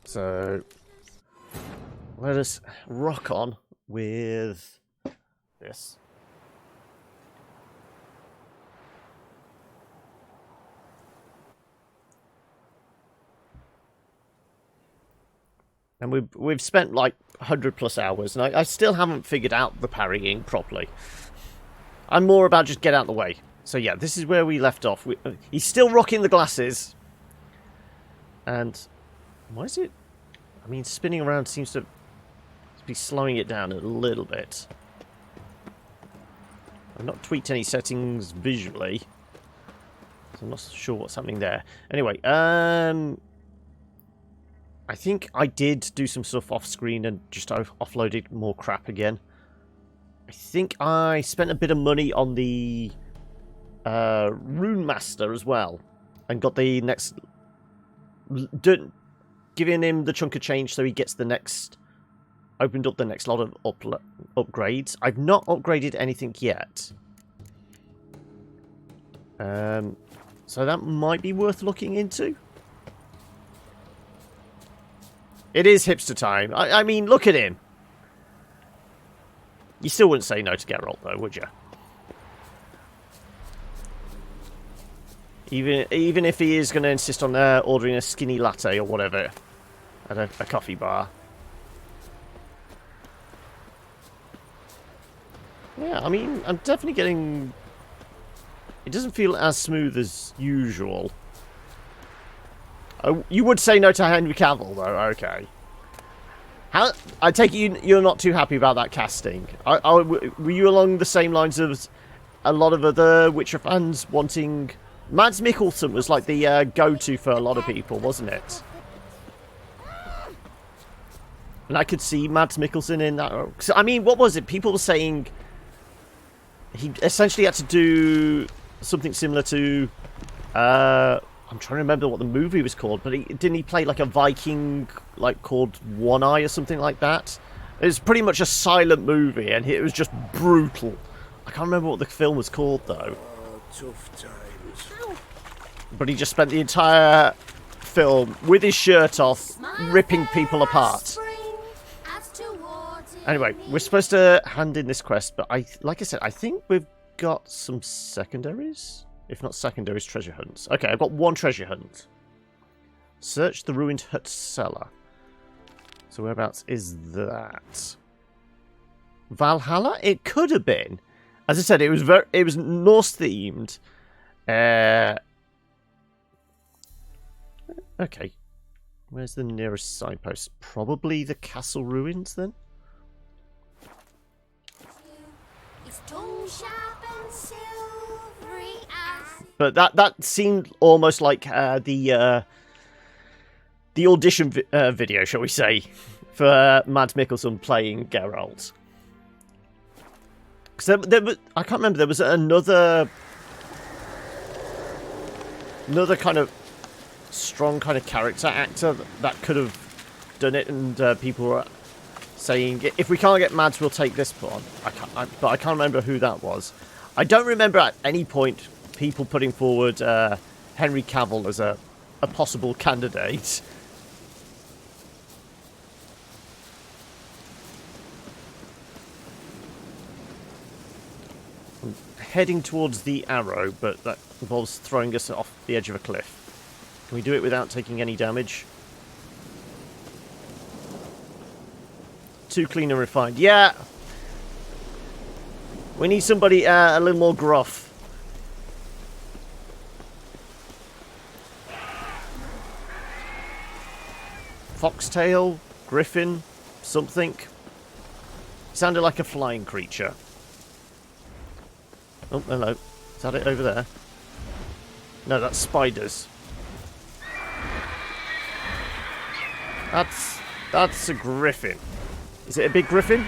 So let us rock on with this. And we've spent like 100+ hours, and I still haven't figured out the parrying properly. I'm more about just get out of the way. So yeah, this is where we left off. He's still rocking the glasses. And why is it? I mean, spinning around seems to be slowing it down a little bit. I've not tweaked any settings visually, so I'm not sure what's happening there. Anyway, I think I did do some stuff off screen and just offloaded more crap again. I think I spent a bit of money on the Rune Master as well, and got the next, giving him the chunk of change so he gets the next, opened up the next lot of upgrades. I've not upgraded anything yet, so that might be worth looking into. It is hipster time. I mean, look at him. You still wouldn't say no to Geralt, though, would you? Even if he is going to insist on ordering a skinny latte or whatever at a coffee bar. Yeah, I mean, I'm definitely getting... It doesn't feel as smooth as usual. Oh, you would say no to Henry Cavill, though. Okay. I take it you're not too happy about that casting. Were you along the same lines as a lot of other Witcher fans wanting... Mads Mikkelsen was like the go-to for a lot of people, wasn't it? And I could see Mads Mikkelsen in that. So, I mean, what was it? People were saying he essentially had to do something similar to... I'm trying to remember what the movie was called, but didn't he play like a Viking, like called One Eye or something like that? It was pretty much a silent movie, and it was just brutal. I can't remember what the film was called though. Tough times. But he just spent the entire film with his shirt off, ripping people apart. Anyway, we're supposed to hand in this quest, but like I said, I think we've got some secondaries. If not secondaries, treasure hunts. Okay, I've got one treasure hunt. Search the ruined hut cellar. So whereabouts is that? Valhalla? It could have been. As I said, it was Norse themed. Okay. Where's the nearest signpost? Probably the castle ruins then? But that seemed almost like the audition video, shall we say, for Mads Mikkelsen playing Geralt. Because I can't remember, there was another kind of strong kind of character actor that could have done it, and people were saying, if we can't get Mads, we'll take this one. But I can't remember who that was. I don't remember at any point people putting forward Henry Cavill as a possible candidate. I'm heading towards the arrow, but that involves throwing us off the edge of a cliff. Can we do it without taking any damage? Too clean and refined. Yeah! We need somebody a little more gruff. Foxtail, griffin, something. Sounded like a flying creature. Oh, hello. Is that it over there? No, that's spiders. That's a griffin. Is it a big griffin?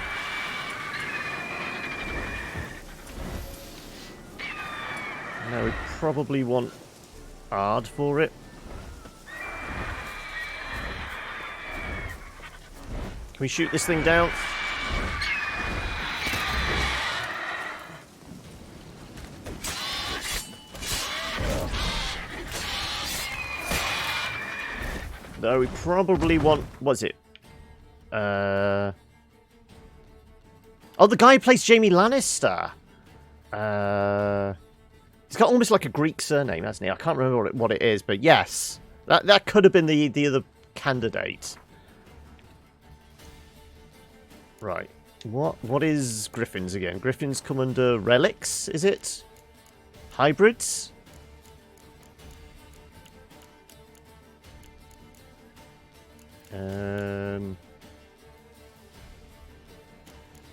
No, we probably want Ard for it. Can we shoot this thing down? Though we probably want... Was it? Oh, the guy who plays Jaime Lannister. He's got almost like a Greek surname, hasn't he? I can't remember what it is, but yes. That could have been the other candidate. Right. What is Griffins again? Griffins come under relics, is it? Hybrids?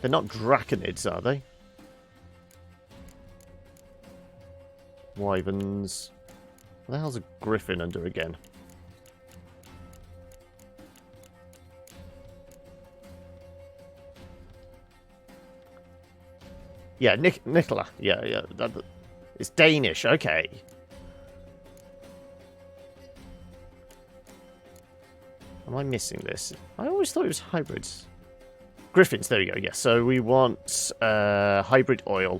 They're not draconids, are they? Wyverns. What the hell's a griffin under again? Yeah, Nicola. Yeah. It's Danish. Okay. Am I missing this? I always thought it was hybrids. Griffins. There we go. Yeah. So we want hybrid oil.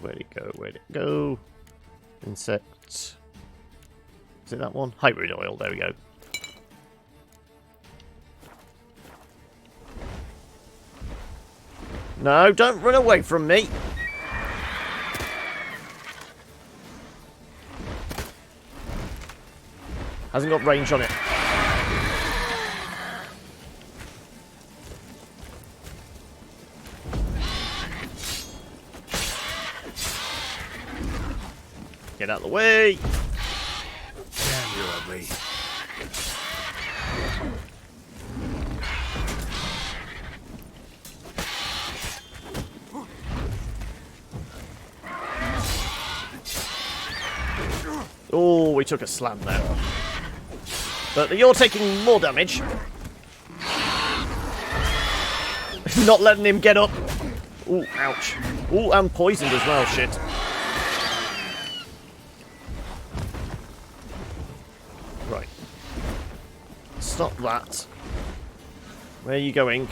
Where'd it go? Where'd it go? Insect. Is it that one? Hybrid oil. There we go. No, don't run away from me. Hasn't got range on it. Get out of the way. Damn, you're ugly. Oh, we took a slam there. But you're taking more damage. Not letting him get up. Oh, ouch. Oh, and poisoned as well, shit. Right. Stop that. Where are you going?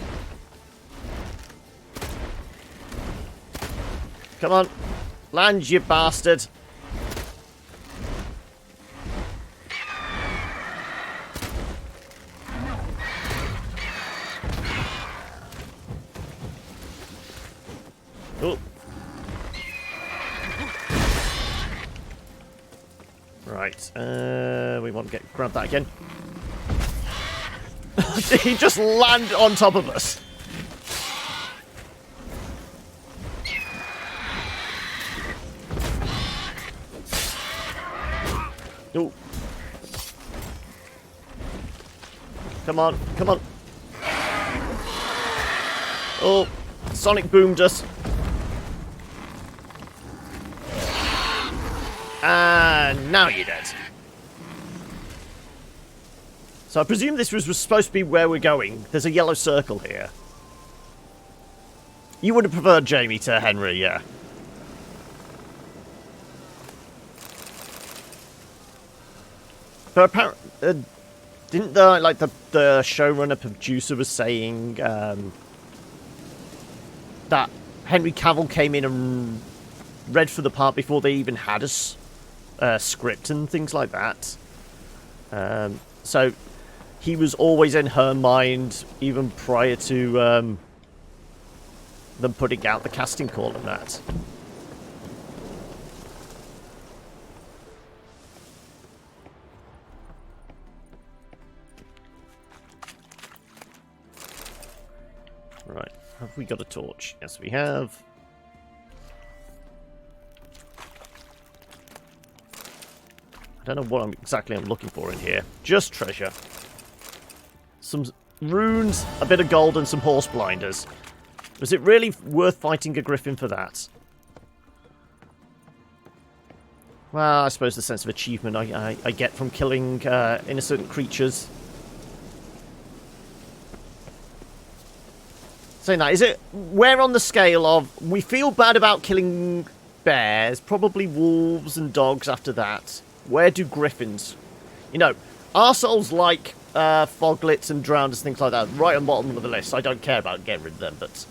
Come on. Land, you bastard. Oh. Right, we want to grab that again. Did he just land on top of us? Oh. Come on, come on. Oh, Sonic boomed us. And now you're dead. So I presume this was supposed to be where we're going. There's a yellow circle here. You would have preferred Jamie to Henry, yeah. But apparently, didn't the showrunner producer was saying that Henry Cavill came in and read for the part before they even had a script and things like that. So he was always in her mind even prior to them putting out the casting call and that. Right, have we got a torch? Yes, we have. I don't know what exactly I'm looking for in here. Just treasure. Some runes, a bit of gold, and some horse blinders. Was it really worth fighting a griffin for that? Well, I suppose the sense of achievement I get from killing innocent creatures. Saying that, is it where on the scale of we feel bad about killing bears, probably wolves and dogs after that? Where do griffins... You know, arseholes like foglets and drowners, things like that, right on the bottom of the list. I don't care about getting rid of them, but...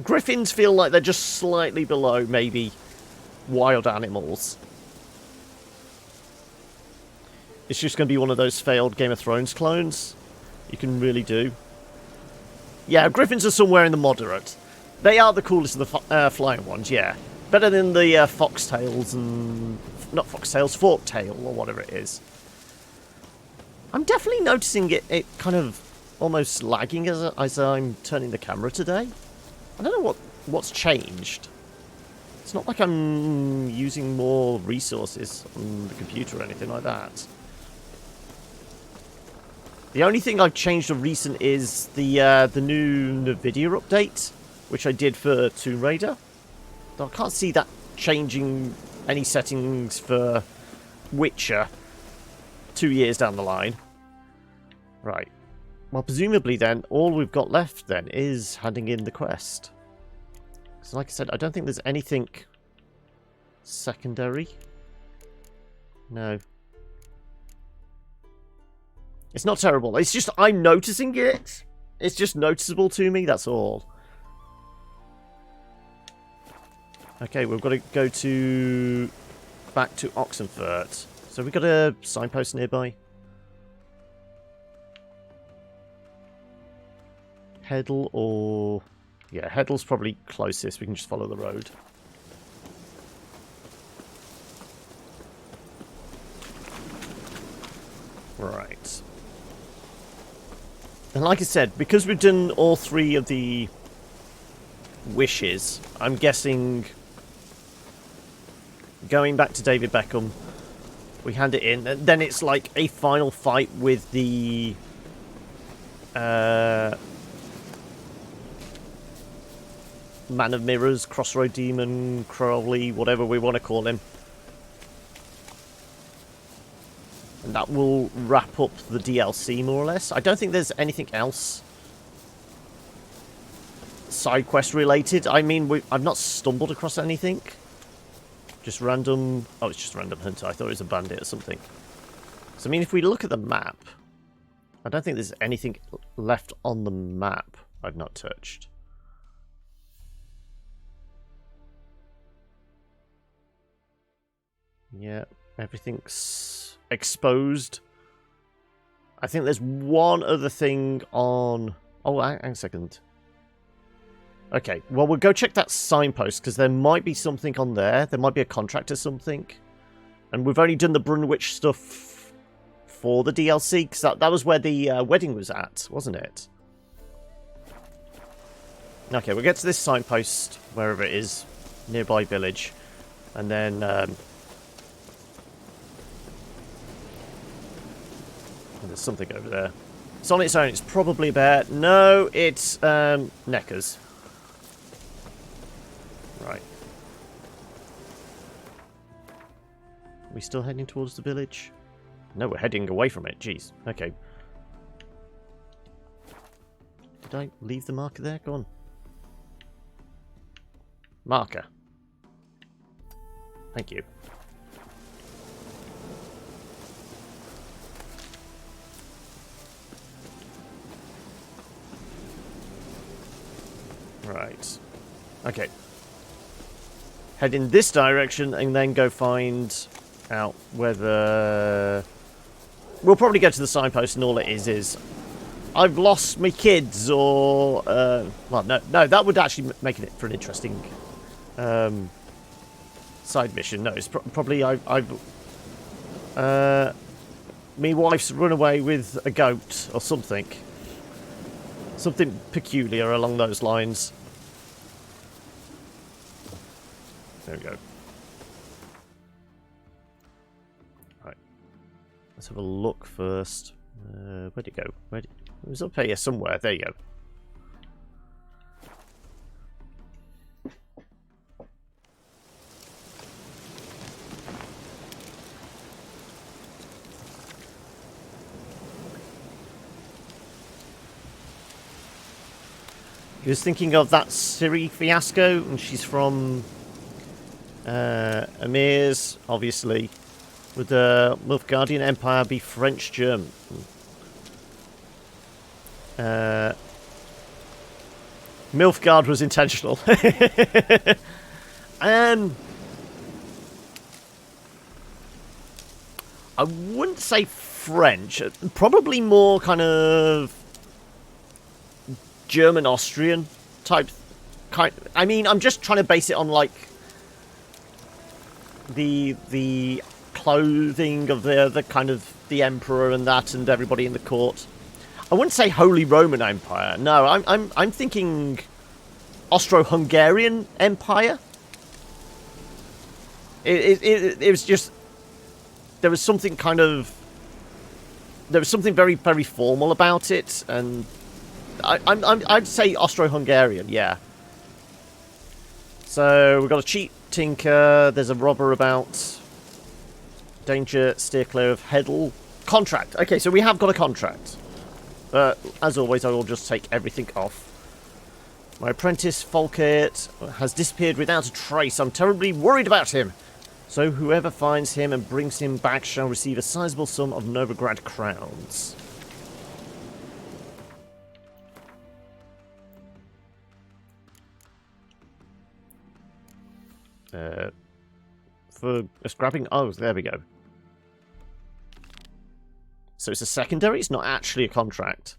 Griffins feel like they're just slightly below, maybe, wild animals. It's just going to be one of those failed Game of Thrones clones you can really do. Yeah, Griffins are somewhere in the moderate. They are the coolest of the flying ones, yeah. Better than the foxtails and... Not foxtails, forktail, or whatever it is. I'm definitely noticing it kind of almost lagging as I'm turning the camera today. I don't know what's changed. It's not like I'm using more resources on the computer or anything like that. The only thing I've changed of recent is the new NVIDIA update, which I did for Tomb Raider. Though I can't see that changing any settings for Witcher 2 years down the line. Right. Well, presumably then, all we've got left then is handing in the quest. So like I said, I don't think there's anything secondary. No. It's not terrible. It's just I'm noticing it. It's just noticeable to me, that's all. Okay, we've got to go back to Oxenfurt. So we've got a signpost nearby. Heddle or... Yeah, Heddle's probably closest. We can just follow the road. Right. And like I said, because we've done all 3 of the wishes, I'm guessing going back to David Beckham, we hand it in, and then it's like a final fight with the Man of Mirrors, Crossroad Demon, Crowley, whatever we want to call him. And that will wrap up the DLC, more or less. I don't think there's anything else side quest related. I mean, I've not stumbled across anything. Just random... Oh, it's just random hunter. I thought it was a bandit or something. So, I mean, if we look at the map, I don't think there's anything left on the map I've not touched. Yeah, everything's exposed. I think there's one other thing on... Oh, hang on a second. Okay, well, we'll go check that signpost, because there might be something on there. There might be a contract or something. And we've only done the Brunwich stuff for the DLC, because that was where the wedding was at, wasn't it? Okay, we'll get to this signpost, wherever it is, nearby village. And then... there's something over there. It's on its own. It's probably a bear. No, it's Neckers. Right. Are we still heading towards the village? No, we're heading away from it. Jeez. Okay. Did I leave the marker there? Go on. Marker. Thank you. Right. Okay. Head in this direction and then go find out whether... We'll probably go to the signpost and all it is I've lost my kids or... well, no, that would actually make it for an interesting side mission. No, it's probably me wife's run away with a goat or something. Something peculiar along those lines. There we go. Right. Let's have a look first. Where'd it go? It was up here somewhere. There you go. He was thinking of that Ciri fiasco, and she's from Emir's, obviously. Would the Nilfgaardian Empire be French-German? Milfgard was intentional. I wouldn't say French. Probably more kind of German-Austrian type. I mean, I'm just trying to base it on like the clothing of the kind of the emperor and that, and everybody in the court. I wouldn't say Holy Roman Empire. No, I'm thinking Austro-Hungarian Empire. It was just there was something very very formal about it, and I'd say Austro-Hungarian, yeah. So we've got a cheat tinker. There's a robber about. Danger, steer clear of Heddle. Contract. Okay, so we have got a contract. As always, I will just take everything off. My apprentice, Folkert, has disappeared without a trace. I'm terribly worried about him. So whoever finds him and brings him back shall receive a sizable sum of Novigrad crowns. For scrapping... Oh, there we go. So it's a secondary? It's not actually a contract.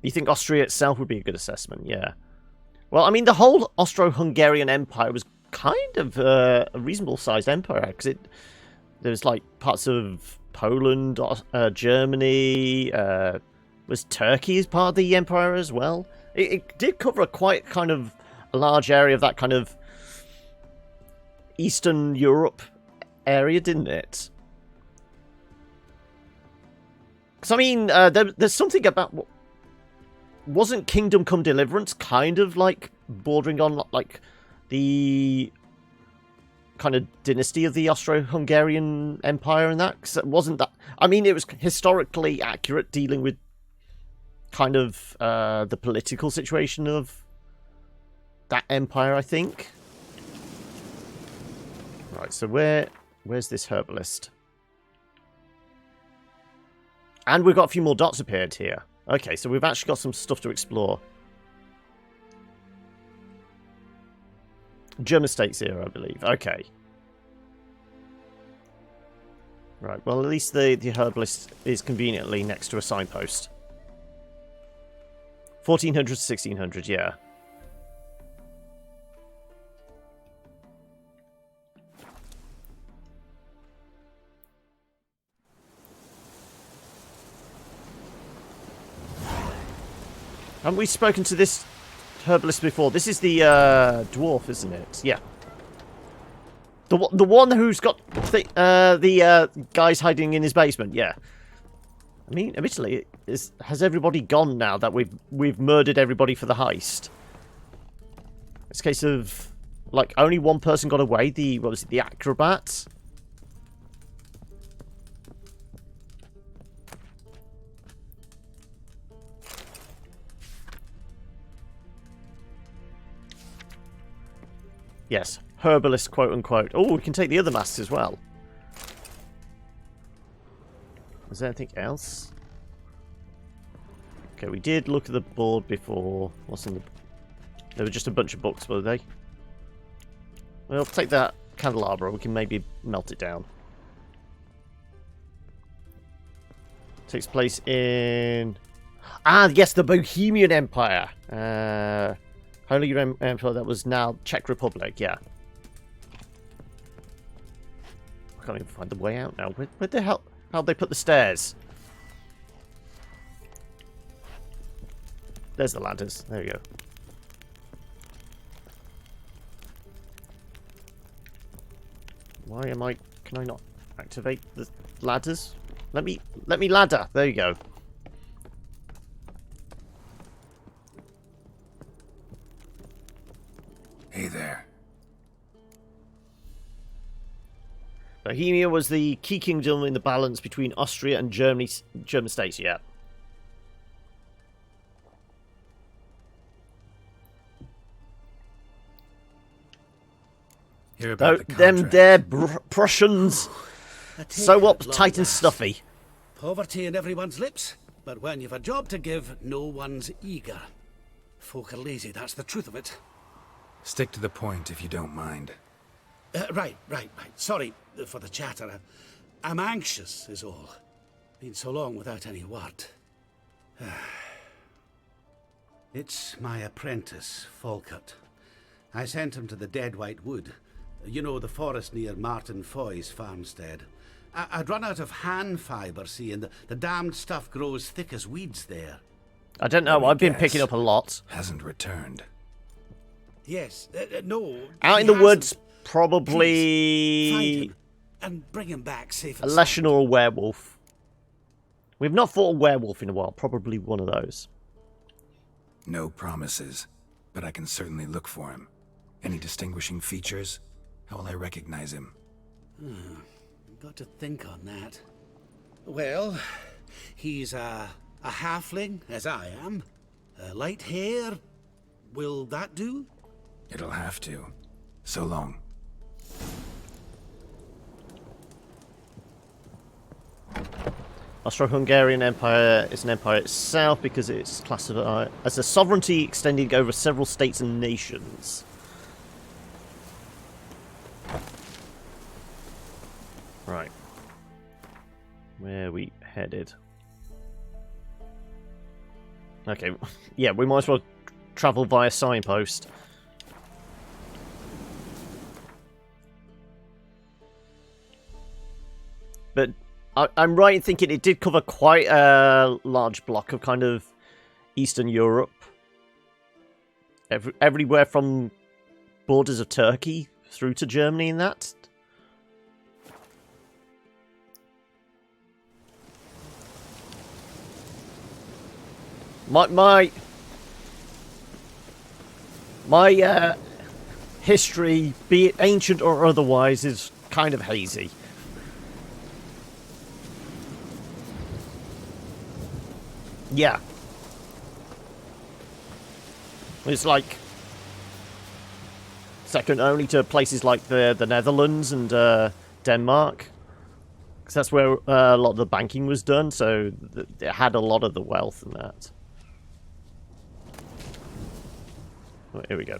You think Austria itself would be a good assessment? Yeah. Well, I mean, the whole Austro-Hungarian Empire was kind of a reasonable-sized empire, because there's like parts of Poland, Germany, was Turkey as part of the empire as well? It did cover a quite kind of a large area of that kind of Eastern Europe area, didn't it? Because, I mean, there's something about... Wasn't Kingdom Come Deliverance kind of, like, bordering on, like, the kind of dynasty of the Austro-Hungarian Empire and that? Because it wasn't that... I mean, it was historically accurate, dealing with kind of the political situation of that empire, I think. Right, so where's this herbalist? And we've got a few more dots appeared here. Okay, so we've actually got some stuff to explore. German States era, I believe. Okay. Right, well, at least the herbalist is conveniently next to a signpost. 1400 to 1600, yeah. Haven't we spoken to this herbalist before? This is the dwarf, isn't it? Yeah. The one who's got the guys hiding in his basement. Yeah. I mean, admittedly, has everybody gone now that we've murdered everybody for the heist? It's a case of like only one person got away. What was it? The acrobat. Yes, herbalist, quote unquote. Oh, we can take the other masks as well. Is there anything else? Okay, we did look at the board before. What's in the... There were just a bunch of books, were they? Well, take that candelabra. We can maybe melt it down. Takes place in... Ah, yes, the Bohemian Empire. Holy Empire, that was now Czech Republic, yeah. I can't even find the way out now. Where the hell... How'd they put the stairs? There's the ladders. There we go. Why am I... Can I not activate the ladders? Let me ladder. There you go. Hey there. Bohemia was the key kingdom in the balance between Austria and German states, yeah. Hear about the Them contract. there Prussians. So uptight and stuffy. Poverty in everyone's lips. But when you've a job to give, no one's eager. Folk are lazy, that's the truth of it. Stick to the point if you don't mind. Right. Sorry for the chatter. I'm anxious, is all. Been so long without any word. It's my apprentice, Falkert. I sent him to the Dead White Wood. You know, the forest near Martin Foy's farmstead. I'd run out of hand fibre, see, and the damned stuff grows thick as weeds there. I don't know, I've been picking up a lot. Hasn't returned. Yes, no. Out in the woods, probably... Find him and bring him back safe and a sound. Leshen or a werewolf. We've not fought a werewolf in a while, probably one of those. No promises, but I can certainly look for him. Any distinguishing features? How will I recognize him? Got to think on that. Well, he's a halfling, as I am. Light hair. Will that do? It'll have to. So long. Austro-Hungarian Empire is an empire itself because it's classified as a sovereignty extending over several states and nations. Right. Where are we headed? Okay, yeah, we might as well travel via signpost. But I'm right in thinking it did cover quite a large block of kind of Eastern Europe. Everywhere from borders of Turkey through to Germany and that. My history, be it ancient or otherwise, is kind of hazy. Yeah. It's like second only to places like the Netherlands and Denmark. Because that's where a lot of the banking was done, so it had a lot of the wealth and that. Oh, here we go.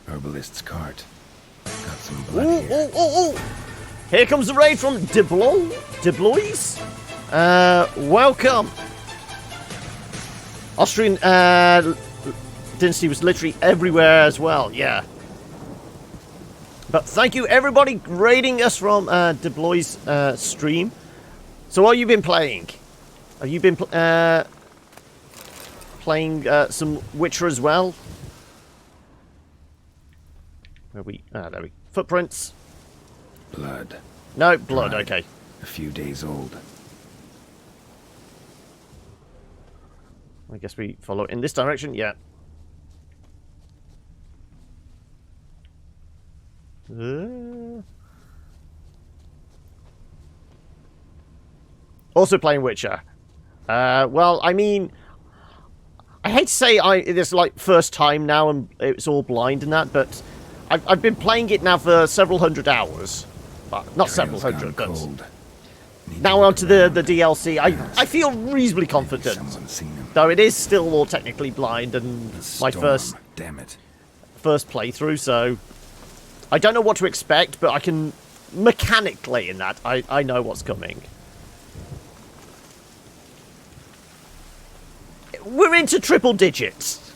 Herbalist's cart. Got some blood here. Here comes the raid from Deblois. Welcome. Austrian dynasty was literally everywhere as well, yeah. But thank you everybody raiding us from Deblois' stream. So what have you been playing? Have you been playing some Witcher as well? Where are we? There we footprints. Blood. No, blood, Dried. okay. A few days old. I guess we follow in this direction, yeah. Also playing Witcher. Well, I mean, I hate to say it's like first time now and it's all blind and that, but I've been playing it now for several hundred hours. Well, not several hundred, but now onto the DLC. I feel reasonably confident, though it is still all technically blind and my first playthrough, so I don't know what to expect, but I can mechanically in that I know what's coming. We're into triple digits.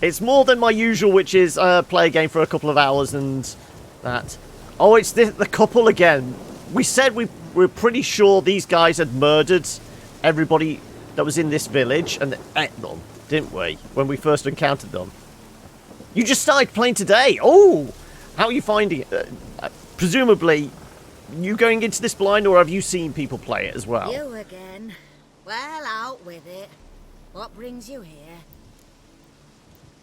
It's more than my usual, which is play a game for a couple of hours and that. Oh, it's the couple again. We said we're pretty sure these guys had murdered everybody that was in this village and ate them, didn't we? When we first encountered them. You just started playing today. Oh, how are you finding it? Presumably, you going into this blind, or have you seen people play it as well? You again. Well, out with it. What brings you here?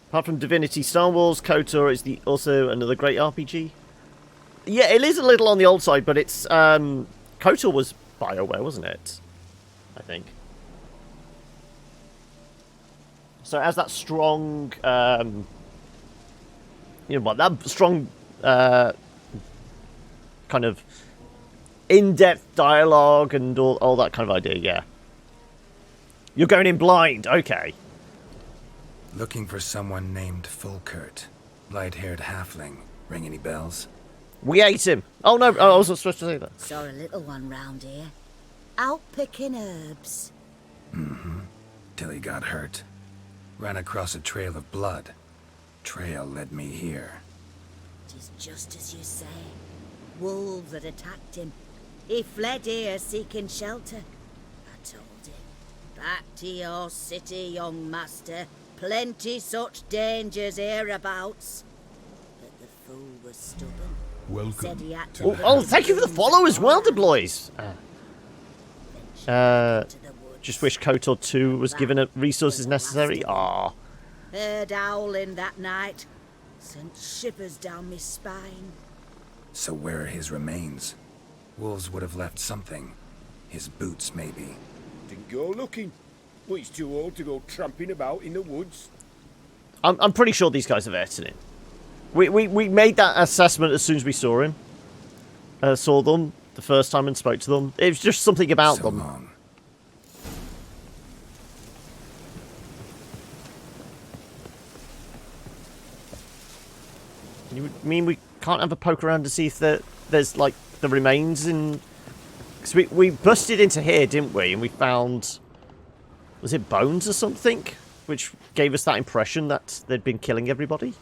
Apart from Divinity, Star Wars KOTOR is also another great RPG. Yeah, it is a little on the old side, but it's KOTOR was BioWare, wasn't it? I think. So it has that strong, that strong kind of in-depth dialogue and all that kind of idea, yeah. You're going in blind, okay. Looking for someone named Fulkert. Light-haired halfling. Ring any bells? We ate him. Oh, no, I wasn't supposed to say that. Saw a little one round here. Out picking herbs. Mm-hmm. Till he got hurt. Ran across a trail of blood. Trail led me here. Tis just as you say. Wolves had attacked him. He fled here seeking shelter. I told him, back to your city, young master. Plenty such dangers hereabouts. But the fool was stubborn. Welcome. Said he had to Oh, thank you for the follow as well, DeBlois. to the woods. Just wish KOTOR 2 was given resources necessary. Ah. Heard howling that night. Sent shivers down me spine. So where are his remains? Wolves would have left something. His boots, maybe. Didn't go looking. Well, he's too old to go tramping about in the woods. I'm pretty sure these guys have eaten it. We made that assessment as soon as we saw him. Saw them the first time and spoke to them. It was just something about So them. long. You mean we can't have a poke around to see if there's like the remains in? Because we busted into here, didn't we? And we found, was it bones or something, which gave us that impression that they'd been killing everybody.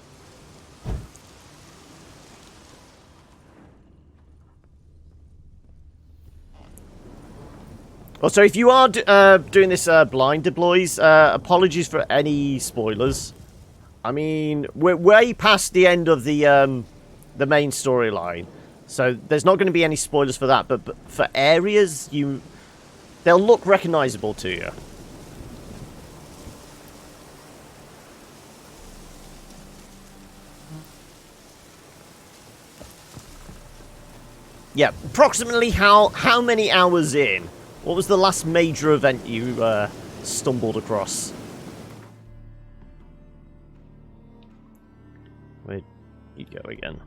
Also, if you are doing this blind deploys, apologies for any spoilers. I mean, we're way past the end of the main storyline, so there's not going to be any spoilers for that. But for areas, they'll look recognizable to you. Yeah, approximately how many hours in? What was the last major event you stumbled across? Where'd you go again?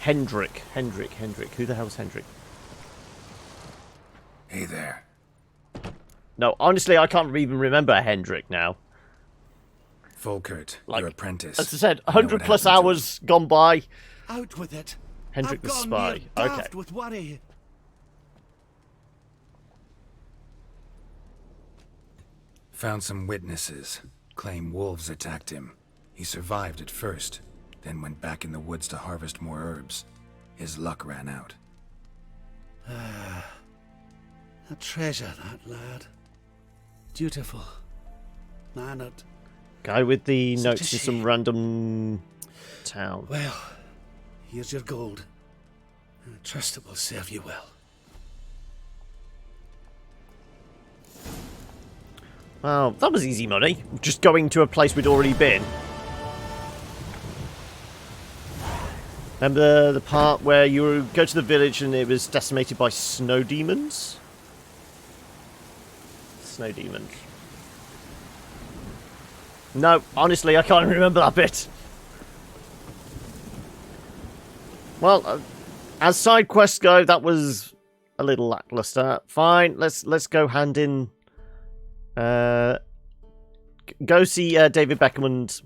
Hendrik. Who the hell's Hendrik? Hey there. No, honestly, I can't even remember Hendrik now. Fulkert, Like, your apprentice. As I said, You know 100 what plus happened to hours gone by. Out with it. Hendrik I've the gone spy. near Okay. daft with worry. Found some witnesses. Claim wolves attacked him. He survived at first, then went back in the woods to harvest more herbs. His luck ran out. A treasure, that lad. Dutiful. Mannered. Guy with the Such a notes in some shame. random town. Well, here's your gold. I trust it will serve you well. Well, that was easy money. Just going to a place we'd already been. Remember the part where you go to the village and it was decimated by snow demons? Snow demons. No, honestly, I can't remember that bit. Well, as side quests go, that was a little lackluster. Fine, let's go hand in. Go see David Beckham and.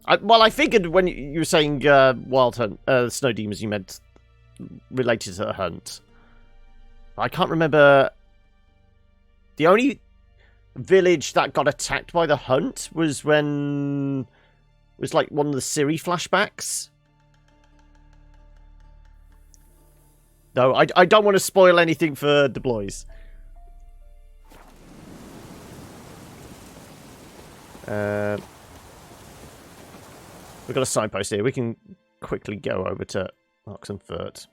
I figured when you were saying wild hunt, snow demons, you meant related to the hunt. I can't remember. The only village that got attacked by the hunt was when it was like one of the Ciri flashbacks. No, I don't want to spoil anything for DeBlois. We've got a signpost here. We can quickly go over to Oxenfurt.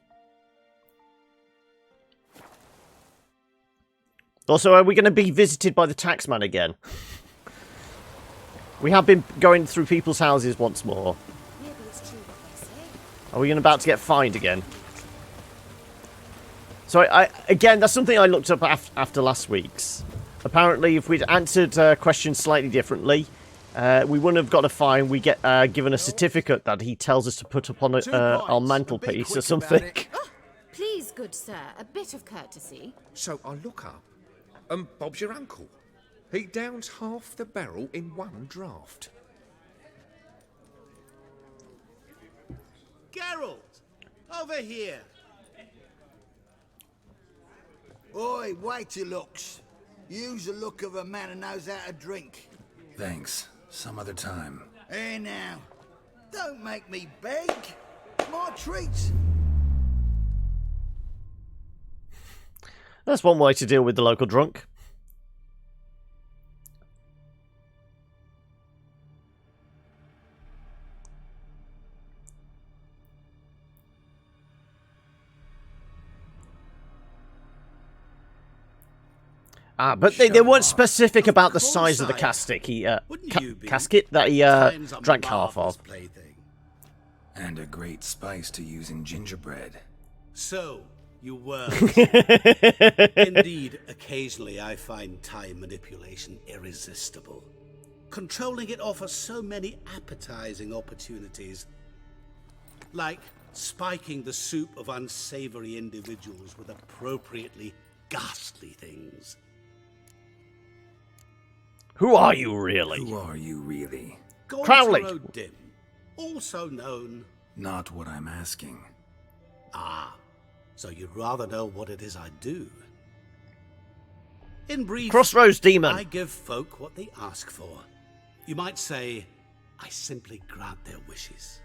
Also, are we going to be visited by the taxman again? We have been going through people's houses once more. Maybe it's true what they say. Are we about to get fined again? So, again, that's something I looked up after last week's. Apparently, if we'd answered questions slightly differently, we wouldn't have got a fine. We get given a certificate that he tells us to put up on our mantelpiece or something. Oh, please, good sir, a bit of courtesy. So I look up, and Bob's your uncle. He downs half the barrel in one draught. Geralt! Over here! Oi, waiter looks. Use the look of a man who knows how to drink. Thanks. Some other time. Hey now, don't make me beg. My treats. That's one way to deal with the local drunk. But they weren't specific about the size of the casket casket that he drank half of. Plaything. And a great spice to use in gingerbread. So, you were. Indeed, occasionally I find time manipulation irresistible. Controlling it offers so many appetizing opportunities. Like spiking the soup of unsavory individuals with appropriately ghastly things. Who are you, really? Who are you, really? Crowley. Dim, also known... Not what I'm asking. Ah, so you'd rather know what it is I do. In brief, Crossroads Demon. I give folk what they ask for. You might say, I simply grant their wishes.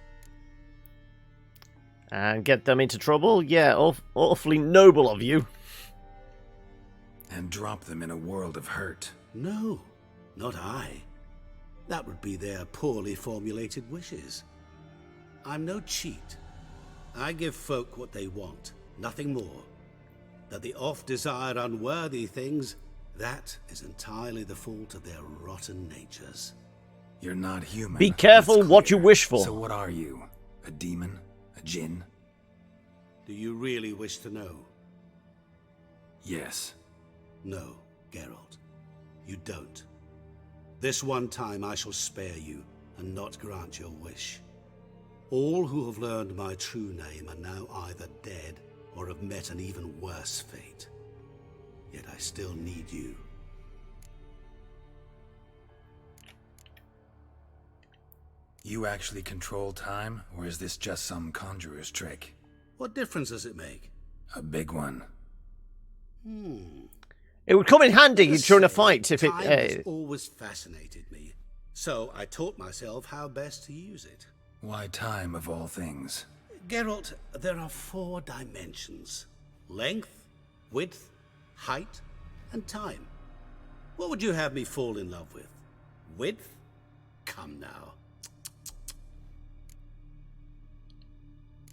And get them into trouble? Yeah, awfully noble of you. And drop them in a world of hurt. No, not I. That would be their poorly formulated wishes. I'm no cheat. I give folk what they want, nothing more. That they oft desire unworthy things, that is entirely the fault of their rotten natures. You're not human. Be careful That's what you clear. wish for. So what are you? A demon? A djinn? Do you really wish to know? Yes. No, Geralt. You don't. This one time I shall spare you and not grant your wish. All who have learned my true name are now either dead or have met an even worse fate. Yet I still need you. You actually control time, or is this just some conjurer's trick? What difference does it make? A big one. It would come in handy during a fight if Time has it... always fascinated me, so I taught myself how best to use it. Why time, of all things? Geralt, there are 4 dimensions. Length, width, height, and time. What would you have me fall in love with? Width? Come now.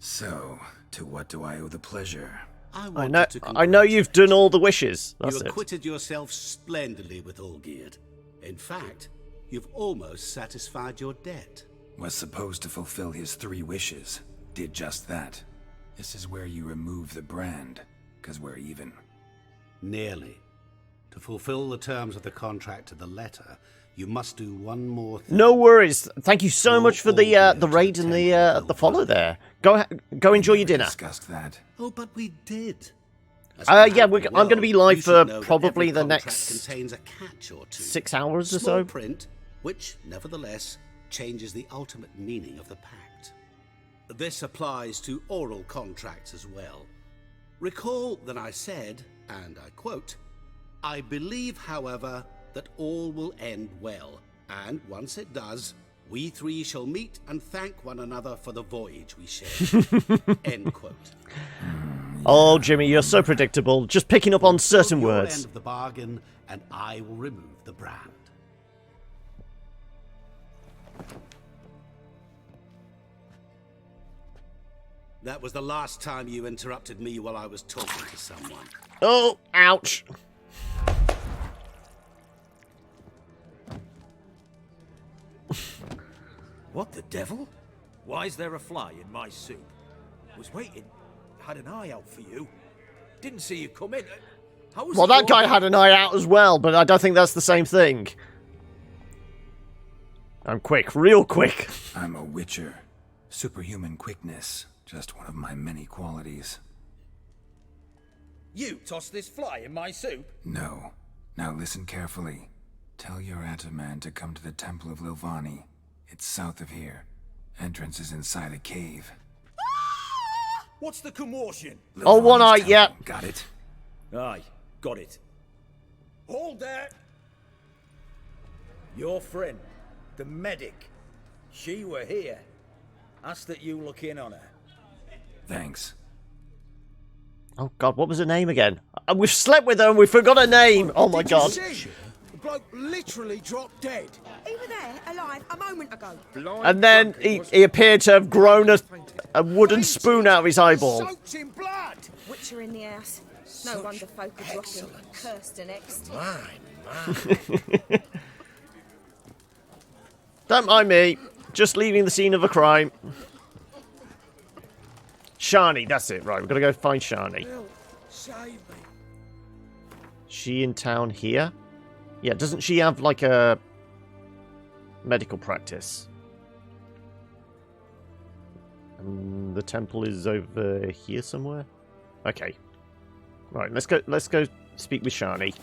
So, to what do I owe the pleasure? I know you've done all the wishes. That's You it. acquitted yourself splendidly with Olgierd. In fact, you've almost satisfied your debt. Was supposed to fulfill his 3 wishes. Did just that. This is where you remove the brand, 'cause we're even. Nearly. To fulfill the terms of the contract to the letter, you must do one more thing. No worries. Thank you so much for the raid and the follow there. Go enjoy your dinner. Discussed that. Oh, but we did. Yeah, I'm going to be live for probably the next contains a catch or two. 6 hours or Small so. print, which nevertheless changes the ultimate meaning of the pact. This applies to oral contracts as well. Recall that I said, and I quote, "I believe, however, that all will end well, and once it does, we 3 shall meet and thank one another for the voyage we shared." End quote. Oh, Jimmy, you're so predictable. Just picking up on certain Your words. end of the bargain, and I will remove the brand. That was the last time you interrupted me while I was talking to someone. Oh, ouch. What the devil? Why is there a fly in my soup? Was waiting. Had an eye out for you. Didn't see you come in. How was Well, it that guy going? had an eye out as well, but I don't think that's the same thing. I'm quick, real quick. I'm a witcher. Superhuman quickness, just one of my many qualities. You tossed this fly in my soup? No. Now listen carefully. Tell your Ataman to come to the Temple of Lilvani. It's south of here. Entrance is inside a cave. What's the commotion? Oh, one eye, Lilvani's yeah. temple. Got it? Aye, got it. Hold there! Your friend, the medic. She were here. Asked that you look in on her. Thanks. Oh god, what was her name again? We've slept with her and we forgot her name. Oh my god. The bloke literally dropped dead. He was there, alive, a moment ago. And then he appeared to have grown a wooden spoon out of his eyeball. Soaked in blood! Witcher in the house. No wonder folk are dropping. Cursed and next. Don't mind me. Just leaving the scene of a crime. Shani, that's it. Right, we've got to go find Shani. Save me. She in town here? Yeah, doesn't she have like a medical practice? And the temple is over here somewhere? Okay. Right, let's go speak with Shani.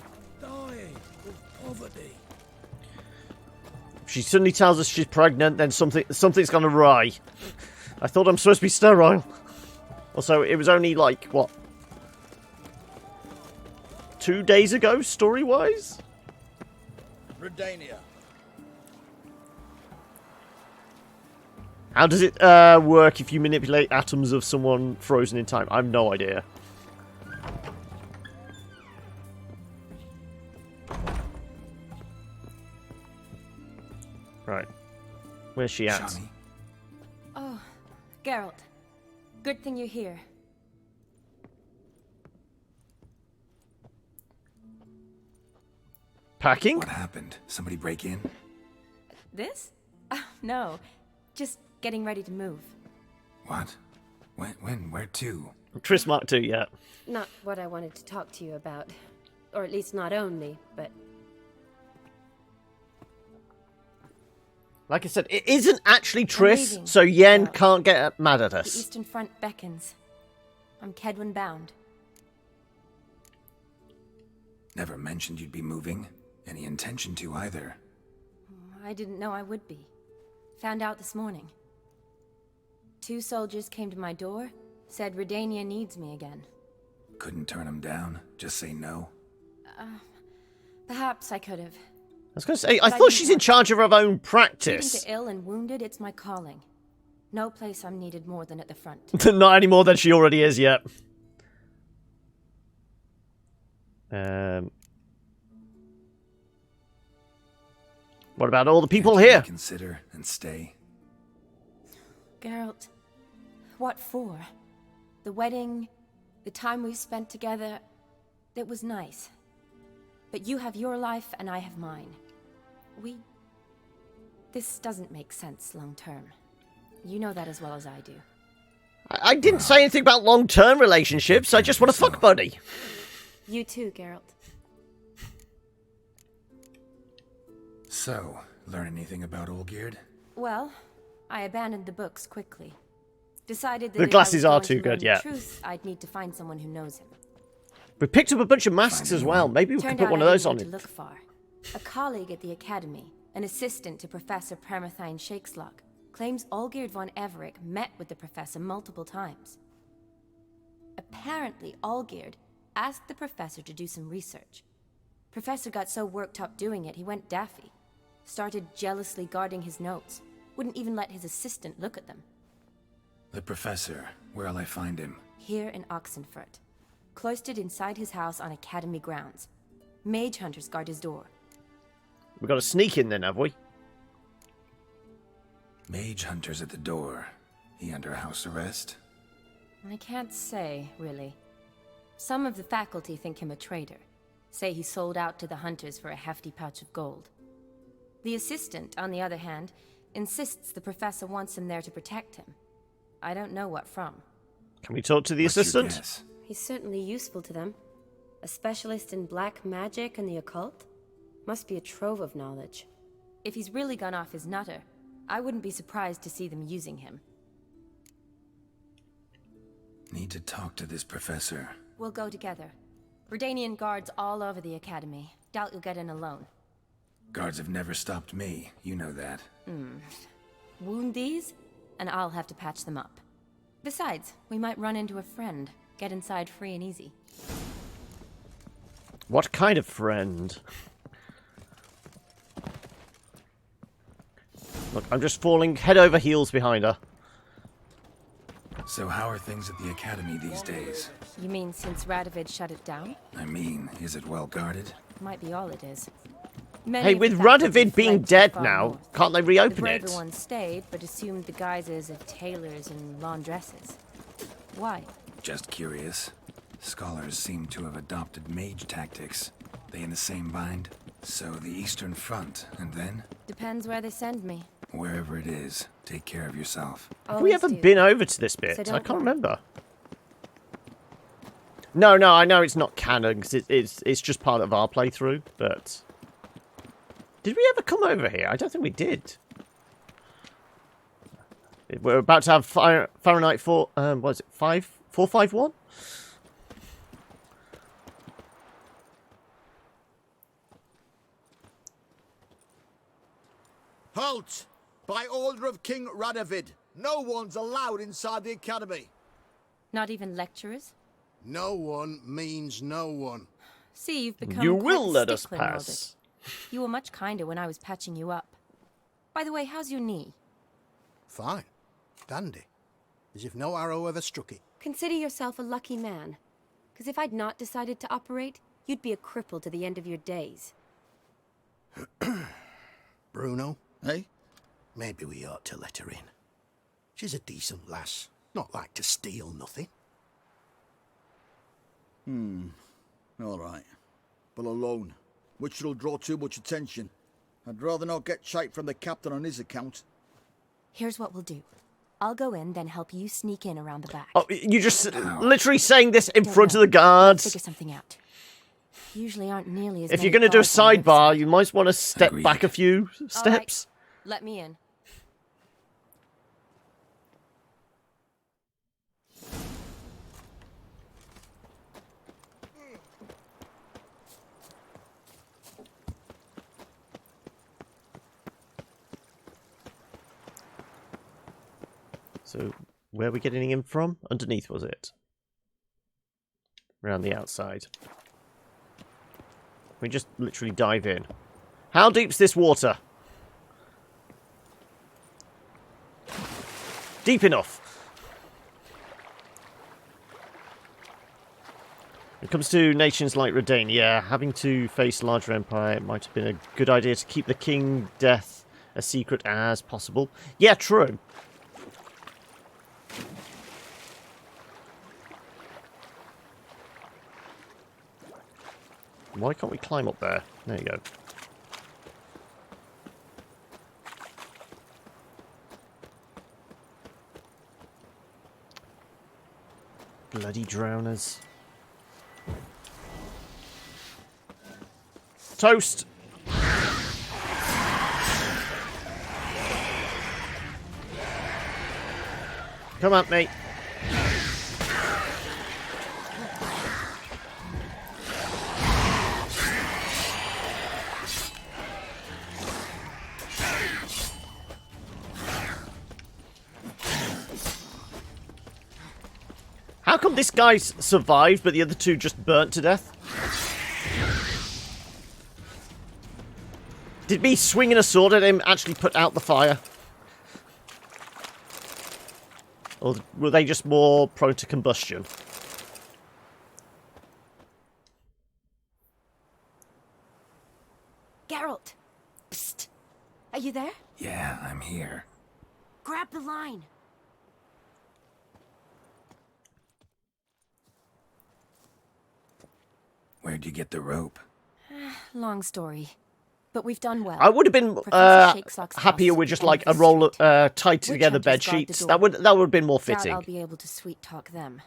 Dying of poverty. She suddenly tells us she's pregnant, then something's gone awry. I thought I'm supposed to be sterile. Also, it was only like, what? 2 days ago, story-wise? Redania. How does it work if you manipulate atoms of someone frozen in time? I have no idea. Right. Where's she at? Shani, Oh, Geralt. Good thing you're here. Packing? what happened? Somebody break in? This? No. Just getting ready to move. What? When? Where to? Tris Mark II, yeah. Not what I wanted to talk to you about. Or at least not only, but... Like I said, it isn't actually Tris, leaving. so Yen Yeah. can't get mad at The us. Eastern Front beckons. I'm Kedwin bound. Never mentioned you'd be moving. Any intention to either. I didn't know I would be. Found out this morning. 2 soldiers came to my door, said Redania needs me again. Couldn't turn him down? Just say no? Perhaps I could have. I was going to say, I But I thought didn't she's in want charge of her own Tending practice. to ill and wounded, it's my calling. No place I'm needed more than at the front. Not any more than she already is yet. What about all the people Can't you here? Consider and stay. Geralt, what for? The wedding, the time we've spent together, it was nice. But you have your life and I have mine. This doesn't make sense long term. You know that as well as I do. I didn't say anything about long-term relationships. I just want a fuck buddy. You too, Geralt. So, learn anything about Olgierd? Well, I abandoned the books quickly. Decided that The if I glasses was are going too to good, learn the yeah. Truth, I'd need to find someone who knows him. We picked up a bunch of masks as well. Maybe we could Turned put out one I of those didn't on need it. to look far. A colleague at the academy, an assistant to Professor Permathine Shakeslock, claims Olgierd von Everec met with the professor multiple times. Apparently, Olgierd asked the professor to do some research. Professor got so worked up doing it, he went daffy. Started jealously guarding his notes. Wouldn't even let his assistant look at them. The professor. Where'll I find him? Here in Oxenfurt. Cloistered inside his house on academy grounds. Mage hunters guard his door. We've got to sneak in then, have we? Mage hunters at the door. He under house arrest? I can't say, really. Some of the faculty think him a traitor. Say he sold out to the hunters for a hefty pouch of gold. The assistant, on the other hand, insists the professor wants him there to protect him. I don't know what from. Can we talk to the What's your assistant? guess? He's certainly useful to them. A specialist in black magic and the occult? Must be a trove of knowledge. If he's really gone off his nutter, I wouldn't be surprised to see them using him. Need to talk to this professor. We'll go together. Redanian guards all over the academy. Doubt you'll get in alone. Guards have never stopped me, you know that. Wound these, and I'll have to patch them up. Besides, we might run into a friend. Get inside free and easy. What kind of friend? Look, I'm just falling head over heels behind her. So how are things at the academy these days? You mean since Radovid shut it down? I mean, is it well guarded? Might be all it is. Many Hey, of with the faculty Radovid being fled to dead far now, north. can't they The reopen braver it? ones stayed, but assumed the guises of tailors and laundresses. Why? Just curious. Scholars seem to have adopted mage tactics. They in the same bind? So the Eastern Front, and then? Depends where they send me. Wherever it is, take care of yourself. Have we Always ever do. been over to this bit? So I don't can't worry. remember. No, I know it's not canon because it's just part of our playthrough. But did we ever come over here? I don't think we did. We're about to have Fahrenheit 4. What is it? 451? Halt! By order of King Radovid, no one's allowed inside the academy. Not even lecturers? No one means no one. See, you've become You quite will the let us stickler, Norbert. pass. You were much kinder when I was patching you up. By the way, how's your knee? Fine. Dandy. As if no arrow ever struck it. Consider yourself a lucky man. Because if I'd not decided to operate, you'd be a cripple to the end of your days. Bruno, Hey? maybe we ought to let her in. She's a decent lass. Not like to steal nothing. All right. But alone, which will draw too much attention. I'd rather not get shite from the captain on his account. Here's what we'll do. I'll go in, then help you sneak in around the back. Oh, you just literally saying this in Don't front of worry, the guards. Figure something out. Usually aren't nearly as If many you're going to do a guards on this sidebar, side. you might want to step Agreed. back a few All right, steps. let me in. So, where are we getting him from? Underneath, was it? Around the outside. We just literally dive in. How deep's this water? Deep enough. When it comes to nations like Redania, having to face a larger empire, it might have been a good idea to keep the king death as secret as possible. Yeah, true. Why can't we climb up there? There you go. Bloody drowners. Toast! Come at me. How come this guy's survived, but the other two just burnt to death? Did me swinging a sword at him actually put out the fire? Or were they just more prone to combustion? Geralt! Psst! Are you there? Yeah, I'm here. Grab the line! Where'd you get the rope? Long story. But we've done well. I would have been Professor Shakesock's happier house with just and like a this roll of street. tied together Witch bed hunters guard the sheets. door. That would have been more Doubt fitting. I'll be able to sweet talk them.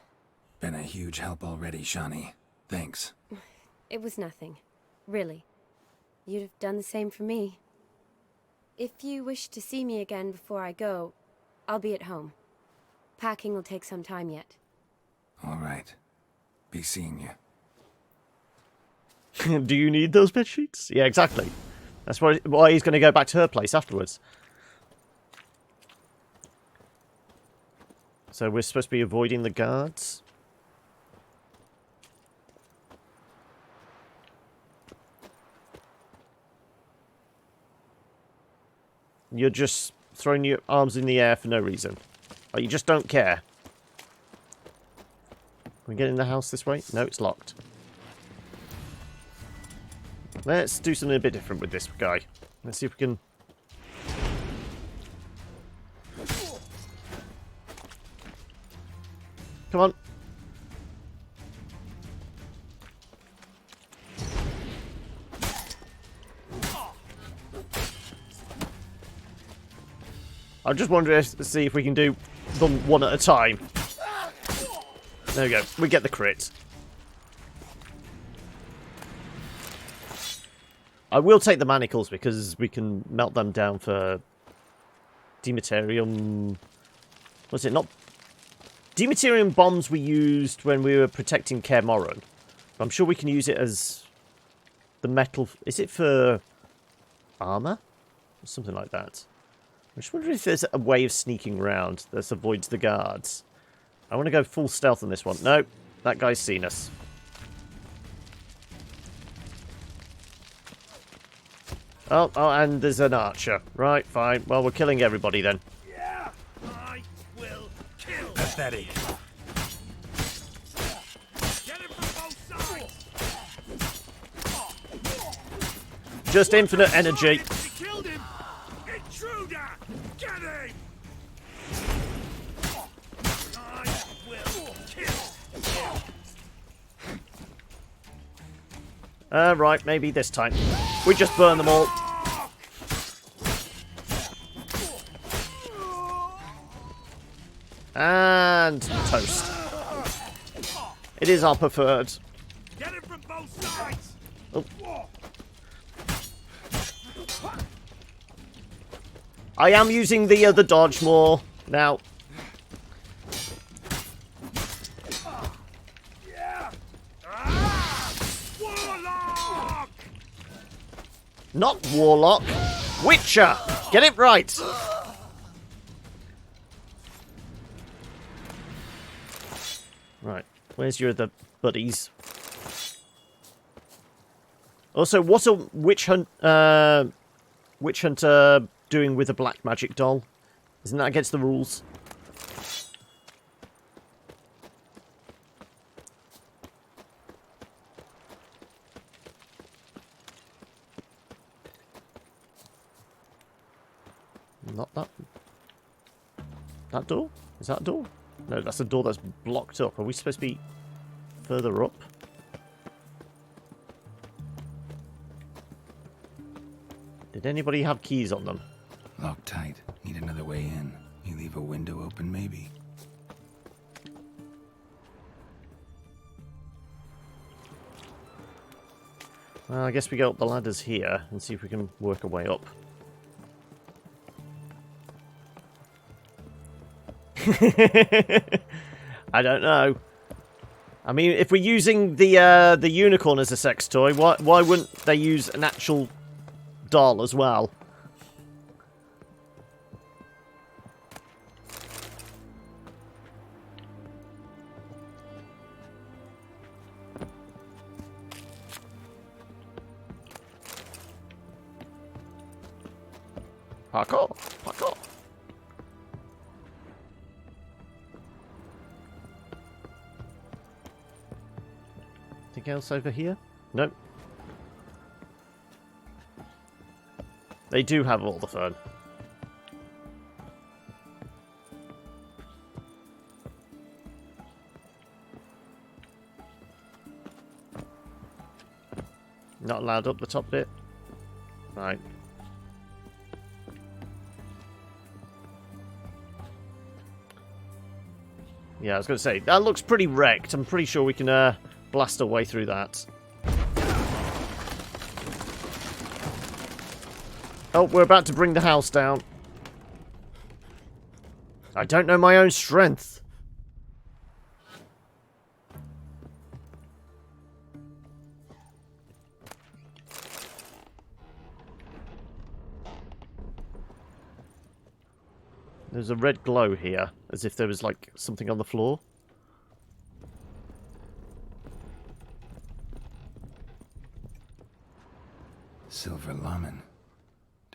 Been a huge help already, Shani. Thanks. It was nothing. Really. You'd have done the same for me. If you wish to see me again before I go, I'll be at home. Packing will take some time yet. All right. Be seeing Do you. you need those bed sheets? Yeah, exactly. That's why he's going to go back to her place afterwards. So we're supposed to be avoiding the guards. You're just throwing your arms in the air for no reason. Oh, you just don't care. Can we get in the house this way? No, it's locked. Let's do something a bit different with this guy. Let's see if we can... Come on. I'm just wondering to see if we can do them one at a time. There we go. We get the crit. I will take the manacles because we can melt them down for Demeterium. Was it not? Demeterium bombs we used when we were protecting Kaer Morhen. I'm sure we can use it as the metal. Is it for armor? Or something like that. I'm just wondering if there's a way of sneaking around that avoids the guards. I want to go full stealth on this one. No, that guy's seen us. Oh, and there's an archer. Right, fine. Well, we're killing everybody then. Yeah, I will kill. Pathetic. Get him from both sides. Just infinite energy. He killed him. Intruder, get him. I will kill. Right, maybe this time. We just burn them all. And toast. It is our preferred. Get him from both sides. Oh. I am using the dodge more now. Warlock! Not Warlock. Witcher! Get it right! Right. Where's your other buddies? Also, what's a witch hunter doing with a black magic doll? Isn't that against the rules? Not that. That door? Is that a door? No, that's a door that's blocked up. Are we supposed to be further up? Did anybody have keys on them? Locked tight. Need another way in. You leave a window open, maybe? Well, I guess we go up the ladders here and see if we can work our way up. I don't know. I mean, if we're using the unicorn as a sex toy, why wouldn't they use an actual doll as well? Parkour! Parkour! Anything else over here? Nope. They do have all the fun. Not allowed up the top bit. Right. Yeah, I was going to say, that looks pretty wrecked. I'm pretty sure we can blast our way through that. Oh, we're about to bring the house down. I don't know my own strength. There's a red glow here, as if there was, like, something on the floor. Silver Lamen.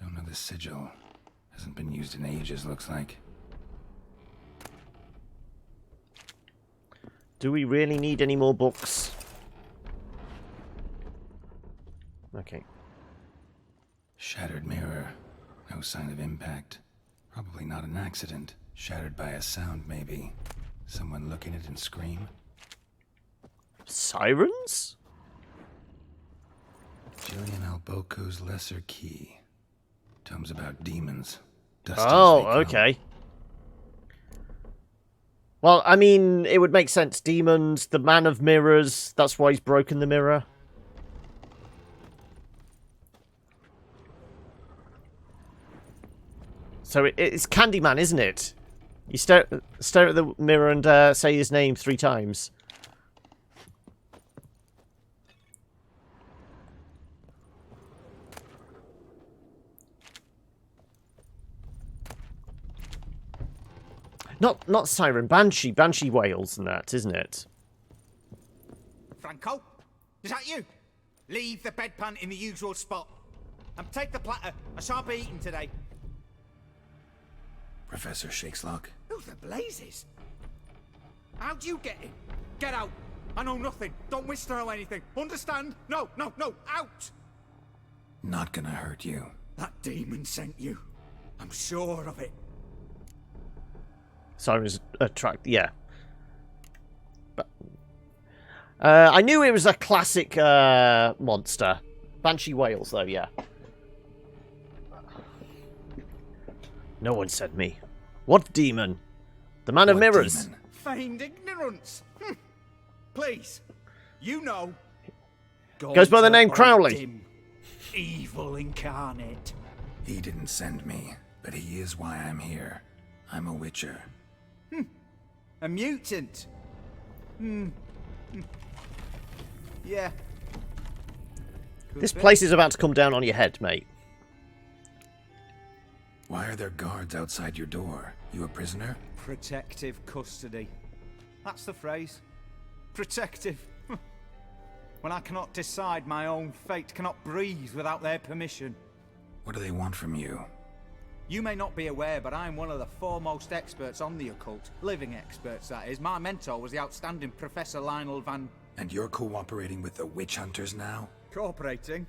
Don't know the sigil. Hasn't been used in ages, looks like. Do we really need any more books? Okay. Shattered mirror. No sign of impact. Probably not an accident. Shattered by a sound, maybe. Someone look at it and scream. Sirens? Julian Alboco's Lesser Key. Tomes about demons. Dusty Oh, okay. Well, I mean, it would make sense. Demons, the Man of Mirrors, that's why he's broken the mirror. So it's Candyman, isn't it? You stare at the mirror and say his name 3 times. Not siren, banshee wails and that, isn't it? Franco, is that you? Leave the bedpan in the usual spot. And take the platter. I shan't be eating today. Professor Shakeslock. Who the blazes? How'd you get in? Get out. I know nothing. Don't wish to know anything. Understand? No, out! Not gonna hurt you. That demon sent you. I'm sure of it. Sirens attract, yeah. But, I knew it was a classic monster. Banshee wails, though, yeah. No one sent me. What demon? The Man of Mirrors. Demon? Feigned ignorance. Please, you know. Goes by the name Crowley. Dim, evil incarnate. He didn't send me, but he is why I'm here. I'm a witcher. A mutant. Yeah. This place is about to come down on your head, mate. Why are there guards outside your door? You a prisoner? Protective custody. That's the phrase. Protective. When I cannot decide my own fate, cannot breathe without their permission. What do they want from you? You may not be aware, but I'm one of the foremost experts on the occult. Living experts, that is. My mentor was the outstanding Professor Lionel Van... And you're cooperating with the witch hunters now? Cooperating?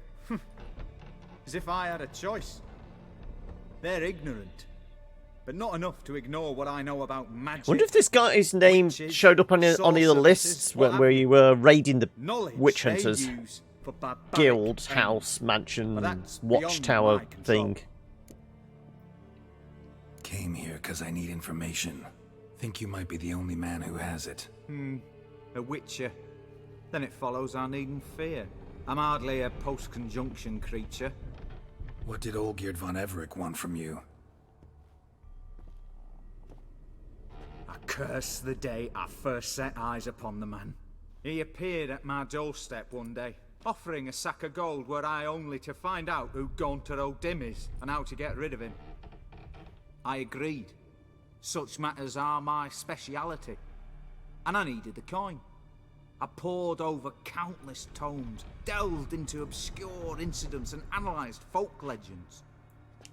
As if I had a choice. They're ignorant, but not enough to ignore what I know about magic. I wonder if this guy's name showed up on the lists where you were raiding the witch hunters guild, house, mansion, watchtower thing. Came here because I need information. Think you might be the only man who has it. A witcher. Then it follows I needn't fear. I'm hardly a post-conjunction creature. What did Olgierd von Everec want from you? I curse the day I first set eyes upon the man. He appeared at my doorstep one day, offering a sack of gold were I only to find out who Gaunter O'Dim is and how to get rid of him. I agreed. Such matters are my speciality. And I needed the coin. I pored over countless tomes, delved into obscure incidents and analysed folk legends.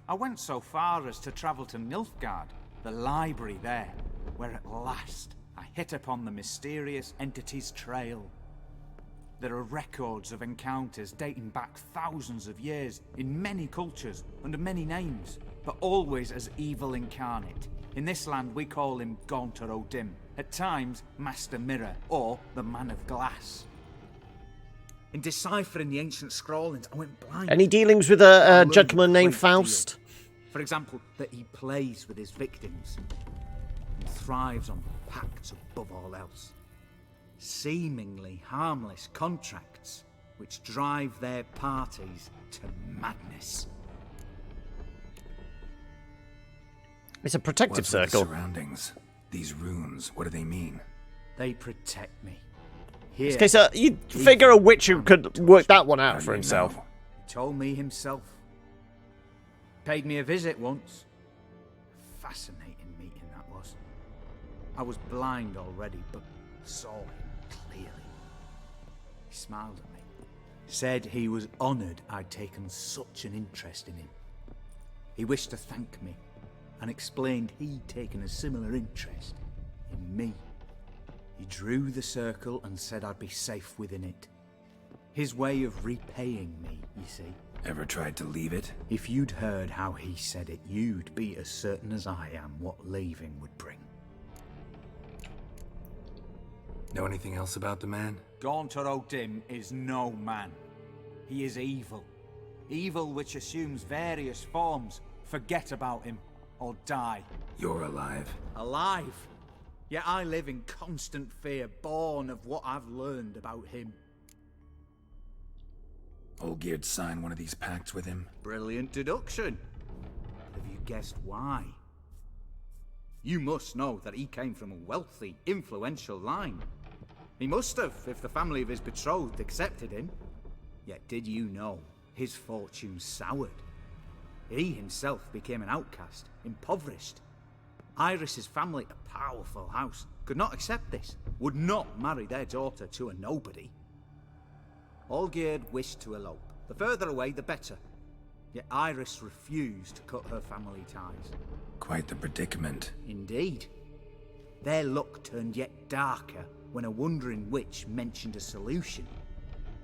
I went so far as to travel to Nilfgaard, the library there, where at last I hit upon the mysterious entity's trail. There are records of encounters dating back thousands of years in many cultures under many names, but always as evil incarnate. In this land we call him Gaunter O'Dim, at times Master Mirror or the Man of Glass. In deciphering the ancient scrawlings, I went blind. Any dealings with a gentleman named Faust? For example, that he plays with his victims and thrives on pacts above all else. Seemingly harmless contracts which drive their parties to madness. It's a protective What's with circle. the surroundings? These runes, what do they mean? They protect me. Here, Okay, so you'd figure a witcher could work that one out for himself. He told me himself. Paid me a visit once. Fascinating meeting that was. I was blind already, but saw him clearly. He smiled at me. Said he was honoured I'd taken such an interest in him. He wished to thank me, and explained he'd taken a similar interest in me. He drew the circle and said I'd be safe within it. His way of repaying me, you see. Ever tried to leave it? If you'd heard how he said it, you'd be as certain as I am what leaving would bring. Know anything else about the man? Gaunter O'Dim is no man. He is evil. Evil which assumes various forms. Forget about him, or die. You're alive. Alive? Yet I live in constant fear, born of what I've learned about him. Olgierd signed one of these pacts with him? Brilliant deduction. Have you guessed why? You must know that he came from a wealthy, influential line. He must have, if the family of his betrothed accepted him. Yet did you know his fortune soured? He himself became an outcast, impoverished. Iris's family, a powerful house, could not accept this, would not marry their daughter to a nobody. Olgierd wished to elope. The further away, the better. Yet Iris refused to cut her family ties. Quite the predicament. Indeed. Their luck turned yet darker when a wandering witch mentioned a solution.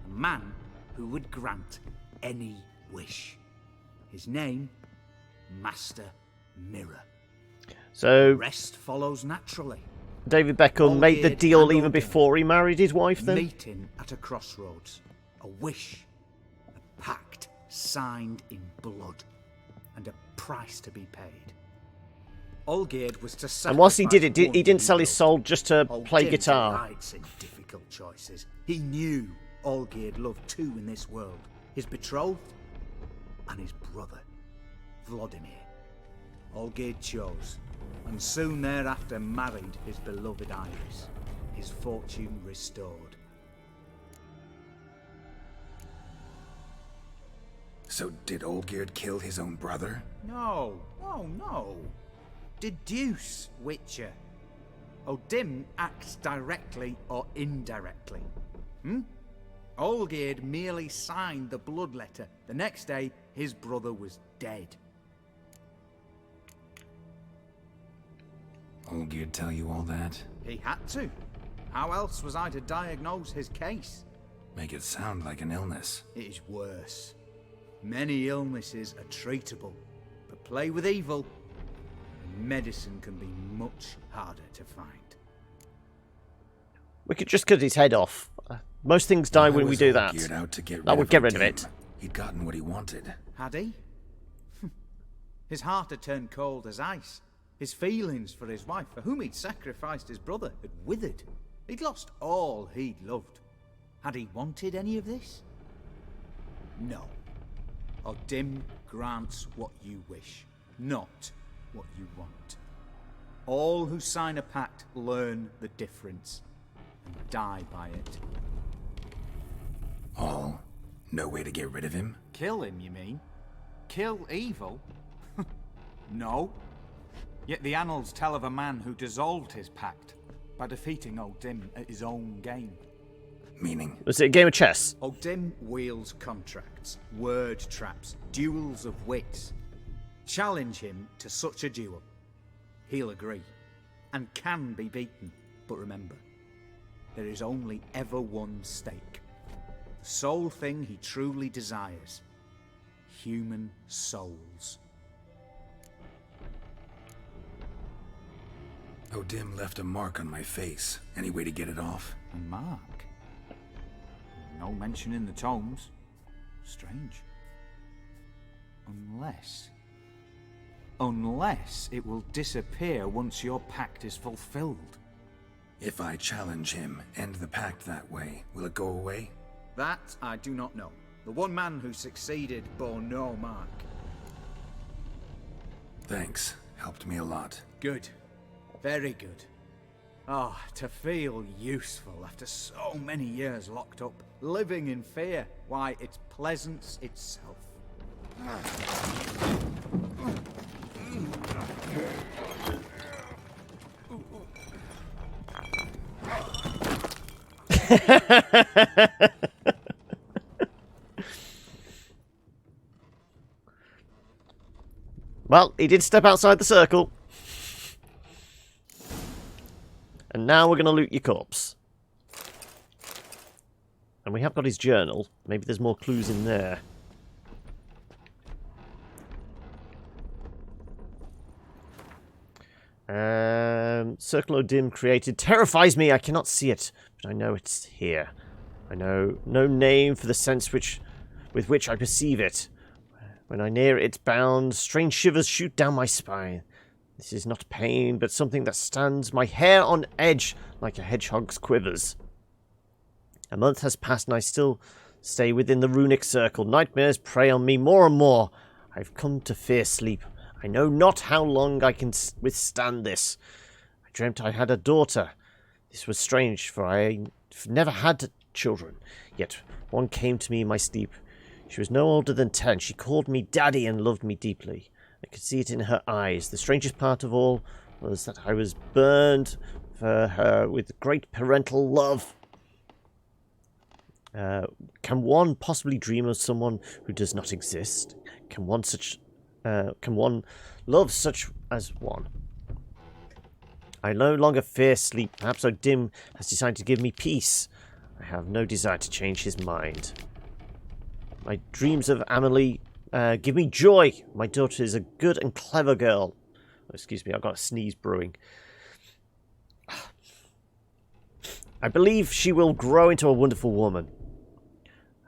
A man who would grant any wish. His name, Master Mirror. So, the rest follows naturally. David Beckham made the Olgierd deal and even Odin before he married his wife, then? Meeting at a crossroads. A wish. A pact signed in blood. And a price to be paid. Olgierd was to sacrifice. And whilst he did it, he one didn't sell his soul just to play Odin guitar. delights in difficult choices. He knew Olgierd loved two in this world. His betrothed and his brother, Vladimir. Olgierd chose, and soon thereafter married his beloved Iris, his fortune restored. So did Olgierd kill his own brother? No. Deduce, Witcher. Odin acts directly or indirectly. Olgierd merely signed the blood letter. The next day, his brother was dead. Olgierd tell you all that? He had to. How else was I to diagnose his case? Make it sound like an illness. It is worse. Many illnesses are treatable, but play with evil, and medicine can be much harder to find. We could just cut his head off. Most things die when we do that. That would get rid of it. He'd gotten what he wanted. Had he? His heart had turned cold as ice. His feelings for his wife, for whom he'd sacrificed his brother, had withered. He'd lost all he'd loved. Had he wanted any of this? No. Odin grants what you wish, not what you want. All who sign a pact learn the difference and die by it. All? No way to get rid of him? Kill him, you mean? Kill evil? No. Yet the annals tell of a man who dissolved his pact by defeating Odin at his own game. Meaning? Was it a game of chess? Odin wields contracts, word traps, duels of wits. Challenge him to such a duel. He'll agree, and can be beaten. But remember, there is only ever one stake. The sole thing he truly desires. Human souls. Odin left a mark on my face. Any way to get it off? A mark? No mention in the tomes. Strange. Unless it will disappear once your pact is fulfilled. If I challenge him, end the pact that way, will it go away? That I do not know. The one man who succeeded bore no mark. Thanks. Helped me a lot. Good. Very good. Ah, to feel useful after so many years locked up, living in fear. Why, it's pleasance itself. Well, he did step outside the circle. And now we're going to loot your corpse. And we have got his journal. Maybe there's more clues in there. Circle O'Dim created terrifies me. I cannot see it, but I know it's here. I know no name for the sense with which I perceive it. When I near its bounds, strange shivers shoot down my spine. This is not pain, but something that stands my hair on edge like a hedgehog's quivers. A month has passed and I still stay within the runic circle. Nightmares prey on me more and more. I've come to fear sleep. I know not how long I can withstand this. I dreamt I had a daughter. This was strange, for I've never had children. Yet one came to me in my sleep. She was no older than 10. She called me daddy and loved me deeply. I could see it in her eyes. The strangest part of all was that I was burned for her with great parental love. Can one possibly dream of someone who does not exist? Can one love such as one? I no longer fear sleep. Perhaps O'Dim has decided to give me peace. I have no desire to change his mind. My dreams of Amelie give me joy. My daughter is a good and clever girl. Oh, excuse me, I've got a sneeze brewing. I believe she will grow into a wonderful woman.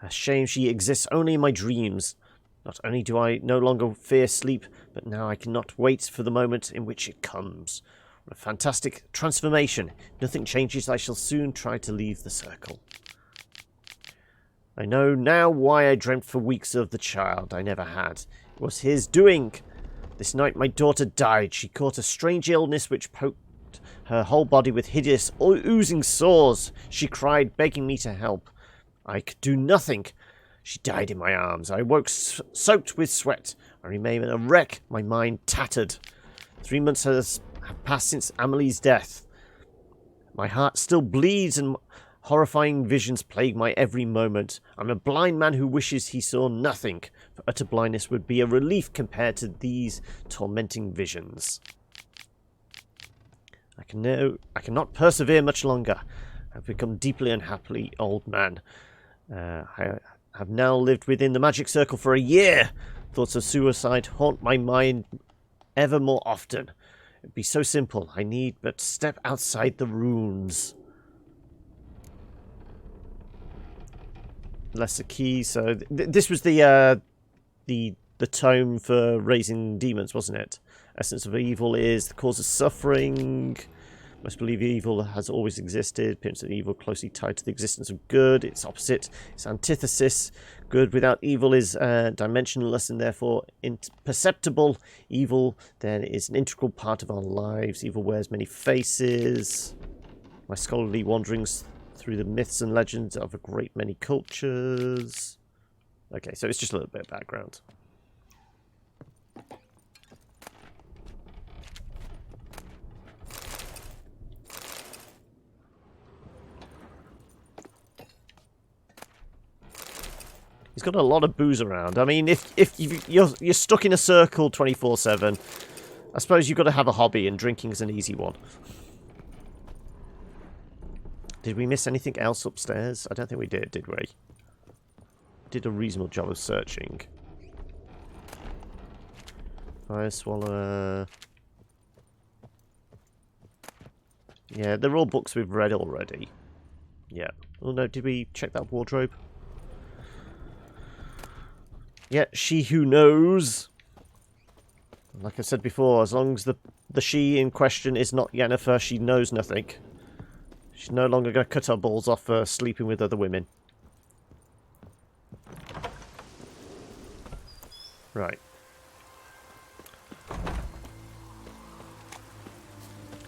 A shame she exists only in my dreams. Not only do I no longer fear sleep, but now I cannot wait for the moment in which it comes. What a fantastic transformation. Nothing changes. I shall soon try to leave the circle. I know now why I dreamt for weeks of the child I never had. It was his doing. This night my daughter died. She caught a strange illness which poked her whole body with hideous, oozing sores. She cried, begging me to help. I could do nothing. She died in my arms. I woke soaked with sweat. I remain a wreck, my mind tattered. 3 months have passed since Amelie's death. My heart still bleeds and horrifying visions plague my every moment. I'm a blind man who wishes he saw nothing, for utter blindness would be a relief compared to these tormenting visions. I cannot persevere much longer. I've become deeply unhappy old man. I have now lived within the magic circle for a year. Thoughts of suicide haunt my mind ever more often. It'd be so simple. I need but step outside the runes. Lesser key. So this was the tome for raising demons, wasn't it? Essence of evil is the cause of suffering. Most believe evil has always existed. Appearance of evil closely tied to the existence of good. Its opposite, its antithesis. Good without evil is dimensionless and therefore imperceptible. Evil then is an integral part of our lives. Evil wears many faces. My scholarly wanderings through the myths and legends of a great many cultures. Okay, so it's just a little bit of background. He's got a lot of booze around. I mean, if you're stuck in a circle 24/7, I suppose you've got to have a hobby, and drinking is an easy one. Did we miss anything else upstairs? I don't think we did we? Did a reasonable job of searching. Fire Swallower. Yeah, they're all books we've read already. Yeah. Oh no, did we check that wardrobe? Yeah, she who knows. Like I said before, as long as the she in question is not Yennefer, she knows nothing. She's no longer going to cut her balls off for sleeping with other women. Right.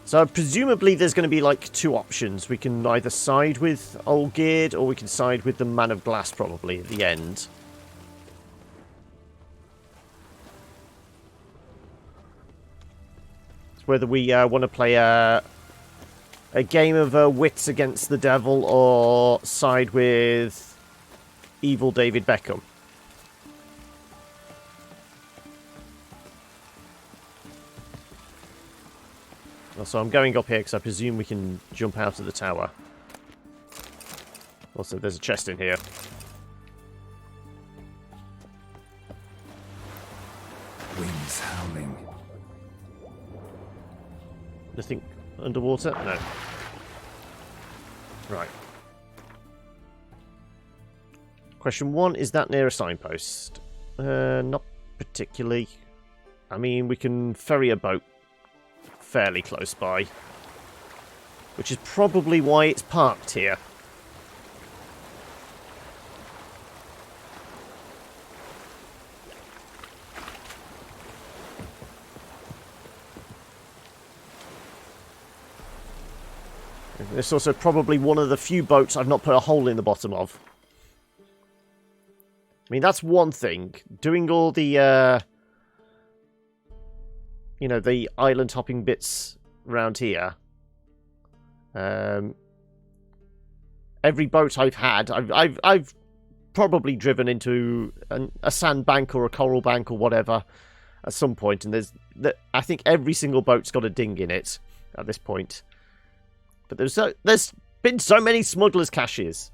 So presumably there's going to be like two options. We can either side with Olgierd or we can side with the Man of Glass probably at the end. It's whether we want to play a game of wits against the devil or side with evil David Beckham. So I'm going up here because I presume we can jump out of the tower. Also, there's a chest in here. Winds howling. Nothing underwater? No. Right. Question 1, is that near a signpost? Not particularly. I mean, we can ferry a boat fairly close by, which is probably why it's parked here. It's also probably one of the few boats I've not put a hole in the bottom of. I mean, that's one thing. Doing all the you know, the island hopping bits around here. Every boat I've had, I've probably driven into a sandbank or a coral bank or whatever at some point, and I think every single boat's got a ding in it at this point. But there's been so many smugglers' caches,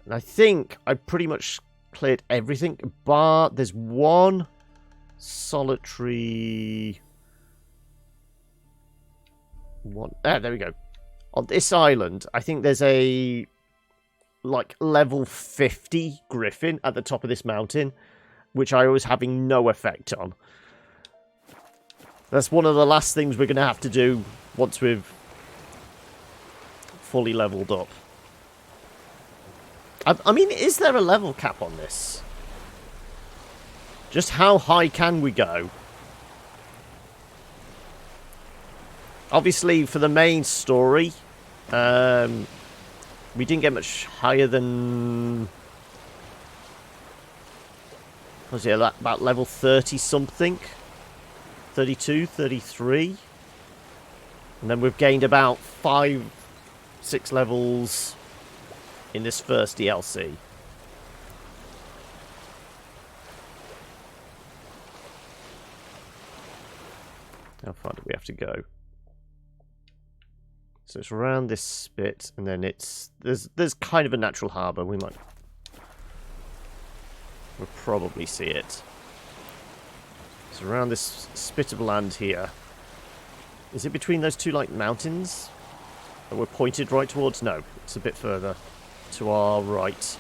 and I think I pretty much cleared everything, bar there's one solitary one. Ah, there we go. On this island, I think there's a like level 50 griffin at the top of this mountain, which I was having no effect on. That's one of the last things we're going to have to do once we've fully leveled up. I mean, is there a level cap on this? Just how high can we go? Obviously, for the main story, we didn't get much higher than... Was it about level 30 something? 32, 33? And then we've gained about 5-6 levels in this first DLC. How far do we have to go? So it's around this bit, and then there's kind of a natural harbour. We'll probably see it. It's around this spit of land here. Is it between those two like mountains that we're pointed right towards? No, it's a bit further to our right.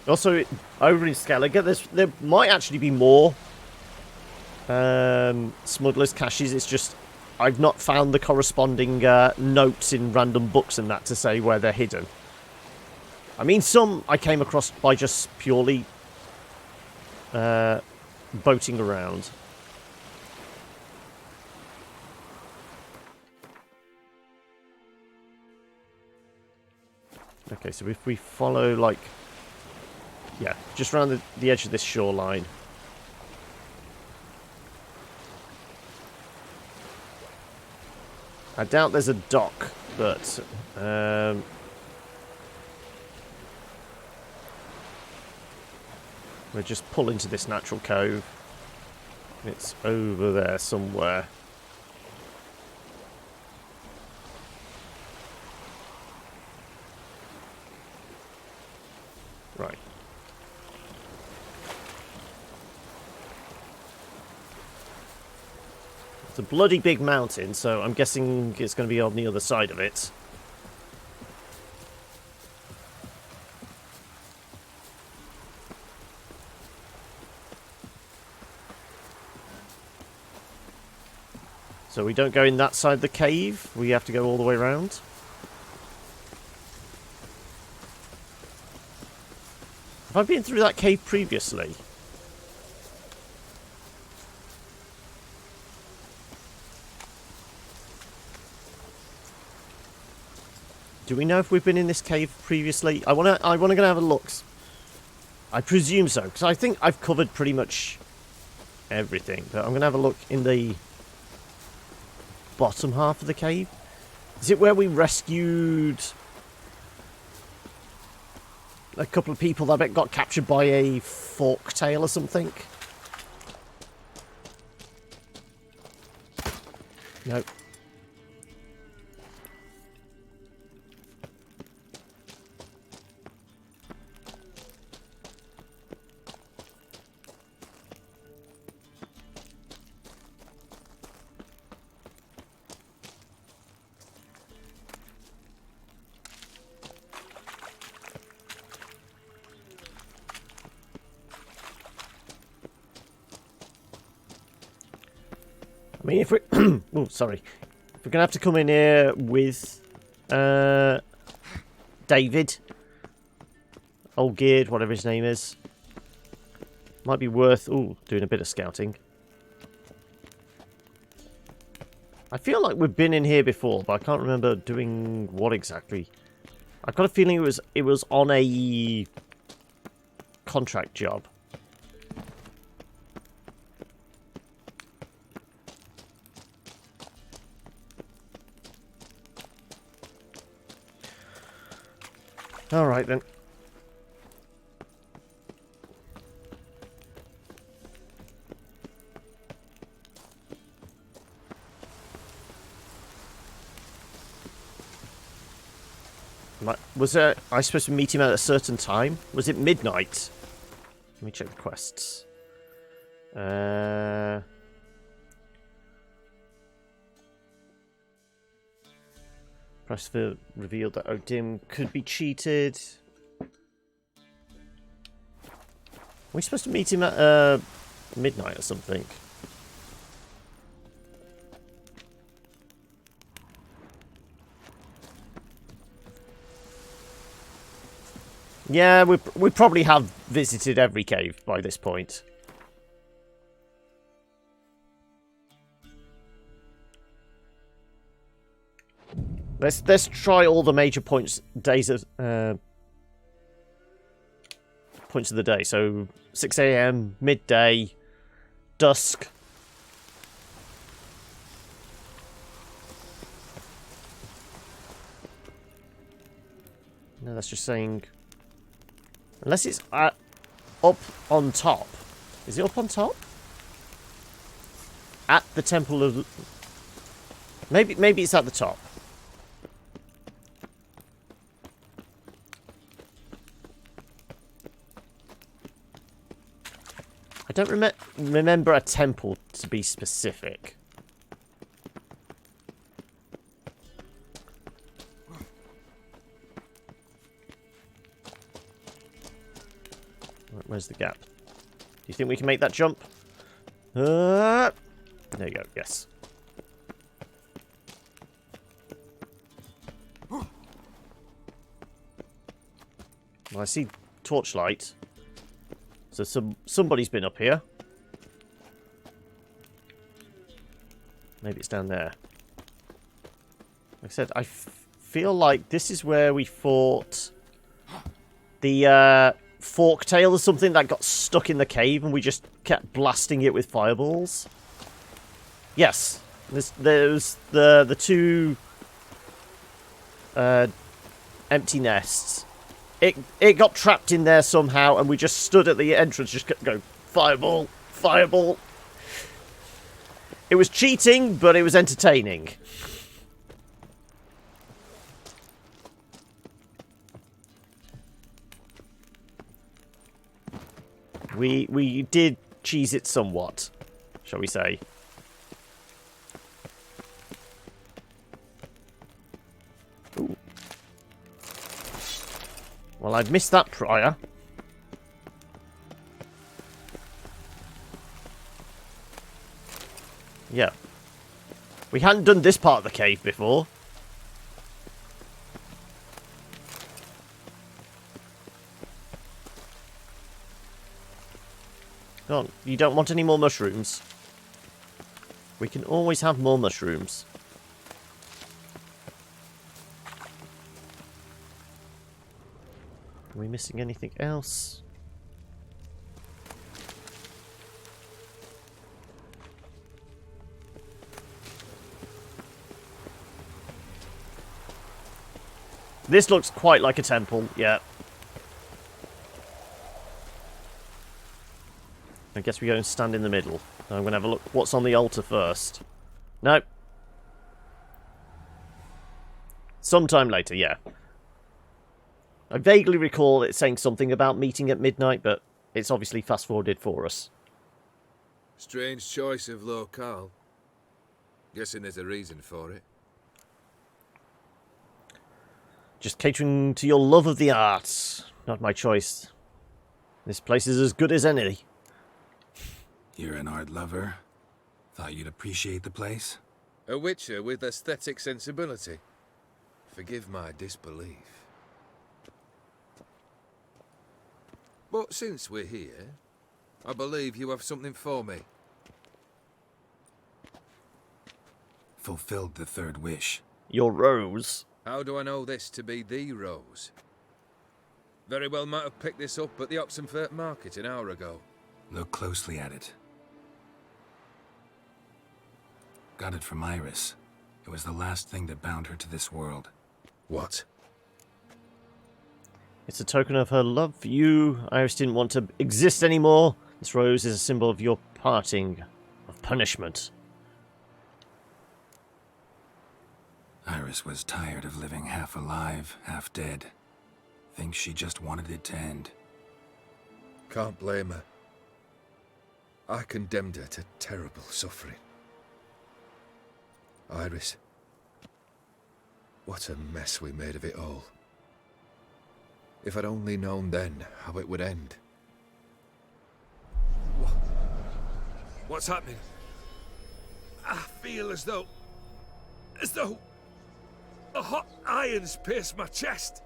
Also, over in Skellige, there might actually be more smugglers' caches. It's just I've not found the corresponding notes in random books and that to say where they're hidden. I mean, some I came across by just purely boating around. Okay, so if we follow, like... Yeah, just around the edge of this shoreline. I doubt there's a dock, but... we'll just pull into this natural cove. It's over there somewhere. Right. It's a bloody big mountain, so I'm guessing it's going to be on the other side of it. So we don't go in that side of the cave, we have to go all the way around. Have I been through that cave previously? Do we know if we've been in this cave previously? I wanna go and have a look. I presume so, because I think I've covered pretty much everything. But I'm gonna have a look in the bottom half of the cave. Is it where we rescued a couple of people that got captured by a fork tail or something? No. I mean, if we... oh, sorry. If we're going to have to come in here with David. Olgierd, whatever his name is. Might be worth doing a bit of scouting. I feel like we've been in here before, but I can't remember doing what exactly. I've got a feeling it was on a contract job. Alright then. Was I supposed to meet him at a certain time? Was it midnight? Let me check the quests. Pressfield revealed that Odin could be cheated. Are we supposed to meet him at midnight or something? Yeah, we probably have visited every cave by this point. Let's try all the major points of points of the day. So 6 AM, midday, dusk. No, that's just saying. Unless it's up on top. Is it up on top? At the temple of. Maybe it's at the top. I don't remember a temple to be specific. Right, where's the gap? Do you think we can make that jump? There you go, yes. Well, I see torchlight. So somebody's been up here. Maybe it's down there. Like I said, I feel like this is where we fought the fork tail or something that got stuck in the cave and we just kept blasting it with fireballs. Yes. There's the two empty nests. It got trapped in there somehow, and we just stood at the entrance, just go fireball, fireball. It was cheating, but it was entertaining. We did cheese it somewhat, shall we say? Well, I've missed that prior. Yeah. We hadn't done this part of the cave before. Go on, you don't want any more mushrooms? We can always have more mushrooms. Are we missing anything else? This looks quite like a temple, yeah. I guess we go and stand in the middle. I'm going to have a look what's on the altar first. No. Sometime later, yeah. I vaguely recall it saying something about meeting at midnight, but it's obviously fast-forwarded for us. Strange choice of locale. Guessing there's a reason for it. Just catering to your love of the arts. Not my choice. This place is as good as any. You're an art lover. Thought you'd appreciate the place. A witcher with aesthetic sensibility. Forgive my disbelief. But since we're here, I believe you have something for me. Fulfilled the third wish. Your rose. How do I know this to be the rose? Very well might have picked this up at the Oxenfurt market an hour ago. Look closely at it. Got it from Iris. It was the last thing that bound her to this world. What? It's a token of her love for you. Iris didn't want to exist anymore. This rose is a symbol of your parting, of punishment. Iris was tired of living half alive, half dead. Thinks she just wanted it to end. Can't blame her. I condemned her to terrible suffering. Iris, what a mess we made of it all. If I'd only known then how it would end. What's happening? I feel as though a hot iron's pierced my chest.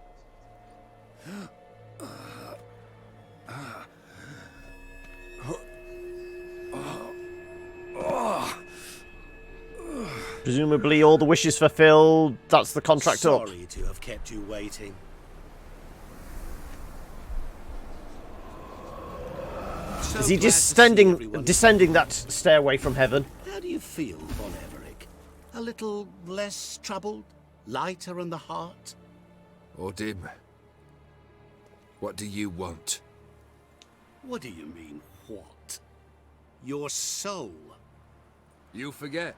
Presumably all the wishes fulfilled. That's the contract up. Sorry to have kept you waiting. Is he descending that stairway from heaven? How do you feel, Von Everett? A little less troubled? Lighter in the heart? Odim, what do you want? What do you mean, what? Your soul. You forget.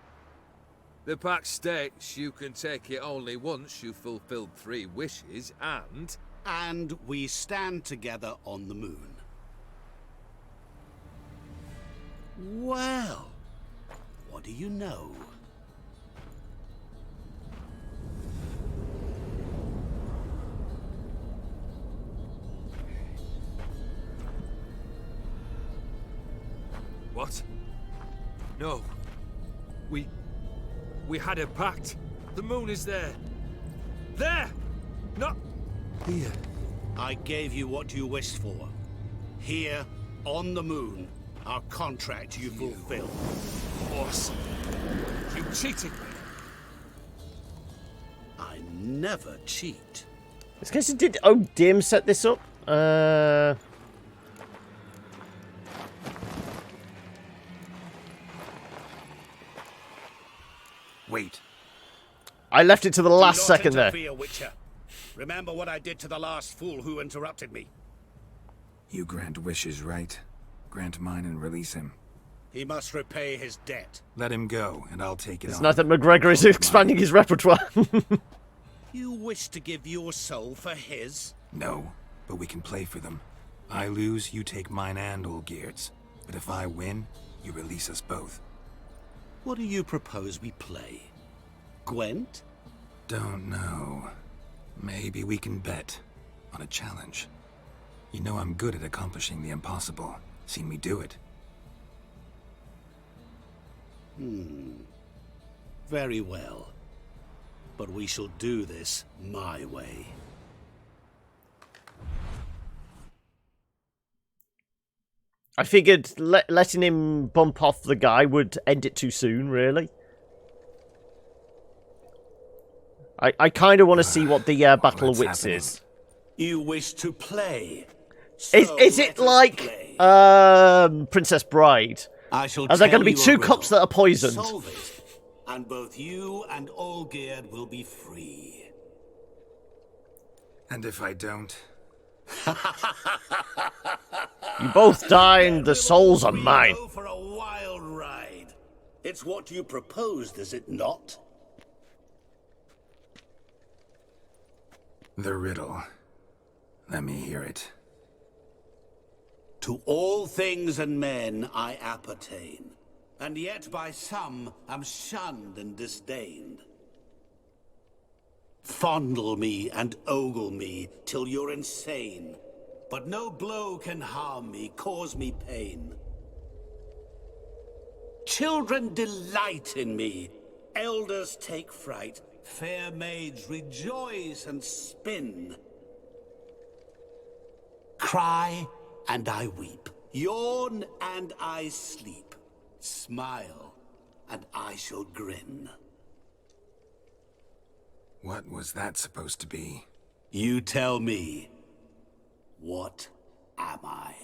The pact states you can take it only once you've fulfilled 3 wishes, and... And we stand together on the moon. Well, what do you know? What? No. We had a pact. The moon is there. There! Not here. I gave you what you wished for. Here, on the moon, our contract you fulfilled. Horse. You cheated me. I never cheat. This case, did Odim set this up? Wait. I left it to the last second there. Witcher. Remember what I did to the last fool who interrupted me. You grant wishes, right? Grant mine and release him. He must repay his debt. Let him go, and I'll take it It's on. nice that McGregor is expanding his repertoire. You wish to give your soul for his? No, but we can play for them. I lose, you take mine and Olgierd's. But if I win, you release us both. What do you propose we play? Gwent? Don't know. Maybe we can bet. on a challenge. You know I'm good at accomplishing the impossible. Seen me do it. Very well. But we shall do this my way. I figured letting him bump off the guy would end it too soon, really. I kind of want to see what the Battle of Wits is. You wish to play? Is it like Princess Bride? Are there going to be 2 cups that are poisoned? Solve it, and both you and Olgierd will be free. And if I don't? You both die and the souls are mine. Go for a wild ride. It's what you proposed, is it not? The riddle. Let me hear it. To all things and men I appertain, and yet by some am shunned and disdained. Fondle me and ogle me till you're insane, but no blow can harm me, cause me pain. Children delight in me, elders take fright, fair maids rejoice and spin. Cry and I weep, yawn and I sleep, smile and I shall grin. What was that supposed to be? You tell me. What am I?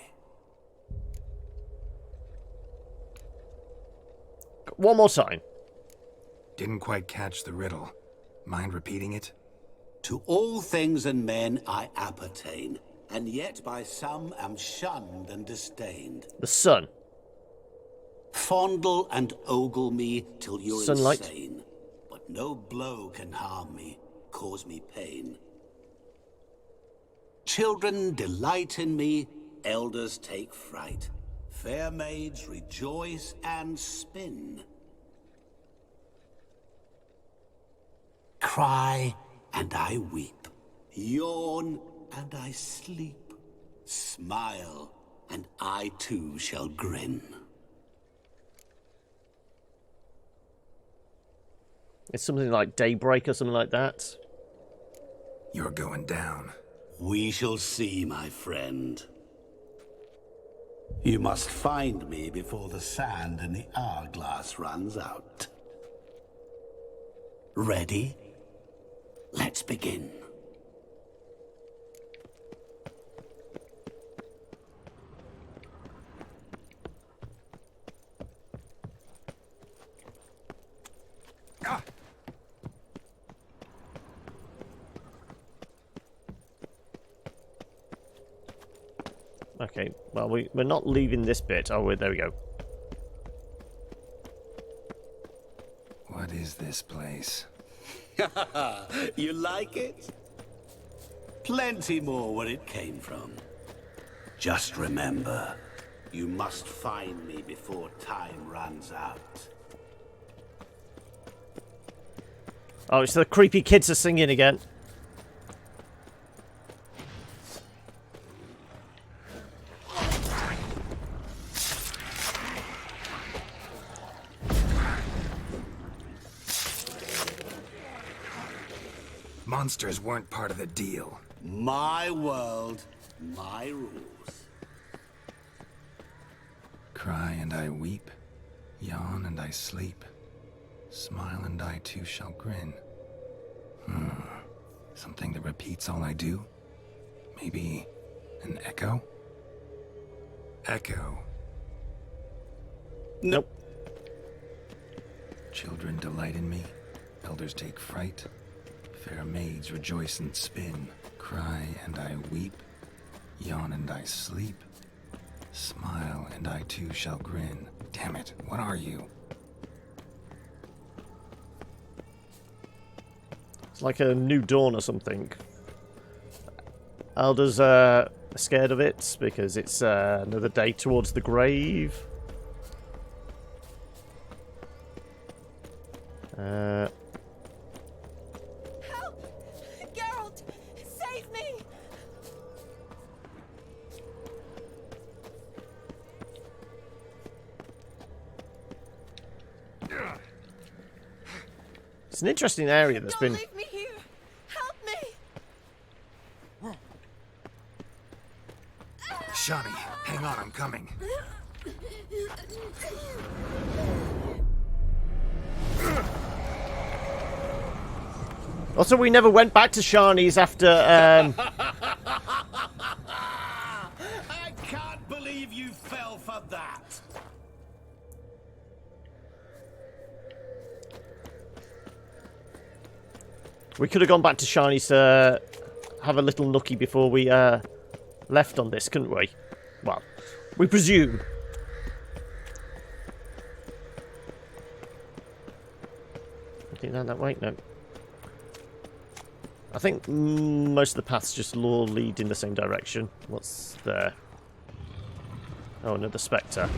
One more time. Didn't quite catch the riddle. Mind repeating it? To all things and men I appertain, and yet by some am shunned and disdained. The sun. Fondle and ogle me till you're Sunlight. insane, but no blow can harm me, cause me pain. Children delight in me, elders take fright, fair maids rejoice and spin. Cry and I weep, yawn and I sleep, smile and I too shall grin. It's something like daybreak or something like that. You're going down. We shall see, my friend. You must find me before the sand in the hourglass runs out. Ready? Let's begin. Okay, well, we're not leaving this bit. Oh, there we go. What is this place? You like it? Plenty more where it came from. Just remember, you must find me before time runs out. Oh, it's the creepy kids are singing again. Monsters weren't part of the deal. My world, my rules. Cry and I weep, yawn and I sleep, smile and I too shall grin. Something that repeats all I do? Maybe an echo? Echo. Nope. Children delight in me, elders take fright, fair maids rejoice and spin, cry and I weep, yawn and I sleep, smile and I too shall grin. Damn it, what are you? It's like a new dawn or something. Elders scared of it because it's another day towards the grave. Help! Geralt! Save me! It's an interesting area that's been... Leave me here! Help me! Shawnee, hang on, I'm coming. Also, we never went back to Shawnee's after... I can't believe you fell for that. We could have gone back to Shawnee's to have a little nookie before we left on this, couldn't we? Well, we presume. Anything down that way? No. I think most of the paths just all lead in the same direction. What's there? Oh, another spectre.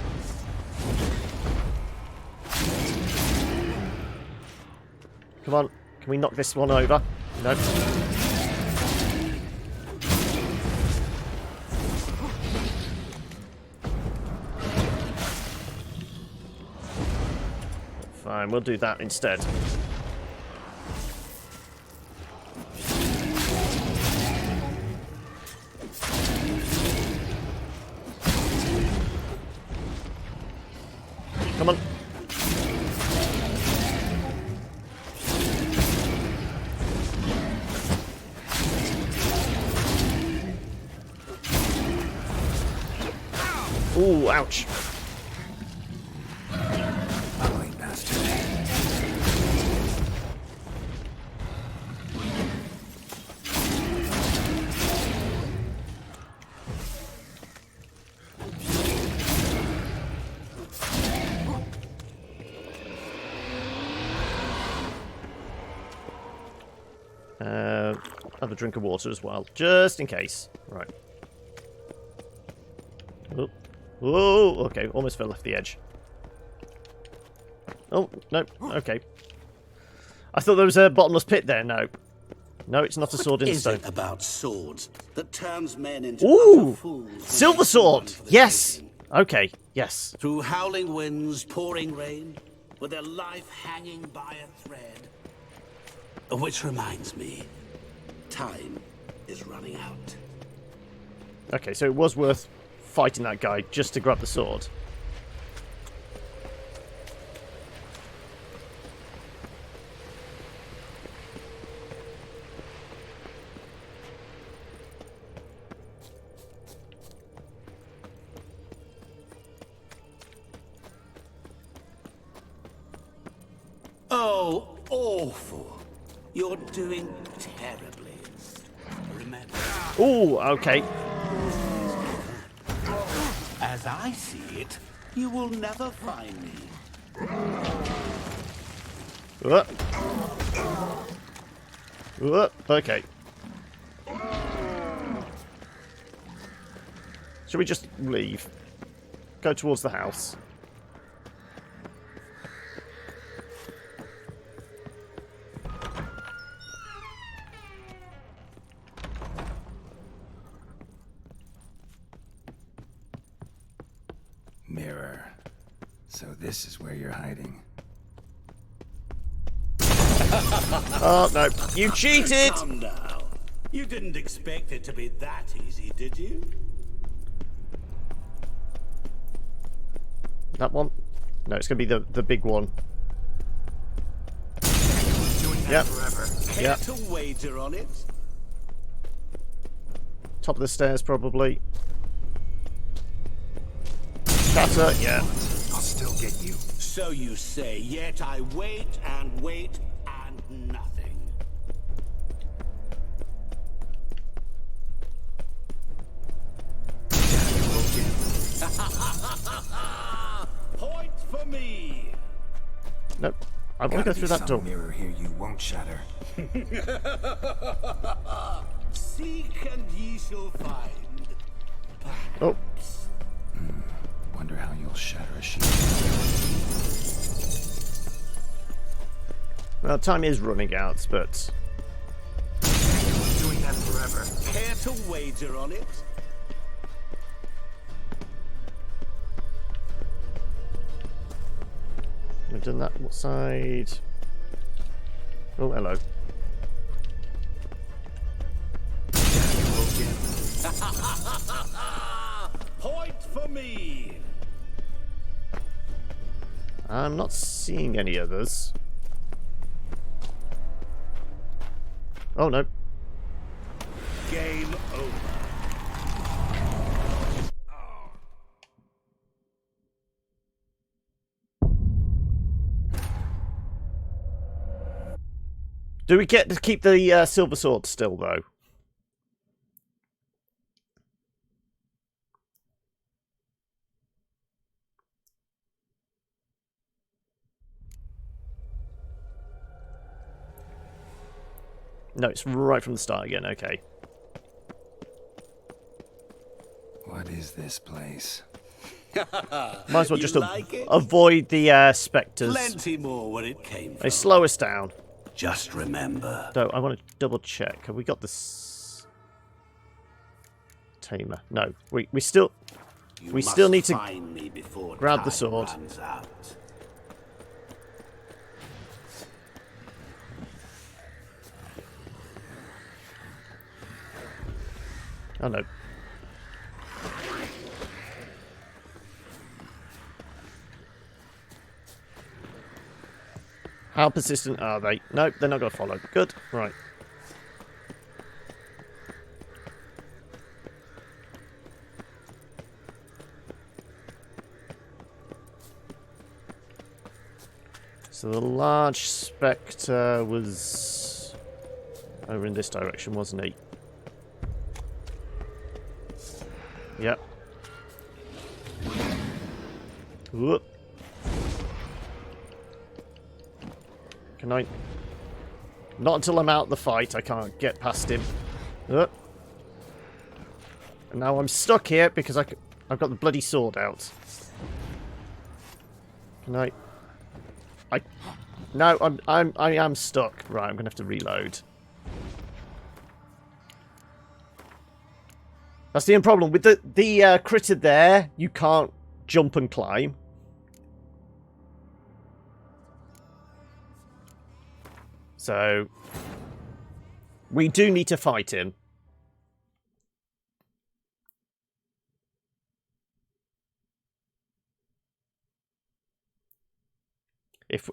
Come on. Can we knock this one over? No. Fine, we'll do that instead. Come on. Ooh, ouch. Have a drink of water as well, just in case. Right. Oh, whoa, okay, almost fell off the edge. Oh, no, okay. I thought there was a bottomless pit there. No. No, it's not a sword in stone. What is it about swords that turns men into Ooh! fools? Silver sword! Yes! Okay, yes. Through howling winds, pouring rain, with their life hanging by a thread. Which reminds me, time is running out. Okay, so it was worth fighting that guy just to grab the sword. Oh, awful. You're doing terribly. Remember. Ooh, okay. As I see it, you will never find me. Okay. Should we just leave? Go towards the house. Mirror. So this is where you're hiding. Oh, no. You cheated! Calm down. You didn't expect it to be that easy, did you? That one? No, it's going to be the big one. Yep. Care Yep. to wager on it? Top of the stairs, probably. Shatter, yeah. I'll still get you. So you say, yet I wait and wait and nothing. Point for me. Nope. I want to go through that door. Mirror here you won't shatter. Seek and ye shall find. Oh. Wonder how you'll shatter a shield. Well, time is running out, but... Doing that forever. Care to wager on it? We've done that. What side? Oh, hello. Point for me. I'm not seeing any others. Oh, no. Game over. Do we get to keep the silver sword still, though? No, it's right from the start again. Okay. What is this place? Might as well just like it? avoid the spectres. Plenty more where it came from. They slow us down. Just remember. So I want to double check. Have we got this tamer? No, we still need to find me before grab the time sword. runs out. Oh no. How persistent are they? Nope, they're not going to follow. Good. Right. So the large spectre was over in this direction, wasn't he? Yep. Whoop. Can I? Not until I'm out of the fight. I can't get past him. And now I'm stuck here because I've got the bloody sword out. Can I? No, I am stuck. Right, I'm gonna have to reload. That's the only problem with the critter there. You can't jump and climb. So we do need to fight him.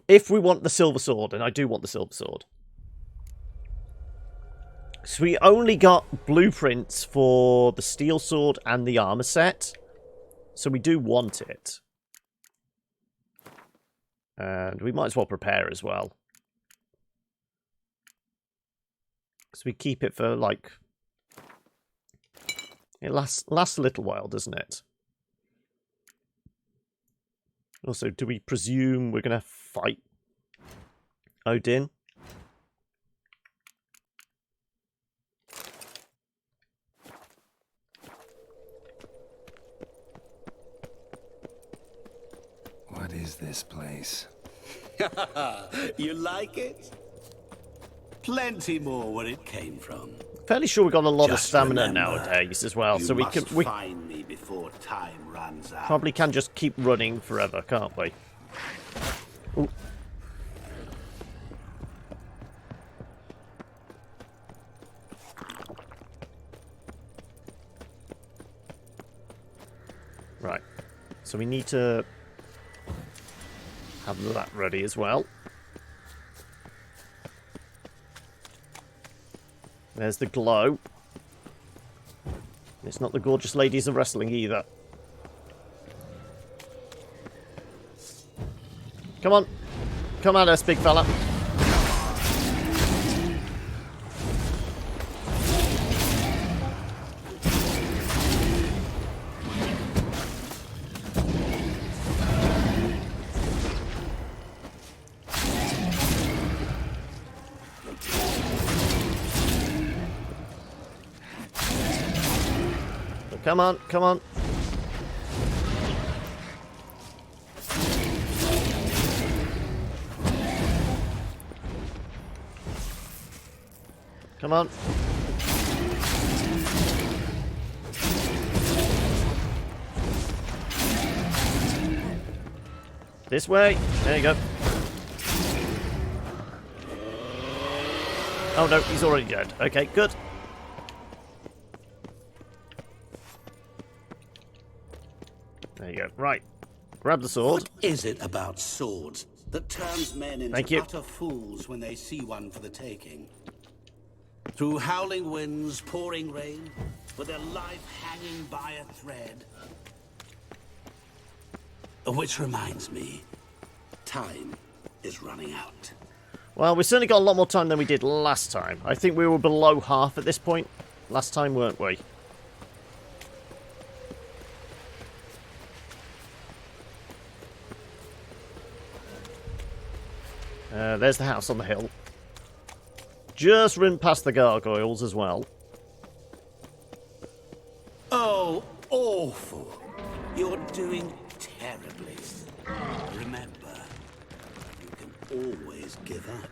If we want the silver sword, and I do want the silver sword. So we only got blueprints for the steel sword and the armor set. So we do want it. And we might as well prepare as well. Because we keep it for, like... It lasts a little while, doesn't it? Also, do we presume we're going to fight Odin? What is this place? You like it? Plenty more where it came from. Fairly sure we've got a lot of Just stamina remember, nowadays as well, so we can find me before time runs out. probably can just keep running forever, can't we? Ooh. Right, so we need to have that ready as well. There's the glow. It's not the gorgeous ladies of wrestling either. Come on. Come at us, big fella. Come on, come on. Come on. This way. There you go. Oh no, he's already dead. Okay, good. There you go. Right. Grab the sword. What is it about swords that turns men into utter fools when they see one for the taking? Through howling winds, pouring rain, with their life hanging by a thread. Which reminds me, time is running out. Well, we certainly got a lot more time than we did last time. I think we were below half at this point last time, weren't we? There's the house on the hill. Just run past the gargoyles as well. Oh, awful. You're doing terribly. Remember, you can always give up.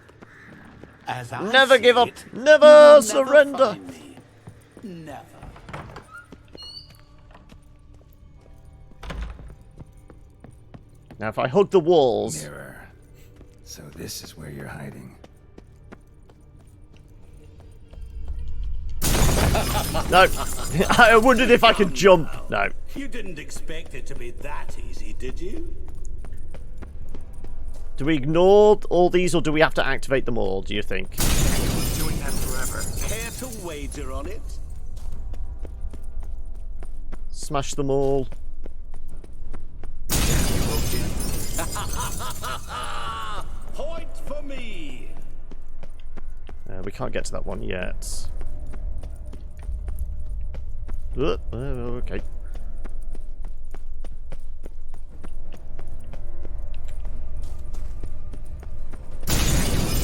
As I Never see give up. it, Never you'll surrender. find me. Never. Now, if I hug the walls... Mirror. So this is where you're hiding. No. I wondered if I could jump. No. You didn't expect it to be that easy, did you? Do we ignore all these, or do we have to activate them all, do you think? Doing that forever. Care to wager on it? Smash them all. Point for me. We can't get to that one yet. Okay.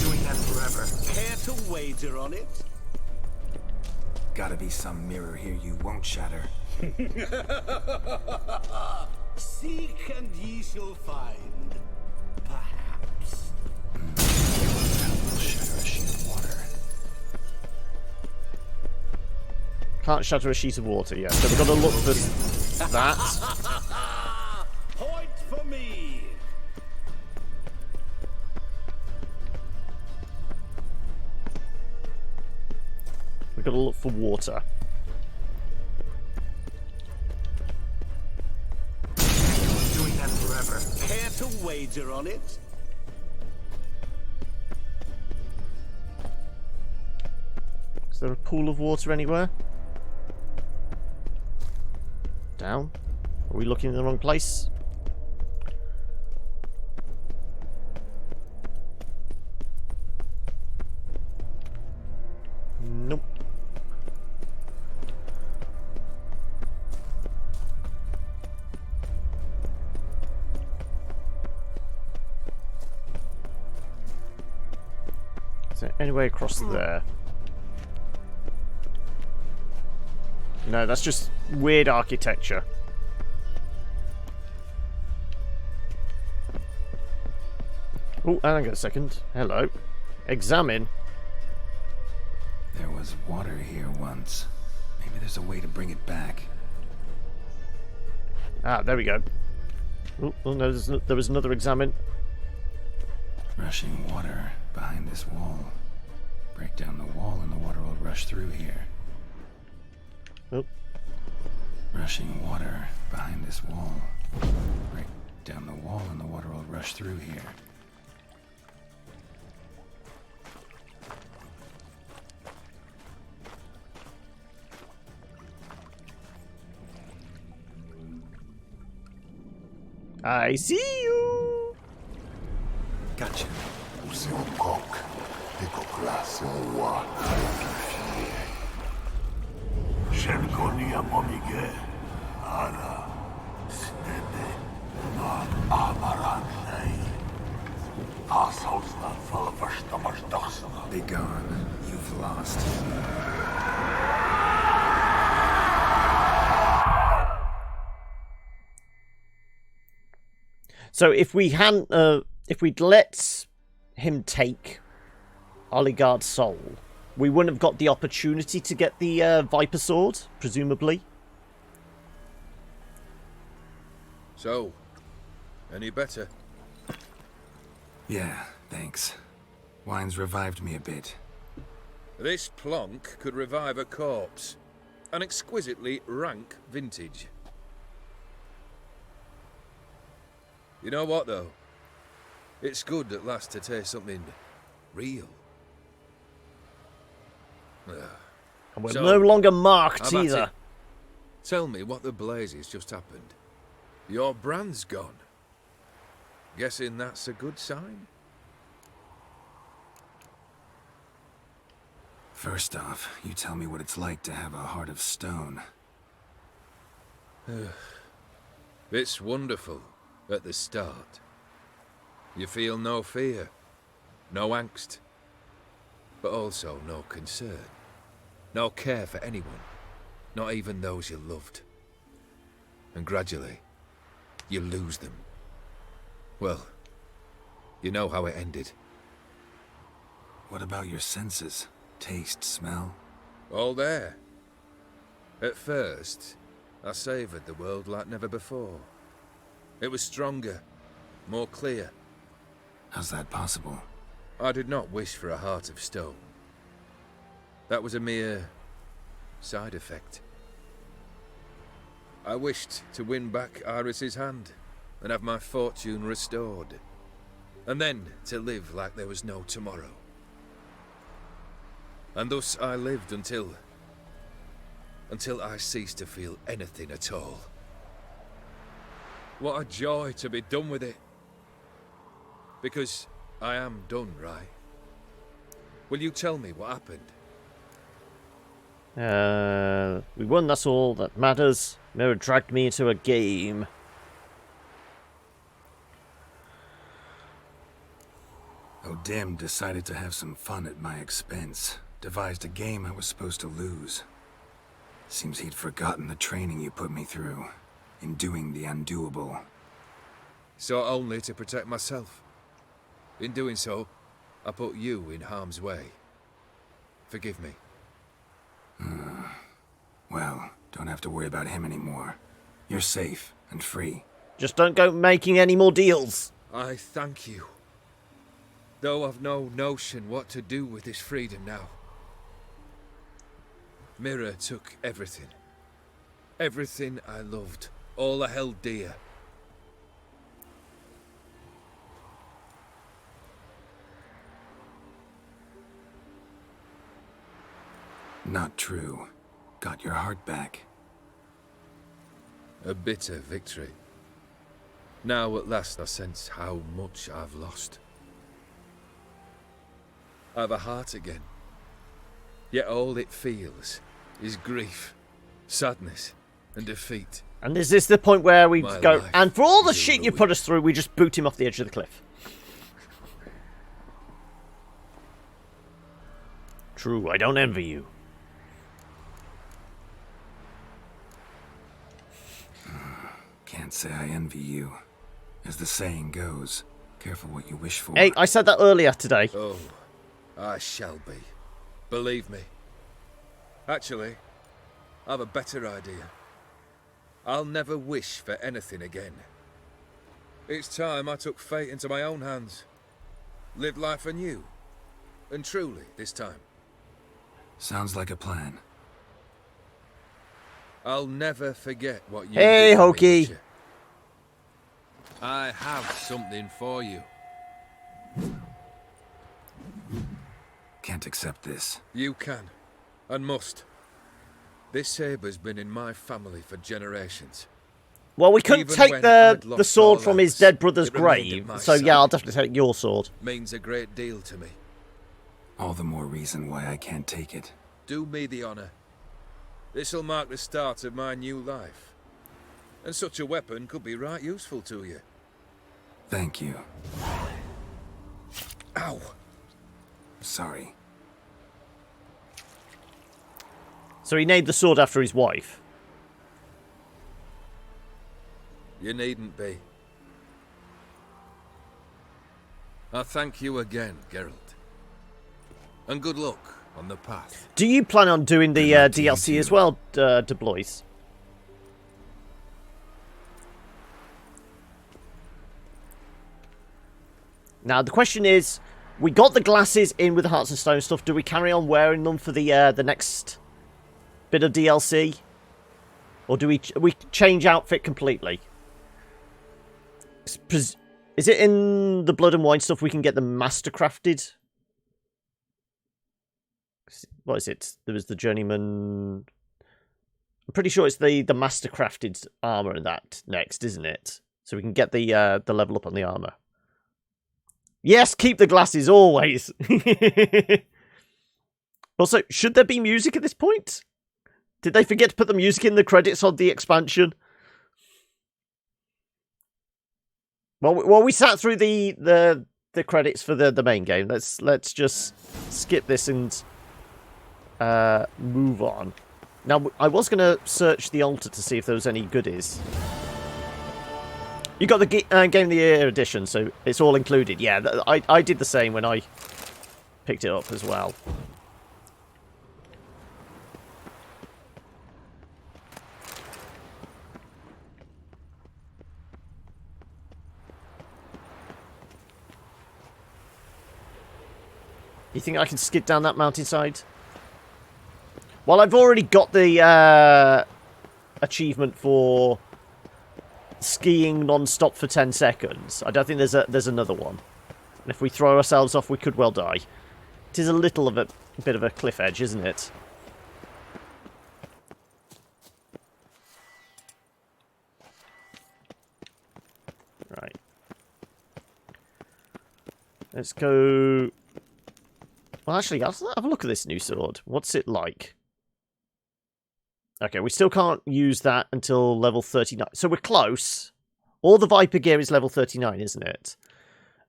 Doing that forever. Care to wager on it? Gotta be some mirror here you won't shatter. Seek and ye shall find. Perhaps. That will shatter a sheet of water. Can't shatter a sheet of water yet, so we've got to look for that. Point for me. We've got to look for water. Doing that forever. Care to wager on it? Is there a pool of water anywhere? Down? Are we looking in the wrong place? Nope. Is there any way across there? No, that's just weird architecture. Oh, hang on a second. Hello. Examine. There was water here once. Maybe there's a way to bring it back. Ah, there we go. Oh no, there was another examine. Rushing water behind this wall. Break down the wall and the water will rush through here. Oh. Rushing water behind this wall. Break down the wall and the water will rush through here. I see you. Gotcha. Be gone. You've lost. So if we hadn't, if we'd let him take Oligard's soul, we wouldn't have got the opportunity to get the Viper Sword, presumably. So, any better? Yeah, thanks. Wine's revived me a bit. This plonk could revive a corpse. An exquisitely rank vintage. You know what, though? It's good at last to taste something real. And we're no longer marked how about either. it? Tell me what the blazes just happened. Your brand's gone. Guessing that's a good sign? First off, you tell me what it's like to have a heart of stone. It's wonderful at the start. You feel no fear, no angst, but also no concern, no care for anyone, not even those you loved. And gradually, you lose them. Well, you know how it ended. What about your senses? Taste, smell? All there. At first, I savoured the world like never before. It was stronger, more clear. How's that possible? I did not wish for a heart of stone. That was a mere side effect. I wished to win back Iris's hand and have my fortune restored. And then to live like there was no tomorrow. And thus I lived until I ceased to feel anything at all. What a joy to be done with it. Because I am done, right? Will you tell me what happened? We won, that's all that matters. Mirror dragged me into a game. O'Dim decided to have some fun at my expense. Devised a game I was supposed to lose. Seems he'd forgotten the training you put me through. In doing the undoable. So only to protect myself. In doing so, I put you in harm's way. Forgive me. Well, don't have to worry about him anymore. You're safe and free. Just don't go making any more deals. I thank you. Though I've no notion what to do with this freedom now. Mirror took everything. Everything I loved. All I held dear. Not true. Got your heart back. A bitter victory. Now at last I sense how much I've lost. I've a heart again. Yet all it feels is grief, sadness, and defeat. And is this the point where we My go, life and for all the is shit you ruined. put us through, we just boot him off the edge of the cliff? True, I don't envy you. Can't say I envy you. As the saying goes, careful what you wish for. Hey, I said that earlier today. Oh, I shall be. Believe me. Actually, I've a better idea. I'll never wish for anything again. It's time I took fate into my own hands. Lived life anew. And truly, this time. Sounds like a plan. I'll never forget what you Hey, did for me, Hokey. Duchess. I have something for you. Can't accept this. You can, and must. This sabre's been in my family for generations. Well, we couldn't Even take when I'd the lost sword all from his else, dead brother's it remained at grave, my so yeah, side. I'll definitely take your sword. Means a great deal to me. All the more reason why I can't take it. Do me the honor. This'll mark the start of my new life. And such a weapon could be right useful to you. Thank you. Ow! Sorry. So he named the sword after his wife. You needn't be. I thank you again, Geralt. And good luck on the path. Do you plan on doing the DLC as well, De Blois? Now, the question is, We got the glasses in with the Hearts of Stone stuff. Do we carry on wearing them for the next bit of DLC? Or do we change outfit completely? Is it in the Blood and Wine stuff we can get them mastercrafted? What is it? There was the Journeyman... I'm pretty sure it's the mastercrafted armor and that next, isn't it? So we can get the level up on the armor. Yes, keep the glasses always. Also, should there be music at this point? Did they forget to put the music in the credits on the expansion? Well, we sat through the credits for the main game. Let's just skip this and move on. Now, I was going to search the altar to see if there was any goodies. You got the Game of the Year edition, so it's all included. Yeah, I did the same when I picked it up as well. You think I can skid down that mountainside? Well, I've already got the achievement for skiing non-stop for 10 seconds. I don't think there's another one. And if we throw ourselves off, we could well die. It is a little of a bit of a cliff edge, isn't it? Right. Let's go... Well, actually, let's have a look at this new sword. What's it like? Okay, we still can't use that until level 39. So we're close. All the Viper gear is level 39, isn't it?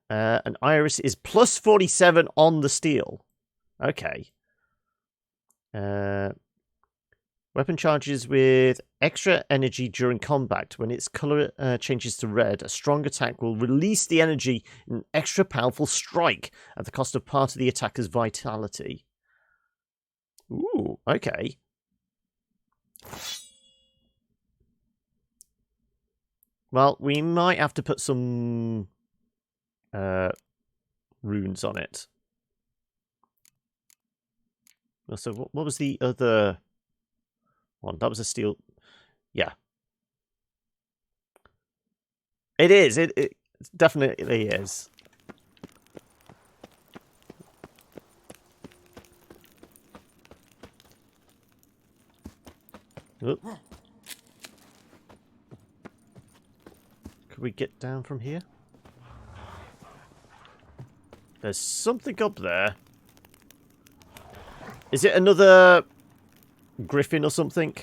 And Iris is plus 47 on the steel. Okay. Weapon charges with extra energy during combat. When its color changes to red, a strong attack will release the energy in an extra powerful strike at the cost of part of the attacker's vitality. Ooh, okay. Well, we might have to put some runes on it. So what was the other one? That was a steel... Yeah. It is. It definitely is. Oop. Could we get down from here? There's something up there. Is it another griffin or something?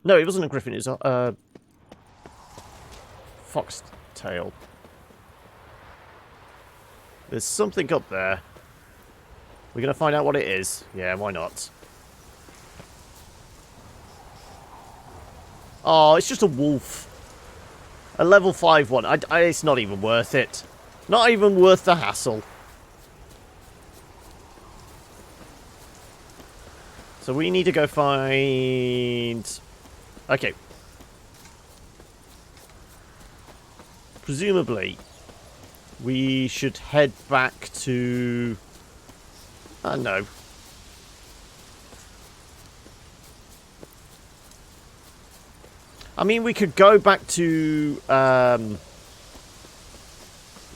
No, it wasn't a griffin. It was a foxtail. There's something up there. We're going to find out what it is. Yeah, why not? Oh, it's just a wolf. A level 5 one. It's not even worth it. Not even worth the hassle. So we need to go find... Okay. Presumably, we should head back to... I don't know. I mean, we could go back to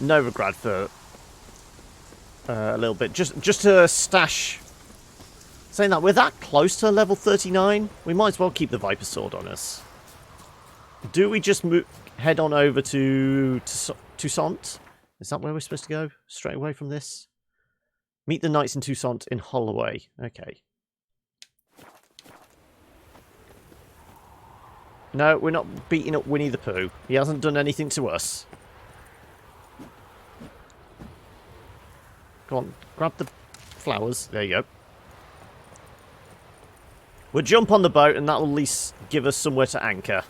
Novigrad for a little bit, just to stash. Saying that, we're that close to level 39. We might as well keep the Viper Sword on us. Do we just head on over to Toussaint? Is that where we're supposed to go? Straight away from this? Meet the Knights in Toussaint in Holloway. Okay. No, we're not beating up Winnie the Pooh. He hasn't done anything to us. Go on, grab the flowers. There you go. We'll jump on the boat and that'll at least give us somewhere to anchor.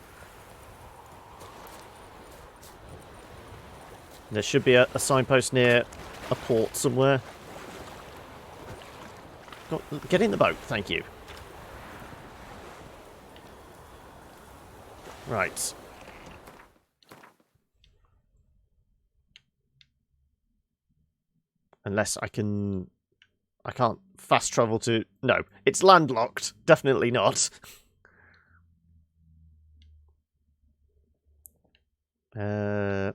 There should be a signpost near a port somewhere. Get in the boat, thank you. Right. Unless I can... I can't fast travel to... No, it's landlocked. Definitely not. Oh,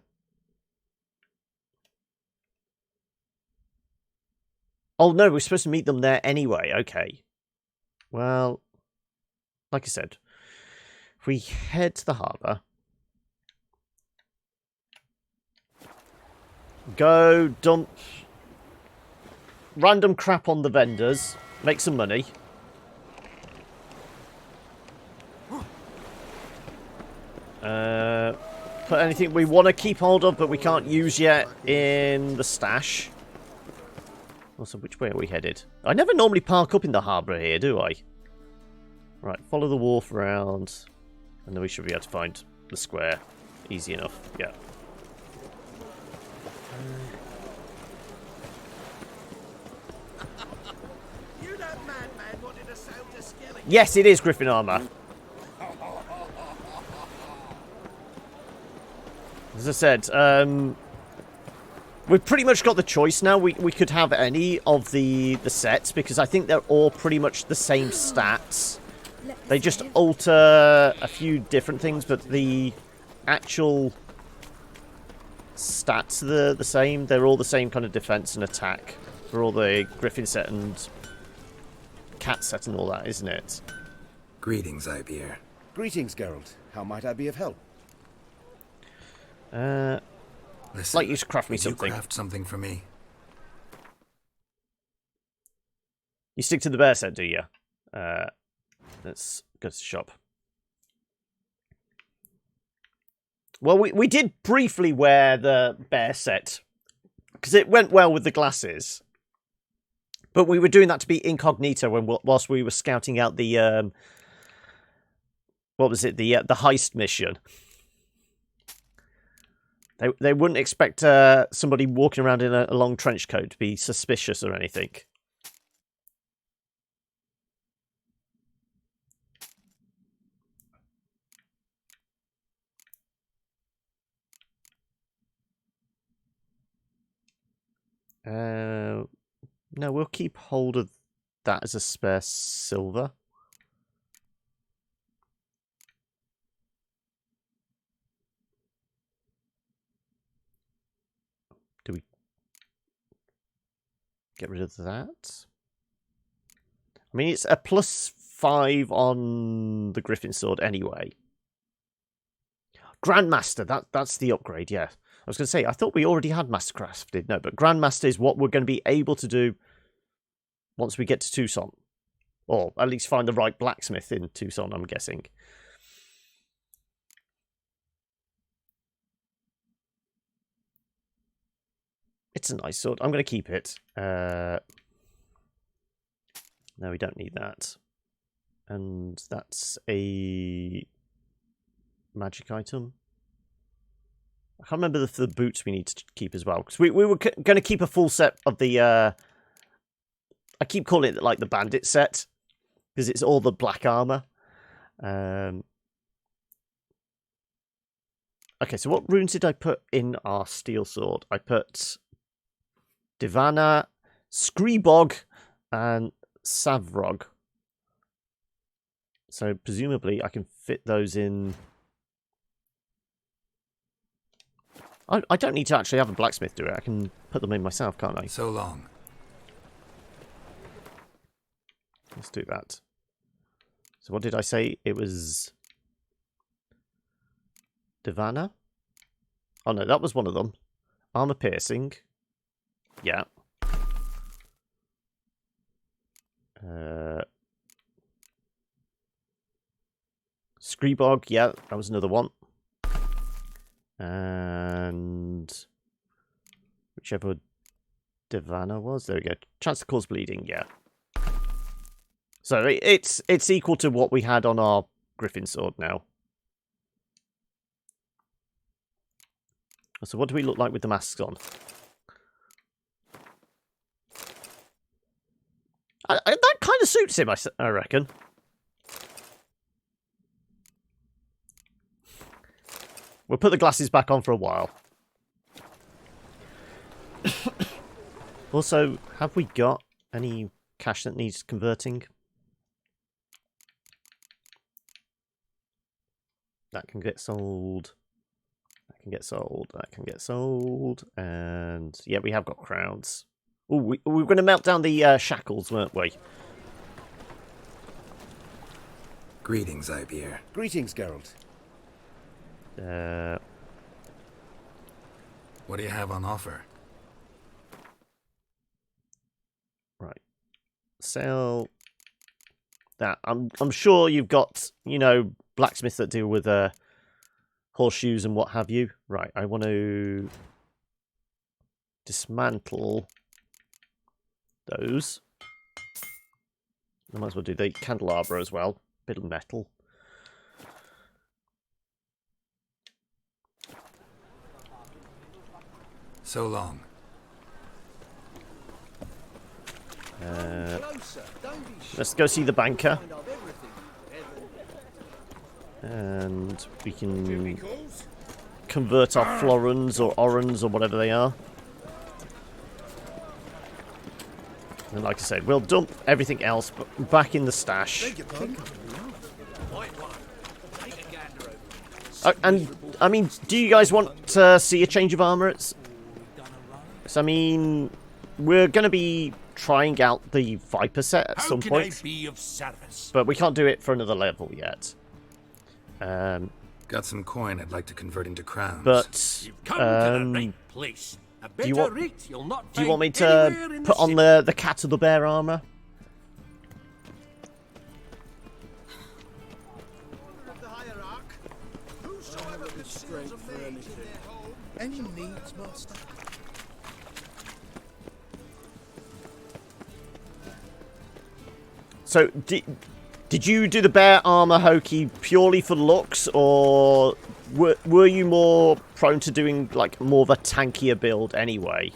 no, we're supposed to meet them there anyway. Okay. Well, like I said, if we head to the harbour... Go dump random crap on the vendors. Make some money. Put anything we want to keep hold of but we can't use yet in the stash. Also, which way are we headed? I never normally park up in the harbour here, do I? Right, follow the wharf around. And then we should be able to find the square. Easy enough, yeah. Yes, it is Griffin armor. As I said, we've pretty much got the choice now. We could have any of the sets because I think they're all pretty much the same stats. They just alter a few different things, but the actual stats are the same. They're all the same kind of defense and attack for all the Griffin set and cat set and all that, isn't it? Greetings, Ibeer. Greetings, Geralt. How might I be of help? Listen, like you to craft me something. You craft something for me? You stick to the bear set, do you? Let's go to the shop. Well, we did briefly wear the bear set because it went well with the glasses. But we were doing that to be incognito whilst we were scouting out the what was it? The heist mission. They wouldn't expect somebody walking around in a long trench coat to be suspicious or anything. No, we'll keep hold of that as a spare silver. Do we get rid of that? I mean, it's a +5 on the Griffin sword anyway. Grandmaster, that's the upgrade, yeah. I was going to say, I thought we already had Mastercrafted. No, but Grandmaster is what we're going to be able to do once we get to Toussaint. Or at least find the right blacksmith in Toussaint, I'm guessing. It's a nice sword. I'm going to keep it. No, we don't need that. And that's a magic item. I can't remember the boots we need to keep as well. Because we were going to keep a full set of the... I keep calling it like the bandit set. Because it's all the black armor. Okay, so what runes did I put in our steel sword? I put Divana, Screebog, and Savrog. So presumably I can fit those in... I don't need to actually have a blacksmith do it. I can put them in myself, can't I? So long. Let's do that. So what did I say? It was... Divana? Oh no, that was one of them. Armor piercing. Yeah. Screebog, yeah, that was another one. And whichever Divana was, there we go. Chance to cause bleeding, yeah. So it's equal to what we had on our Griffin sword now. So what do we look like with the masks on? That kind of suits him, I reckon. We'll put the glasses back on for a while. Also, have we got any cash that needs converting? That can get sold. That can get sold. That can get sold. And yeah, we have got crowds. Oh, we were going to melt down the shackles, weren't we? Greetings, Ibeer. Greetings, Geralt. What do you have on offer? Right. Sell that. I'm sure you've got, you know, blacksmiths that deal with horseshoes and what have you. Right. I want to dismantle those. I might as well do the candelabra as well. Bit of metal. So long. Let's go see the banker. And we can convert our florins or orans or whatever they are. And like I said, we'll dump everything else back in the stash. And, I mean, do you guys want to see a change of armour? So, I mean, we're going to be trying out the Viper set at some point. Be of service? But we can't do it for another level yet. Got some coin I'd like to convert into crowns. But, You've come to the right place. A do you better rate you'll not want find me anywhere to in put on the cat or the bear armour? Any needs, master? So, did you do the bear armor, Hokey, purely for looks, or were you more prone to doing like more of a tankier build anyway?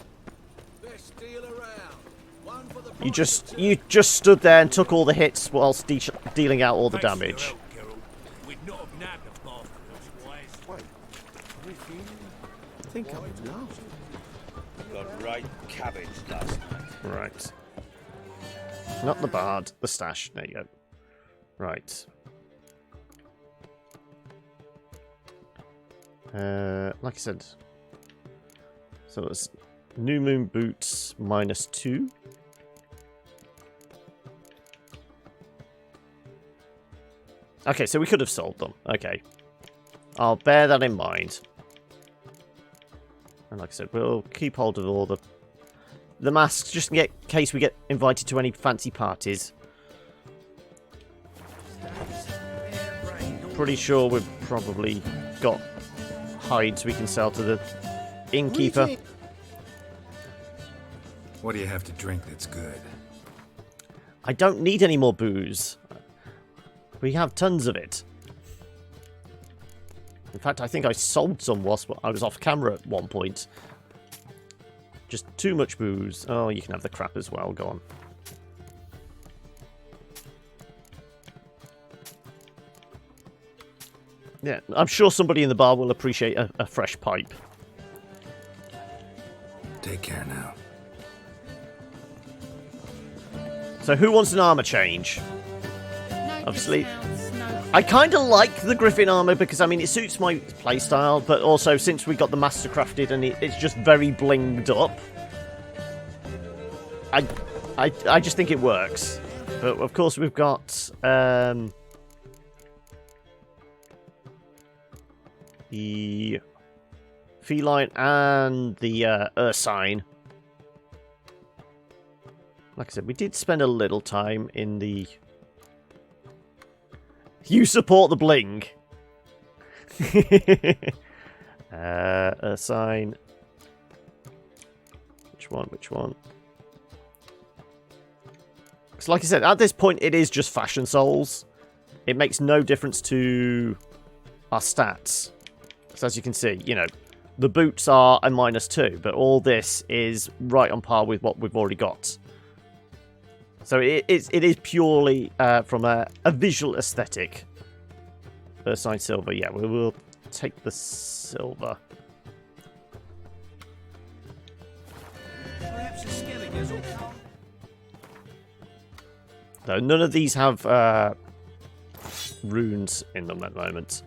You just stood there and took all the hits whilst dealing out all the damage. I think I would know. Got right cabbage last night. Right. Not the bard, the stash. There you go. Right. Like I said, so it's New Moon boots -2. Okay, so we could have sold them. Okay. I'll bear that in mind. And like I said, we'll keep hold of all the masks just in case we get invited to any fancy parties. Pretty sure we've probably got hides we can sell to the innkeeper. What do you have to drink that's good? I don't need any more booze. We have tons of it. In fact, I think I sold some whilst I was off camera at one point. Just too much booze. Oh, you can have the crap as well. Go on. Yeah, I'm sure somebody in the bar will appreciate a fresh pipe. Take care now. So who wants an armor change? Obviously, I kind of like the Griffin armor because, I mean, it suits my playstyle, but also since we got the Master Crafted and it's just very blinged up, I just think it works. But of course we've got the feline and the ursine. Like I said, we did spend a little time in the... You support the bling. Ursine. Which one? Which one? So like I said, at this point it is just fashion souls. It makes no difference to our stats. So as you can see, you know, the boots are a -2, but all this is right on par with what we've already got. So it is purely from a visual aesthetic. Ursine silver, yeah, we will take the silver. Perhaps a skeleton though. None of these have runes in them at the moment.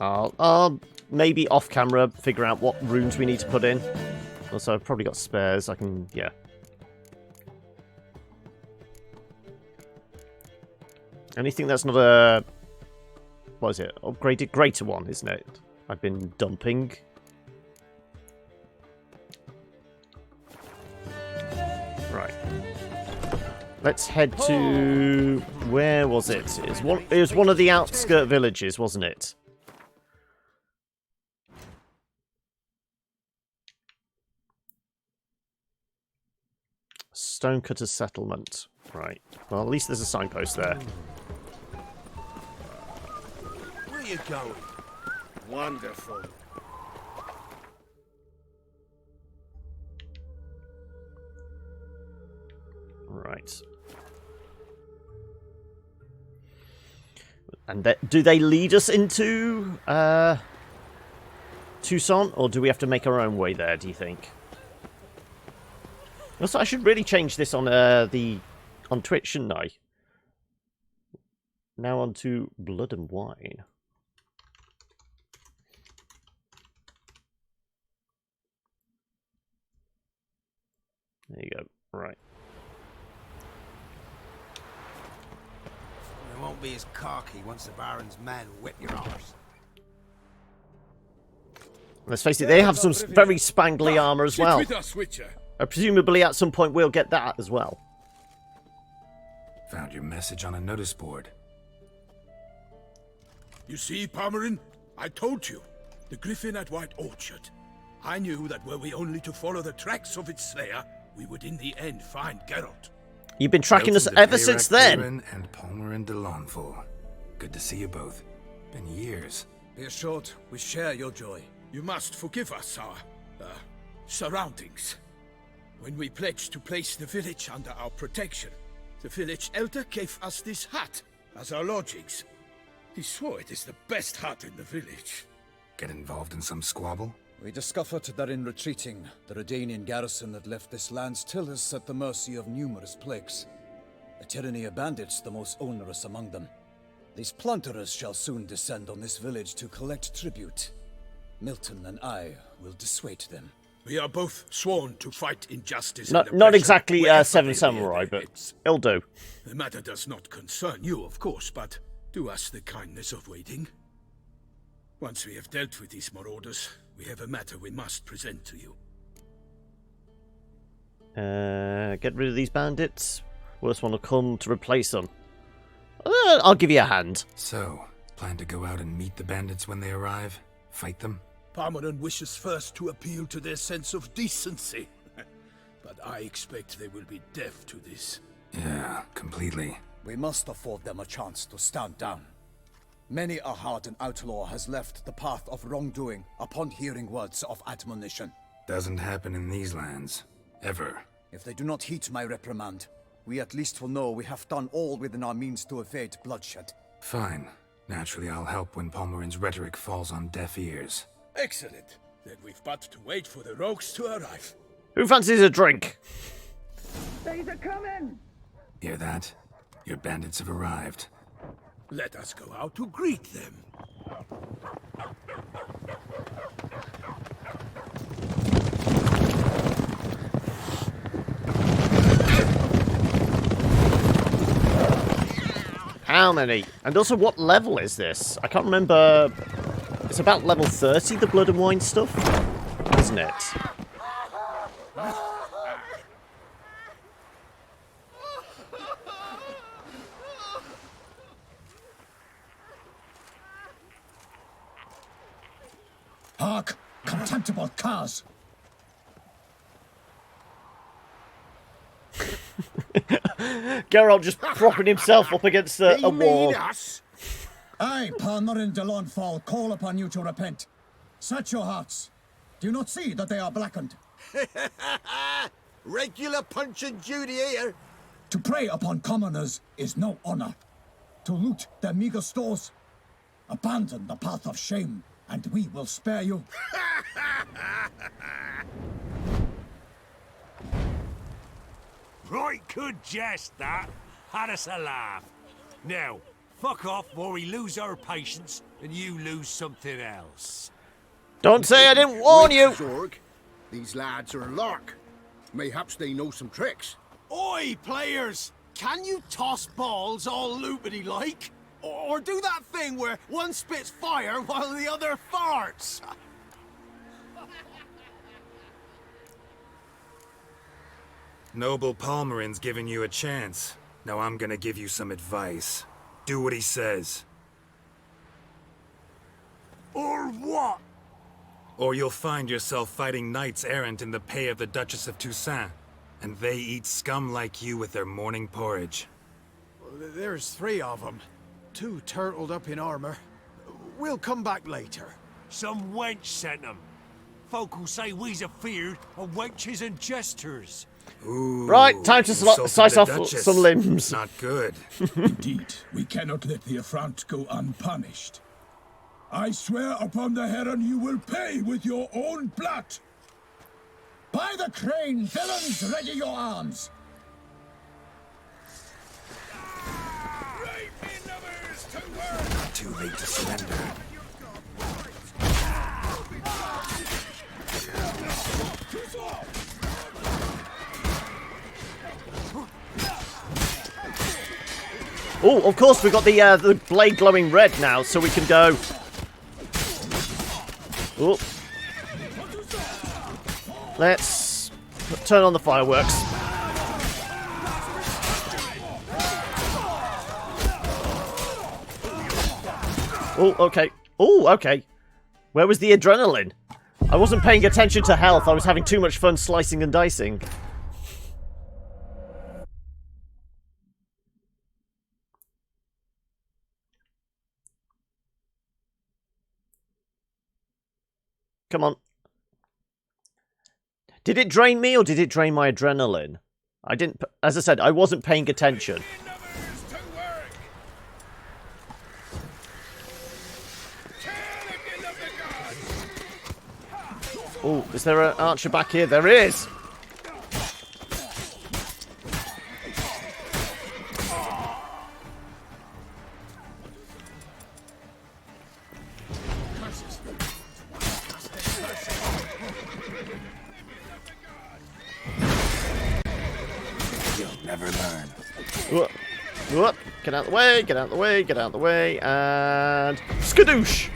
I'll maybe off camera figure out what runes we need to put in. Also, I've probably got spares. I can, yeah. Anything that's not a, what is it? Upgraded greater one, isn't it? I've been dumping. Right. Let's head to, where was it? It was one of the outskirt villages, wasn't it? Stonecutter's settlement. Right. Well, at least there's a signpost there. Where are you going? Wonderful. Right. And do they lead us into Toussaint, or do we have to make our own way there, do you think? Also, I should really change this on on Twitch, shouldn't I? Now on to Blood and Wine. There you go. Right. It won't be as cocky once the Baron's men whip your arse. Let's face it, they have some very spangly armor as well. With us, Witcher. Presumably at some point we'll get that as well. Found your message on a notice board. You see, Palmerin? I told you. The griffin at White Orchard. I knew that were we only to follow the tracks of its slayer, we would in the end find Geralt. You've been tracking us ever since then. And Palmerin de Launfal. Good to see you both. Been years. Be assured, we share your joy. You must forgive us our surroundings. When we pledged to place the village under our protection, the village elder gave us this hut as our lodgings. He swore it is the best hut in the village. Get involved in some squabble? We discovered that in retreating, the Redanian garrison that left this land still is at the mercy of numerous plagues. A tyranny of bandits the most onerous among them. These plunderers shall soon descend on this village to collect tribute. Milton and I will dissuade them. We are both sworn to fight injustice. Not exactly Seven Samurai, but it'll do. The matter does not concern you, of course, but do us the kindness of waiting. Once we have dealt with these marauders, we have a matter we must present to you. Get rid of these bandits. Worst one will come to replace them. I'll give you a hand. So, plan to go out and meet the bandits when they arrive? Fight them? Palmerin wishes first to appeal to their sense of decency. But I expect they will be deaf to this. Yeah, completely. We must afford them a chance to stand down. Many a hardened outlaw has left the path of wrongdoing upon hearing words of admonition. Doesn't happen in these lands. Ever. If they do not heed my reprimand, we at least will know we have done all within our means to evade bloodshed. Fine. Naturally, I'll help when Palmerin's rhetoric falls on deaf ears. Excellent. Then we've but to wait for the rogues to arrive. Who fancies a drink? They're coming! Hear that? Your bandits have arrived. Let us go out to greet them. How many? And also, what level is this? I can't remember. It's about level 30, the Blood and Wine stuff, isn't it? Hark! Contemptible curs! Geralt just propping himself up against a wall. I, Palmerin de Launfal, call upon you to repent. Search your hearts. Do you not see that they are blackened? Regular Punch and Judy here. To prey upon commoners is no honor. To loot their meager stores, abandon the path of shame, and we will spare you. Right good jest, that. Had us a laugh. Now, fuck off or we lose our patience and you lose something else. Don't say I didn't warn you! Zorg, these lads are a lark. Mayhaps they know some tricks. Oi, players! Can you toss balls all loopity-like? Or do that thing where one spits fire while the other farts? Noble Palmerin's giving you a chance. Now I'm gonna give you some advice. Do what he says. Or what? Or you'll find yourself fighting knights errant in the pay of the Duchess of Toussaint. And they eat scum like you with their morning porridge. There's 3 of them. 2 turtled up in armor. We'll come back later. Some wench sent them. Folk who say we's afeard of wenches and jesters. Ooh, Right, time to slice off Duchess. some limbs. Not good. Indeed, we cannot let the affront go unpunished. I swear upon the Heron you will pay with your own blood. By the crane, villains, ready your arms. Not too late to surrender. Oh, of course, we've got the blade glowing red now, so we can go. Oh. Let's turn on the fireworks. Oh, okay. Oh, okay. Where was the adrenaline? I wasn't paying attention to health. I was having too much fun slicing and dicing. Come on. Did it drain me or did it drain my adrenaline? I didn't... As I said, I wasn't paying attention. Oh, is there an archer back here? There is! Never learn. Whoop. Whoop. Get out of the way, get out of the way, get out of the way, and... Skadoosh!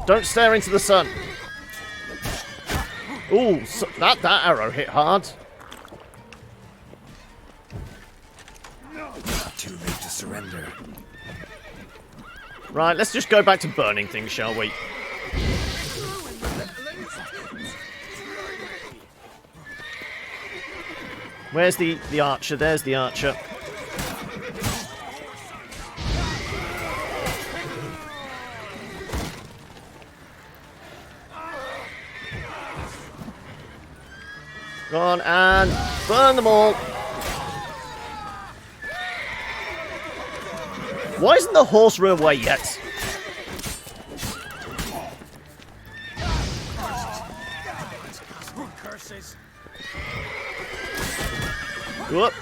Don't stare into the sun. Ooh, so that arrow hit hard. Not too late to surrender. Right, let's just go back to burning things, shall we? Where's the archer? There's the archer. Go on and burn them all. Why isn't the horse run away yet? Curses. Whoop.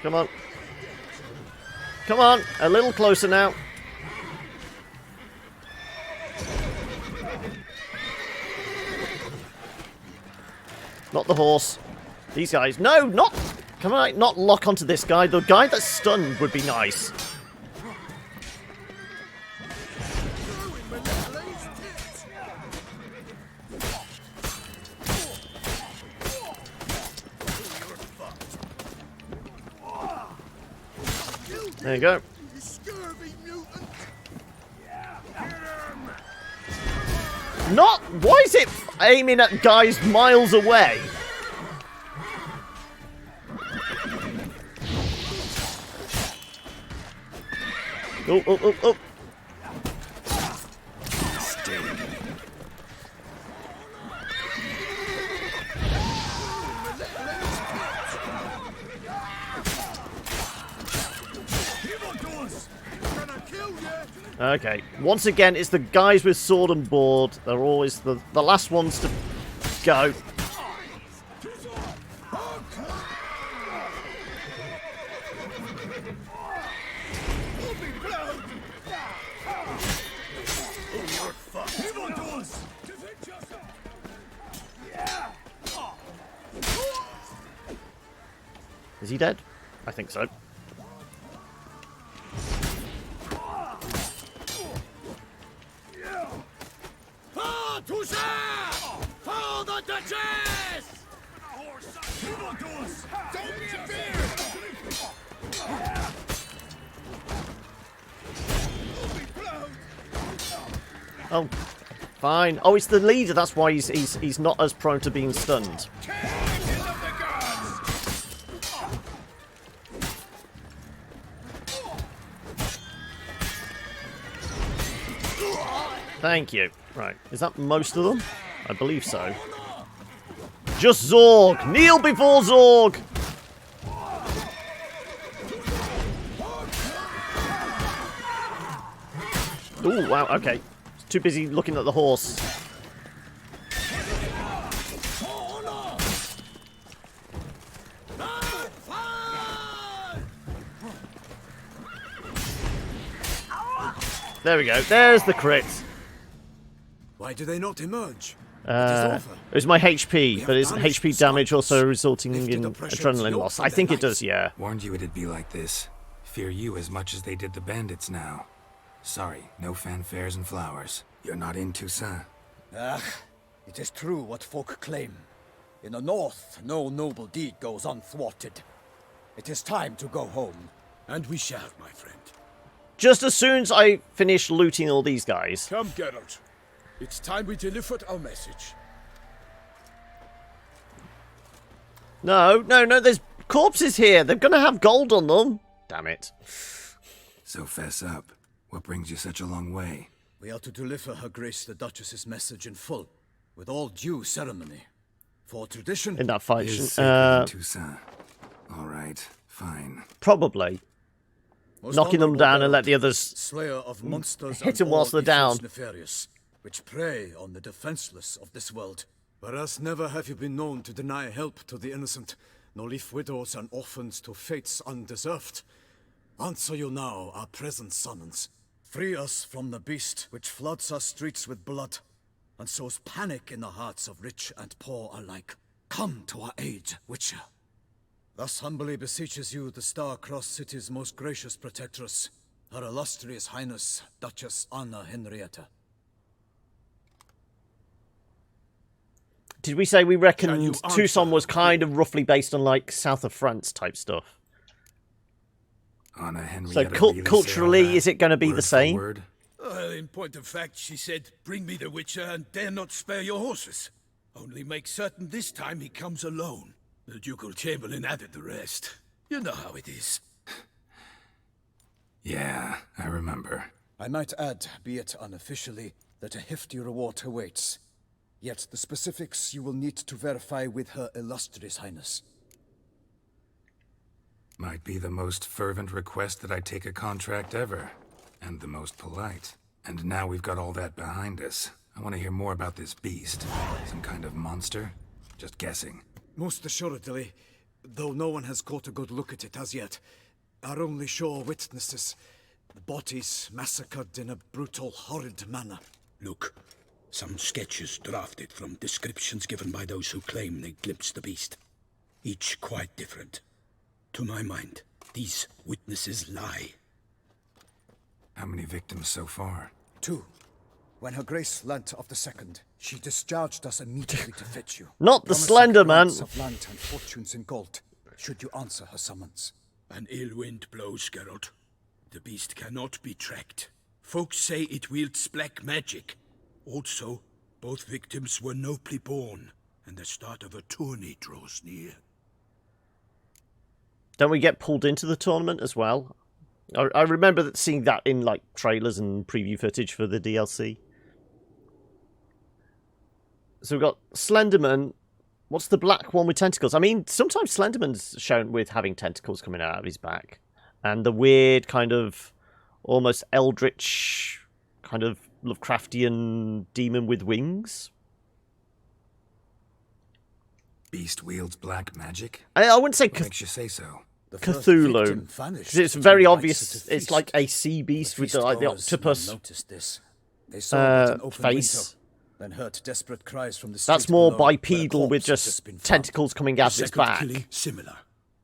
Come on. Come on, a little closer now. Not the horse. These guys. No, not... Can I not lock onto this guy? The guy that's stunned would be nice. There you go. Not... Why is it aiming at guys miles away? Oh, oh, oh, oh. Okay. Once again, it's the guys with sword and board. They're always the last ones to go. Is he dead? I think so. Ah, Toussaint! Hold the Duchess! Don't be afeard! Oh, fine. Oh, it's the leader. That's why he's not as prone to being stunned. Thank you. Right. Is that most of them? I believe so. Just Zorg! Kneel before Zorg! Ooh, wow, okay. Too busy looking at the horse. There we go. There's the crit. Why do they not emerge? It was my HP, but isn't HP damage also resulting in adrenaline loss? I think it does, yeah. Warned you it'd be like this. Fear you as much as they did the bandits now. Sorry, no fanfares and flowers. You're not in Toussaint. Ah, it is true what folk claim. In the north, no noble deed goes unthwarted. It is time to go home. And we shall, my friend. Just as soon as I finish looting all these guys. Come, Geralt. It's time we delivered our message. No, there's corpses here. They're gonna have gold on them. Damn it. So fess up. What brings you such a long way? We are to deliver Her Grace the Duchess's message in full, with all due ceremony. For tradition... In that fight. Toussaint. All right, fine. Probably. Most knocking them down and let the others slayer of monsters hit them whilst they're down. Nefarious, which prey on the defenseless of this world. Whereas never have you been known to deny help to the innocent, nor leave widows and orphans to fates undeserved. Answer you now our present summons. Free us from the beast which floods our streets with blood, and sows panic in the hearts of rich and poor alike. Come to our aid, Witcher. Thus humbly beseeches you the star-crossed city's most gracious protectress, Her illustrious Highness, Duchess Anna Henrietta. Did we say we reckoned Toussaint was kind of roughly based on, like, south of France type stuff? Anna So Henrietta culturally, is it going to be the same? Well, in point of fact, she said, bring me the Witcher and dare not spare your horses. Only make certain this time he comes alone. The ducal chamberlain added the rest. You know how it is. Yeah, I remember. I might add, be it unofficially, that a hefty reward awaits. Yet the specifics you will need to verify with Her Illustrious Highness. Might be the most fervent request that I take a contract ever. And the most polite. And now we've got all that behind us. I want to hear more about this beast. Some kind of monster? Just guessing. Most assuredly, though no one has caught a good look at it as yet. Our only sure witnesses. Bodies massacred in a brutal, horrid manner. Look, some sketches drafted from descriptions given by those who claim they glimpsed the beast. Each quite different. To my mind, these witnesses lie. How many victims so far? 2. When Her Grace learnt of the second, she discharged us immediately to fetch you. Not the Slender Man. Of land and fortunes in gold, should you answer her summons. An ill wind blows, Geralt. The beast cannot be tracked. Folks say it wields black magic. Also, both victims were nobly born, and the start of a tourney draws near. Don't we get pulled into the tournament as well? I remember seeing that in like trailers and preview footage for the DLC. So we've got Slenderman. What's the black one with tentacles? I mean, sometimes Slenderman's shown with having tentacles coming out of his back. And the weird kind of almost eldritch kind of Lovecraftian demon with wings. Beast wields black magic? I wouldn't say What makes you say so? Cthulhu. Because it's very obvious. It's like a sea beast with like the octopus face. Then heard desperate cries from the That's more bipedal with just tentacles coming out of its back. Killing similar.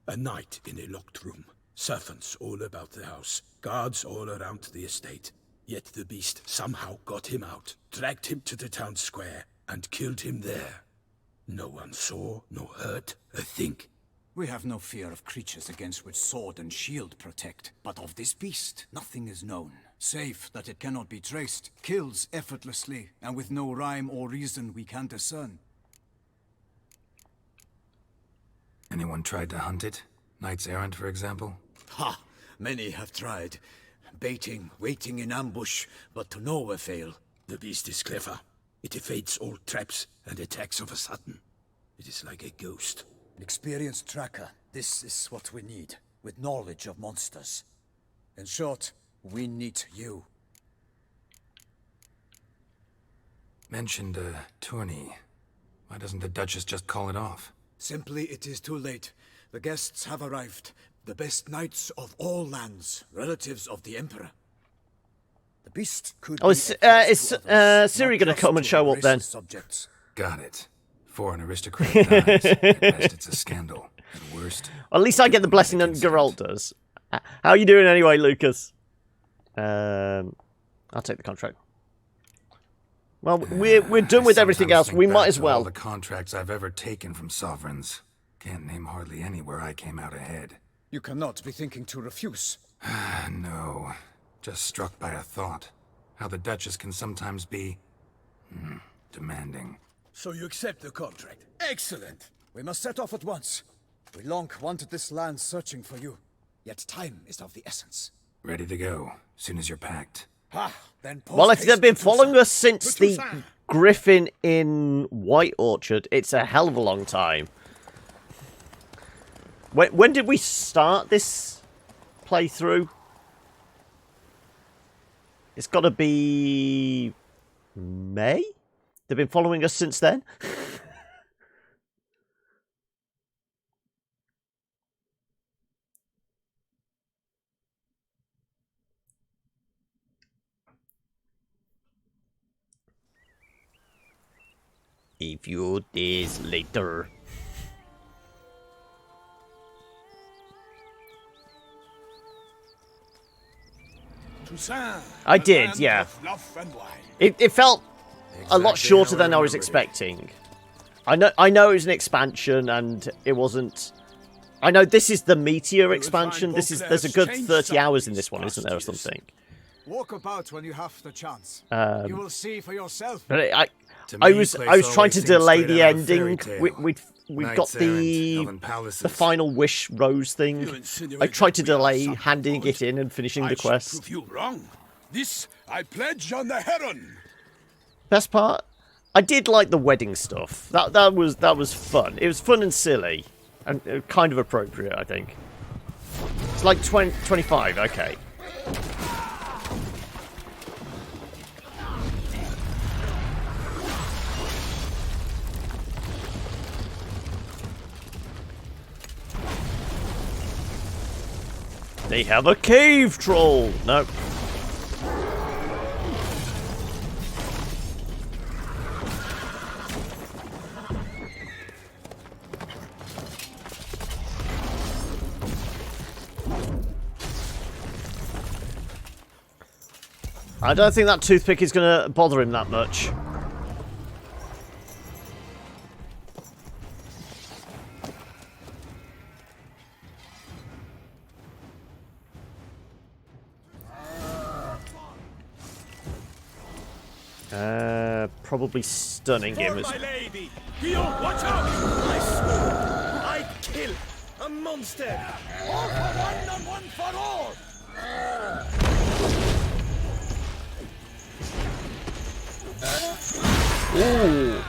A night in a locked room. Servants all about the house. Guards all around the estate. Yet the beast somehow got him out, dragged him to the town square, and killed him there. No one saw, nor heard a thing. We have no fear of creatures against which sword and shield protect, but of this beast nothing is known, save that it cannot be traced, kills effortlessly, and with no rhyme or reason we can discern. Anyone tried to hunt it? Knights errant, for example? Ha! Many have tried. Baiting, waiting in ambush, but to no avail. The beast is clever. It evades all traps and attacks of a sudden. It is like a ghost. An experienced tracker. This is what we need, with knowledge of monsters. In short, we need you. Mentioned a tourney. Why doesn't the Duchess just call it off? Simply, it is too late. The guests have arrived. The best knights of all lands, relatives of the Emperor. The beast could is Ciri going to come and show up then? Subjects. Got it. For an aristocrat dies, at best it's a scandal. At worst... At least I get the blessing that Geralt does. How are you doing anyway, Lucas? I'll take the contract. Well, we're done with everything else. We might as well. All the contracts I've ever taken from sovereigns. Can't name hardly any where I came out ahead. You cannot be thinking to refuse. No. Just struck by a thought. How the Duchess can sometimes be... demanding. So you accept the contract. Excellent! We must set off at once. We long wanted this land searching for you. Yet time is of the essence. Ready to go, soon as you're packed. Well, if they've been following us since the Griffin in White Orchard, it's a hell of a long time. When did we start this playthrough? It's got to be May? They've been following us since then? A few days later. Toussaint, I did, yeah. It felt a lot shorter than I was expecting. I know it was an expansion and it wasn't... I know this is the Meteor expansion. There's a good 30 hours in this one, isn't there, or something? Walk about when you have the chance. You will see for yourself. But I was trying to delay the ending. We've got the final wish rose thing. I tried to delay handing it in and finishing the quest. Prove you wrong. This I pledge on the Heron. Best part, I did like the wedding stuff. That was fun. It was fun and silly, and kind of appropriate, I think. It's like 25. Okay. They have a cave troll. No. I don't think that toothpick is going to bother him that much. Probably stunning him. My lady! Guillaume, watch out! I swore I'd kill a monster! All for one and one for all! Ooh.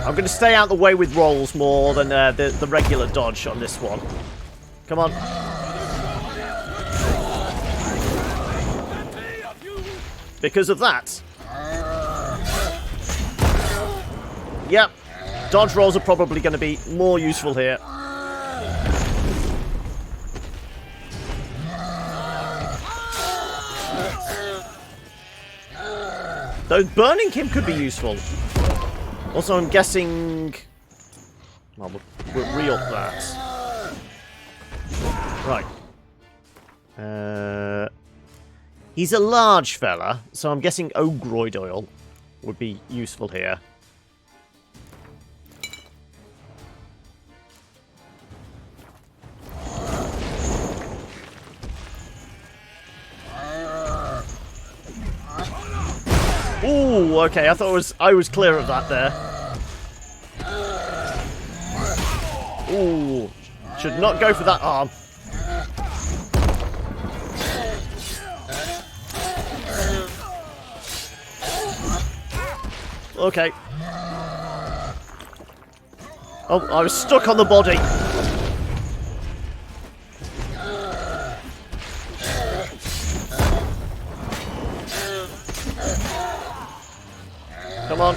I'm going to stay out the way with rolls more than the regular dodge on this one. Come on. Because of that. Yep. Dodge rolls are probably going to be more useful here. Though burning him could be useful. Also, I'm guessing... Well, we'll re-up that. Right. He's a large fella, so I'm guessing Ogroid oil would be useful here. Ooh, okay, I thought I was clear of that there. Ooh, should not go for that arm. Okay. Oh, I was stuck on the body. Come on.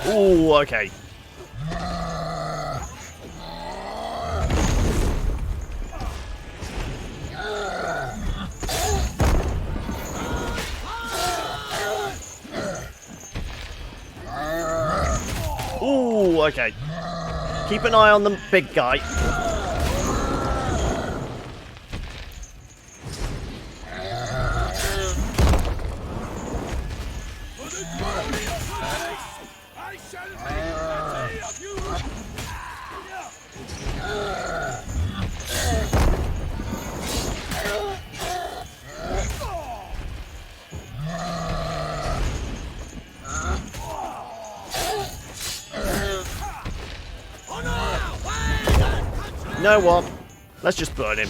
Ooh, okay. Ooh, okay. Keep an eye on the big guy. You know what? Let's just burn him.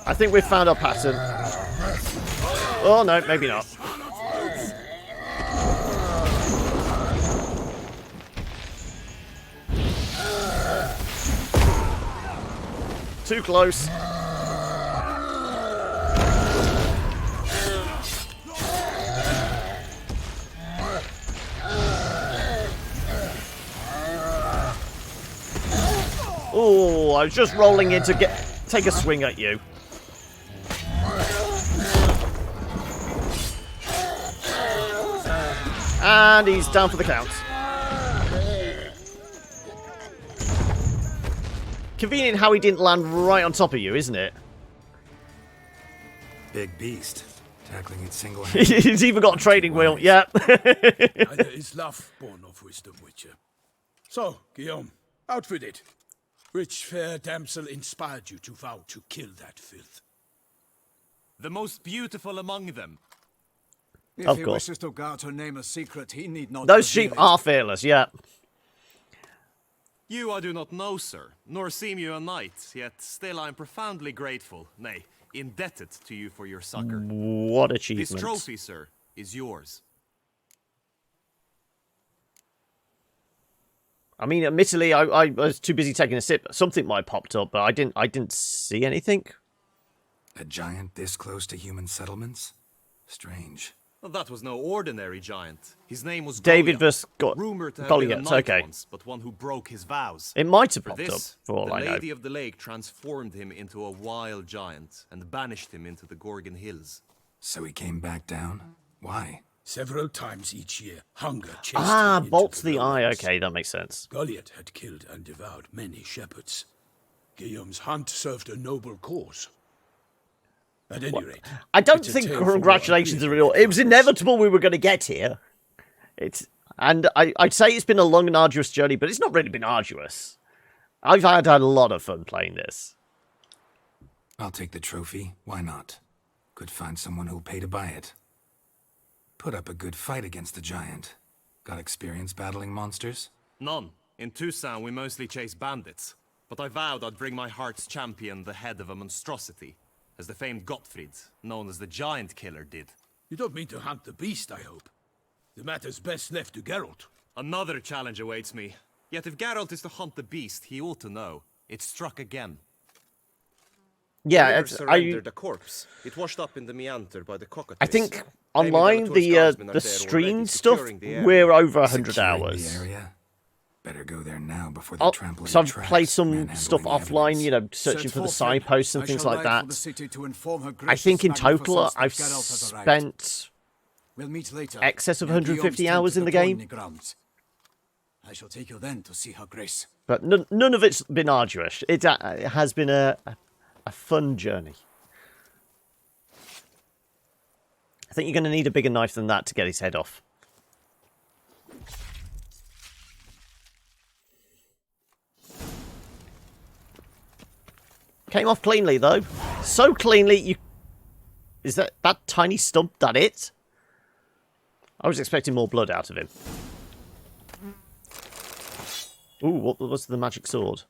I think we've found our pattern. Oh no, maybe not. Too close. Oh, I was just rolling in to take a swing at you. And he's down for the count. Convenient how he didn't land right on top of you, isn't it? Big beast. Tackling it single-handedly. He's even got a trading wheel, yeah. Neither is love born of wisdom, Witcher. So, Guillaume, out with it. Which fair damsel inspired you to vow to kill that filth? The most beautiful among them. If he wishes to guard her name a secret, he need not. Those sheep are fearless, yeah. You I do not know, sir, nor seem you a knight, yet still I am profoundly grateful, nay, indebted to you for your succor. What achievement. This trophy, sir, is yours. I mean, admittedly, I was too busy taking a sip. Something might have popped up, but I didn't see anything. A giant this close to human settlements? Strange. Well, that was no ordinary giant. His name was David Goliath, rumored to have been a Goliath, knight okay. once, but one who broke his vows. It might have For popped up, this, for all I know. the Lady of the Lake transformed him into a wild giant and banished him into the Gorgon Hills. So he came back down? Why? Several times each year, hunger chased him bolts into the eye. lowlands. Okay, that makes sense. Goliath had killed and devoured many shepherds. Guillaume's hunt served a noble cause. At any rate, I don't it's a think tale for congratulations what are real. It was inevitable we were going to get here. And I'd say it's been a long and arduous journey, but it's not really been arduous. I've had a lot of fun playing this. I'll take the trophy. Why not? Could find someone who'll pay to buy it. Put up a good fight against the giant. Got experience battling monsters? None. In Toussaint, we mostly chase bandits. But I vowed I'd bring my heart's champion the head of a monstrosity, as the famed Gottfried, known as the Giant Killer, did. You don't mean to hunt the beast, I hope. The matter's best left to Geralt. Another challenge awaits me. Yet if Geralt is to hunt the beast, he ought to know. It struck again. Yeah, surrendered a corpse. It washed up in the meander by the cockatrice. I think online the stream stuff we're over 100 hours. Better go there now before they trample so I've your played tracks, some stuff offline, you know, searching for the signposts and things like that. I think in total I've spent excess of 150 hours in the game. I shall take you then to see her grace. But none of it's been arduous. It has been a fun journey. I think you're going to need a bigger knife than that to get his head off. Came off cleanly, though. So cleanly, you... Is that tiny stump, that it? I was expecting more blood out of him. Ooh, what was the magic sword?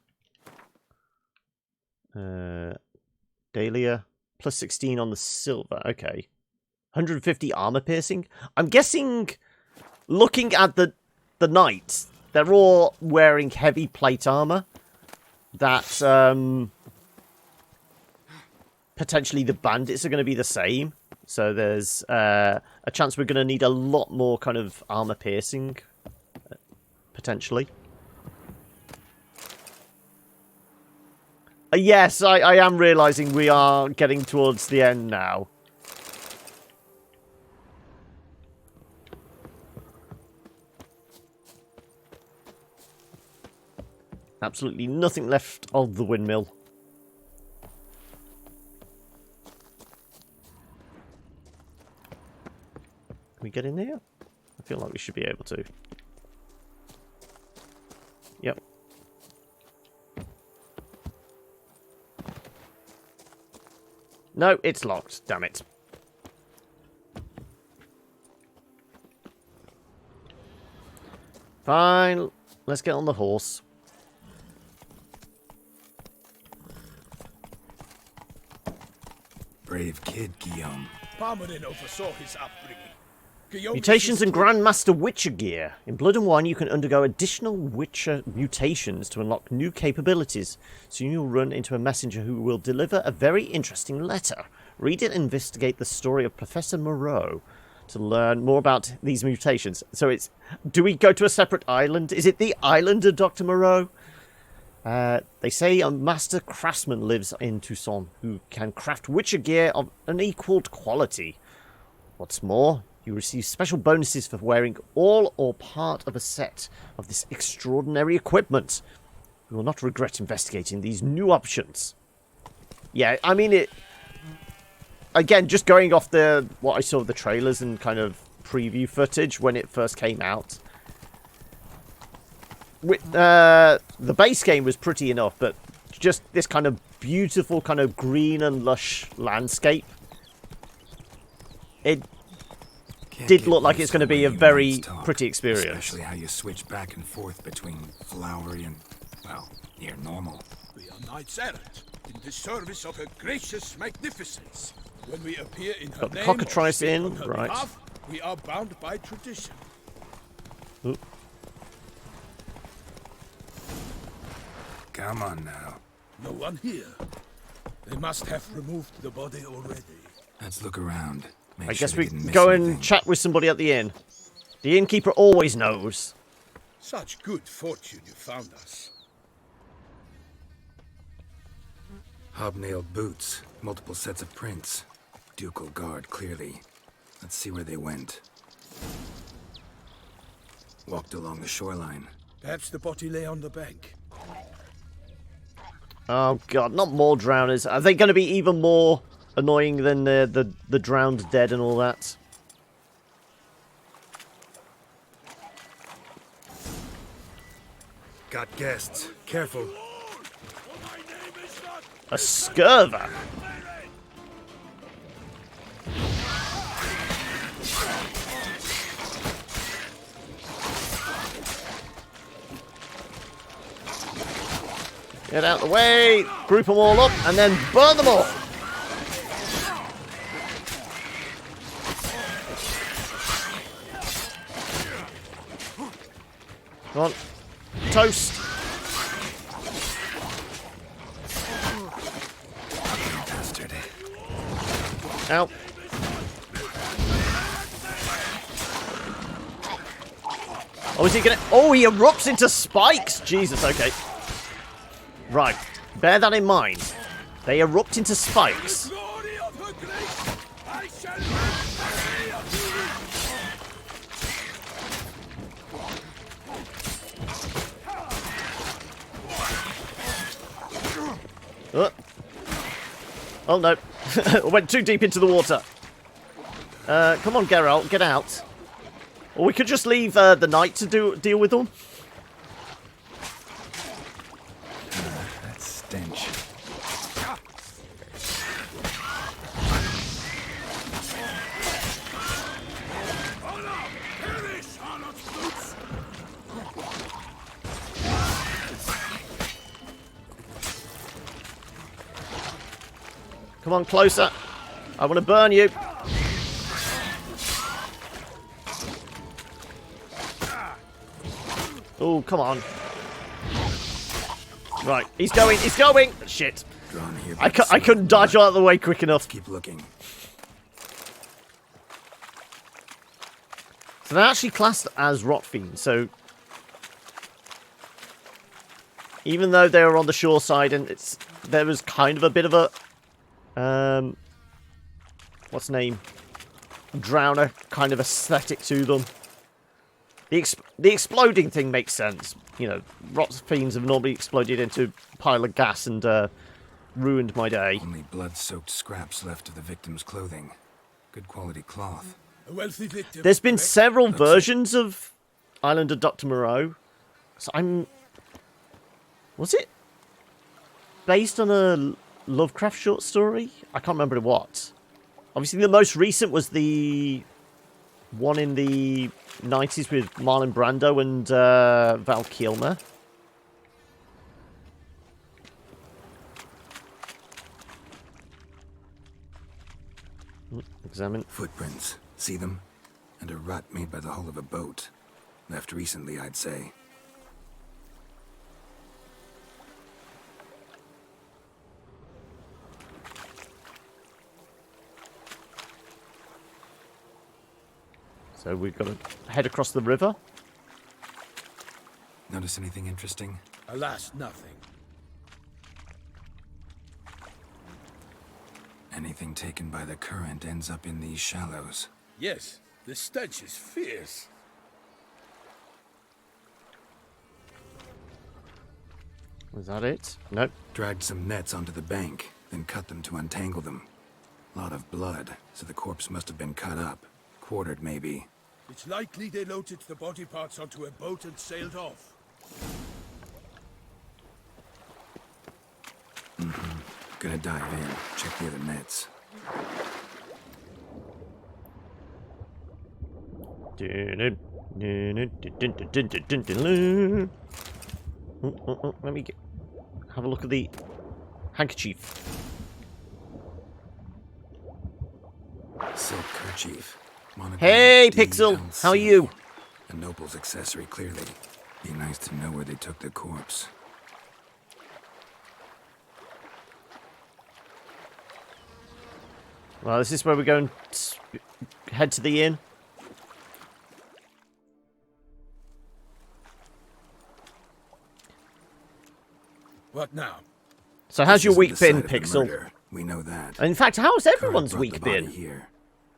Dahlia. Plus 16 on the silver. Okay. 150 armor piercing. I'm guessing, looking at the knights, they're all wearing heavy plate armor. That, potentially the bandits are going to be the same. So there's a chance we're going to need a lot more kind of armor piercing. Potentially. Yes, I am realising we are getting towards the end now. Absolutely nothing left of the windmill. Can we get in here? I feel like we should be able to. Yep. No, it's locked. Damn it. Fine. Let's get on the horse. Brave kid, Guillaume. Palmerin oversaw his upbringing. Guillaume Mutations and Grandmaster Witcher gear. In Blood and Wine, you can undergo additional Witcher mutations to unlock new capabilities. Soon you'll run into a messenger who will deliver a very interesting letter. Read it and investigate the story of Professor Moreau to learn more about these mutations. So it's... Do we go to a separate island? Is it the island of Dr. Moreau? They say a master craftsman lives in Toussaint who can craft Witcher gear of unequaled quality. What's more, you receive special bonuses for wearing all or part of a set of this extraordinary equipment. You will not regret investigating these new options. Yeah, I mean it... Again, just going off what I saw of the trailers and kind of preview footage when it first came out. The base game was pretty enough, but just this kind of beautiful kind of green and lush landscape. It did look like it's going to be a very pretty experience. Especially how you switch back and forth between flowery and, well, near normal. We are knights errant in the service of her gracious magnificence. When we appear in her Got the name cockatrice or in, on her right. behalf, we are bound by tradition. Ooh. Come on now. No one here. They must have removed the body already. Let's look around. Make I sure guess they we didn't miss go anything. and chat with somebody at the inn. The innkeeper always knows. Such good fortune you found us. Hobnailed boots, multiple sets of prints. Ducal guard, clearly. Let's see where they went. Walked along the shoreline. Perhaps the body lay on the bank. Oh god, not more drowners. Are they going to be even more annoying than the drowned dead and all that? Got guests. Careful. A scurver. Get out the way, group them all up, and then burn them all. Come on. Toast. Bastard. Out. Oh, is he gonna... Oh, he erupts into spikes! Jesus, okay. Right. Bear that in mind. They erupt into spikes. Oh no. I went too deep into the water. Come on, Geralt, get out. Or we could just leave the knight to deal with them. That stench. Come on, closer. I want to burn you. Oh, come on. Right, he's going, he's going! Shit. I couldn't dodge out of the way quick enough. Keep looking. So they're actually classed as rot fiends, so... Even though they were on the shore side and there was kind of a bit of a... what's the name? Drowner kind of aesthetic to them. The exploding thing makes sense. You know, rot fiends have normally exploded into a pile of gas and ruined my day. Only blood-soaked scraps left of the victim's clothing. Good quality cloth. A wealthy victim. There's been several versions of Island of Dr. Moreau. So was it based on a Lovecraft short story? I can't remember what. Obviously, the most recent was the one in the 90s with Marlon Brando and Val Kilmer. Examine. Footprints. See them? And a rut made by the hull of a boat. Left recently, I'd say. So we've got to head across the river. Notice anything interesting? Alas, nothing. Anything taken by the current ends up in these shallows. Yes, the stench is fierce. Was that it? Nope. Dragged some nets onto the bank, then cut them to untangle them. Lot of blood, so the corpse must have been cut up. Quartered, maybe. It's likely they loaded the body parts onto a boat and sailed off. Gonna dive in, check the other nets. Let me have a look at the handkerchief. Silk kerchief. Hey, Pixel! How are you? A noble's accessory, clearly. Be nice to know where they took the corpse. Well, this is where we're going to head to the inn. What now? So how's your week been, Pixel? We know that. In fact, how's everyone's week been? Here.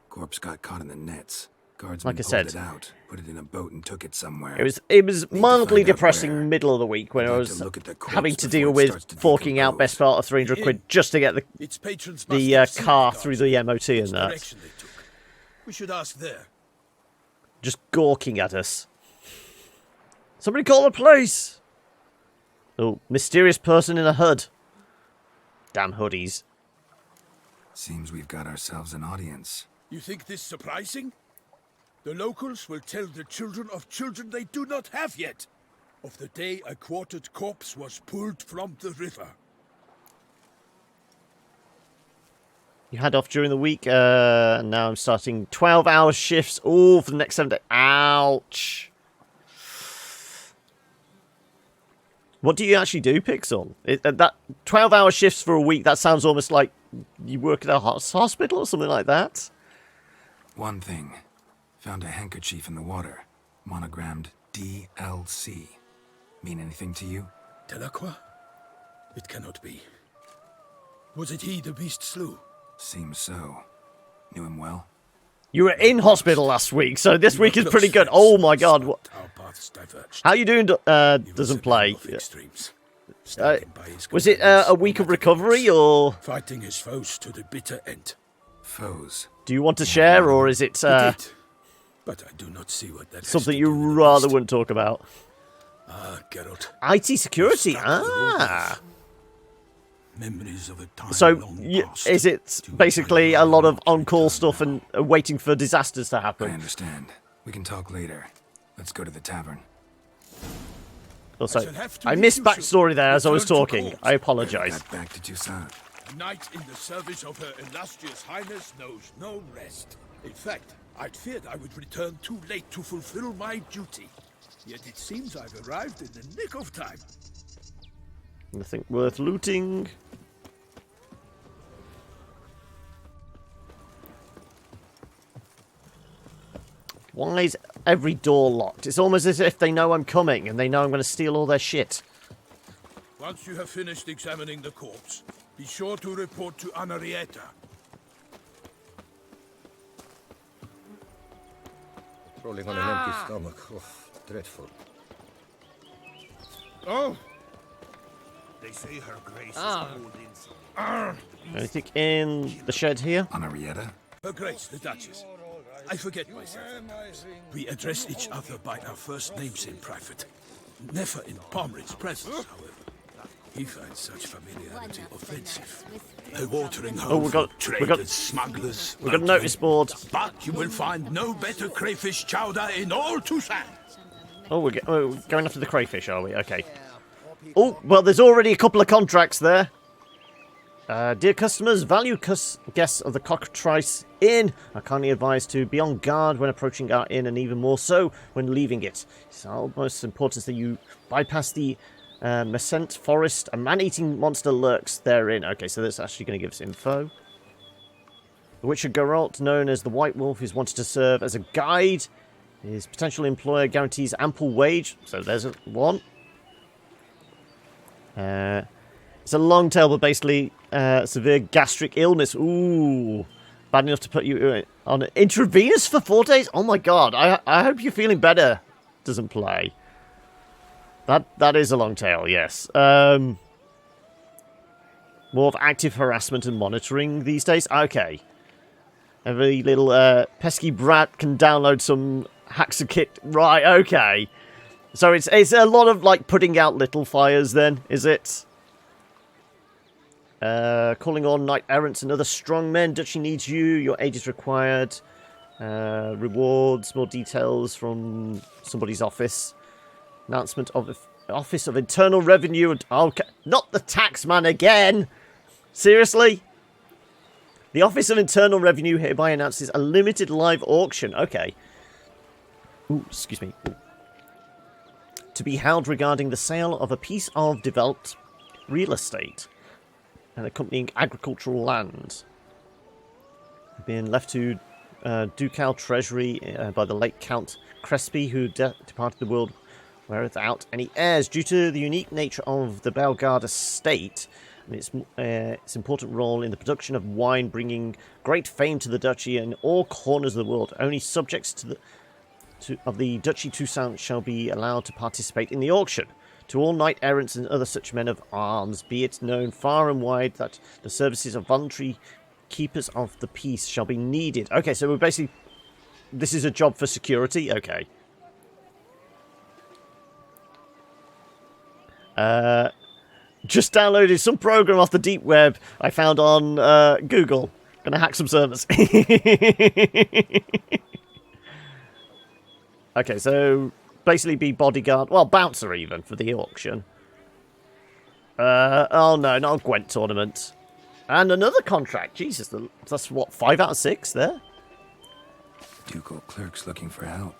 Corpse got caught in the nets. Guardsmen like I said, pulled it out, put it in a boat and took it somewhere. It was mildly depressing middle of the week when I was having to deal with forking out best part of 300 quid just to get the car through the MOT and that. We should ask there. Just gawking at us. Somebody call the police! Oh, mysterious person in a hood. Damn hoodies. Seems we've got ourselves an audience. You think this surprising? The locals will tell the children of children they do not have yet, of the day a quartered corpse was pulled from the river. You had off during the week, and now I'm starting 12-hour shifts. All for the next 7 days. Ouch. What do you actually do, Pixel? That 12-hour shifts for a week, that sounds almost like you work at a hospital or something like that. One thing. Found a handkerchief in the water. Monogrammed DLC. Mean anything to you? Delacroix? It cannot be. Was it he the beast slew? Seems so. Knew him well? You were in hospital last week, so this week is pretty good. Oh my god. What? How you doing, doesn't play? Was it a week of recovery, or...? Fighting his foes to the bitter end. Foes? Do you want to share, or is it, But I do not see what that something you rather wouldn't talk about? Geralt. IT security, ah. Memories of a time so, is it basically a lot of on-call stuff and waiting for disasters to happen? I understand. We can talk later. Let's go to the tavern. Also, I missed backstory there as I was talking. I apologise. Back to Toussaint. A knight in the service of her illustrious highness knows no rest. In fact, I'd feared I would return too late to fulfill my duty. Yet it seems I've arrived in the nick of time. Nothing worth looting. Why is every door locked? It's almost as if they know I'm coming and they know I'm going to steal all their shit. Once you have finished examining the corpse, be sure to report to Anarietta. Rolling on an empty stomach. Oh, dreadful. Oh! They say her grace is cold inside. Anything in the shed here? Anarietta? Her Grace, the Duchess. I forget myself at times. We address each other by our first names in private. Never in Pomrin's presence, however. He finds such familiarity offensive. A watering hole for traders, smugglers. We've got a notice board. But you will find no better crayfish chowder in all Toussaint. Oh, we're going after the crayfish, are we? Okay. Oh, well, there's already a couple of contracts there. Dear customers, valued guests of the Cockatrice Inn are kindly advised to be on guard when approaching our inn, and even more so when leaving it. It's of utmost importance that you bypass the Mesent Forest. A man-eating monster lurks therein. Okay, so that's actually going to give us info. The Witcher Geralt, known as the White Wolf, is wanted to serve as a guide. His potential employer guarantees ample wage. So there's one. It's a long tail, but basically severe gastric illness. Ooh. Bad enough to put you on intravenous for 4 days? Oh my god. I hope you're feeling better. Doesn't play. That is a long tail, yes. More of active harassment and monitoring these days? Okay. Every little pesky brat can download some hacker kit. Right, okay. So it's a lot of, like, putting out little fires then, is it? Calling on knight errants and other strong men. Duchy needs you. Your aid is required. Rewards. More details from somebody's office. Announcement of the Office of Internal Revenue. And okay, not the taxman again. Seriously? The Office of Internal Revenue hereby announces a limited live auction. Okay. Ooh, excuse me. Ooh. To be held regarding the sale of a piece of developed real estate and accompanying agricultural land. Being left to ducal treasury by the late Count Crespi, who departed the world without any heirs. Due to the unique nature of the Bellegarde estate and its important role in the production of wine, bringing great fame to the duchy in all corners of the world, only subjects of the Duchy Toussaint shall be allowed to participate in the auction. To all knight-errants and other such men of arms, be it known far and wide that the services of voluntary keepers of the peace shall be needed. Okay, so we're basically... This is a job for security? Okay. Just downloaded some program off the deep web I found on Google. Gonna hack some servers. Okay, so basically be bodyguard. Well, bouncer even for the auction. Oh no, not a Gwent tournament. And another contract. Jesus, that's what, 5 out of 6 there? Ducal clerks looking for help.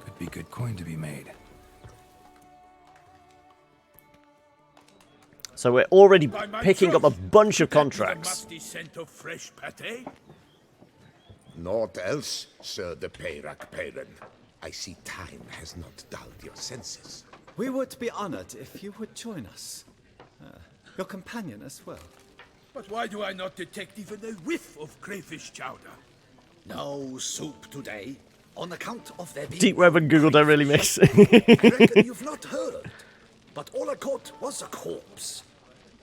Could be good coin to be made. So we're already picking up a bunch of contracts. Naught else, Sir de Peyrac Peyran. I see time has not dulled your senses. We would be honored if you would join us. Your companion as well. But why do I not detect even a whiff of crayfish chowder? No soup today, on account of their Deep Web and Google don't really mix. I reckon you've not heard, but all I caught was a corpse.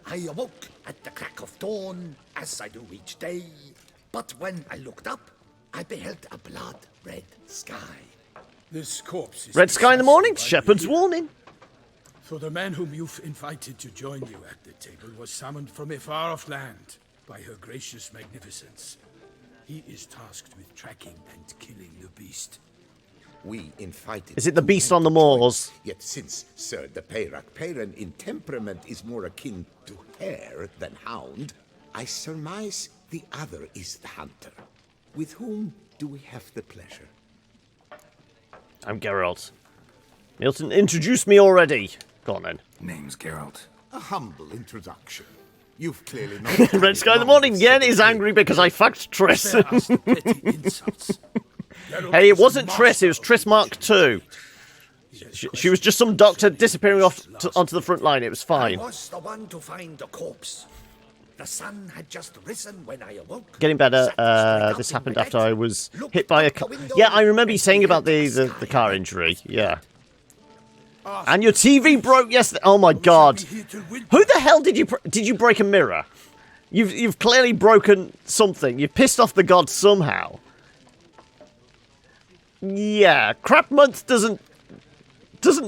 I awoke at the crack of dawn, as I do each day, but when I looked up, I beheld a blood-red sky. This corpse is Red sky in the morning, shepherd's warning. For the man whom you've invited to join you at the table was summoned from a far-off land by her gracious magnificence. He is tasked with tracking and killing the beast. We invited... Is it the beast on the moors? Yet since Sir de Peyrac Peyran in temperament is more akin to hare than hound, I surmise the other is the hunter. With whom do we have the pleasure? I'm Geralt. Milton, introduce me already. Go on then. Name's Geralt. A humble introduction. You've clearly not... Red Sky in the Morning again is angry because I fucked Triss. Hey, it wasn't Triss, it was Triss Mark II. She was just some doctor disappearing off onto the front line. It was fine. I was the one to find the corpse. The sun had just risen when I awoke. Getting better. This happened after I was hit by a car. Yeah, I remember you saying about the car injury. Yeah. And your TV broke yesterday. Oh my god! Who the hell did you break a mirror? You've clearly broken something. You've pissed off the gods somehow. Yeah, crap month doesn't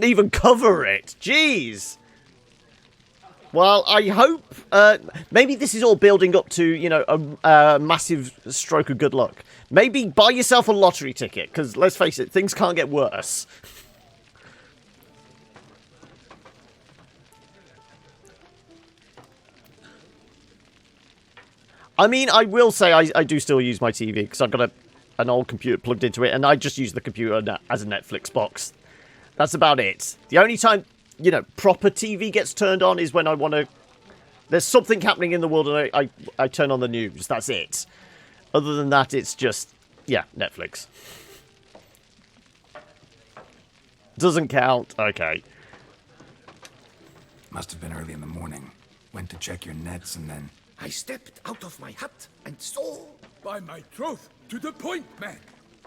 even cover it. Jeez. Well, I hope maybe this is all building up to, you know, a massive stroke of good luck. Maybe buy yourself a lottery ticket, because let's face it, things can't get worse. I mean, I will say I do still use my TV, because I've got an old computer plugged into it, and I just use the computer as a Netflix box. That's about it. The only time, you know, proper TV gets turned on is when I want to... There's something happening in the world and I turn on the news. That's it. Other than that, it's just, yeah, Netflix. Doesn't count. Okay. Must have been early in the morning. Went to check your nets and then... I stepped out of my hut and saw... By my troth, to the point, man.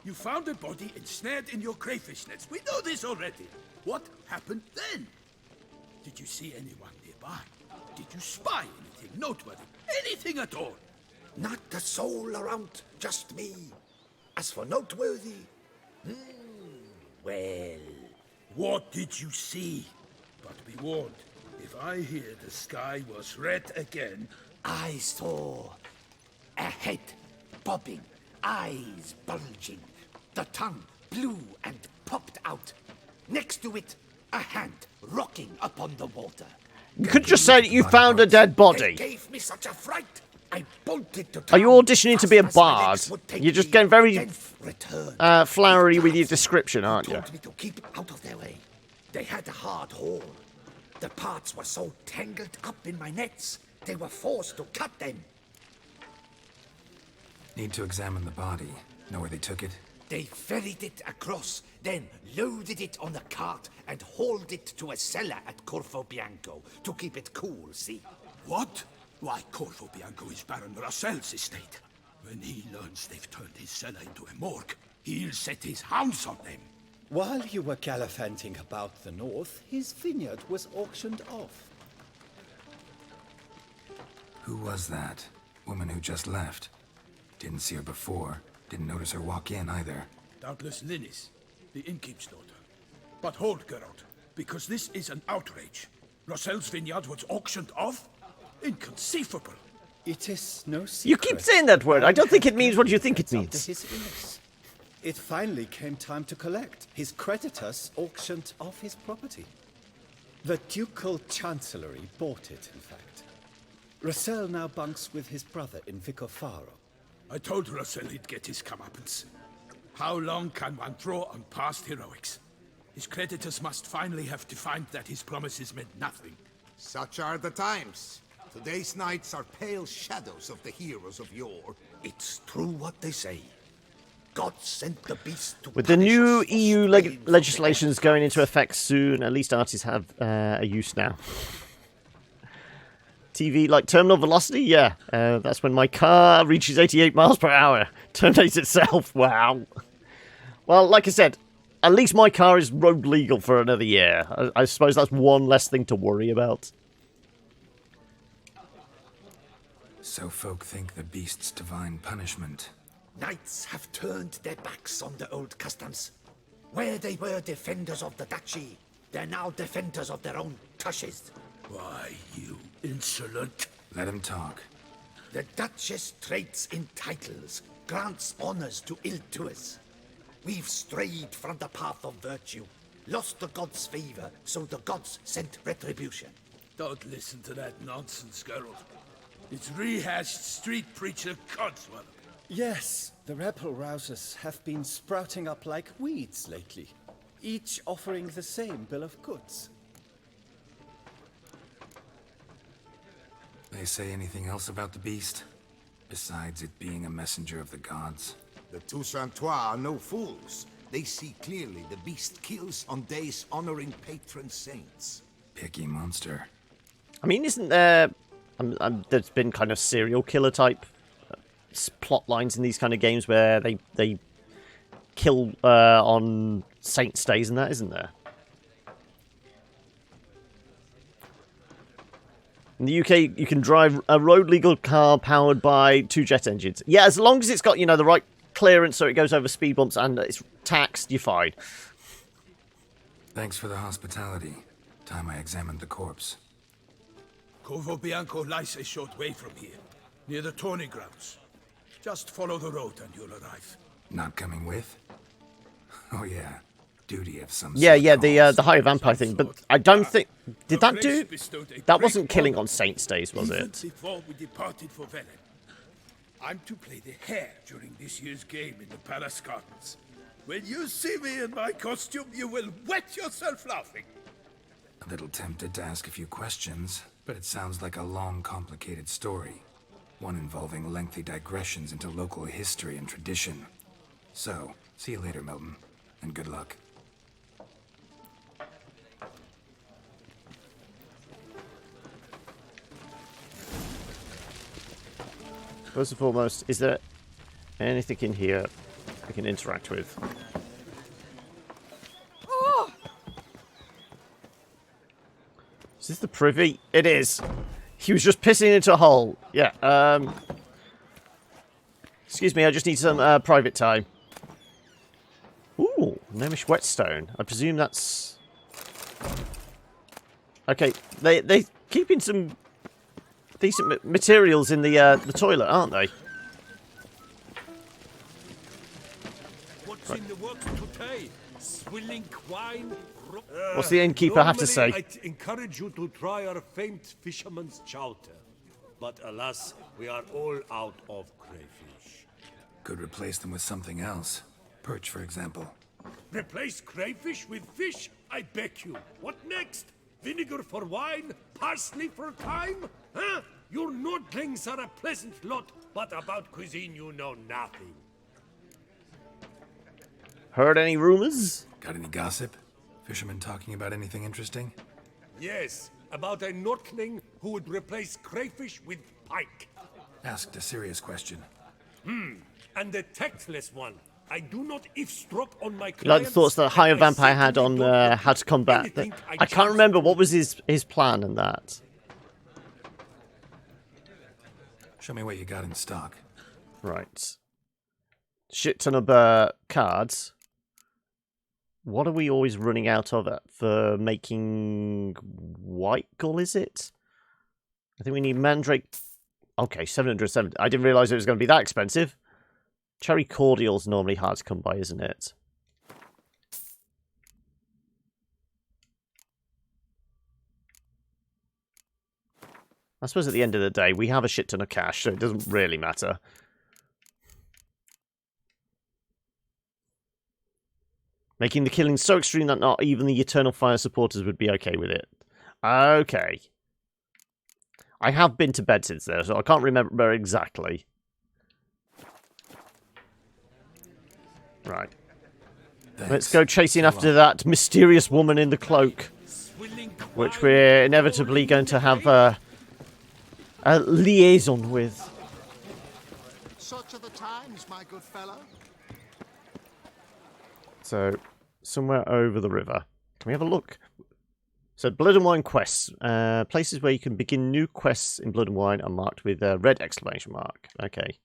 You found a body ensnared in your crayfish nets. We know this already. What happened then? Did you see anyone nearby? Did you spy anything noteworthy? Anything at all? Not a soul around, just me. As for noteworthy... well... What did you see? But be warned, if I hear the sky was red again... I saw a head bobbing, eyes bulging, the tongue blue and popped out. Next to it, a hand rocking upon the water. You could just say that you found a dead body. It gave me such a fright. I bolted to Are you auditioning to be a bard? You're just getting very flowery with your description, aren't you? Told me to keep out of their way. They had a hard haul. The parts were so tangled up in my nets, they were forced to cut them. Need to examine the body. Know where they took it? They ferried it across, then loaded it on a cart and hauled it to a cellar at Corvo Bianco to keep it cool, see? What? Why, Corvo Bianco is Baron Russell's estate. When he learns they've turned his cellar into a morgue, he'll set his hounds on them. While you were gallivanting about the north, his vineyard was auctioned off. Who was that? Woman who just left. Didn't see her before. Didn't notice her walk in either. Doubtless Linnis, the innkeep's daughter. But hold, Geralt, because this is an outrage. Rossel's vineyard was auctioned off? Inconceivable. It is no secret. You keep saying that word. I don't think it means what you think it means. His illness. It finally came time to collect. His creditors auctioned off his property. The ducal chancellery bought it, in fact. Rossel now bunks with his brother in Vicofaro. I told Rossel he'd get his comeuppance. How long can one draw on past heroics? His creditors must finally have defined that his promises meant nothing. Such are the times. Today's knights are pale shadows of the heroes of yore. It's true what they say. God sent the beast to With the new EU legislations going into effect soon, at least artists have a use now. TV, like terminal velocity? Yeah, that's when my car reaches 88 miles per hour. Terminates itself. Wow. Well, like I said, at least my car is road legal for another year. I suppose that's one less thing to worry about. So folk think the beast's divine punishment. Knights have turned their backs on the old customs. Where they were defenders of the duchy, they're now defenders of their own tushes. Why, you insolent... Let him talk. The Duchess trades in titles, grants honors to ill-doers. We've strayed from the path of virtue, lost the gods' favor, so the gods sent retribution. Don't listen to that nonsense, Geralt. It's rehashed street preacher codswallop. Yes, the rebel rousers have been sprouting up like weeds lately, each offering the same bill of goods. They say anything else about the beast? Besides it being a messenger of the gods? The Toussaint are no fools. They see clearly the beast kills on days honoring patron saints. Picky monster. I mean, isn't there... there's been kind of serial killer type plot lines in these kind of games where they kill on saints' days and that, isn't there? In the UK, you can drive a road legal car powered by 2 jet engines. Yeah, as long as it's got, you know, the right clearance so it goes over speed bumps and it's taxed, you're fine. Thanks for the hospitality. Time I examined the corpse. Covo Bianco lies a short way from here, near the tourney grounds. Just follow the road and you'll arrive. Not coming with? Oh yeah, duty of some Yeah, sort. yeah, the higher vampire thing, but I don't think... Did that do... That wasn't killing on saints' days, was Even it? before we departed for Velen. I'm to play the hare during this year's game in the palace gardens. When you see me in my costume, you will wet yourself laughing. A little tempted to ask a few questions, but it sounds like a long, complicated story. One involving lengthy digressions into local history and tradition. So, see you later, Milton, and good luck. First and foremost, is there anything in here we can interact with? Is this the privy? It is. He was just pissing into a hole. Yeah, excuse me, I just need some private time. Ooh, gnomish whetstone. I presume that's... Okay, they keeping some decent materials in the toilet, aren't they? What's in the works today? Swilling wine? What's the innkeeper have to say? I'd encourage you to try our famed fisherman's chowder. But alas, we are all out of crayfish. Could replace them with something else. Perch, for example. Replace crayfish with fish? I beg you. What next? Vinegar for wine? Parsley for thyme? Huh? Your Nordlings are a pleasant lot, but about cuisine you know nothing. Heard any rumors? Got any gossip? Fishermen talking about anything interesting? Yes, about a Nordling who would replace crayfish with pike. Asked a serious question. And a tactless one. I do not eavesdrop on my clients. Like the thoughts that Higher Vampire had on how to combat. I can't remember what was his plan in that. Show me what you got in stock. Right. Shit ton of cards. What are we always running out of for making white gull, is it? I think we need mandrake. Okay, 770. I didn't realise it was going to be that expensive. Cherry cordial's normally hard to come by, isn't it? I suppose at the end of the day, we have a shit ton of cash, so it doesn't really matter. Making the killing so extreme that not even the Eternal Fire supporters would be okay with it. Okay. I have been to bed since then, so I can't remember exactly. Right. Let's go chasing after that mysterious woman in the cloak. Which we're inevitably going to have a liaison with. Such are the times, my good fellow. So, somewhere over the river. Can we have a look? So, Blood and Wine quests. Places where you can begin new quests in Blood and Wine are marked with a red exclamation mark. Okay.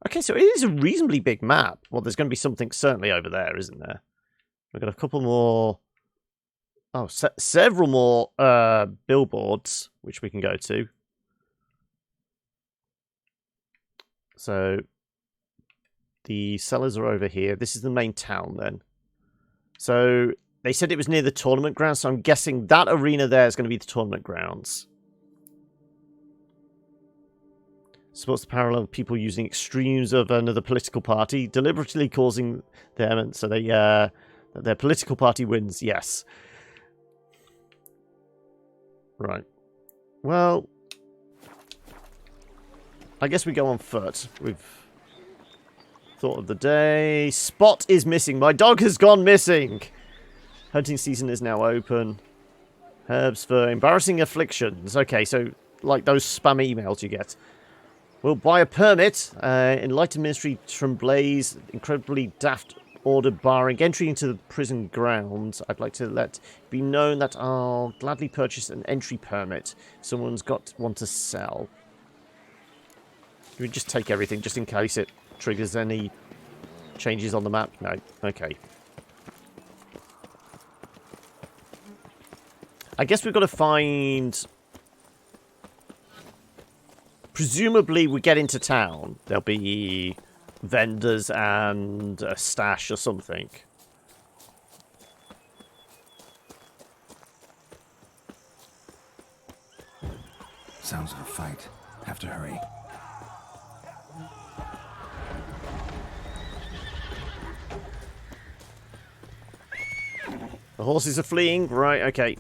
Okay, so it is a reasonably big map. Well, there's going to be something certainly over there, isn't there? We've got a couple more... Oh, several more billboards, which we can go to. So, the cellars are over here. This is the main town, then. So, they said it was near the tournament grounds, so I'm guessing that arena there is going to be the tournament grounds. Supports the parallel of people using extremes of another political party, deliberately causing them, and so they, their political party wins, yes. Right. Well, I guess we go on foot. We've thought of the day. Spot is missing. My dog has gone missing. Hunting season is now open. Herbs for embarrassing afflictions. Okay, so like those spam emails you get. We'll buy a permit. Enlightened Ministry Tremblay's incredibly daft order barring entry into the prison grounds. I'd like to let it be known that I'll gladly purchase an entry permit. Someone's got one to sell. Can we just take everything just in case it triggers any changes on the map? No. Okay. I guess we've got to find... Presumably we get into town. There'll be vendors and a stash or something. Sounds of a fight. Have to hurry. The horses are fleeing. Right, okay.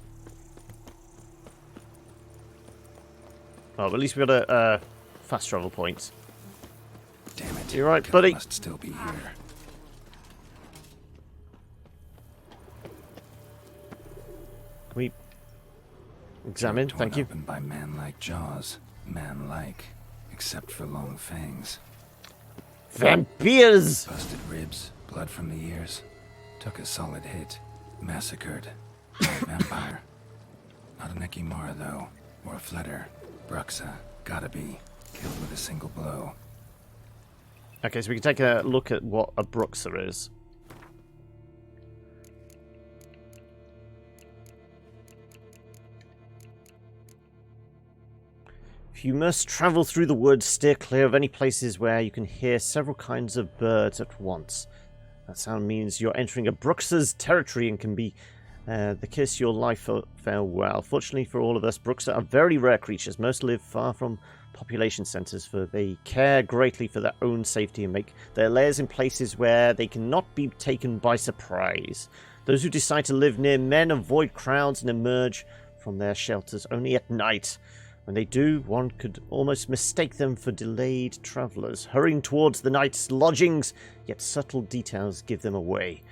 Oh, but at least we've got a fast travel point. Damn it. You're right, buddy. Must still be here. Can we examine? Thank you. Opened by man-like jaws. Man-like, except for long fangs. Vampires! Busted ribs, blood from the ears. Took a solid hit. Massacred. Vampire. Not an Ekimara, though. Or a Fletter. Bruxa. Gotta be. Killed with a single blow. Okay, so we can take a look at what a Bruxa is. If you must travel through the woods, steer clear of any places where you can hear several kinds of birds at once. That sound means you're entering a Bruxa's territory and can be the kiss your life farewell. Fortunately for all of us, Bruxa are very rare creatures. Most live far from population centres, for they care greatly for their own safety and make their lairs in places where they cannot be taken by surprise. Those who decide to live near men avoid crowds and emerge from their shelters only at night. When they do, one could almost mistake them for delayed travellers, hurrying towards the night's lodgings, yet subtle details give them away.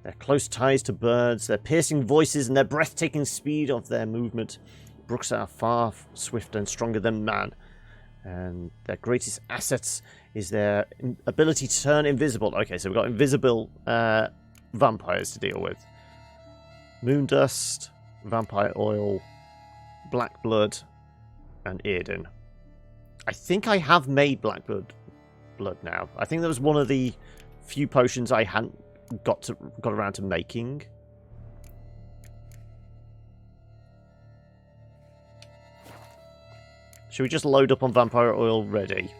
Their close ties to birds, their piercing voices, and their breathtaking speed of their movement. Bruxa are far swifter and stronger than man, and their greatest assets is their ability to turn invisible. Okay, so we've got invisible vampires to deal with. Moondust, vampire oil, black blood, and Earden. I think I have made black blood now. I think that was one of the few potions I hadn't got around to making. Should we just load up on vampire oil ready?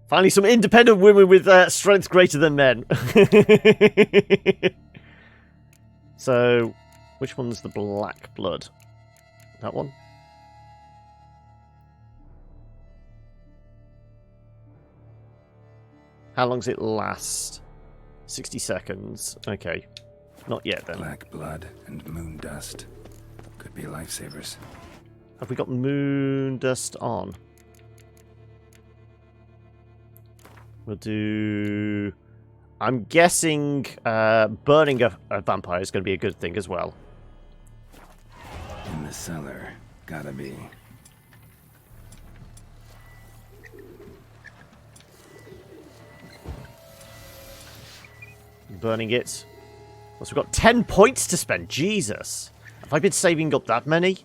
Finally, some independent women with strength greater than men. So, which one's the black blood? That one? How long does it last? 60 seconds. Okay. Not yet, then. Black blood and moon dust. Could be lifesavers. Have we got moon dust on? We'll do... I'm guessing burning a vampire is going to be a good thing as well. In the cellar. Gotta be. Burning it. Also, we've got 10 points to spend. Jesus. Have I been saving up that many?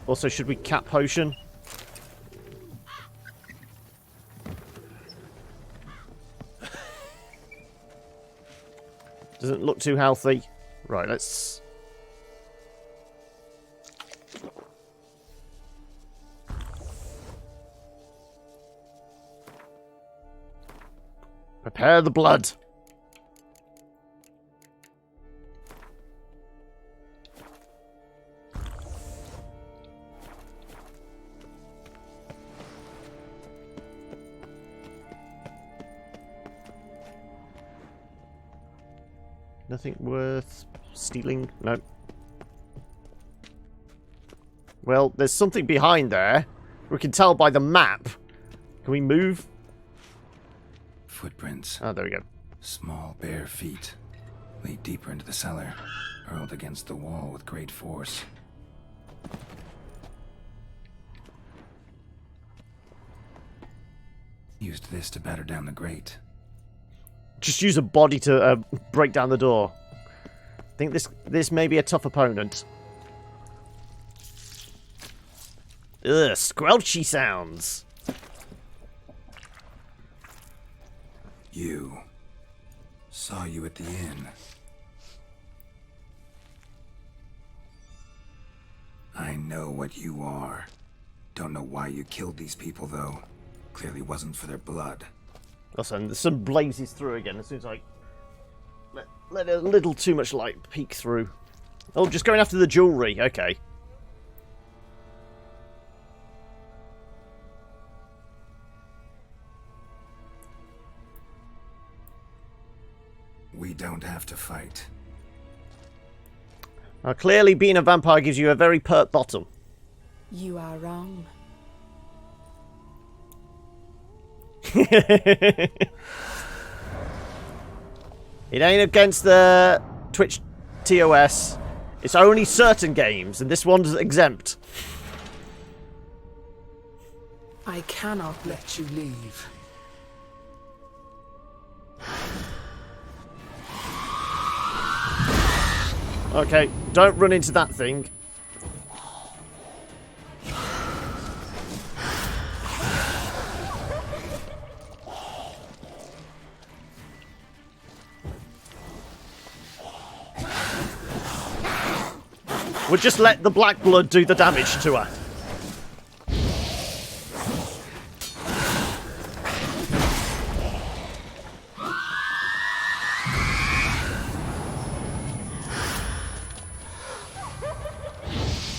Also, should we cap potion? Doesn't look too healthy. Right, let's... Prepare the blood. Nothing worth stealing? No. Well, there's something behind there. We can tell by the map. Can we move? Footprints. Oh, there we go. Small, bare feet. Lead deeper into the cellar. Hurled against the wall with great force. Used this to batter down the grate. Just use a body to break down the door. I think this may be a tough opponent. Ugh, squelchy sounds. You. Saw you at the inn. I know what you are. Don't know why you killed these people, though. Clearly wasn't for their blood. Listen, the sun blazes through again as soon as I let a little too much light peek through. Oh, just going after the jewellery. Okay. We don't have to fight. Now, clearly being a vampire gives you a very pert bottom. You are wrong. It ain't against the Twitch TOS. It's only certain games, and this one's exempt. I cannot let you leave. Okay, don't run into that thing. We'll just let the black blood do the damage to her.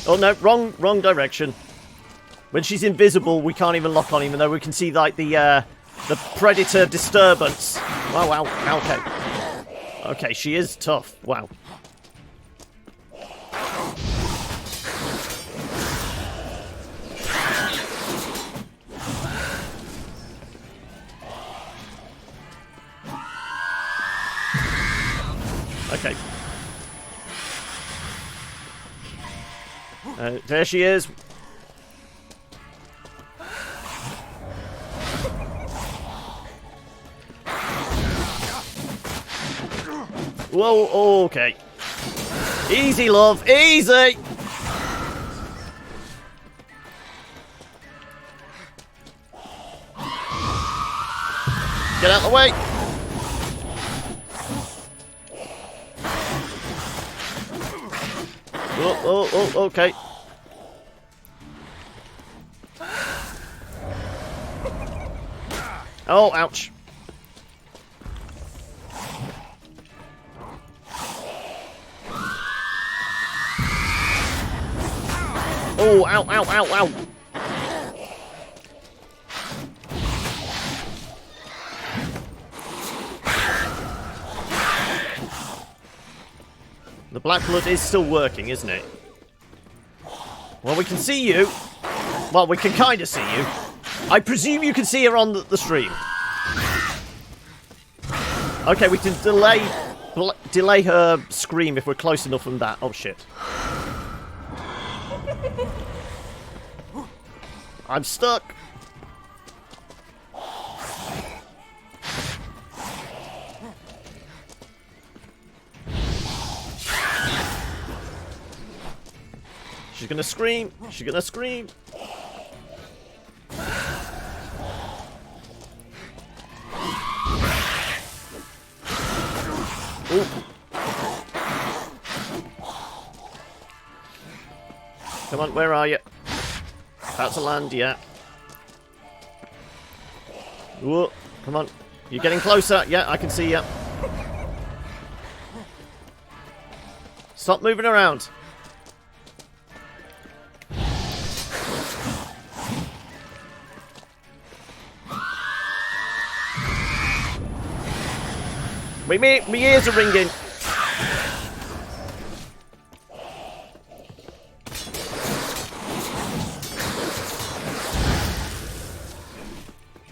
Oh no, wrong direction. When she's invisible, we can't even lock on, even though we can see like the predator disturbance. Wow, okay. Okay, she is tough. Wow. Okay. There she is. Whoa, okay. Easy, love. Easy. Get out of the way. Oh, okay. Oh, ouch. Oh, ow, ow, ow, ow. The black blood is still working, isn't it? Well, we can see you. Well, we can kind of see you. I presume you can see her on the stream. Okay, we can delay her scream if we're close enough from that. Oh, shit. I'm stuck. She's gonna scream. She's gonna scream. Ooh. Come on, where are you? About to land, yeah. Whoa, come on. You're getting closer. Yeah, I can see you. Stop moving around. My ears are ringing.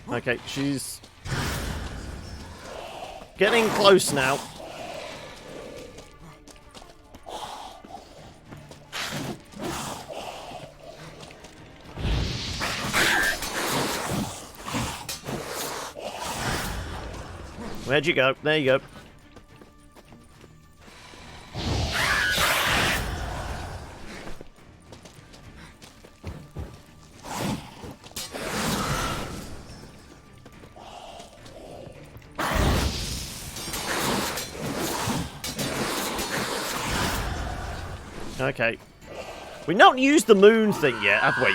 Okay, she's getting close now. Where'd you go? There you go. Okay. We've not used the moon thing yet, have we?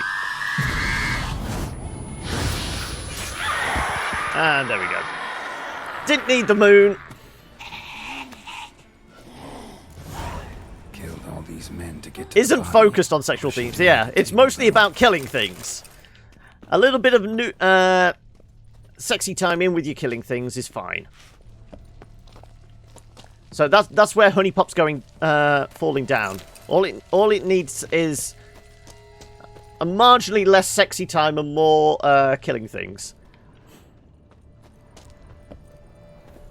And there we go. Didn't need the moon. Killed all these men to get to Isn't focused on sexual themes. Yeah, it's mostly about killing things. A little bit of new, sexy time in with your killing things is fine. So that's where Honey Pop's going, falling down. All it needs is a marginally less sexy time and more killing things.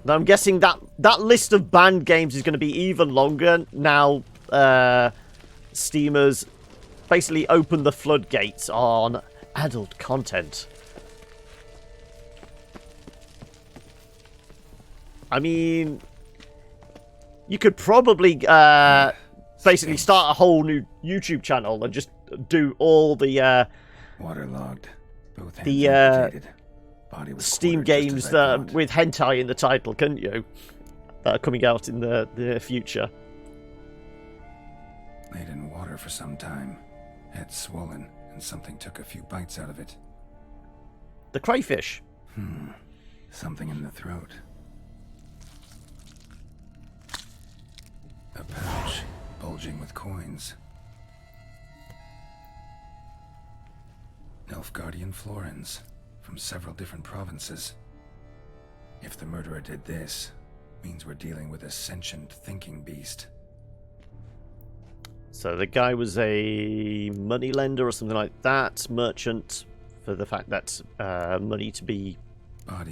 Now I'm guessing that list of banned games is going to be even longer now. Steamers basically open the floodgates on adult content. I mean, you could probably basically start a whole new YouTube channel and just do all the waterlogged, both the amputated. Steam games with hentai in the title, couldn't you? That are coming out in the future. Laid in water for some time. Head swollen, and something took a few bites out of it. The crayfish. Something in the throat. A pouch bulging with coins. Nilfgaardian florins from several different provinces. If the murderer did this, means we're dealing with a sentient thinking beast. So the guy was a moneylender or something like that, merchant, for the fact that money to be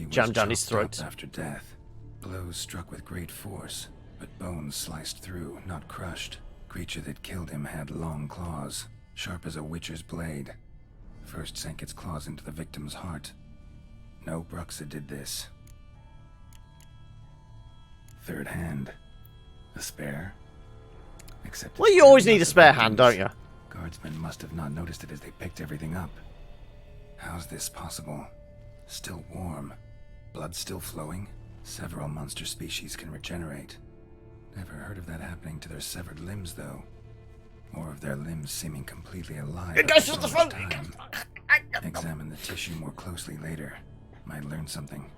jammed down his throat. After death, blows struck with great force, but bones sliced through, not crushed. Creature that killed him had long claws, sharp as a witcher's blade. First sank its claws into the victim's heart. No Bruxa did this. Third hand. A spare? Except Well, it's you always clearly need a not the spare hand, victims. don't you? Guardsmen must have not noticed it as they picked everything up. How's this possible? Still warm. Blood still flowing? Several monster species can regenerate. Never heard of that happening to their severed limbs, though. Or of their limbs seeming completely alive. It goes after to the so much front. time. Examine the tissue more closely later. Might learn something.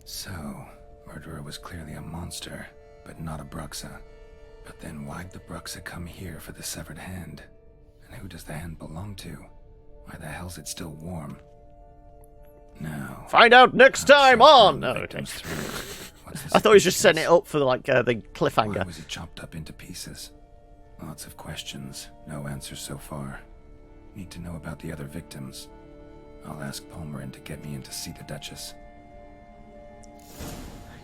So, murderer was clearly a monster, but not a Bruxa. But then why'd the Bruxa come here for the severed hand? And who does the hand belong to? Why the hell's it still warm? Now, Find out next time on. Oh, okay. What's this I thought he was just setting it up for like the cliffhanger. Why was it chopped up into pieces? Lots of questions, no answers so far. Need to know about the other victims. I'll ask Palmerin to get me in to see the Duchess.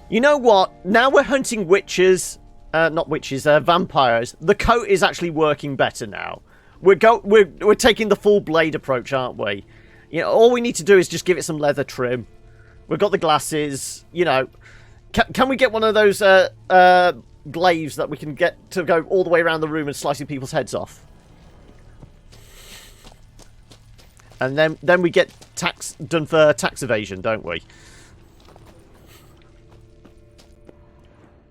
You know what? Now we're hunting witches, not witches, vampires. The coat is actually working better now. We're taking the full blade approach, aren't we? You know, all we need to do is just give it some leather trim. We've got the glasses. You know, can we get one of those glaives that we can get to go all the way around the room and slicing people's heads off? And then we get done for tax evasion, don't we?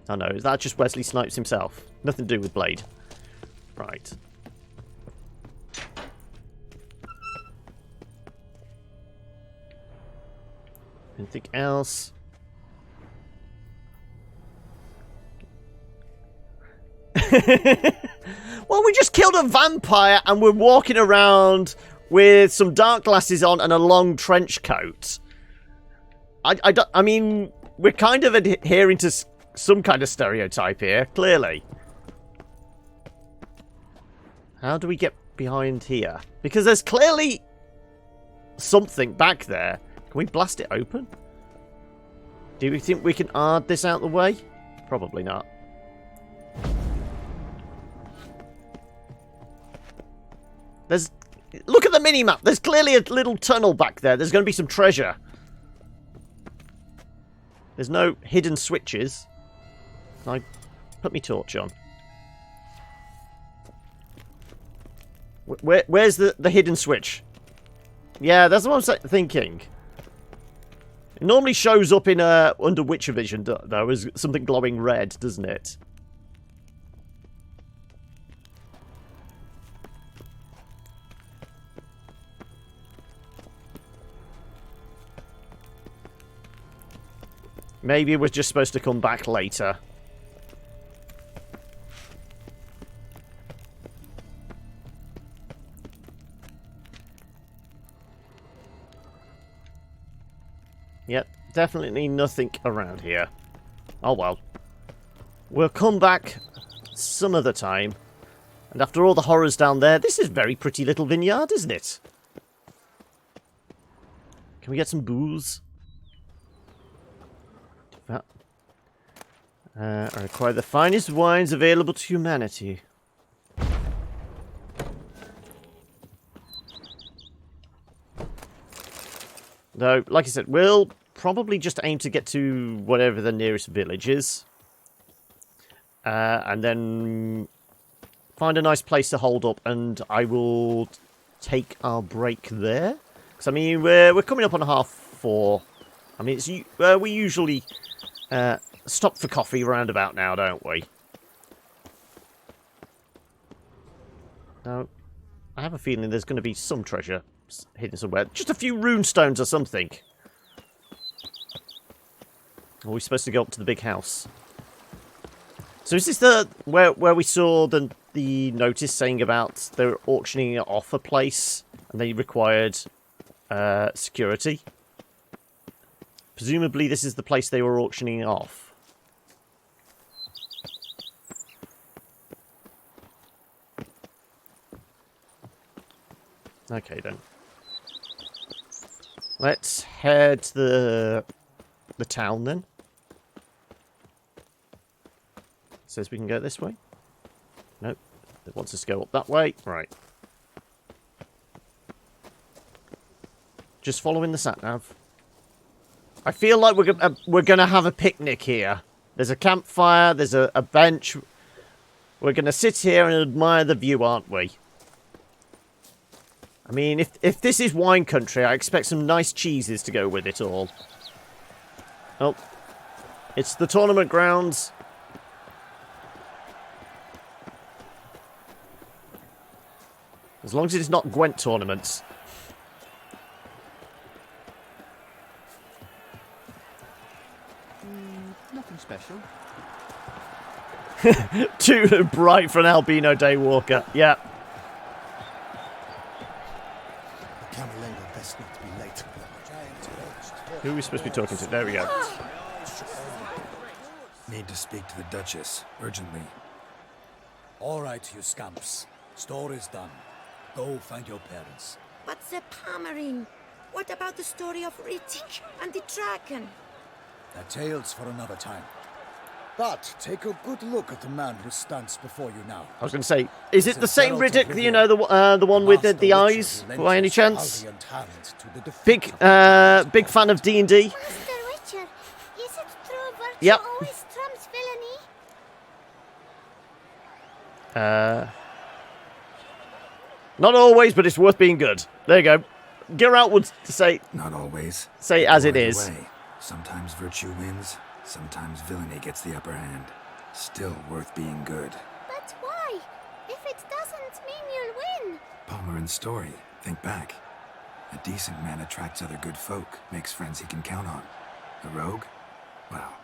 Oh no, is that just Wesley Snipes himself? Nothing to do with Blade. Right. Anything else? Well, we just killed a vampire and we're walking around with some dark glasses on and a long trench coat. I mean, we're kind of adhering to some kind of stereotype here, clearly. How do we get behind here? Because there's clearly something back there. Can we blast it open? Do we think we can ard this out the way? Probably not. Look at the mini-map. There's clearly a little tunnel back there. There's going to be some treasure. There's no hidden switches. Can I put my torch on? Where's the hidden switch? Yeah, that's what I'm thinking. It normally shows up in under Witcher Vision, though, as something glowing red, doesn't it? Maybe we're just supposed to come back later. Yep, definitely nothing around here. Oh well. We'll come back some other time. And after all the horrors down there, this is a very pretty little vineyard, isn't it? Can we get some booze? I require the finest wines available to humanity. Though, like I said, we'll probably just aim to get to whatever the nearest village is. And then find a nice place to hold up, and I will take our break there. Because, I mean, we're coming up on 4:30. I mean, we usually stop for coffee round about now, don't we? Now, I have a feeling there's going to be some treasure hidden somewhere. Just a few rune stones or something. Are we supposed to go up to the big house? So is this the where we saw the notice saying about they were auctioning off a place and they required security? Presumably this is the place they were auctioning off. Okay then. Let's head to the town then. Says we can go this way. Nope. It wants us to go up that way. Right. Just following the sat-nav. I feel like we're gonna have a picnic here. There's a campfire. There's a bench. We're gonna sit here and admire the view, aren't we? I mean, if this is wine country, I expect some nice cheeses to go with it all. Oh, it's the tournament grounds. As long as it's not Gwent tournaments. Nothing special. Too bright for an albino daywalker. Yeah. Camerlengo best not to be late. Who are we supposed to be talking to? There we go. Need to speak to the Duchess, urgently. All right, you scamps. Store is done. Go find your parents. But the Palmerine, what about the story of Rittik and the dragon? They're tales for another time. But take a good look at the man who stands before you now. I was going to say, is it the same Riddick, you know, the one with the eyes, by any chance? Big fan of D&D. Master Witcher, is it true virtue Yep. always trumps villainy? Not always, but it's worth being good. There you go. Geralt would say... Not always. Say as it Either is. way, sometimes virtue wins, sometimes villainy gets the upper hand. Still worth being good. But why? If it doesn't mean you'll win. Palmerin's story. Think back. A decent man attracts other good folk, makes friends he can count on. A rogue? Well,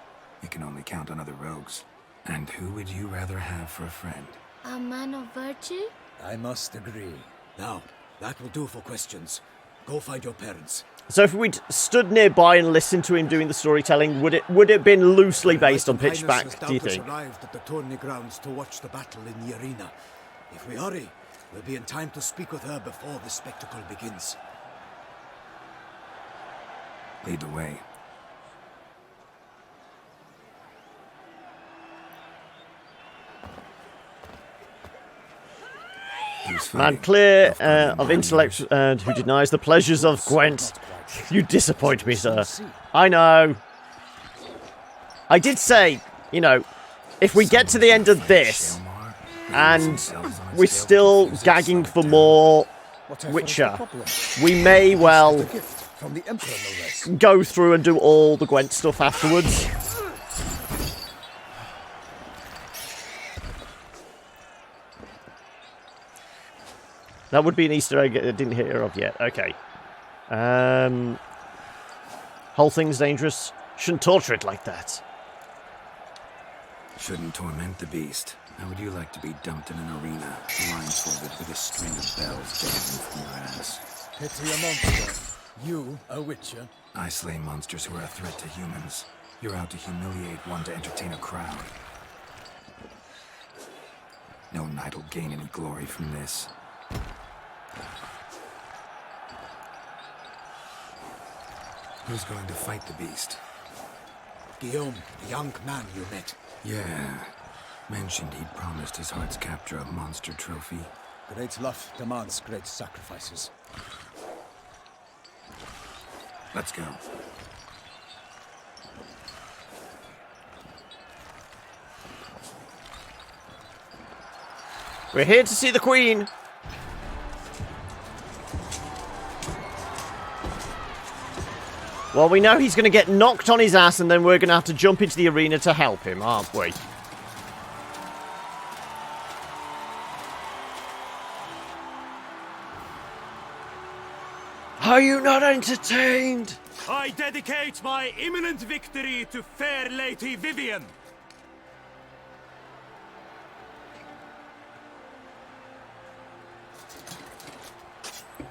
you can only count on other rogues. And who would you rather have for a friend? A man of virtue? I must agree. Now, that will do for questions. Go find your parents. So if we'd stood nearby and listened to him doing the storytelling, would it have been loosely based on Pitchback, do you think? Arrived at the tourney grounds to watch the battle in the arena. If we hurry, we'll be in time to speak with her before the spectacle begins. Lead the way. Man clear of intellect and who denies the pleasures of Gwent. You disappoint me, sir. I know. I did say, you know, if we get to the end of this and we're still gagging for more Witcher, we may well go through and do all the Gwent stuff afterwards. That would be an Easter egg I didn't hear of yet. Okay. Whole thing's dangerous. Shouldn't torture it like that. Shouldn't torment the beast. How would you like to be dumped in an arena, blindfolded with a string of bells dangling from your ass? Pity a monster. You, a witcher? I slay monsters who are a threat to humans. You're out to humiliate one to entertain a crowd. No knight will gain any glory from this. Who's going to fight the beast? Guillaume, the young man you met. Yeah. Mentioned he'd promised his heart's capture a monster trophy. Great love demands great sacrifices. Let's go. We're here to see the Queen. Well, we know he's going to get knocked on his ass and then we're going to have to jump into the arena to help him, aren't we? Are you not entertained? I dedicate my imminent victory to fair Lady Vivian.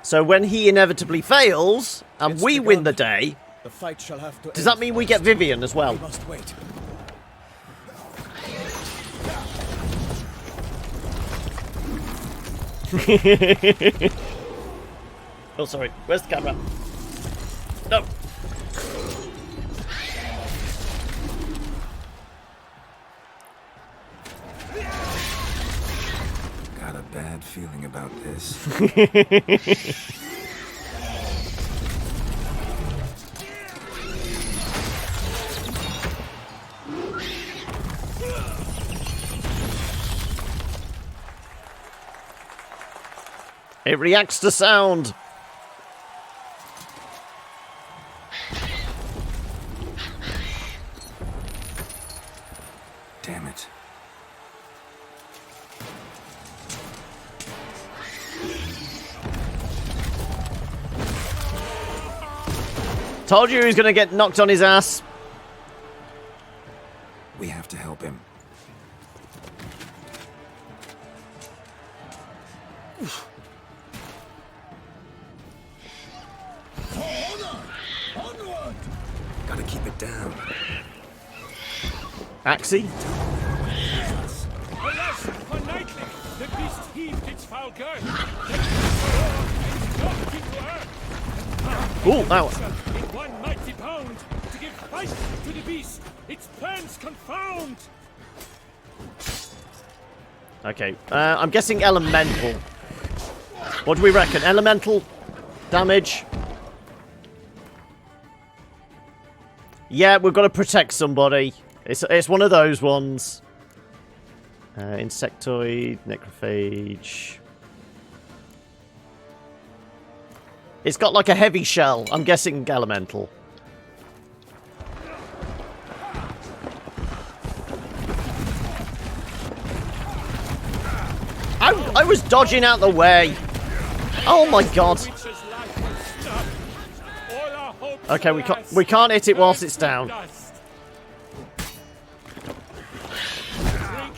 So when he inevitably fails, and we win the day, the fight shall have to does that mean we get Vivian as well? We must wait. Oh, sorry. Where's the camera? No. Got a bad feeling about this. It reacts to sound. Damn it. Told you he was going to get knocked on his ass. We have to help him. Gotta keep it down. Axie? Alas, for nightly, the beast heaved its foul girth. Ooh, ow. In one mighty bound, to give fight to the beast, its plans confound. Okay, I'm guessing elemental. What do we reckon? Elemental damage? Yeah, we've got to protect somebody. It's one of those ones. Insectoid, necrophage. It's got like a heavy shell. I'm guessing elemental. I was dodging out the way. Oh my god. Okay, we can't hit it whilst it's down. Drink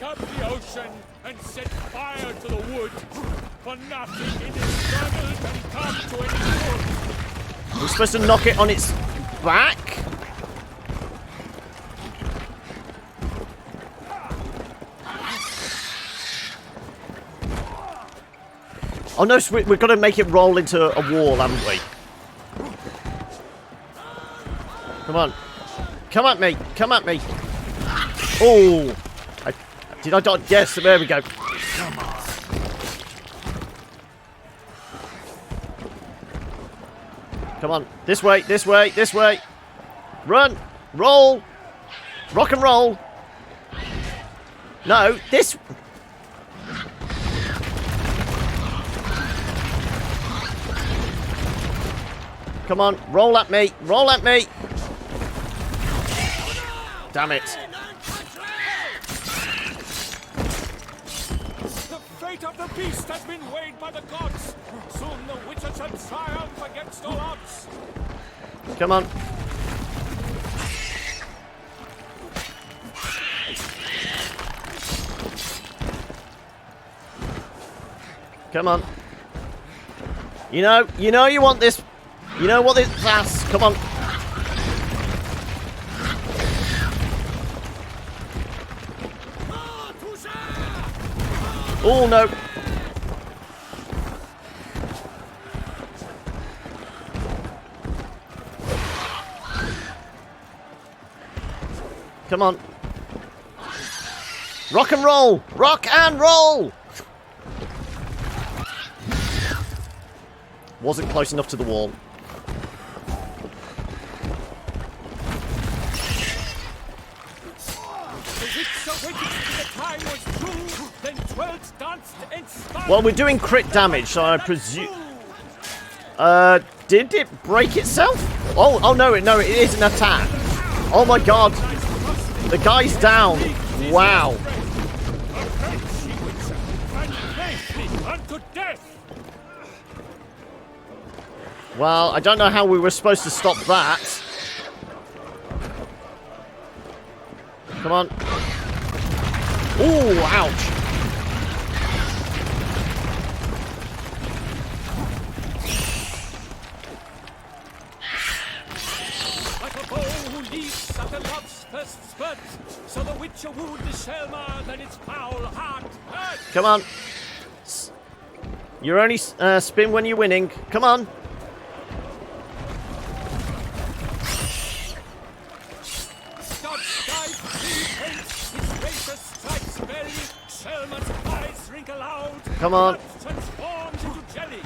up the ocean and set fire to the wood. For nothing in this struggle can come to any good. We're supposed to knock it on its back? Oh no, so we've got to make it roll into a wall, haven't we? Come on. Come at me. Come at me. Oh. Did I dodge? Yes, there we go. Come on. Come on. This way, this way, this way. Run. Roll. Rock and roll. No, this... Come on, roll at me, roll at me. Damn it. The fate of the beast has been weighed by the gods. Soon the Witcher shall triumph against all odds. Come on. Come on. You know you want this. You know what this ass. Come on. Oh no. Come on. Rock and roll. Rock and roll. Wasn't close enough to the wall. Well, we're doing crit damage, so I presume... did it break itself? Oh no, it is an attack. Oh my god. The guy's down. Wow. Well, I don't know how we were supposed to stop that. Come on. Ooh, ouch. Like a bow who leaps at the love's first spurt, so the Witcher wound is Selma than its foul heart hurt. Come on. You're only spin when you're winning. Come on. Come on. Transforms into jelly.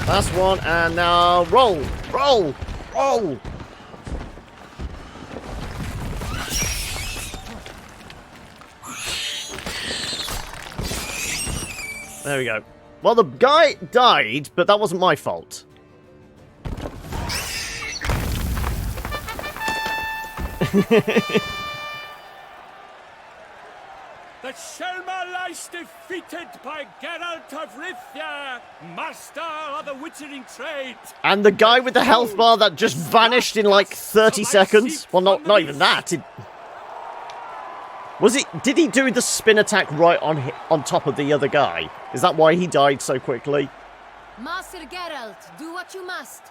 Last one, and now roll, roll, roll. There we go. Well, the guy died, but that wasn't my fault. The Shelma lies defeated by Geralt of Rivia, master of the witchering trade. And the guy with the health bar that just vanished in like 30 seconds. Well, not even that. Did he do the spin attack right on top of the other guy? Is that why he died so quickly? Master Geralt, do what you must.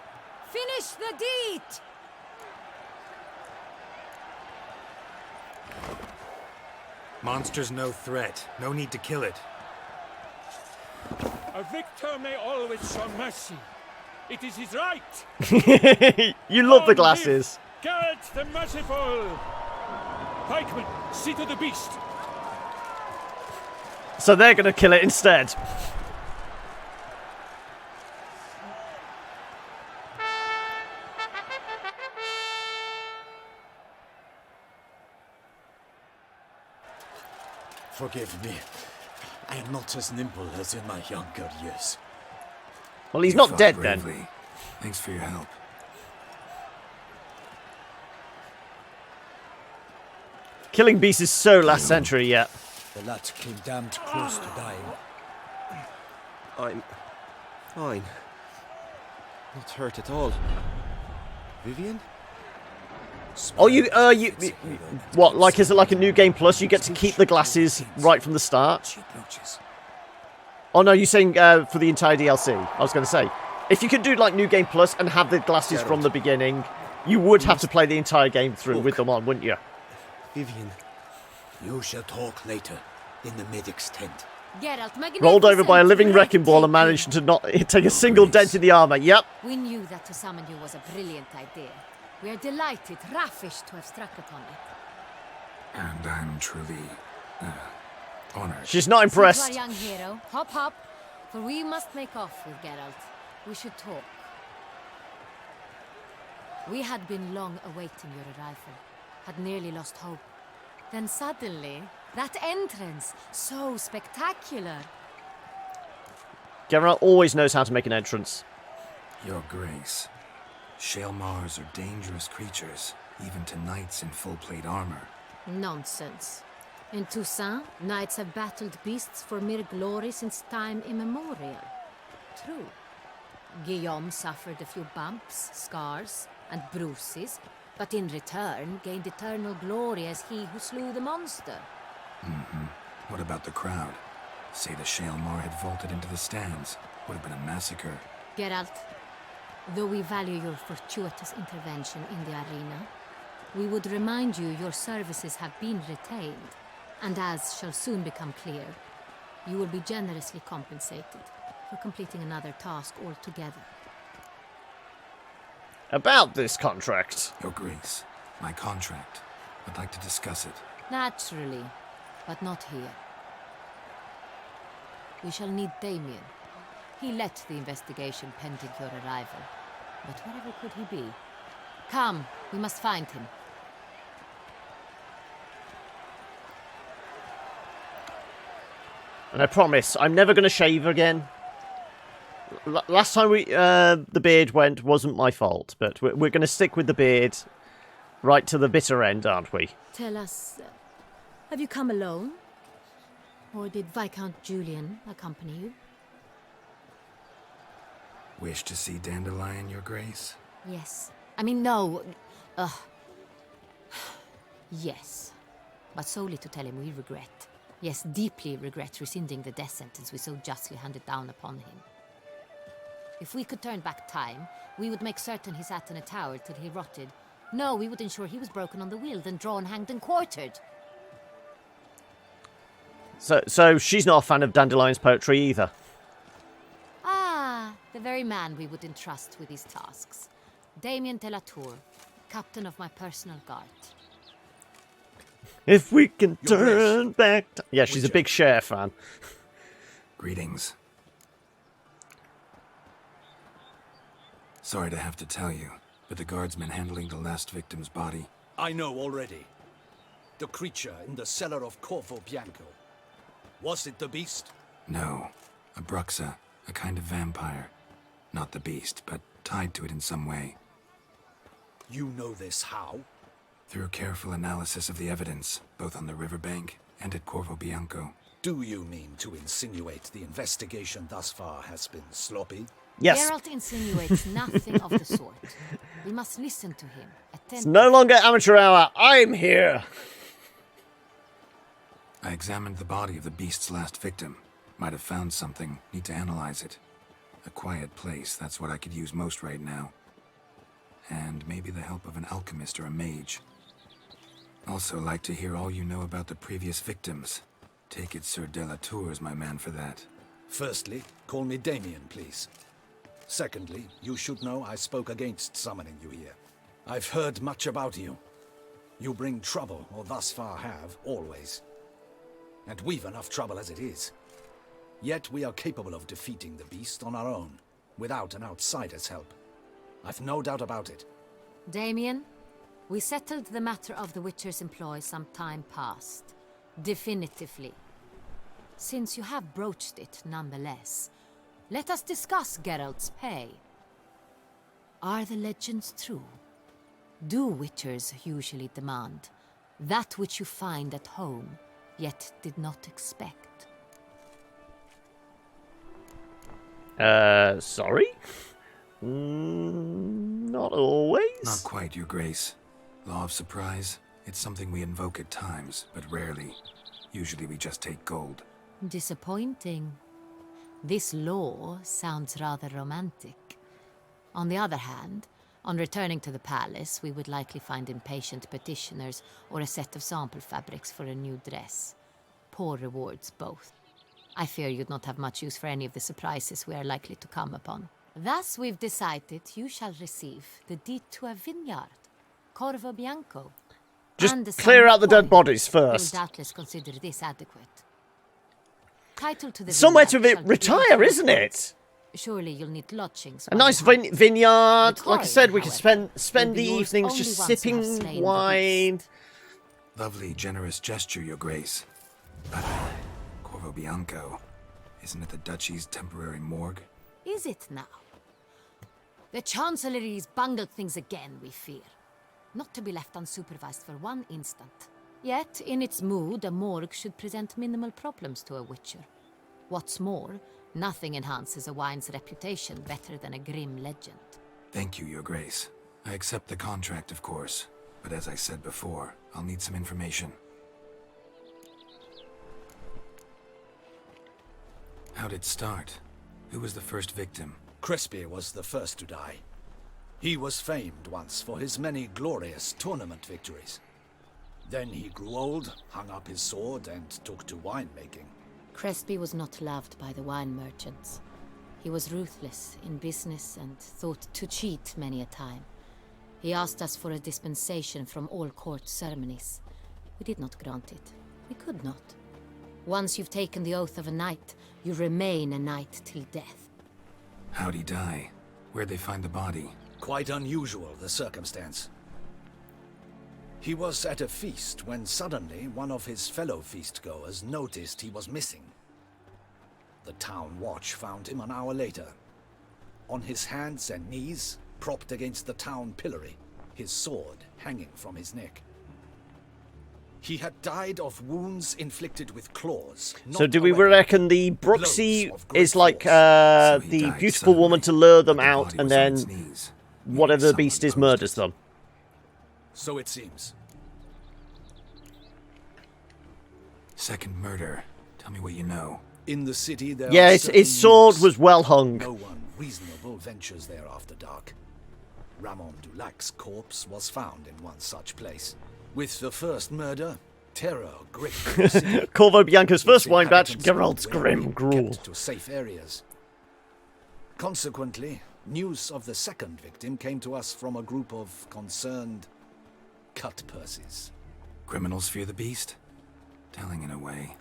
Finish the deed! Monster's no threat. No need to kill it. A victor may always show mercy. It is his right. You love the glasses. Geralt the Merciful. Pikeman, see to the beast. So they're going to kill it instead. Forgive me. I am not as nimble as in my younger years. Well, he's not dead then. Thanks for your help. Killing beasts is so last century, yeah. The lad came damned close to dying. I'm fine. Not hurt at all. Vivian? Oh, what? Like, is it like a new game plus? You get to keep the glasses right from the start. Oh no, you're saying for the entire DLC? I was going to say, if you could do like new game plus and have the glasses from the beginning, you would have to play the entire game through with them on, wouldn't you? Vivian, you shall talk later in the medic's tent. Geralt, rolled over by a living wrecking ball and managed to not take a single dent in the armor. Yep. We knew that to summon you was a brilliant idea. We are delighted, ravished to have struck upon it. And I'm truly honored. She's not impressed. Our young hero, hop hop, for we must make off with Geralt. We should talk. We had been long awaiting your arrival, had nearly lost hope. Then suddenly, that entrance, so spectacular. Geralt always knows how to make an entrance. Your Grace. Shaelmars are dangerous creatures, even to knights in full plate armor. Nonsense. In Toussaint, knights have battled beasts for mere glory since time immemorial. True. Guillaume suffered a few bumps, scars, and bruises, but in return gained eternal glory as he who slew the monster. What about the crowd? Say the Shaelmar had vaulted into the stands. Would have been a massacre. Geralt, though we value your fortuitous intervention in the arena, we would remind you your services have been retained, and as shall soon become clear, you will be generously compensated for completing another task altogether. About this contract. Your Grace, my contract. I'd like to discuss it. Naturally, but not here. We shall need Damien. He led the investigation pending your arrival. But wherever could he be? Come, we must find him. And I promise, I'm never going to shave again. Last time the beard went wasn't my fault, but we're going to stick with the beard right to the bitter end, aren't we? Tell us, have you come alone? Or did Viscount Julian accompany you? Wish to see Dandelion, Your Grace? Yes. I mean, no. Yes. But solely to tell him we regret. Yes, deeply regret rescinding the death sentence we so justly handed down upon him. If we could turn back time, we would make certain he sat in a tower till he rotted. No, we would ensure he was broken on the wheel, then drawn, hanged, and quartered. So she's not a fan of Dandelion's poetry either. Ah, the very man we would entrust with these tasks. Damien de la Tour, captain of my personal guard. If we can turn back... Yeah, she's a big Cher fan. Greetings. Sorry to have to tell you, but the guardsman handling the last victim's body... I know already. The creature in the cellar of Corvo Bianco. Was it the beast? No. A bruxa, a kind of vampire. Not the beast, but tied to it in some way. You know this how? Through careful analysis of the evidence, both on the riverbank and at Corvo Bianco. Do you mean to insinuate the investigation thus far has been sloppy? Yes. Geralt insinuates nothing of the sort. We must listen to him. It's no longer amateur hour. I'm here. I examined the body of the beast's last victim. Might have found something. Need to analyze it. A quiet place, that's what I could use most right now. And maybe the help of an alchemist or a mage. Also like to hear all you know about the previous victims. Take it Sir Delatour's my man for that. Firstly, call me Damien, please. Secondly, you should know I spoke against summoning you here. I've heard much about you. You bring trouble, or thus far have, always. And we've enough trouble as it is. Yet we are capable of defeating the beast on our own, without an outsider's help. I've no doubt about it. Damien, we settled the matter of the Witcher's employ some time past. Definitively. Since you have broached it nonetheless, let us discuss Geralt's pay. Are the legends true? Do Witchers usually demand that which you find at home, yet did not expect? Sorry? Not always? Not quite, Your Grace. Law of surprise, it's something we invoke at times, but rarely. Usually we just take gold. Disappointing. This law sounds rather romantic. On the other hand, on returning to the palace, we would likely find impatient petitioners or a set of sample fabrics for a new dress. Poor rewards, both. I fear you'd not have much use for any of the surprises we are likely to come upon. Thus, we've decided you shall receive the deed to a vineyard, Corvo Bianco. Just clear out the dead bodies first. We'll doubtless consider this adequate. Title to the Somewhere vineyard to retire, isn't it? Surely you'll need lodgings. A nice vineyard. Like I said, we could spend the evenings just sipping wine. Lovely, generous gesture, Your Grace. But Corvo Bianco, isn't it the Duchy's temporary morgue? Is it now? The Chancellery's bungled things again, we fear. Not to be left unsupervised for one instant. Yet, in its mood, a morgue should present minimal problems to a Witcher. What's more, nothing enhances a wine's reputation better than a grim legend. Thank you, Your Grace. I accept the contract, of course. But as I said before, I'll need some information. How'd it start? Who was the first victim? Crespi was the first to die. He was famed once for his many glorious tournament victories. Then he grew old, hung up his sword, and took to winemaking. Crespi was not loved by the wine merchants. He was ruthless in business and thought to cheat many a time. He asked us for a dispensation from all court ceremonies. We did not grant it. We could not. Once you've taken the oath of a knight, you remain a knight till death. How'd he die? Where'd they find the body? Quite unusual, the circumstance. He was at a feast when suddenly one of his fellow feastgoers noticed he was missing. The town watch found him an hour later. On his hands and knees, propped against the town pillory, his sword hanging from his neck. He had died of wounds inflicted with claws. So do we reckon the Bruxy is like the beautiful woman to lure them out, and then whatever the beast is murders them? So it seems. Second murder. Tell me what you know. In the city there yeah, are his sword was well hung. No one reasonable ventures there after dark. Ramon Dulac's corpse was found in one such place. With the first murder, terror gripped the city. Corvo Bianco's first wine batch, Geralt's grim gruel. Kept to safe areas. Consequently, news of the second victim came to us from a group of concerned cut purses. Criminals fear the beast? Telling in a way.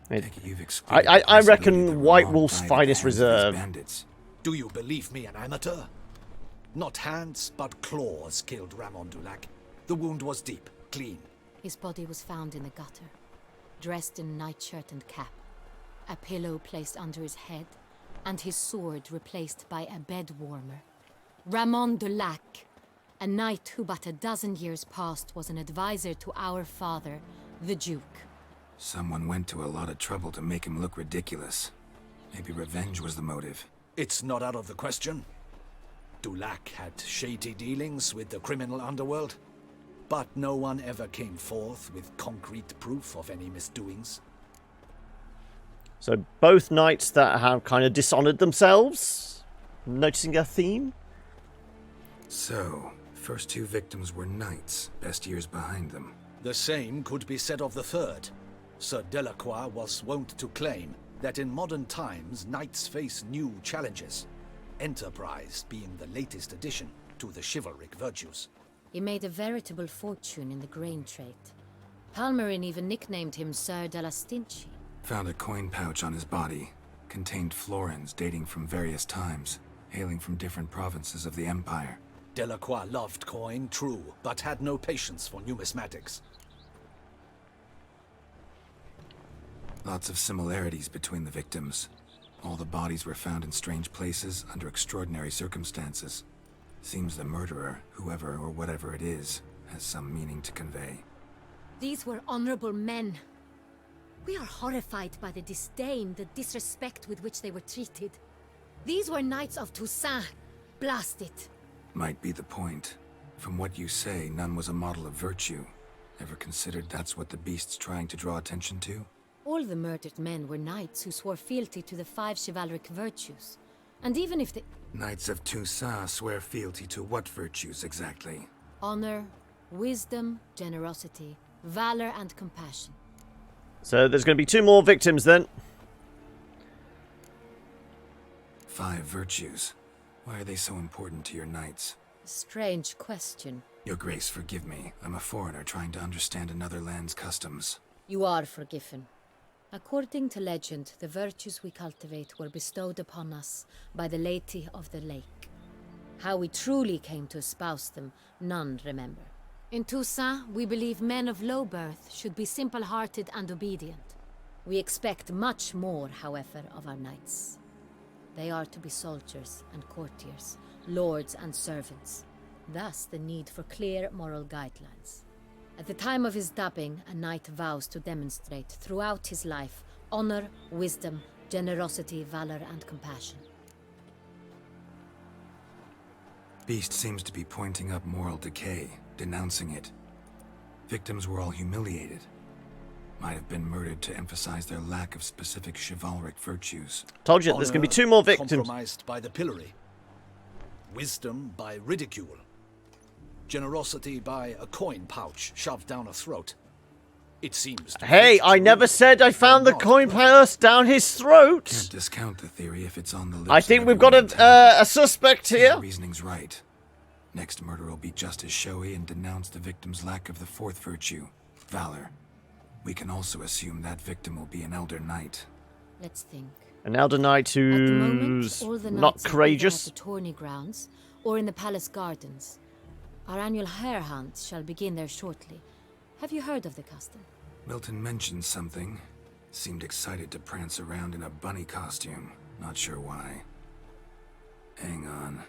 I reckon White Wolf's finest reserve. Do you believe me an amateur? Not hands, but claws killed Ramon Dulac. The wound was deep, clean. His body was found in the gutter, dressed in nightshirt and cap. a pillow placed under his head, and his sword replaced by a bed warmer. Ramon de Lac, a knight who but a dozen years past was an advisor to our father, the Duke. Someone went to a lot of trouble to make him look ridiculous. Maybe revenge was the motive. It's not out of the question. Dulac had shady dealings with the criminal underworld, but no one ever came forth with concrete proof of any misdoings. So both knights that have kind of dishonored themselves? Noticing a theme? So, first two victims were knights, best years behind them. The same could be said of the third. Sir Delacroix was wont to claim that in modern times knights face new challenges, enterprise being the latest addition to the chivalric virtues. He made a veritable fortune in the grain trade. Palmerin even nicknamed him Sir de la Stinchi. Found a coin pouch on his body. Contained florins dating from various times, hailing from different provinces of the Empire. Delacroix loved coin, true, but had no patience for numismatics. Lots of similarities between the victims. All the bodies were found in strange places under extraordinary circumstances. Seems the murderer, whoever or whatever it is, has some meaning to convey. These were honorable men. We are horrified by the disdain, the disrespect with which they were treated. These were knights of Toussaint. Blast it. Might be the point. From what you say, none was a model of virtue. Ever considered that's what the beast's trying to draw attention to? All the murdered men were knights who swore fealty to the 5 chivalric virtues. And even if the... Knights of Toussaint swear fealty to what virtues exactly? Honor, wisdom, generosity, valor, and compassion. So there's going to be 2 more victims then. 5 virtues. Why are they so important to your knights? Strange question. Your Grace, forgive me. I'm a foreigner trying to understand another land's customs. You are forgiven. According to legend, the virtues we cultivate were bestowed upon us by the Lady of the Lake. How we truly came to espouse them, none remember. In Toussaint, we believe men of low birth should be simple-hearted and obedient. We expect much more, however, of our knights. They are to be soldiers and courtiers, lords and servants. Thus, the need for clear moral guidelines. At the time of his dubbing, a knight vows to demonstrate throughout his life honor, wisdom, generosity, valor, and compassion. Beast seems to be pointing up moral decay, denouncing it. Victims were all humiliated. Might have been murdered to emphasize their lack of specific chivalric virtues. Told you, there's going to be 2 more victims. Compromised by the pillory. Wisdom by ridicule. Generosity by a coin pouch shoved down a throat. It seems to Hey, I never said I found the coin purse down his throat. Can't discount the theory if it's on the lips. I think we've got a suspect here. Your reasoning's right. Next murder will be just as showy and denounce the victim's lack of the 4th virtue, valor. We can also assume that victim will be an elder knight. Let's think. An elder knight At the moment, who's all the not knights are either courageous. at the tourney grounds or in the palace gardens. Our annual hare hunt shall begin there shortly. Have you heard of the custom? Milton mentioned something. Seemed excited to prance around in a bunny costume. Not sure why. Hang on.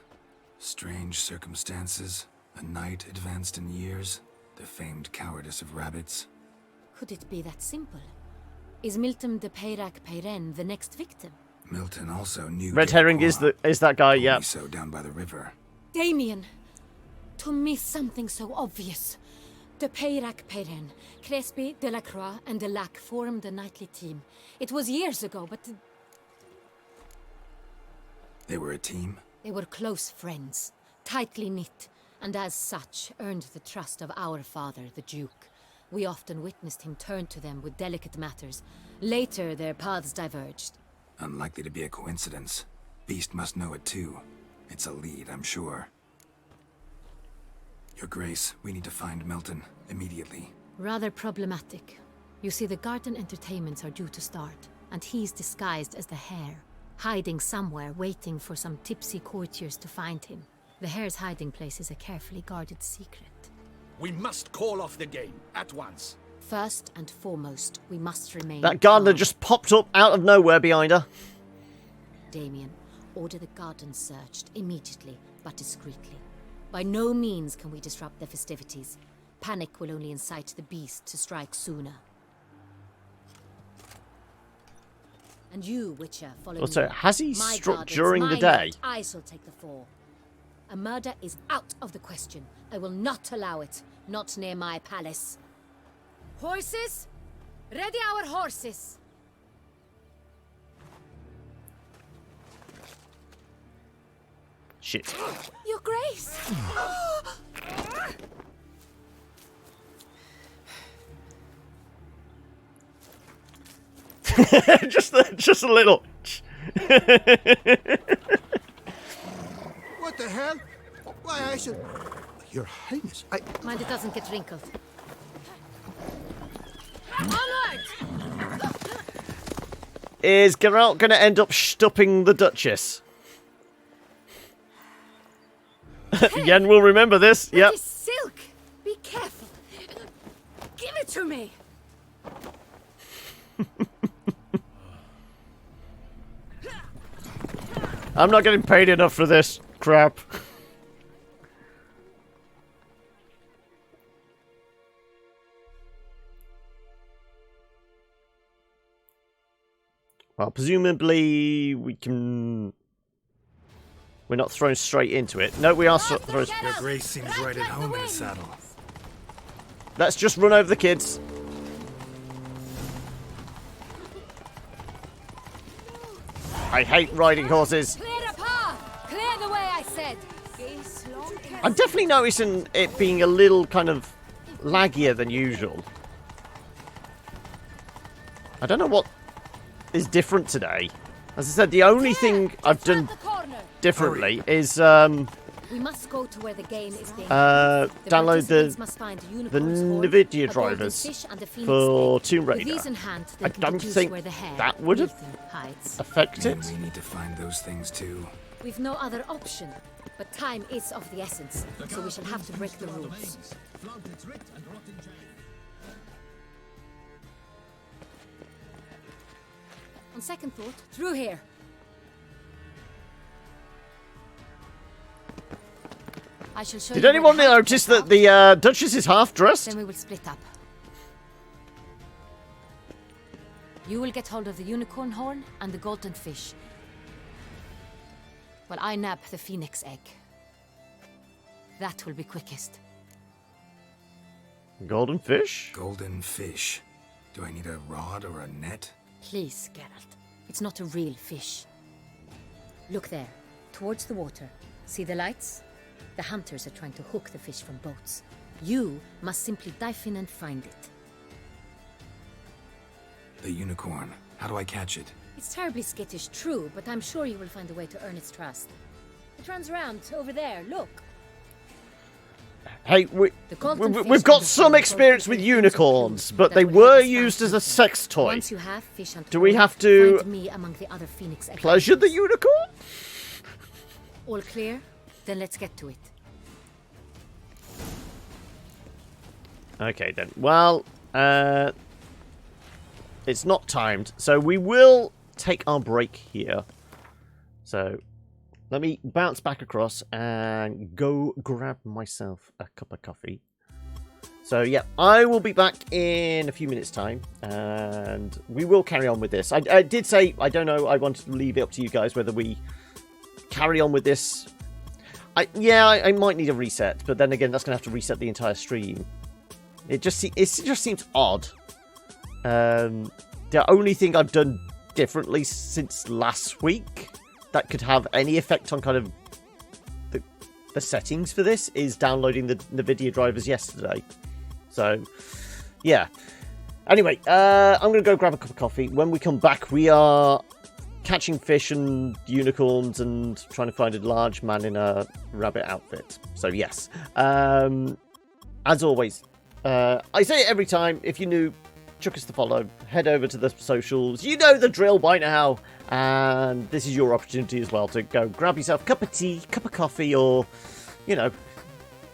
Strange circumstances. A knight advanced in years. The famed cowardice of rabbits. Could it be that simple? Is Milton de Peyrac-Peyren the next victim? Milton also knew Red herring is that guy, yeah. So down by the river. Damien! To miss something so obvious. De Peyrac-Peyren, Crespi, Delacroix, and Delac formed a knightly team. It was years ago, but... They were a team? They were close friends, tightly knit, and as such earned the trust of our father, the Duke. We often witnessed him turn to them with delicate matters. Later, their paths diverged. Unlikely to be a coincidence. Beast must know it too. It's a lead, I'm sure. Your Grace, we need to find Milton, immediately. Rather problematic. You see, the garden entertainments are due to start, and he's disguised as the hare, hiding somewhere, waiting for some tipsy courtiers to find him. The hare's hiding place is a carefully guarded secret. We must call off the game, at once. First and foremost, we must remain That gardener calm. just popped up out of nowhere behind her. Damien, order the garden searched immediately, but discreetly. By no means can we disrupt the festivities. Panic will only incite the beast to strike sooner. And you, Witcher, follow Also, me. has he My struck gardens, during my the day? night, I shall take the fall. A murder is out of the question. I will not allow it. Not near my palace. Horses? Ready our horses! Shit. Your Grace! just a little. What the hell? Why, I should... Your Highness, I... Mind it doesn't get wrinkled. Onward! Is Geralt going to end up stopping the Duchess? Yen will remember this. That Yep. is silk! Be careful! Give it to me! I'm not getting paid enough for this crap. Well, presumably we can... We're not thrown straight into it. No, we are thrown... Your Grace seems right at home in the saddle. Let's just run over the kids. I hate riding horses. Clear the path! Clear the way, I said! I'm definitely noticing it being a little kind of laggier than usual. I don't know what is different today. As I said, the only thing I've done differently is We must go to where the game is being download the must find a the unicorn's horn, NVIDIA a golden drivers fish, and a phoenix for egg. Tomb With Raider. these in hand, they I can don't deduce think where the hare, that would have Ethan, hides. affected. And we need to find those things too. We've no other option, but time is of the essence, so we shall have to break the rules. On second thought, through here. I shall show Did you where anyone the hunt notice goes that the Duchess is half dressed? Then we will split up. You will get hold of the unicorn horn and the golden fish. While I nab the phoenix egg. That will be quickest. Golden fish? Golden fish. Do I need a rod or a net? Please, Geralt. It's not a real fish. Look there, towards the water. See the lights? The hunters are trying to hook the fish from boats. You must simply dive in and find it. The unicorn. How do I catch it? It's terribly skittish, true, but I'm sure you will find a way to earn its trust. It runs around over there, look. Hey, we've got some experience with unicorns, but they were used as a sex toy. Once you have fish and Do we horn, have to find me among the other phoenix egg pleasure the unicorn? All clear? Then let's get to it. Okay then. Well, it's not timed, so we will take our break here. So let me bounce back across and go grab myself a cup of coffee. So yeah, I will be back in a few minutes' time, and we will carry on with this. I did say, I don't know, I wanted to leave it up to you guys whether we carry on with this. I might need a reset, but then again, that's going to have to reset the entire stream. It just seems odd. The only thing I've done differently since last week that could have any effect on kind of the settings for this is downloading the NVIDIA drivers yesterday. So, yeah. Anyway, I'm going to go grab a cup of coffee. When we come back, we are catching fish and unicorns and trying to find a large man in a rabbit outfit. So, yes. As always, I say it every time. If you're new, chuck us to follow. Head over to the socials. You know the drill by now. And this is your opportunity as well to go grab yourself a cup of tea, cup of coffee, or, you know,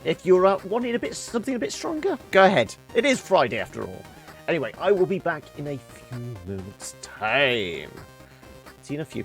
if you're wanting something a bit stronger, go ahead. It is Friday after all. Anyway, I will be back in a few moments' time. See you in a few.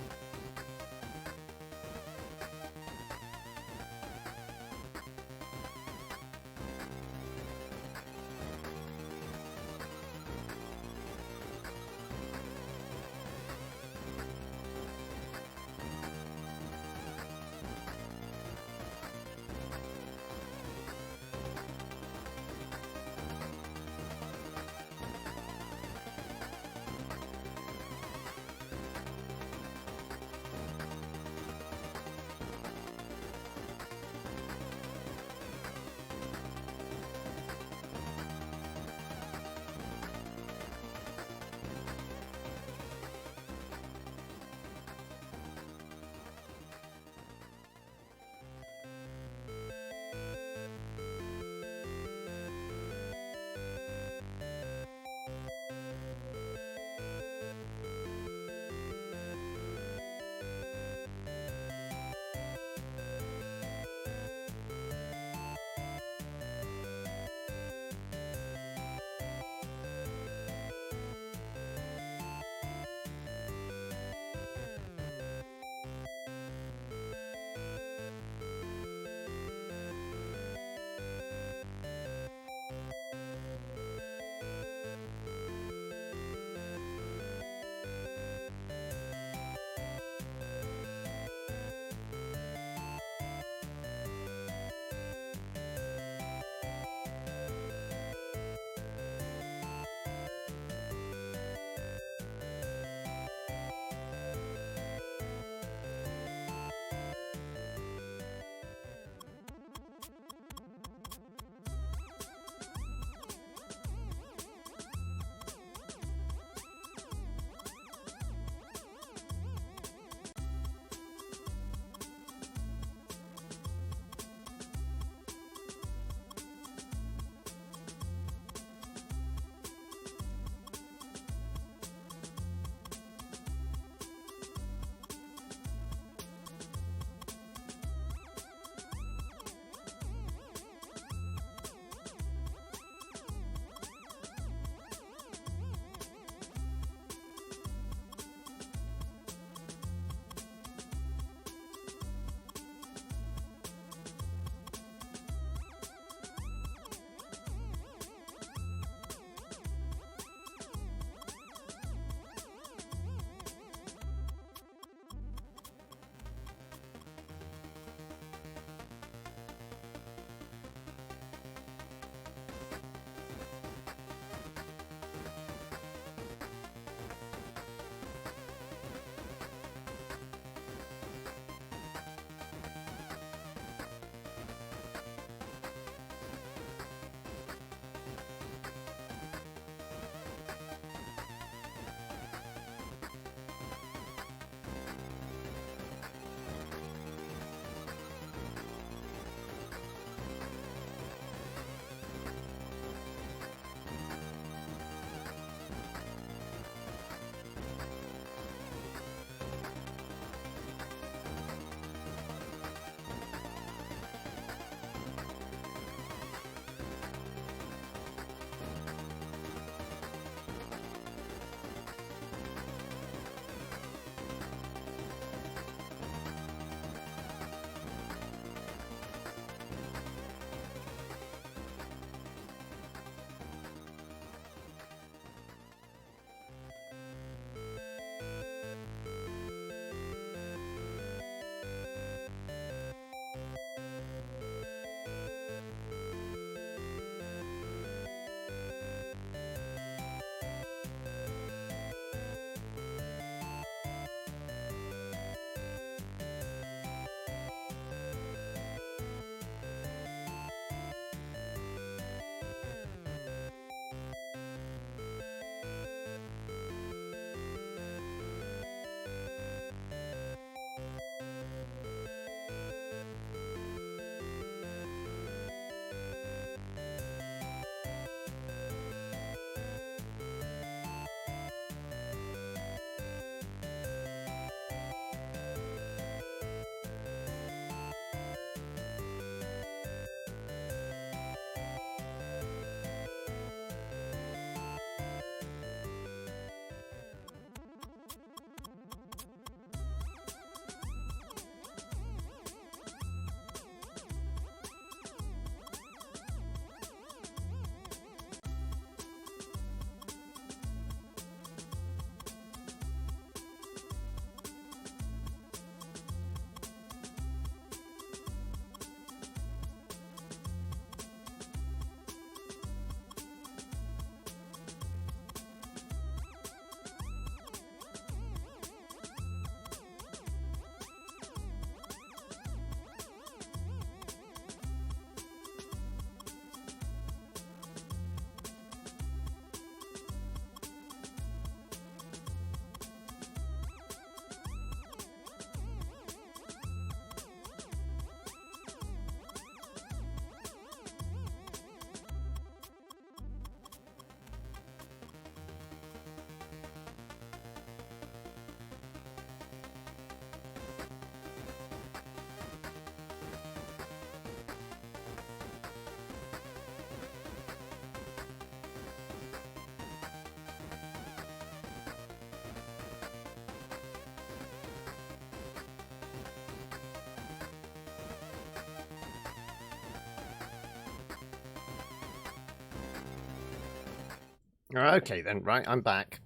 Okay then, right, I'm back.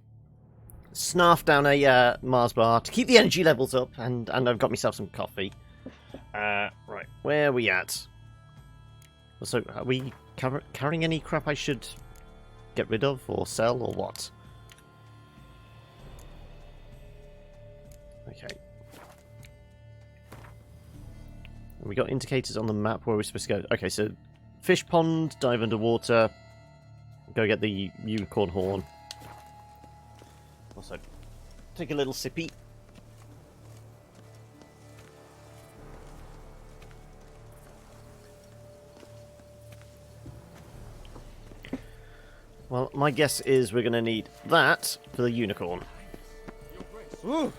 Snarf down a Mars bar to keep the energy levels up, and I've got myself some coffee. Right, where are we at? So, are we carrying any crap I should get rid of, or sell, or what? Okay. We got indicators on the map where we're supposed to go. Okay, so fish pond, dive underwater, go get the unicorn horn. Also, take a little sippy. Well, my guess is we're going to need that for the unicorn. Ooh.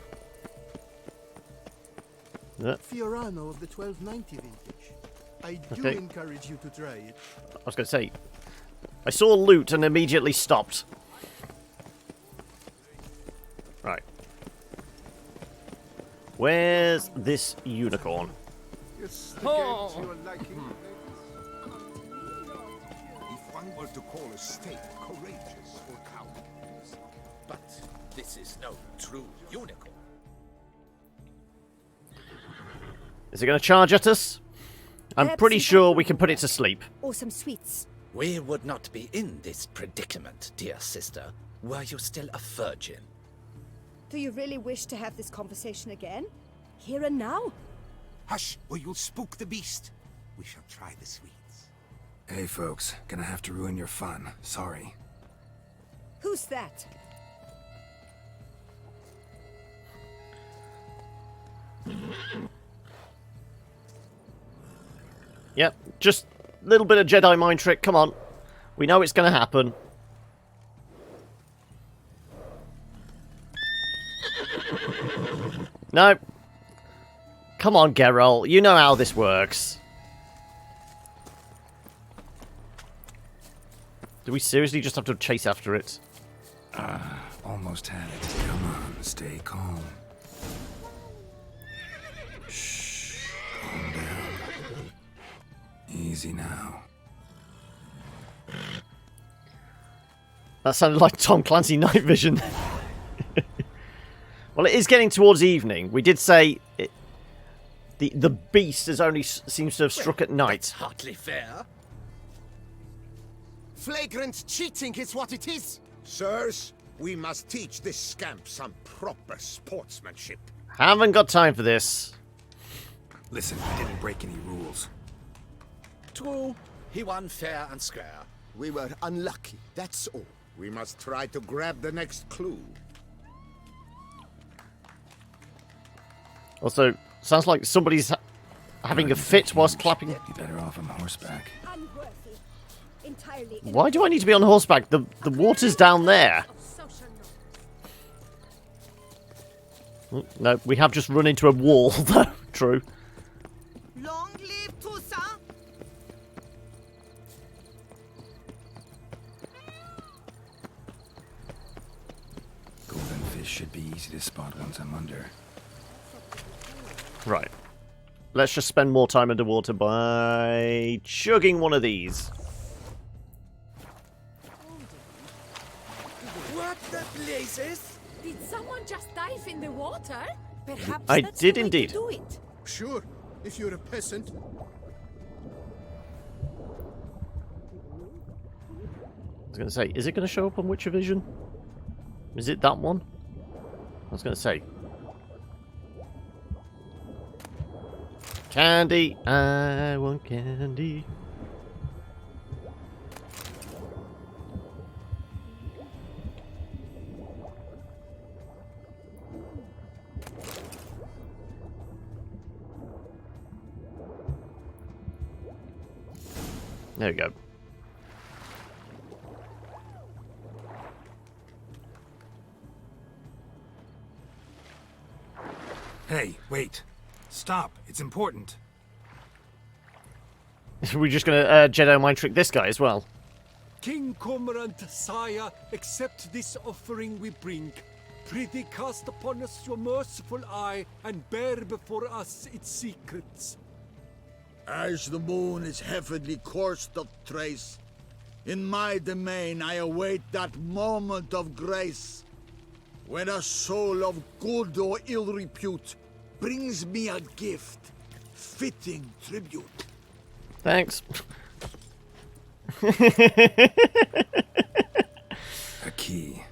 Yeah. Fiorano of the 1290 vintage. I do encourage you to try it. I was going to say, I saw loot and immediately stopped. Right. Where's this unicorn? It's the games you are liking. If one were to call a state courageous or cowardly, but this is no true unicorn. Is it going to charge at us? I'm pretty sure we can put it to sleep. Or some sweets. We would not be in this predicament, dear sister, were you still a virgin. Do you really wish to have this conversation again? Here and now? Hush, or you'll spook the beast. We shall try the sweets. Hey, folks. Gonna have to ruin your fun. Sorry. Who's that? Yep, just a little bit of Jedi mind trick. Come on. We know it's going to happen. No. Come on, Geralt. You know how this works. Do we seriously just have to chase after it? Almost had it. Come on, stay calm. Shh. Calm down. Easy now. That sounded like Tom Clancy Night Vision. Well, it is getting towards evening. We did say the beast has only seems to have struck at night. That's hardly fair. Flagrant cheating is what it is. Sirs, we must teach this scamp some proper sportsmanship. Haven't got time for this. Listen, we didn't break any rules. True, he won fair and square. We were unlucky, that's all. We must try to grab the next clue. Also, sounds like somebody's having a fit whilst clapping. Be better off on horseback. Unworthy. Entirely. Why do I need to be on horseback? The water's down there. No, we have just run into a wall, though. True. Long live Toussaint! Golden fish should be easy to spot once I'm under. Right. Let's just spend more time underwater by chugging one of these. What the blazes? Did someone just dive in the water? Perhaps I that's did the way indeed. To do it. Sure, if you're a peasant. I was going to say, is it going to show up on Witcher Vision? Is it that one? I was going to say. Candy, I want candy. There we go. Hey, wait. Stop. It's important. We're just going to Jedi mind trick this guy as well. King Cormorant, sire, accept this offering we bring. Prithee cast upon us your merciful eye, and bear before us its secrets. As the moon is heavenly coursed of trace, In my domain, I await that moment of grace, when a soul of good or ill repute brings me a gift, fitting tribute. Thanks. A key.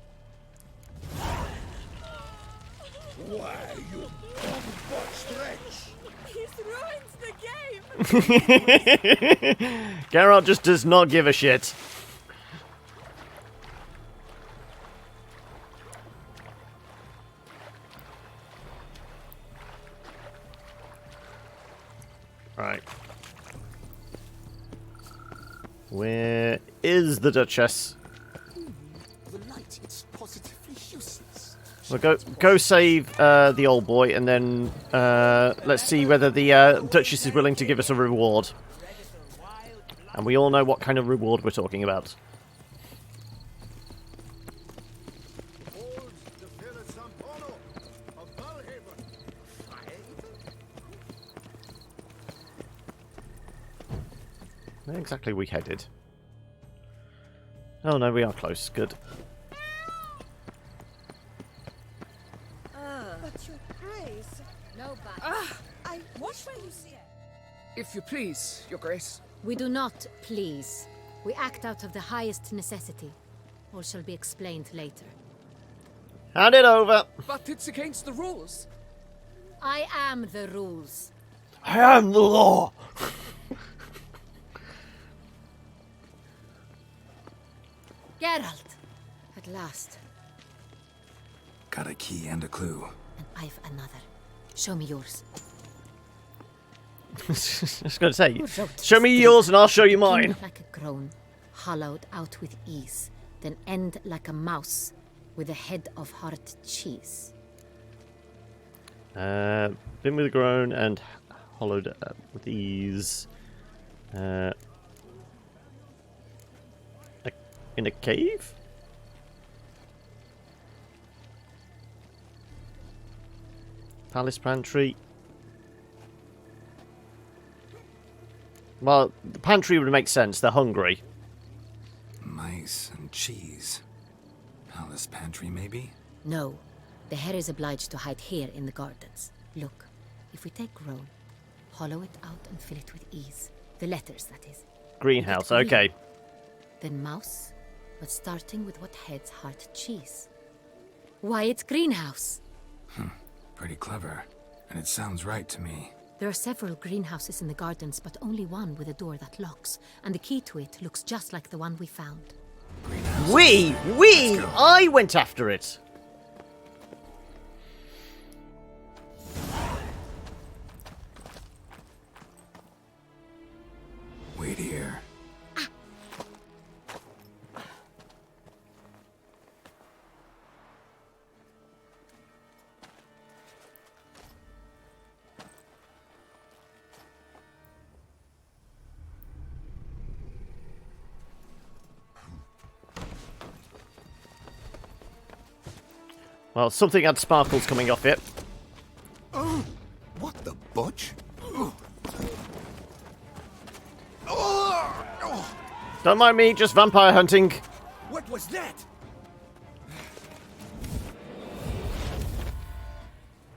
Why, you bum-butched wretch! He's ruined the game! Geralt just does not give a shit. Right. Where is the Duchess? The light, it's positively useless. Well, go save the old boy, and then let's see whether the Duchess is willing to give us a reward. And we all know what kind of reward we're talking about. Where exactly are we headed? Oh no, we are close. Good. But your grace. Nobody. I watch where you see it. If you please, Your Grace. We do not please. We act out of the highest necessity. All shall be explained later. Hand it over. But it's against the rules. I am the rules. I am the law. Geralt! At last. Got a key and a clue. And I've another. Show me yours. I was going to say, show me yours and I'll show you mine. Begin like a groan, hollowed out with ease, then end like a mouse, with a head of hard cheese. Been with a groan and hollowed up with ease. In a cave? Palace pantry. Well, the pantry would make sense. They're hungry. Mice and cheese. Palace pantry, maybe? No. The hare is obliged to hide here in the gardens. Look, if we take groan, hollow it out and fill it with ease. The letters, that is. Greenhouse, okay. Then mouse, but starting with what heads hard cheese. Why, it's greenhouse. Pretty clever. And it sounds right to me. There are several greenhouses in the gardens, but only one with a door that locks, and the key to it looks just like the one we found. We! I went after it! Wait here. Well, something had sparkles coming off it. Oh, what the butch? Don't mind me, just vampire hunting. What was that?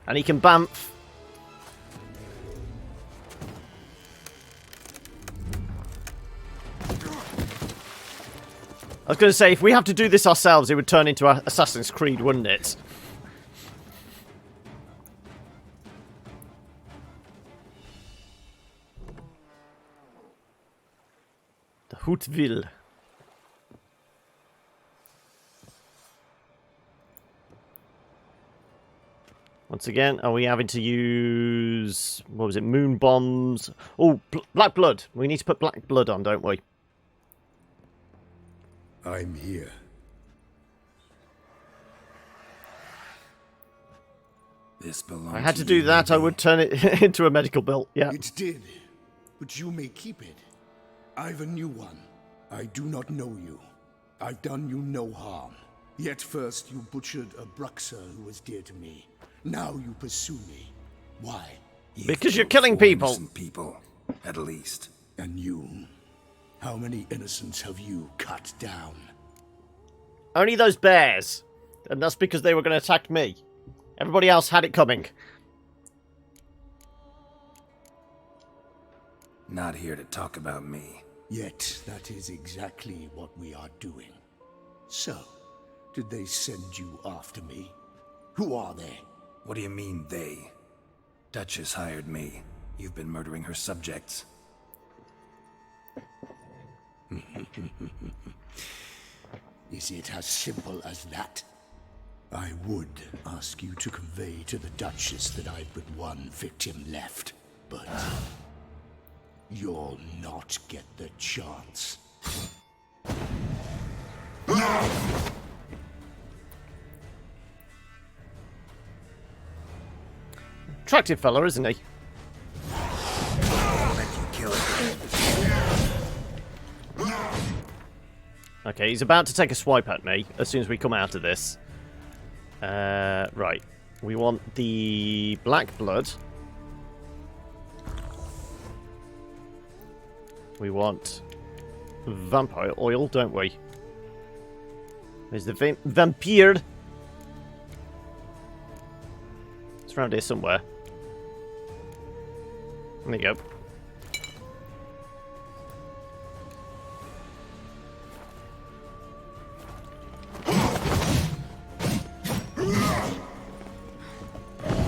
And he can bamf. I was going to say, if we have to do this ourselves, it would turn into Assassin's Creed, wouldn't it? The Houtville. Once again, are we having to use... what was it? Moon bombs? Oh, black blood. We need to put black blood on, don't we? I'm here. This belongs. If I had to do that, I would turn it into a medical bill. Yeah. It did, but you may keep it. I've a new one. I do not know you. I've done you no harm. Yet first you butchered a Bruxer who was dear to me. Now you pursue me. Why? Because you're killing people. People, at least. And you? How many innocents have you cut down? Only those bears. And that's because they were going to attack me. Everybody else had it coming. Not here to talk about me. Yet that is exactly what we are doing. So, did they send you after me? Who are they? What do you mean, they? Duchess hired me. You've been murdering her subjects. Is it as simple as that? I would ask you to convey to the Duchess that I've but one victim left, but you'll not get the chance. Attractive fella, isn't he? I'll let you kill it. Okay, he's about to take a swipe at me as soon as we come out of this. Right. We want the black blood. We want vampire oil, don't we? There's the vampire. It's around here somewhere. There you go.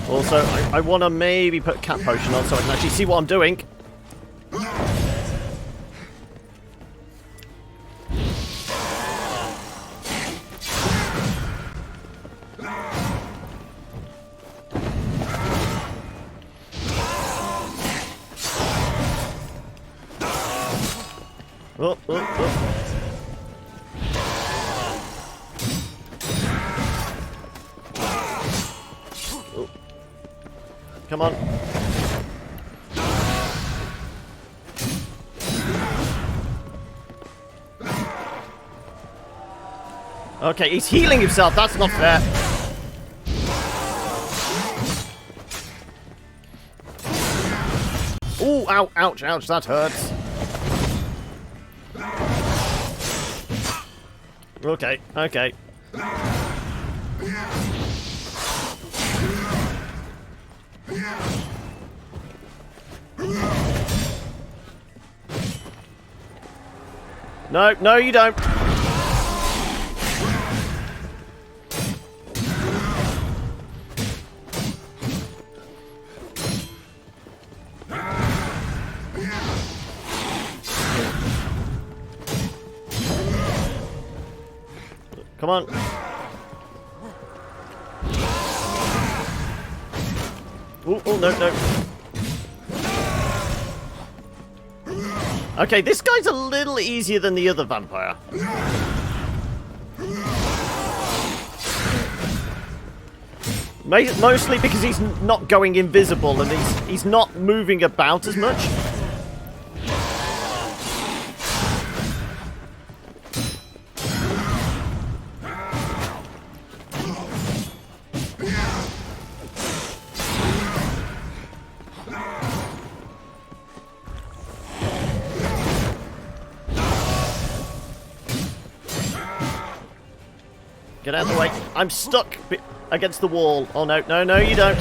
Also, I want to maybe put cat potion on so I can actually see what I'm doing. Oh, oh, oh. Come on. Okay, he's healing himself. That's not fair. Ooh, ow, ouch, ouch. That hurts. Okay, okay. No, no, you don't. Come on. Oh, oh, no, no. Okay, this guy's a little easier than the other vampire. Mostly because he's not going invisible and he's not moving about as much. Get out of the way. I'm stuck against the wall. Oh, no. No, no, you don't.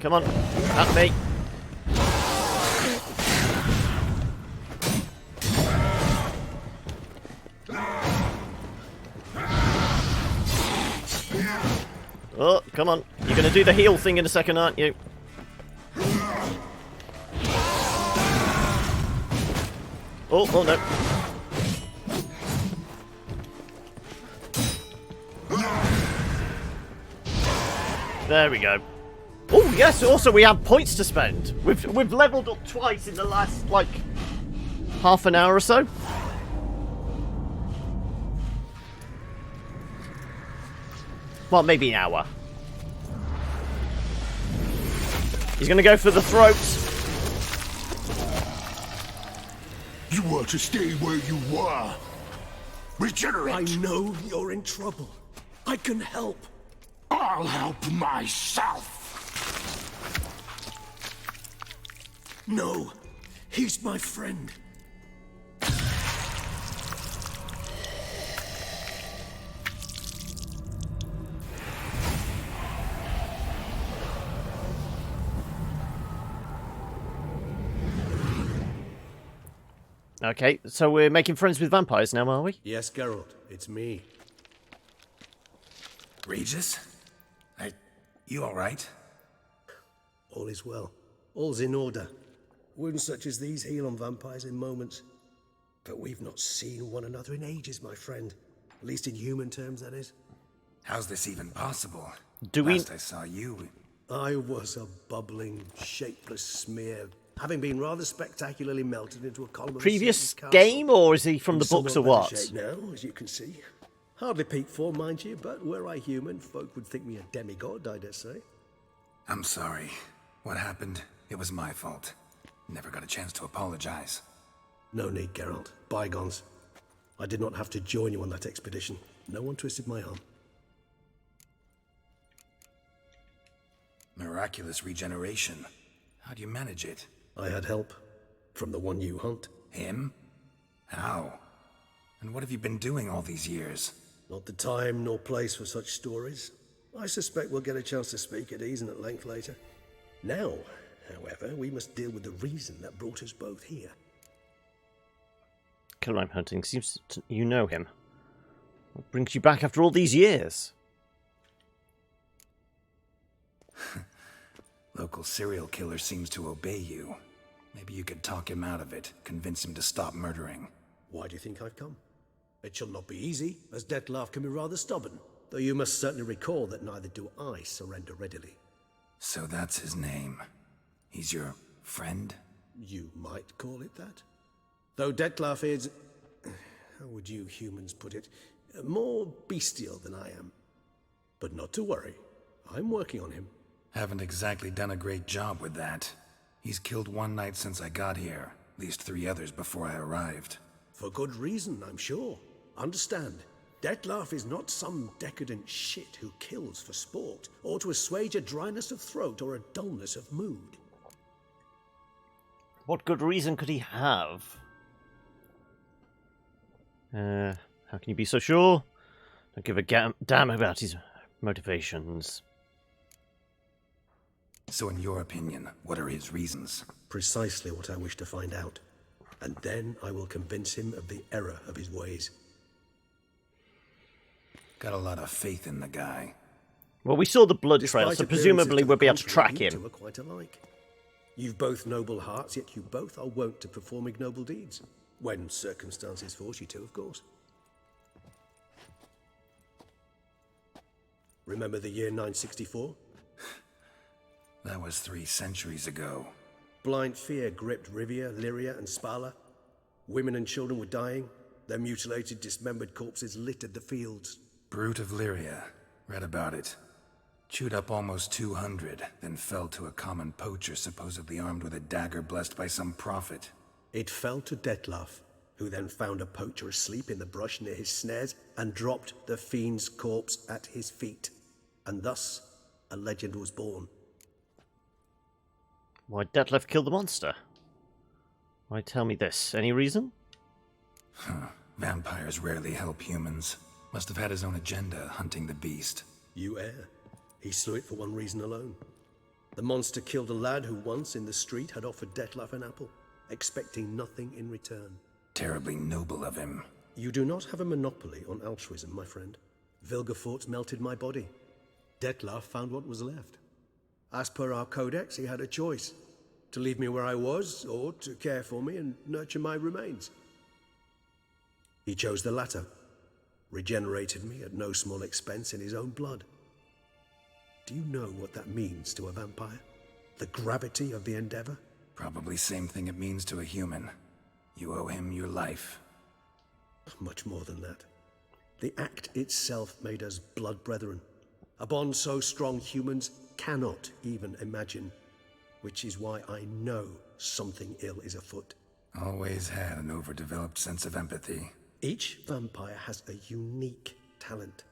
Come on. At me. Oh, come on. You're going to do the heal thing in a second, aren't you? Oh, oh no. There we go. Oh, yes, also we have points to spend. We've leveled up twice in the last, like, half an hour or so. Well, maybe an hour. He's going to go for the throat. You were to stay where you were. Regenerate. I know you're in trouble. I can help. I'll help myself. No, he's my friend. Okay, so we're making friends with vampires now, are we? Yes, Geralt, it's me. Regis? You alright? All is well. All's in order. Wounds such as these heal on vampires in moments. But we've not seen one another in ages, my friend. At least in human terms, that is. How's this even possible? Do we... Last I saw you... I was a bubbling, shapeless smear, having been rather spectacularly melted into a column of Previous game, or is he from in the books or somewhat what? better shape now, as you can see. Hardly peak form, mind you, but were I human, folk would think me a demigod, I dare say. I'm sorry. What happened? It was my fault. Never got a chance to apologize. No need, Geralt. Bygones. I did not have to join you on that expedition. No one twisted my arm. Miraculous regeneration. How do you manage it? I had help. From the one you hunt. Him? How? And what have you been doing all these years? Not the time nor place for such stories. I suspect we'll get a chance to speak at ease and at length later. Now, however, we must deal with the reason that brought us both here. Climb hunting. Seems you know him. What brings you back after all these years? Local serial killer seems to obey you. Maybe you could talk him out of it, convince him to stop murdering. Why do you think I've come? It shall not be easy, as Dettlaff can be rather stubborn. Though you must certainly recall that neither do I surrender readily. So that's his name. He's your friend? You might call it that. Though Dettlaff is... how would you humans put it? More bestial than I am. But not to worry. I'm working on him. Haven't exactly done a great job with that. He's killed one knight since I got here. At least 3 others before I arrived. For good reason, I'm sure. Understand, Dettlaff is not some decadent shit who kills for sport, or to assuage a dryness of throat or a dullness of mood. What good reason could he have? How can you be so sure? Don't give a damn about his motivations. So in your opinion, what are his reasons? Precisely what I wish to find out. And then I will convince him of the error of his ways. Got a lot of faith in the guy. Well, we saw the blood trail, so presumably we'll be able to track you him. two are quite alike. You've both noble hearts, yet you both are wont to perform ignoble deeds. When circumstances force you to, of course. Remember the year 964? That was 3 centuries ago. Blind fear gripped Rivia, Lyria, and Spala. Women and children were dying. Their mutilated, dismembered corpses littered the fields. Brute of Lyria. Read about it. Chewed up almost 200, then fell to a common poacher supposedly armed with a dagger blessed by some prophet. It fell to Dettlaff, who then found a poacher asleep in the brush near his snares and dropped the fiend's corpse at his feet. And thus, a legend was born. Why Dettlaff killed the monster? Why tell me this? Any reason? Vampires rarely help humans. Must have had his own agenda, hunting the beast. You err. He slew it for one reason alone. The monster killed a lad who once, in the street, had offered Dettlaff an apple, expecting nothing in return. Terribly noble of him. You do not have a monopoly on altruism, my friend. Vilgefortz melted my body. Dettlaff found what was left. As per our codex, he had a choice. To leave me where I was, or to care for me and nurture my remains. He chose the latter. Regenerated me at no small expense in his own blood. Do you know what that means to a vampire? The gravity of the endeavor? Probably same thing it means to a human. You owe him your life. Much more than that. The act itself made us blood brethren. A bond so strong humans cannot even imagine. Which is why I know something ill is afoot. Always had an overdeveloped sense of empathy. Each vampire has a unique talent.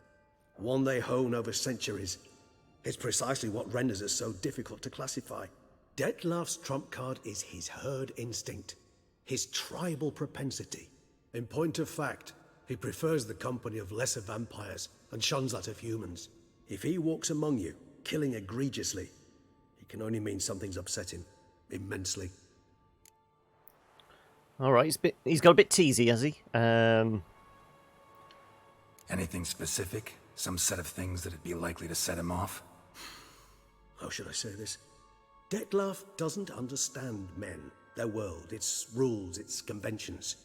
one they hone over centuries. It's precisely what renders it so difficult to classify. Detlav's trump card is his herd instinct, his tribal propensity. In point of fact, he prefers the company of lesser vampires and shuns that of humans. If he walks among you, killing egregiously, it can only mean something's upset him immensely. All right, he's got a bit teasy, has he? Anything specific? Some set of things that'd be likely to set him off? How should I say this? Detlav doesn't understand men, their world, its rules, its conventions.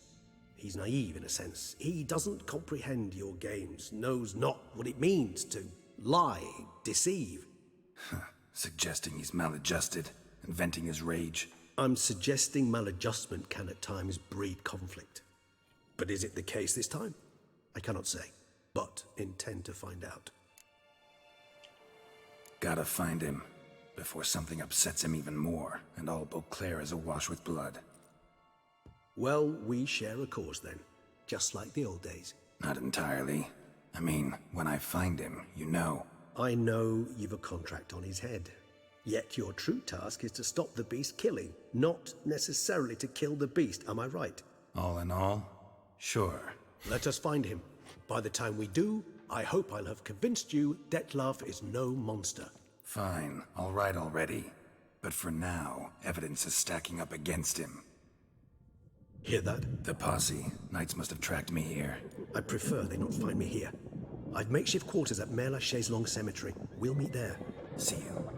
He's naive in a sense. He doesn't comprehend your games, knows not what it means to lie, deceive. Suggesting he's maladjusted and venting his rage. I'm suggesting maladjustment can at times breed conflict. But is it the case this time? I cannot say, but intend to find out. Gotta find him before something upsets him even more, and all Beauclair is awash with blood. Well, we share a cause then, just like the old days. Not entirely. I mean, when I find him, you know. I know you've a contract on his head. Yet your true task is to stop the beast killing, not necessarily to kill the beast, am I right? All in all, sure. Let us find him. By the time we do, I hope I'll have convinced you Detlav is no monster. Fine, all right already. But for now, evidence is stacking up against him. Hear that? The posse. Knights must have tracked me here. I prefer they not find me here. I've makeshift quarters at Mère Lachaise Long Cemetery. We'll meet there. See you.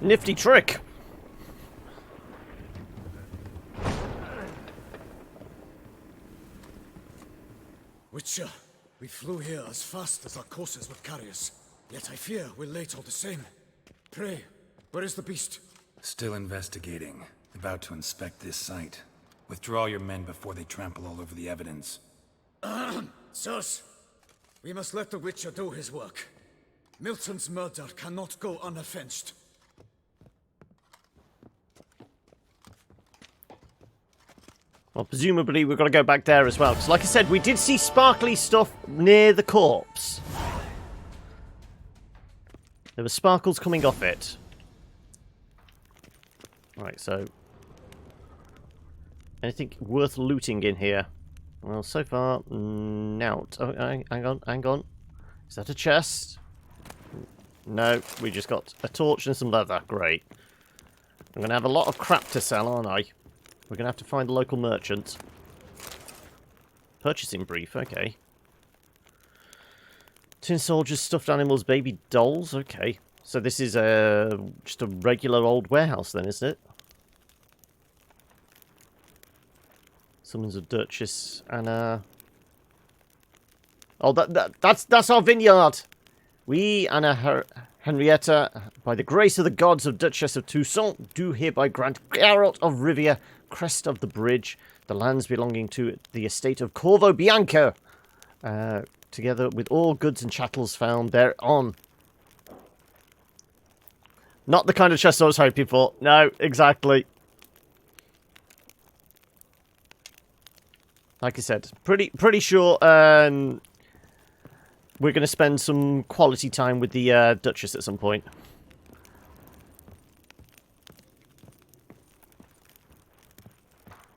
Nifty trick. Witcher, we flew here as fast as our courses would carry us. Yet I fear we're late all the same. Pray, where is the beast? Still investigating. About to inspect this site. Withdraw your men before they trample all over the evidence. Sirs, we must let the Witcher do his work. Milton's murder cannot go unavenged. Well, presumably we've got to go back there as well. Because like I said, we did see sparkly stuff near the corpse. There were sparkles coming off it. Right, so... anything worth looting in here? Well, so far, nout. Oh, hang on. Is that a chest? No, we just got a torch and some leather. Great. I'm going to have a lot of crap to sell, aren't I? We're going to have to find the local merchant. Purchasing brief, okay. Tin soldiers, stuffed animals, baby dolls, okay. So this is just a regular old warehouse then, isn't it? Summons a Duchess and oh, that's our vineyard! We, Anna Henrietta, by the grace of the gods of Duchess of Toussaint, do hereby grant Garrett of Rivia, crest of the bridge, the lands belonging to the estate of Corvo Bianco, together with all goods and chattels found thereon. Not the kind of chest I was hoping for. No, exactly. Like I said, pretty sure we're going to spend some quality time with the Duchess at some point.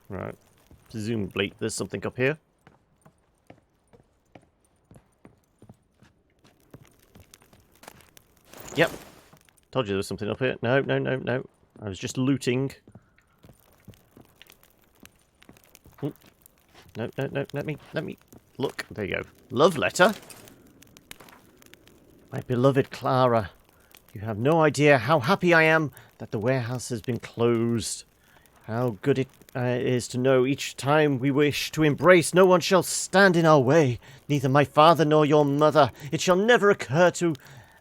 Right. Presumably, there's something up here. Yep. Told you there was something up here. No. I was just looting. Ooh. No. Let me look. There you go. Love letter. My beloved Clara, you have no idea how happy I am that the warehouse has been closed. How good it is to know each time we wish to embrace, no one shall stand in our way, neither my father nor your mother. It shall never occur to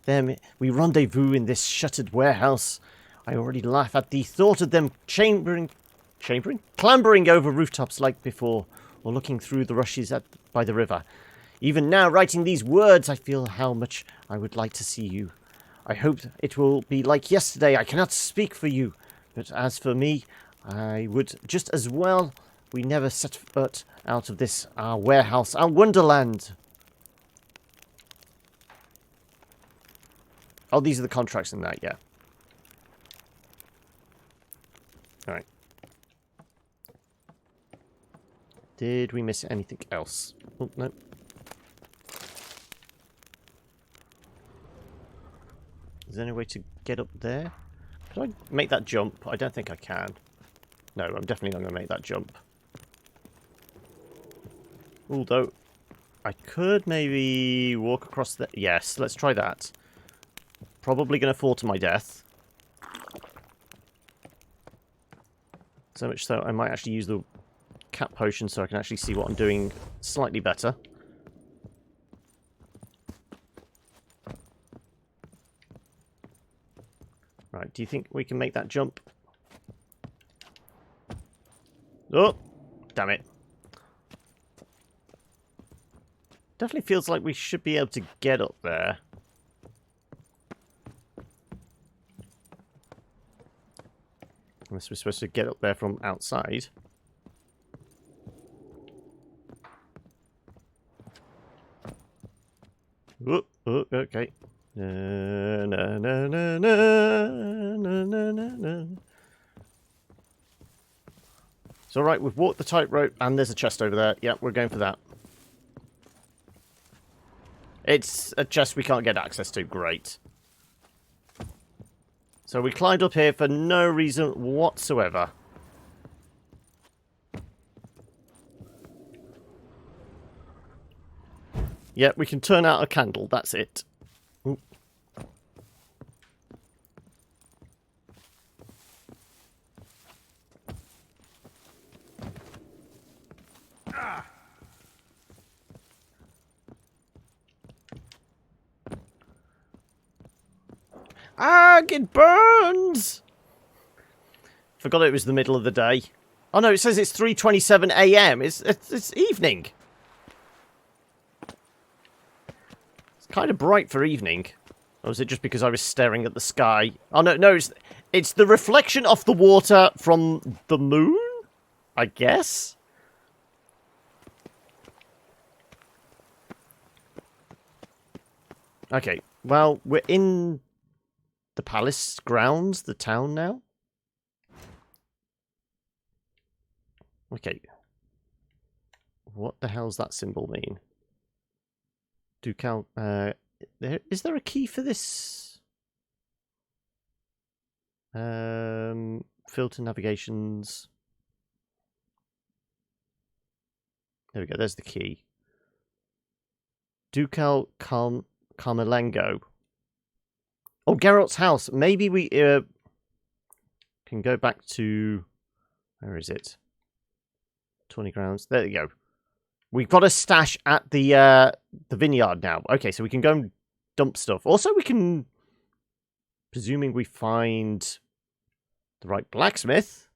them we rendezvous in this shuttered warehouse. I already laugh at the thought of them clambering over rooftops like before, or looking through the rushes by the river. Even now, writing these words, I feel how much I would like to see you. I hope it will be like yesterday. I cannot speak for you, but as for me, I would just as well we never set foot out of this, our warehouse, our wonderland. Oh, these are the contracts in that, yeah. Alright. Did we miss anything else? Oh, no. Is there any way to get up there? Can I make that jump? I don't think I can. No, I'm definitely not going to make that jump. Although, I could maybe walk across the... Yes, let's try that. Probably going to fall to my death. So much so, I might actually use the cat potion so I can actually see what I'm doing slightly better. Right, do you think we can make that jump? Oh, damn it. Definitely feels like we should be able to get up there. Unless we're supposed to get up there from outside. Oh, oh, okay. Na, na, na, na, na, na, na, na. It's alright, we've walked the tightrope and there's a chest over there. Yeah, we're going for that. It's a chest we can't get access to. Great. So we climbed up here for no reason whatsoever. Yeah, we can turn out a candle. That's it. Ooh. Ah, it burns! Forgot it was the middle of the day. Oh no, it says it's 3:27 AM. It's evening. It's kind of bright for evening. Or was it just because I was staring at the sky? Oh no, it's the reflection off the water from the moon, I guess. Okay, well, we're in the palace grounds, the town now. Okay. What the hell's that symbol mean? Ducal, is there a key for this? Filter navigations. There we go, there's the key. Ducal Carmelengo. Oh, Geralt's house. Maybe we can go back to... Where is it? 20 grounds. There you go. We've got a stash at the vineyard now. Okay, so we can go and dump stuff. Also, we can... Presuming we find the right blacksmith,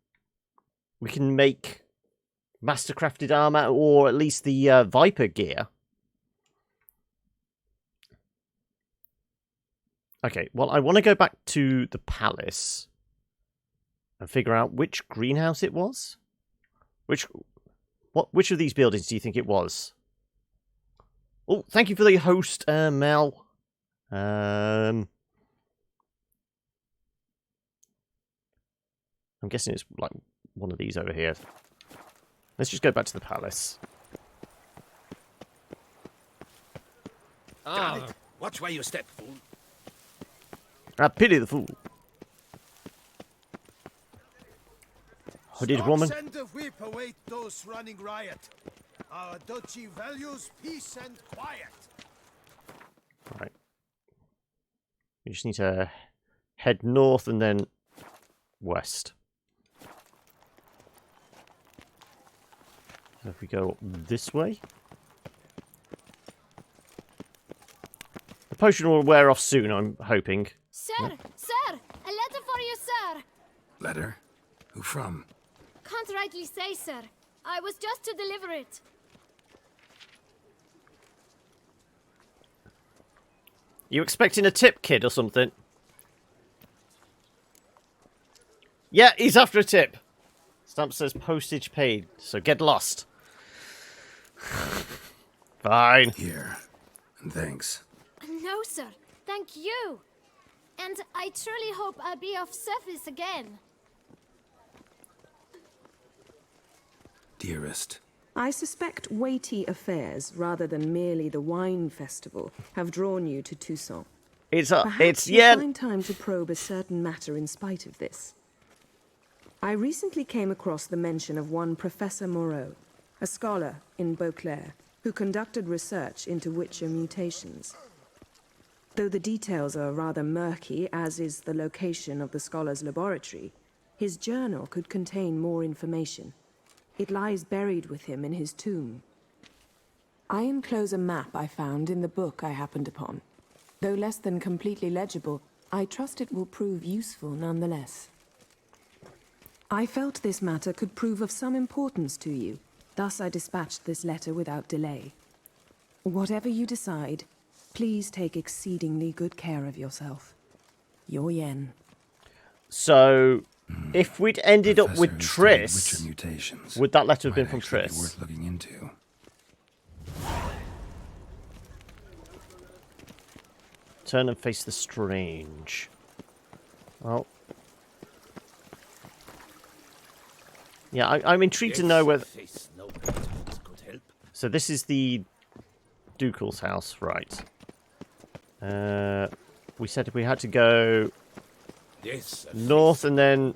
we can make mastercrafted armor, or at least the Viper gear. Okay, well, I want to go back to the palace and figure out which greenhouse it was. Which of these buildings do you think it was? Oh, thank you for the host, Mel. I'm guessing it's like one of these over here. Let's just go back to the palace. Damn it. Watch where you step, fool. I pity the fool. Hooded woman. Send the whip await those running riot. Our duchy values peace and quiet. Right. We just need to head north and then west. So if we go this way. The potion will wear off soon, I'm hoping. Sir, sir, a letter for you, sir. Letter? Who from? Can't rightly say, sir. I was just to deliver it. You expecting a tip, kid, or something? Yeah, he's after a tip. Stamp says postage paid, so get lost. Fine. Here. And thanks. No, sir. Thank you. And I truly hope I'll be of service again. Dearest. I suspect weighty affairs, rather than merely the wine festival, have drawn you to Toussaint. Perhaps you'll find time to probe a certain matter in spite of this. I recently came across the mention of one Professor Moreau, a scholar in Beauclair, who conducted research into Witcher mutations. Though the details are rather murky, as is the location of the scholar's laboratory, his journal could contain more information. It lies buried with him in his tomb. I enclose a map I found in the book I happened upon. Though less than completely legible, I trust it will prove useful nonetheless. I felt this matter could prove of some importance to you, thus I dispatched this letter without delay. Whatever you decide, please take exceedingly good care of yourself. Your Yen. So, if we'd ended up with Triss, Mutations. would that letter have been Might from actually be Triss? worth looking into. Turn and face the strange. Well. Yeah, I'm intrigued to know whether... So this is the Ducal's house, right. We said we had to go north and then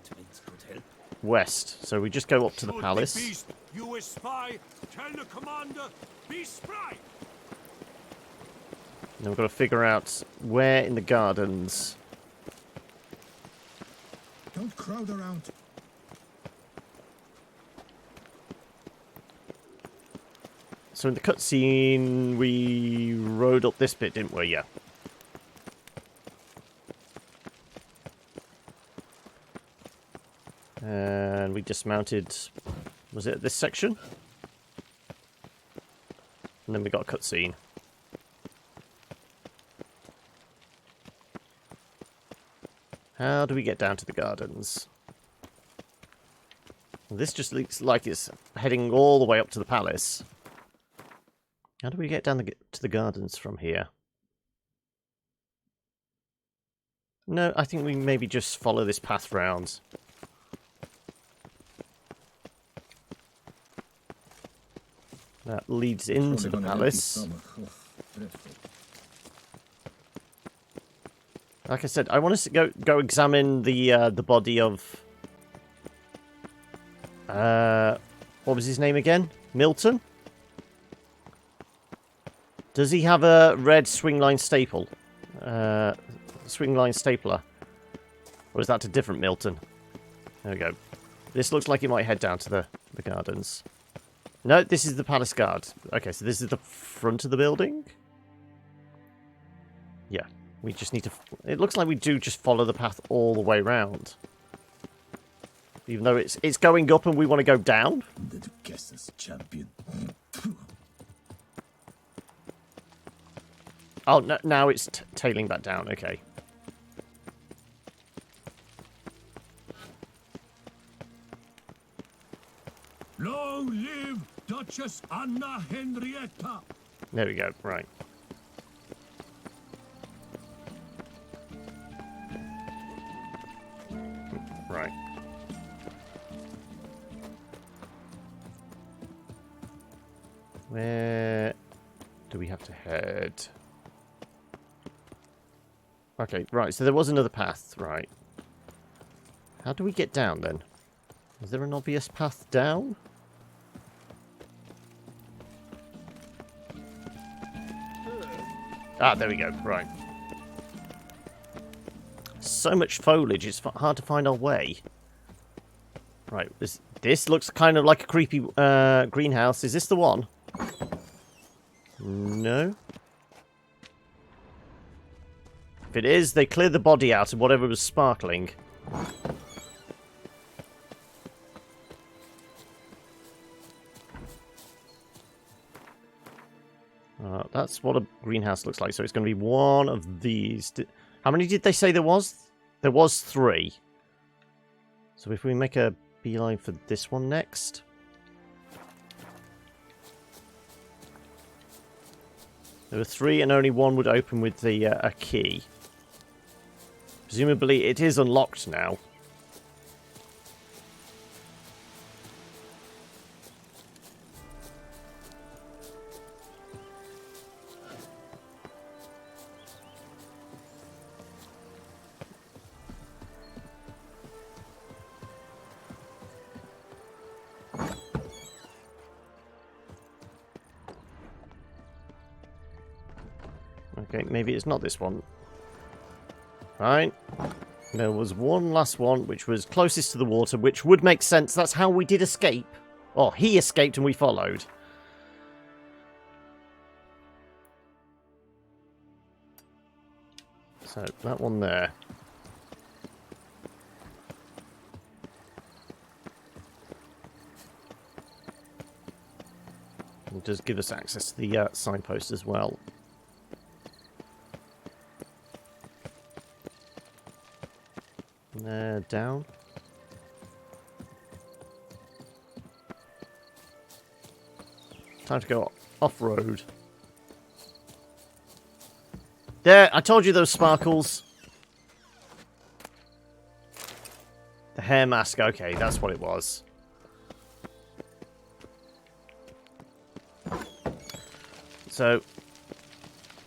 west. So we just go up to the palace. Beast, you a spy, tell the commander, be spry. Then we've got to figure out where in the gardens. Don't crowd around. So in the cutscene, we rode up this bit, didn't we? Yeah. And we dismounted. Was it this section? And then we got a cutscene. How do we get down to the gardens? This just looks like it's heading all the way up to the palace. How do we get down to the gardens from here? No, I think we maybe just follow this path round. That leads into the palace. Like I said, I want us to go examine the body of what was his name again? Milton? Does he have a red swingline staple? Swingline stapler? Or is that a different Milton? There we go. This looks like it might head down to the gardens. No, this is the palace guard. Okay, so this is the front of the building? Yeah, we just need to... It looks like we do just follow the path all the way round. Even though it's going up and we want to go down. The Duchess champion. Oh, no, now it's tailing back down. Okay. Long live Duchess Anna Henrietta. There we go. Right. Right. Where do we have to head? Okay, right, so there was another path, right. How do we get down, then? Is there an obvious path down? Ah, there we go, right. So much foliage, it's hard to find our way. Right, this looks kind of like a creepy greenhouse. Is this the one? No. If it is, they cleared the body out of whatever was sparkling. That's what a greenhouse looks like. So it's going to be one of these. How many did they say there was? There was 3. So if we make a beeline for this one next. There were 3 and only one would open with the a key. Presumably it is unlocked now. Okay, maybe it's not this one. Right. There was one last one, which was closest to the water, which would make sense. That's how we did escape. Oh, he escaped and we followed. So, that one there. It does give us access to the signpost as well. Down. Time to go off-road. There, I told you those sparkles. The hair mask, okay, that's what it was. So,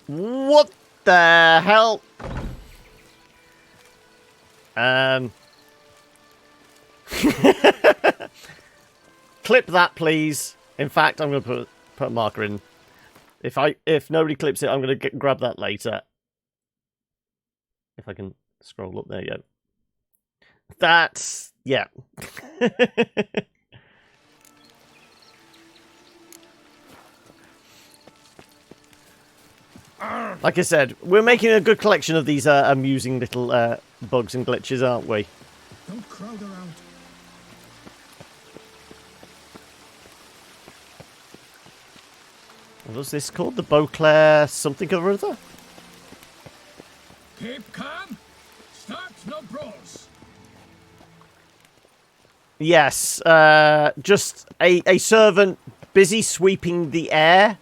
what the hell? Clip that, please. In fact, I'm going to put a marker in. If nobody clips it, I'm going to grab that later. If I can scroll up, there you go. That's... yeah. Like I said, we're making a good collection of these amusing little bugs and glitches, aren't we? Don't crowd around. What was this called? The Beauclair something or other? Keep calm. Start no brawls. Yes, just a servant busy sweeping the air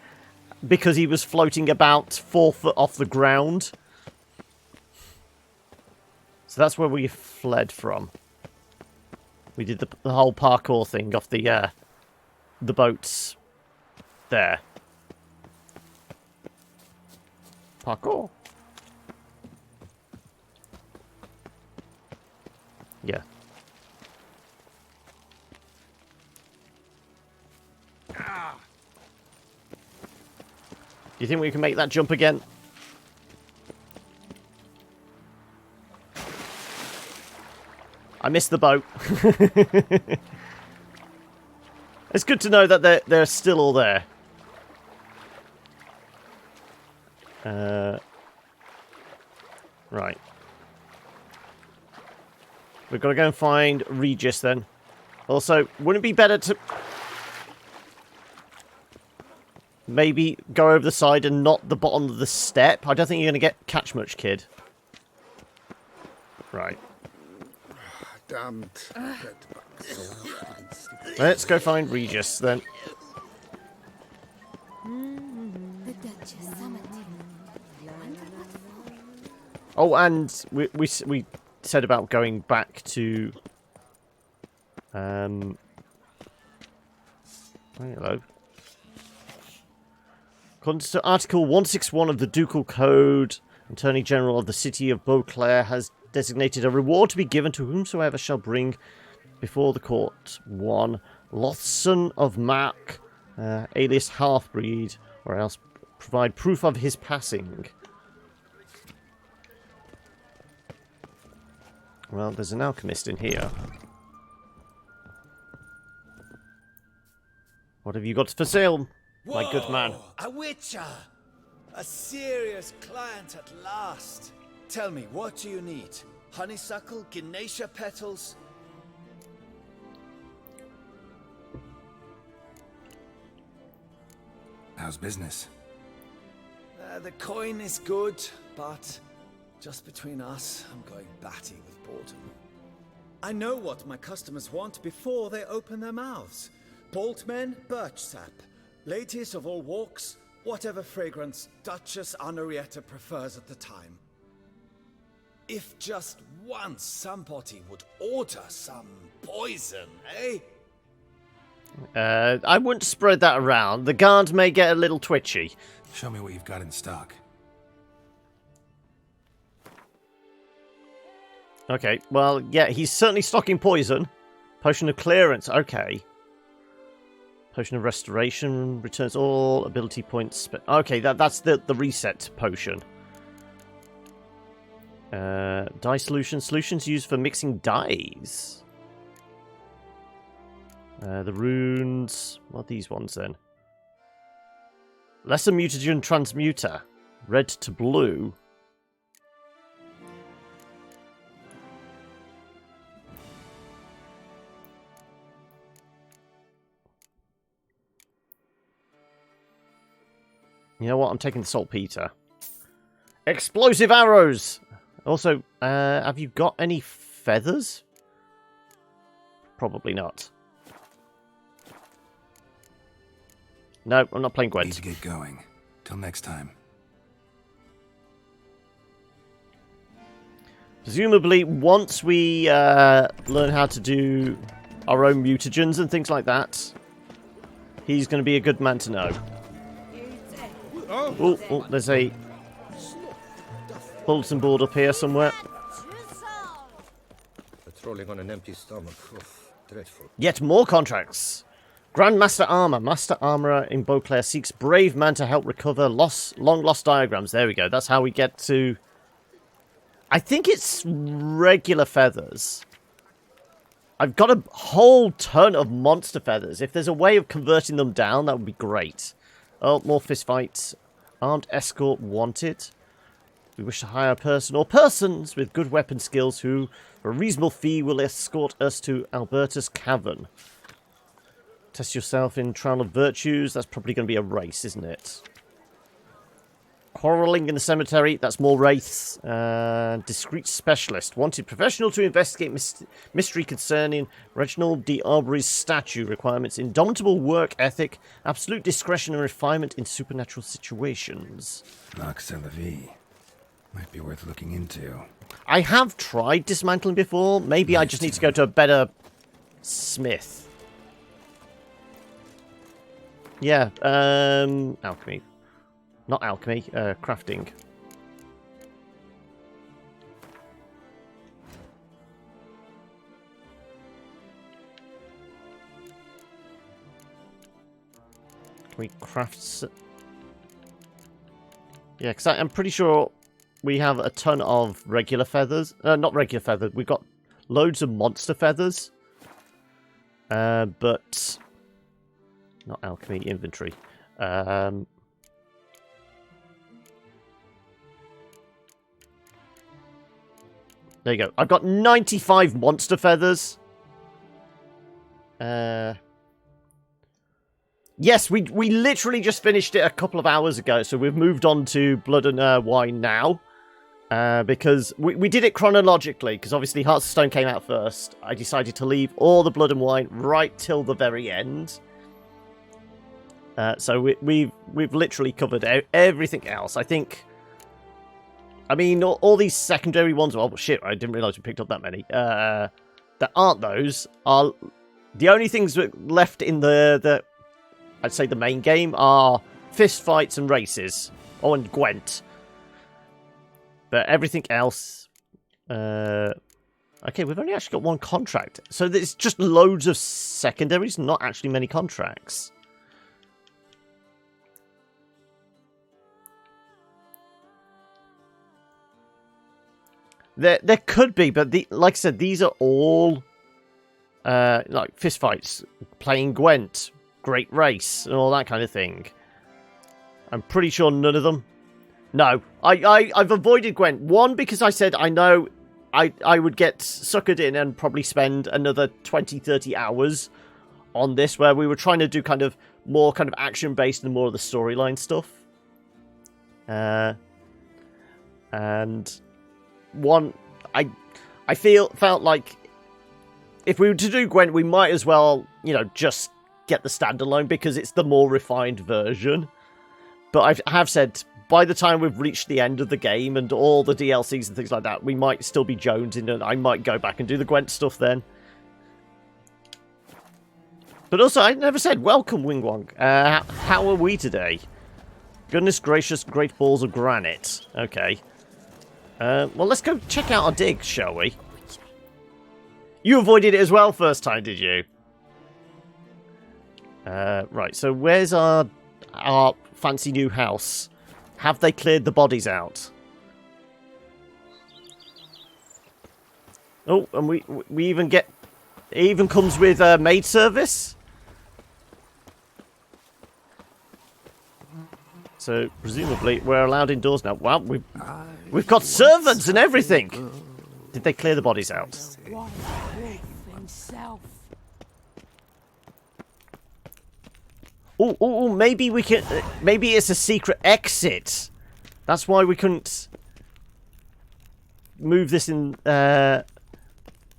because he was floating about 4 foot off the ground. So that's where we fled from. We did the whole parkour thing off the boats there. Parkour. Yeah. Do you think we can make that jump again? I missed the boat. It's good to know that they're still all there. Right. We've got to go and find Regis then. Also, wouldn't it be better to maybe go over the side and not the bottom of the step? I don't think you're going to catch much, kid. Right. Damned. Let's go find Regis then. The Duchess summoned him. Oh, and we said about going back to hello. According to Article 161 of the Ducal Code, Attorney General of the City of Beauclair has designated a reward to be given to whomsoever shall bring before the court 1. Lothson of Mark, alias Half-Breed, or else provide proof of his passing. Well, there's an alchemist in here. What have you got for sale, my good man? A witcher! A serious client at last. Tell me, what do you need? Honeysuckle? Ganesha petals? How's business? The coin is good, but just between us, I'm going batty with boredom. I know what my customers want before they open their mouths. Boltmen, birch sap. Ladies of all walks, whatever fragrance Duchess Henrietta prefers at the time. If just once somebody would order some poison, eh? I wouldn't spread that around. The guard may get a little twitchy. Show me what you've got in stock. Okay, well, yeah, he's certainly stocking poison. Potion of clearance, okay. Potion of restoration returns all ability points. Okay, that's the reset potion. Dye solution. Solutions used for mixing dyes. The runes. What are these ones then? Lesser mutagen transmuter. Red to blue. You know what? I'm taking the saltpeter. Explosive arrows! Also, have you got any feathers? Probably not. No, I'm not playing Gwent. Need to get going. Till next time. Presumably, once we learn how to do our own mutagens and things like that, he's going to be a good man to know. Oh, there's a bulletin board up here somewhere. Patrolling on an empty stomach. Dreadful. Yet more contracts. Grandmaster Armor. Master Armorer in Beauclair seeks brave man to help recover long-lost diagrams. There we go. That's how we get to... I think it's regular feathers. I've got a whole ton of monster feathers. If there's a way of converting them down, that would be great. Oh, more fistfights. Armed escort wanted. We wish to hire a person or persons with good weapon skills who, for a reasonable fee, will escort us to Alberta's Cavern. Test yourself in Trial of Virtues. That's probably going to be a race, isn't it? Quarrelling in the Cemetery. That's more wraiths. Discreet Specialist. Wanted professional to investigate mystery concerning Reginald d'Arbury's statue. Requirements. Indomitable work ethic. Absolute discretion and refinement in supernatural situations. Nox a la vie. Might be worth looking into. I have tried dismantling before. Maybe I just need to go to a better smith. Yeah, alchemy. Not alchemy, crafting. Can we craft... Yeah, because I'm pretty sure we have a ton of regular feathers. Not regular feathers. We've got loads of monster feathers. But... Not alchemy, inventory. There you go. I've got 95 monster feathers. Yes, we literally just finished it a couple of hours ago, so we've moved on to Blood and Wine now. Because we did it chronologically, because obviously Hearts of Stone came out first. I decided to leave all the Blood and Wine right till the very end. So we've literally covered everything else. I think... I mean, all these secondary ones... Oh, shit, I didn't realise we picked up that many. That aren't those are... The only things left in the I'd say the main game are fist fights and races. Oh, and Gwent. But everything else... okay, we've only actually got one contract. So there's just loads of secondaries, not actually many contracts. There could be, but like I said, these are all like fistfights, playing Gwent, Great Race, and all that kind of thing. I'm pretty sure none of them. No, I've avoided Gwent. One, because I said I know I would get suckered in and probably spend another 20-30 hours on this, where we were trying to do kind of more kind of action-based and more of the storyline stuff. And... One, I felt like if we were to do Gwent, we might as well, you know, just get the standalone because it's the more refined version. But I have said, by the time we've reached the end of the game and all the DLCs and things like that, we might still be jonesing, and I might go back and do the Gwent stuff then. But also, I never said, welcome, Wing Wong. How are we today? Goodness gracious, great balls of granite. Okay. Well, let's go check out our dig, shall we? You avoided it as well first time, did you? Right, so where's our fancy new house? Have they cleared the bodies out? Oh, and we even get... It even comes with maid service? So, presumably, we're allowed indoors now. Wow, we've got servants and everything! Did they clear the bodies out? Oh, maybe we can... Maybe it's a secret exit. That's why we couldn't move this in... when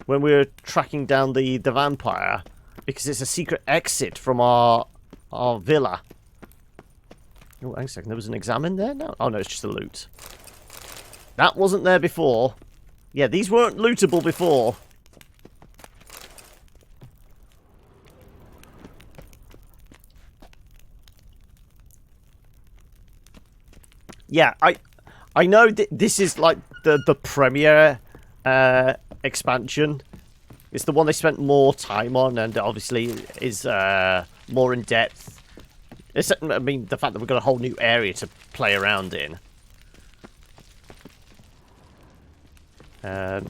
we were tracking down the vampire. Because it's a secret exit from our villa. Oh, hang a second. There was an exam in there? No. Oh, no, it's just a loot. That wasn't there before. Yeah, these weren't lootable before. Yeah, I know this is like the premier expansion. It's the one they spent more time on, and obviously is more in depth. I mean, the fact that we've got a whole new area to play around in. Yeah,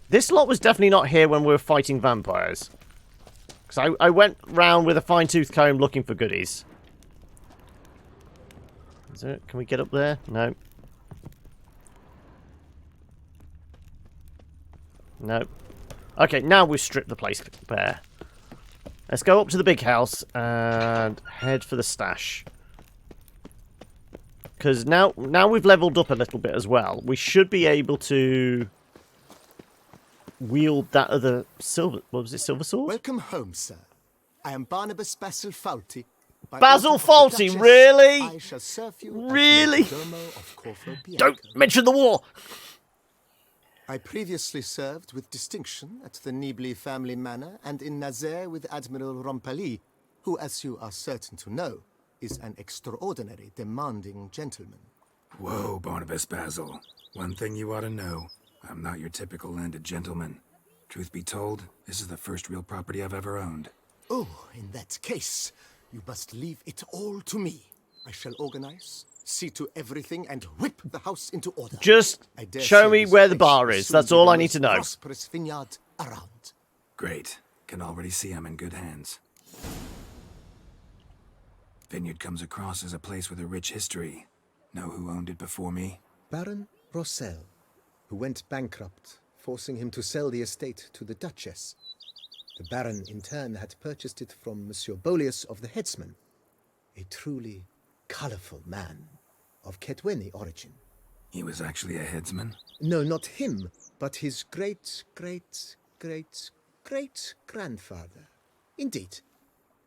this lot was definitely not here when we were fighting vampires. Because I went round with a fine-tooth comb looking for goodies. Is there, can we get up there? No. No. Okay, now we've stripped the place bare. Let's go up to the big house and head for the stash. Because now we've leveled up a little bit as well. We should be able to wield that other silver... What was it? Silver sword? Welcome home, sir. I am Barnabas Basil Fawlty. Basil Fawlty, really? I shall serve you really? as Majordomo of Corfu Bianco. Don't mention the war! I previously served with distinction at the Nibley family manor and in Nazaire with Admiral Rompali, who, as you are certain to know, is an extraordinary, demanding gentleman. Whoa, Barnabas Basil. One thing you ought to know. I'm not your typical landed gentleman. Truth be told, this is the first real property I've ever owned. Oh, in that case, you must leave it all to me. I shall organize, see to everything, and whip the house into order. Just show me where the bar is. That's all I need to know. Prosperous vineyard around. Great. Can already see I'm in good hands. Vineyard comes across as a place with a rich history. Know who owned it before me? Baron Rossel, who went bankrupt, forcing him to sell the estate to the Duchess. The Baron, in turn, had purchased it from Monsieur Bolius of the Headsman, a truly colourful man of Ketweni origin. He was actually a headsman? No, not him, but his great-great-great-great-grandfather. Indeed.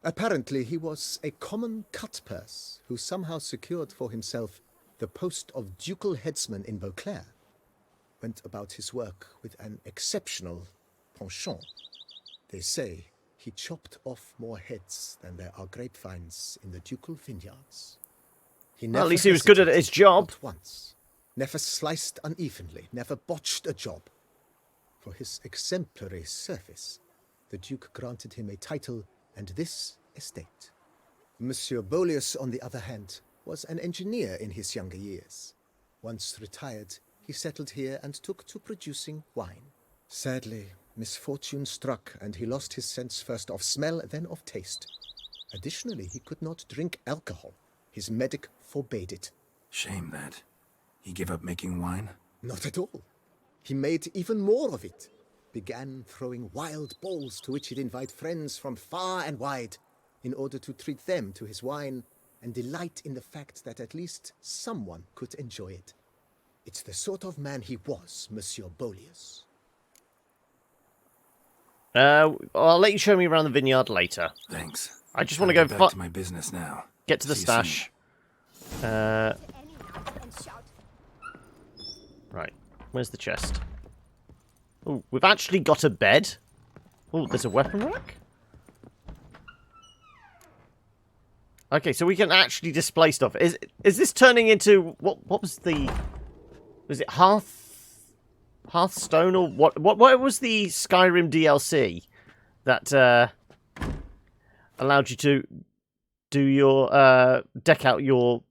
Apparently, he was a common cut-purse who somehow secured for himself the post of ducal headsman in Beauclair. Went about his work with an exceptional penchant. They say he chopped off more heads than there are grapevines in the ducal vineyards. Well, at least he was good at his job. Once. Never sliced unevenly, never botched a job. For his exemplary service, the Duke granted him a title and this estate. Monsieur Bolius, on the other hand, was an engineer in his younger years. Once retired, he settled here and took to producing wine. Sadly, misfortune struck, and he lost his sense first of smell, then of taste. Additionally, he could not drink alcohol. His medic forbade it. Shame that. He gave up making wine? Not at all. He made even more of it. Began throwing wild balls to which he'd invite friends from far and wide in order to treat them to his wine and delight in the fact that at least someone could enjoy it. It's the sort of man he was, Monsieur Bolius. I'll let you show me around the vineyard later. Thanks. I just want to Gotta go get back to my business now. Get to the See you stash. Right. Where's the chest? Oh, we've actually got a bed. Oh, there's a weapon rack? Okay, so we can actually display stuff. Is this turning into... What was the... Was it Hearthstone or what was the Skyrim DLC that allowed you to do your deck out your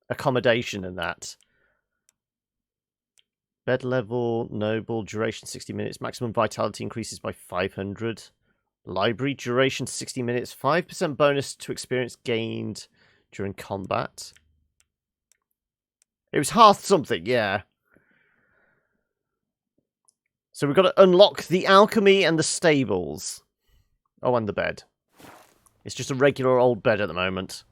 accommodation and that? Bed level, noble, duration 60 minutes, maximum vitality increases by 500. Library, duration 60 minutes, 5% bonus to experience gained during combat. It was Hearth something, yeah. So we've got to unlock the alchemy and the stables. Oh, and the bed. It's just a regular old bed at the moment.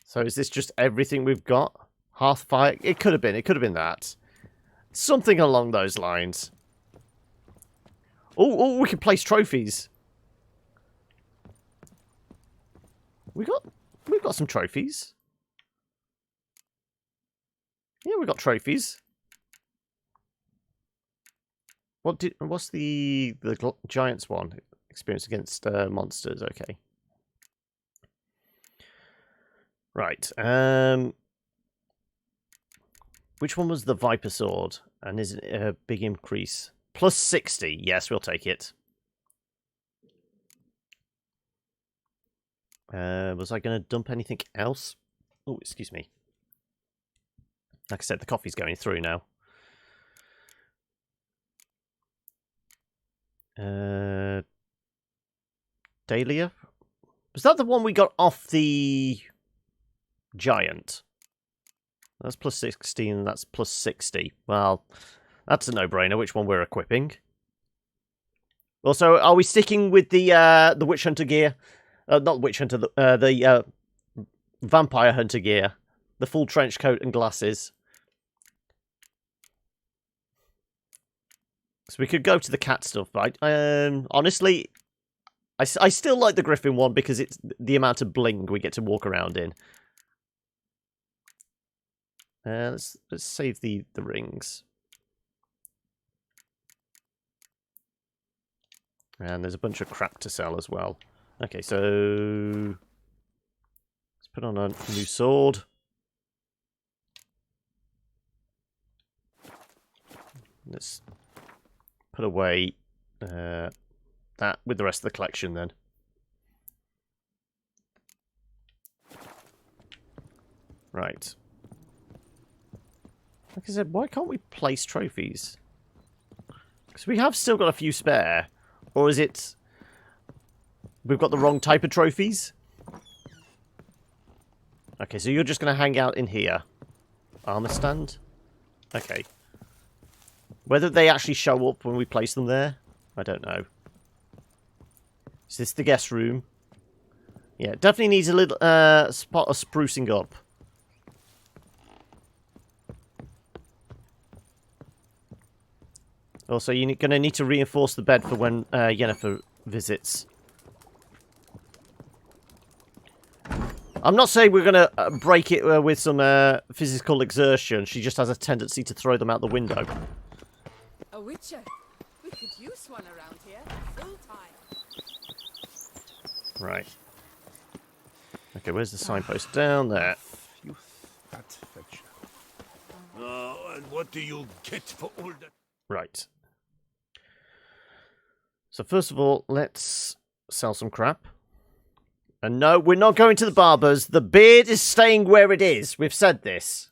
So is this just everything we've got? Hearthfire? It could have been. It could have been that. Something along those lines. Oh, we can place trophies. We've got some trophies. Yeah, we got trophies. What's the Giants one? Experience against monsters. Okay. Right. Which one was the Viper Sword? And is it a big increase? Plus 60. Yes, we'll take it. Was I going to dump anything else? Oh, excuse me. Like I said, the coffee's going through now. Dahlia? Was that the one we got off the Giant? That's plus 16 and that's plus 60. Well, that's a no-brainer. Which one we're equipping? Also, are we sticking with the Witch Hunter gear? Not Witch Hunter, the Vampire Hunter gear. The full trench coat and glasses. So we could go to the cat stuff, but honestly, I still like the Griffin one because it's the amount of bling we get to walk around in. Let's save the rings. And there's a bunch of crap to sell as well. Okay, so let's put on a new sword. Let's put away that with the rest of the collection then. Right. Like I said, why can't we place trophies? Because we have still got a few spare. Or is it... we've got the wrong type of trophies? Okay, so you're just going to hang out in here. Armor stand? Okay. Whether they actually show up when we place them there, I don't know. Is this the guest room? Yeah, it definitely needs a little spot of sprucing up. Also, you're going to need to reinforce the bed for when Yennefer visits. I'm not saying we're going to break it with some physical exertion. She just has a tendency to throw them out the window. A witcher. We could use one around here. Full time. Right. Okay, where's the signpost? Down there. And what do you get for all that? Right. So first of all, let's sell some crap. And no, we're not going to the barber's. The beard is staying where it is. We've said this.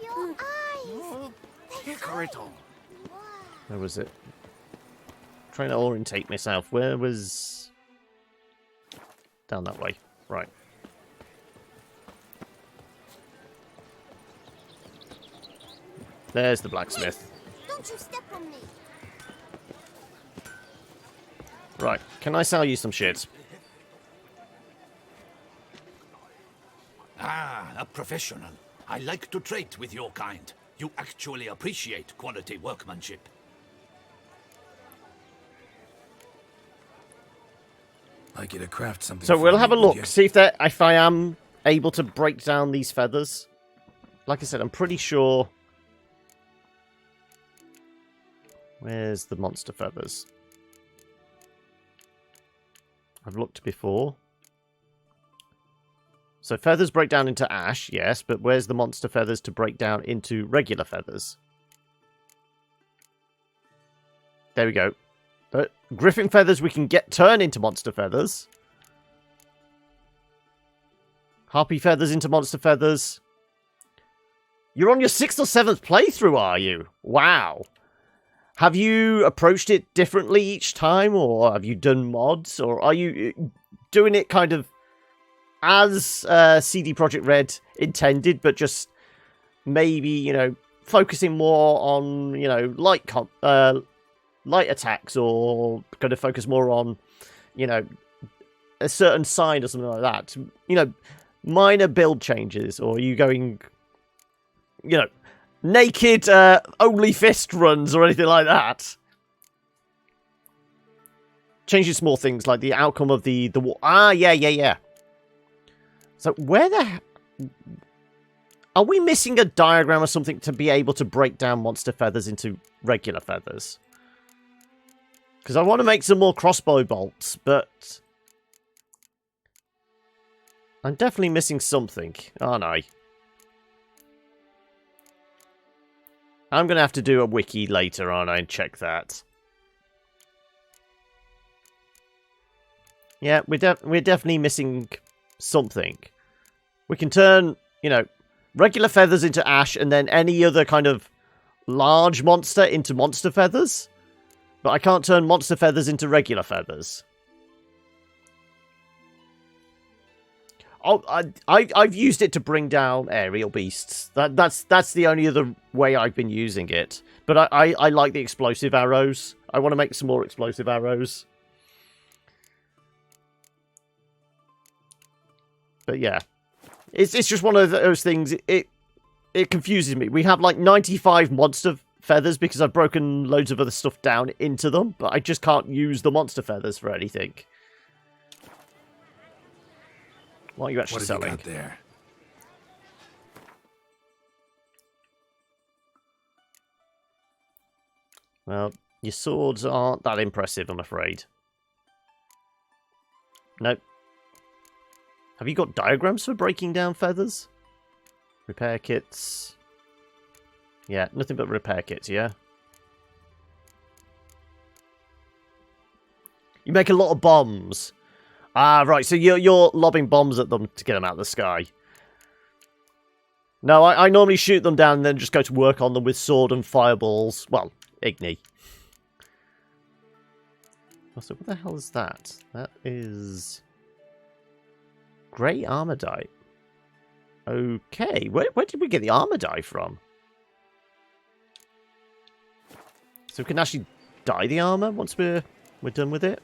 Your eyes! Where was it? Trying to orientate myself. Where was... down that way. Right. There's the blacksmith. Don't you step on me! Right. Can I sell you some shit? a professional. I like to trade with your kind. You actually appreciate quality workmanship. Like you to craft something. So for we'll me, have a would look, you? see if I am able to break down these feathers. Like I said, I'm pretty sure. Where's the monster feathers? I've looked before. So feathers break down into ash, yes, but where's the monster feathers to break down into regular feathers? There we go. But griffin feathers we can turn into monster feathers. Harpy feathers into monster feathers. You're on your 6th or 7th playthrough, are you? Wow. Have you approached it differently each time, or have you done mods, or are you doing it kind of as CD Projekt Red intended, but just maybe, you know, focusing more on, you know, light attacks, or going to focus more on, you know, a certain sign or something like that? You know, minor build changes, or are you going, you know, naked only fist runs or anything like that? Changing small things like the outcome of the war. Ah, yeah. So where the are we missing a diagram or something to be able to break down monster feathers into regular feathers? Because I want to make some more crossbow bolts, but I'm definitely missing something, aren't I? I'm going to have to do a wiki later, aren't I, and check that. Yeah, we're definitely missing something. We can turn, you know, regular feathers into ash, and then any other kind of large monster into monster feathers. But I can't turn monster feathers into regular feathers. Oh, I've used it to bring down aerial beasts. That's the only other way I've been using it. But I like the explosive arrows. I want to make some more explosive arrows. But yeah, it's just one of those things. It confuses me. We have like 95 monster feathers because I've broken loads of other stuff down into them, but I just can't use the monster feathers for anything. What are you actually selling? What have you got there? Well, your swords aren't that impressive, I'm afraid. Nope. Have you got diagrams for breaking down feathers? Repair kits. Yeah, nothing but repair kits, yeah? You make a lot of bombs. Ah, right, so you're lobbing bombs at them to get them out of the sky. No, I normally shoot them down and then just go to work on them with sword and fireballs. Well, Igni. So what the hell is that? That is grey armor dye. Okay, where did we get the armor dye from? So we can actually dye the armor once we're done with it.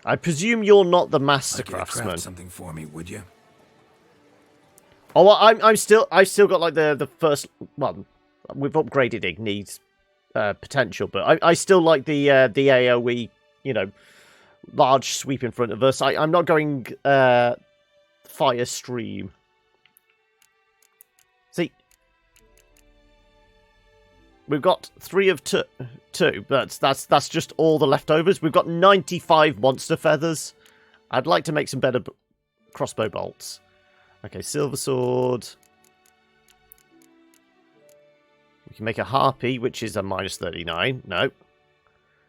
I presume you're not the master craftsman. Craft something for me, would you? Oh, well, I've still got like the first one. We've upgraded Igni's potential, but I still like the AOE, you know, large sweep in front of us. I'm not going fire stream. See, we've got 3 of 2, but that's just all the leftovers. We've got 95 monster feathers. I'd like to make some better crossbow bolts. Okay, silver sword. We can make a harpy, which is a minus 39. No.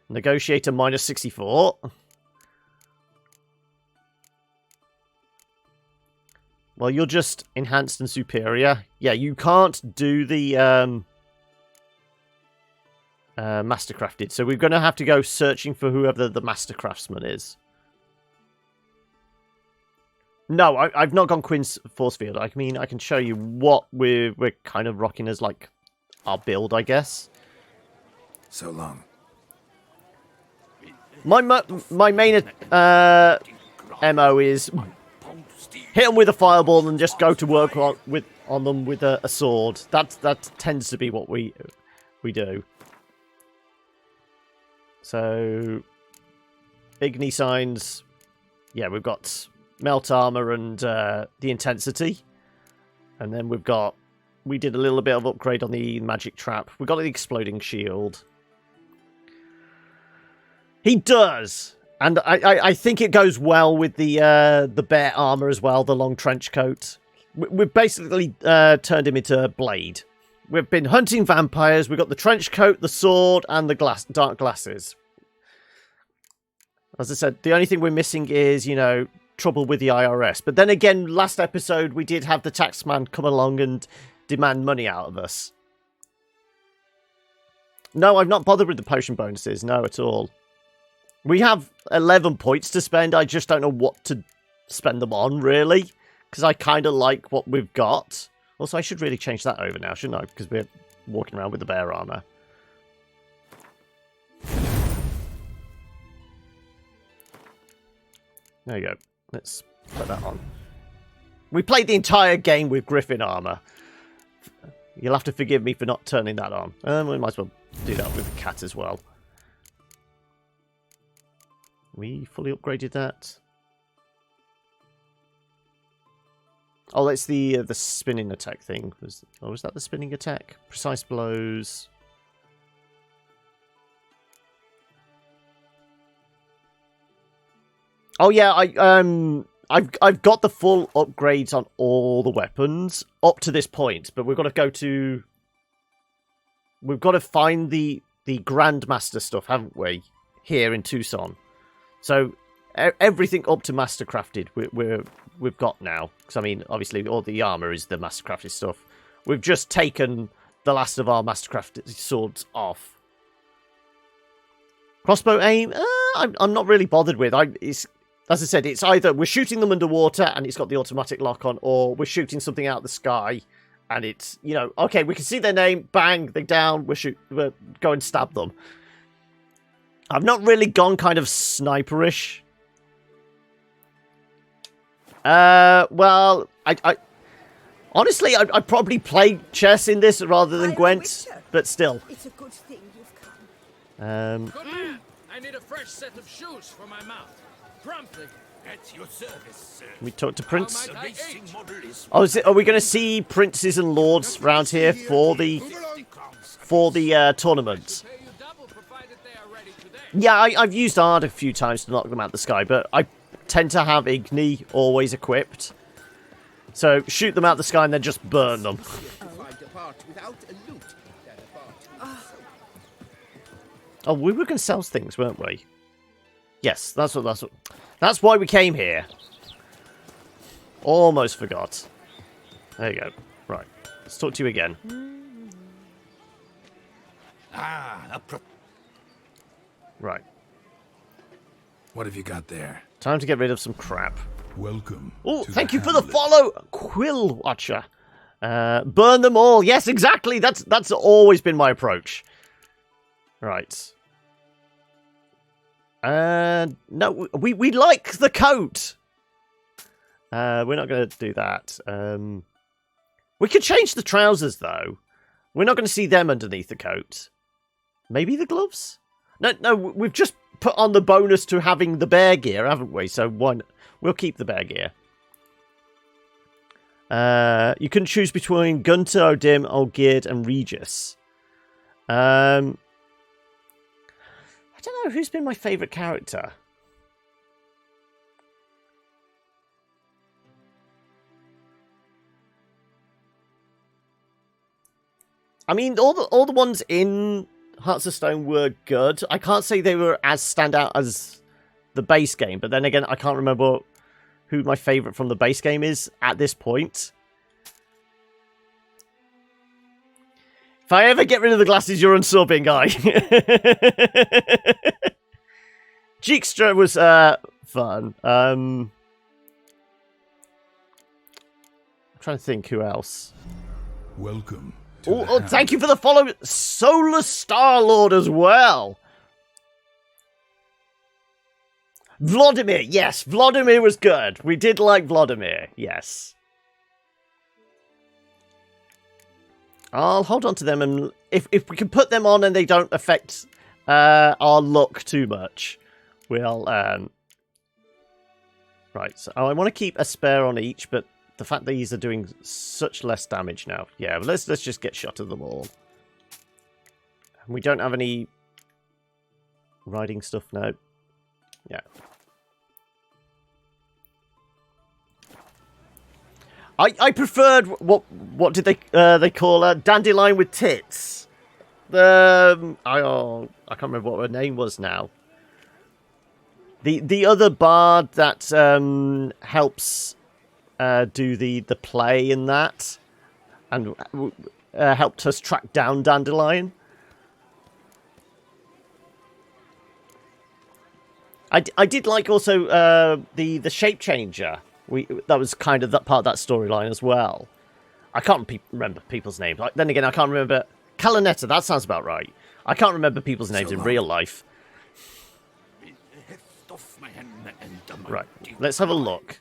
Negotiator minus 64. Well, you're just enhanced and superior. Yeah, you can't do the mastercrafted, so we're going to have to go searching for whoever the master craftsman is. No, I've not gone Quinn's force field. I mean, I can show you what we're kind of rocking as like our build, I guess. So long. My main MO is hit them with a fireball and just go to work on them with a sword. That tends to be what we do. So, Igni signs. Yeah, we've got melt armor and the intensity, and then we did a little bit of upgrade on the magic trap. We got the exploding shield. He does, and I think it goes well with the bear armor as well, the long trench coat. We've basically turned him into a Blade. We've been hunting vampires. We've got the trench coat, the sword, and the dark glasses. As I said, the only thing we're missing is, trouble with the IRS. But then again, last episode, we did have the taxman come along and demand money out of us. No, I've not bothered with the potion bonuses. No, at all. We have 11 points to spend. I just don't know what to spend them on, really. Because I kind of like what we've got. Also, I should really change that over now, shouldn't I? Because we're walking around with the bear armor. There you go. Let's put that on. We played the entire game with Griffin armor. You'll have to forgive me for not turning that on. We might as well do that with the cat as well. We fully upgraded that. Oh, it's the spinning attack thing. Was that the spinning attack? Precise blows. Oh yeah, I've got the full upgrades on all the weapons up to this point, but we've got to find the Grandmaster stuff, haven't we? Here in Toussaint. So everything up to Mastercrafted we've got now. Because I mean, obviously, all the armor is the Mastercrafted stuff. We've just taken the last of our Mastercrafted swords off. Crossbow aim, I'm not really bothered with. As I said, it's either we're shooting them underwater and it's got the automatic lock on, or we're shooting something out of the sky and it's, okay, we can see their name, bang, they're down, we're go and stab them. I've not really gone kind of sniperish. Well, I honestly, I'd probably play chess in this rather than Gwent, but still. It's a good thing you've come. Good man. I need a fresh set of shoes for my mouth. Promptly. At your service, sir. We talk to Prince. Oh, are we going to see princes and lords around here for the tournament? Yeah, I've used Ard a few times to knock them out of the sky, but I tend to have Igni always equipped. So shoot them out of the sky and then just burn them. Oh, we were going to sell things, weren't we? Yes, that's why we came here. Almost forgot. There you go. Right. Let's talk to you again. Right. What have you got there? Time to get rid of some crap. Welcome. Oh, thank you for the follow, Quill Watcher. Burn them all. Yes, exactly. That's always been my approach. Right. No, we like the coat. We're not going to do that. We could change the trousers, though. We're not going to see them underneath the coat. Maybe the gloves? No, we've just put on the bonus to having the bear gear, haven't we? So we'll keep the bear gear. You can choose between Gunter, Odim, Olgierd, and Regis. I don't know who's been my favourite character. I mean, all the ones in Hearts of Stone were good. I can't say they were as standout as the base game, but then again, I can't remember who my favourite from the base game is at this point. If I ever get rid of the glasses, you're unsubbing, guy. Jeekstra was fun. I'm trying to think who else. Welcome. Oh, thank you for the follow, Solar Star Lord as well. Vladimir, yes, Vladimir was good. We did like Vladimir, yes. I'll hold on to them, and if we can put them on and they don't affect our luck too much, we'll... Right, so I want to keep a spare on each, but the fact that these are doing such less damage now. Yeah, let's just get shot of them all. We don't have any riding stuff now. Yeah. I preferred what did they call her? Dandelion with tits. I can't remember what her name was now. The other bard that helps do the play in that, and helped us track down Dandelion. I did like also the shape changer. That was kind of that part of that storyline as well. I can't remember people's names. Then again, I can't remember Calanetta. That sounds about right. I can't remember people's names in real life. Right, let's have a look.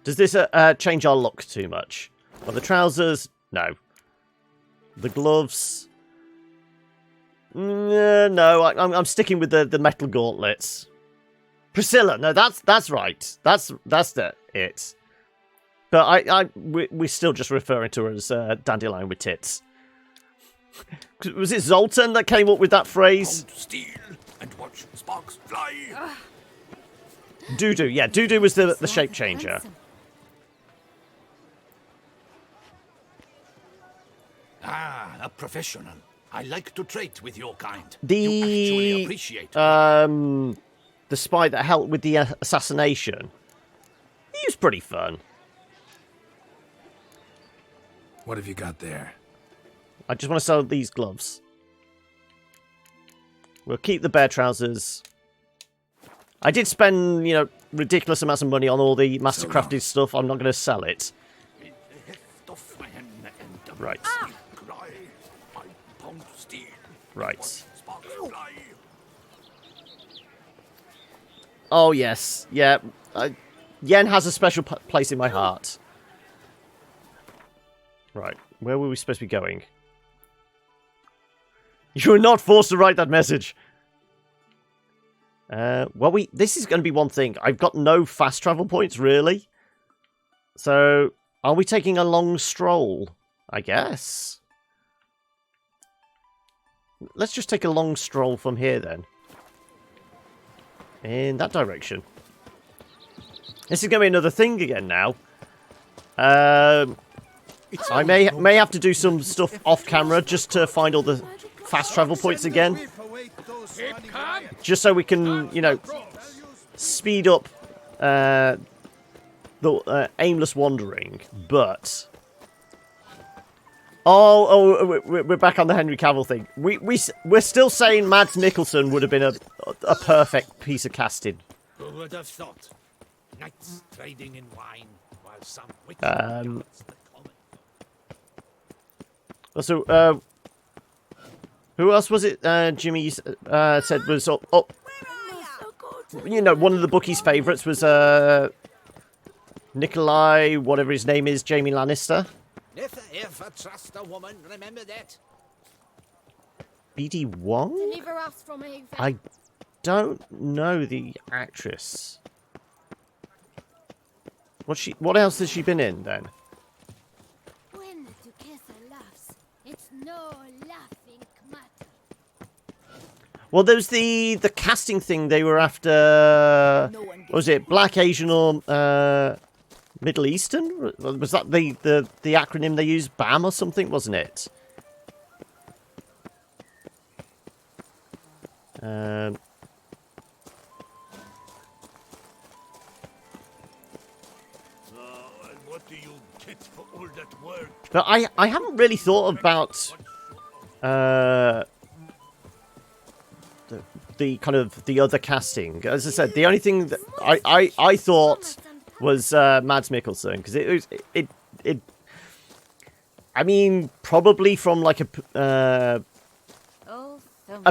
Does this change our look too much? Well, the trousers, no. The gloves, no. I'm sticking with the metal gauntlets. Priscilla, no, that's right. That's it. But we're still just referring to her as Dandelion with tits. Was it Zoltan that came up with that phrase? Steal and watch sparks fly. Dudu, yeah, Dudu was the shape changer. Ah, a professional. I like to trade with your kind. You actually appreciate the spy that helped with the assassination. He was pretty fun. What have you got there? I just want to sell these gloves. We'll keep the bear trousers. I did spend, ridiculous amounts of money on all the mastercrafted stuff. I'm not going to sell it. Right. Right. Oh, yes. Yeah. Yen has a special place in my heart. Right. Where were we supposed to be going? You were not forced to write that message. Well, this is going to be one thing. I've got no fast travel points, really. So, are we taking a long stroll? I guess. Let's just take a long stroll from here, then. In that direction. This is going to be another thing again now. I may have to do some stuff off camera just to find all the fast travel points again. Just so we can, speed up the aimless wandering. But... we're back on the Henry Cavill thing. We're still saying Mads Mikkelsen would have been a perfect piece of casting. Who would have thought? Knights trading in wine while some So, who else was it? Jimmy said was up. One of the bookies' favourites was Nikolai, whatever his name is, Jaime Lannister. Never ever trust a woman, remember that? BD Wong? Deliver us from a I don't know the actress. What else has she been in then? When the Duchess laughs, it's no laughing matter. Well, there's the casting thing they were after. What was it Black, Asian, or Middle Eastern? Was that the acronym they used? BAM or something, wasn't it? What do you get for all that work? But I haven't really thought about the kind of the other casting. As I said, the only thing that I thought was Mads Mikkelsen, because it I mean, probably from like a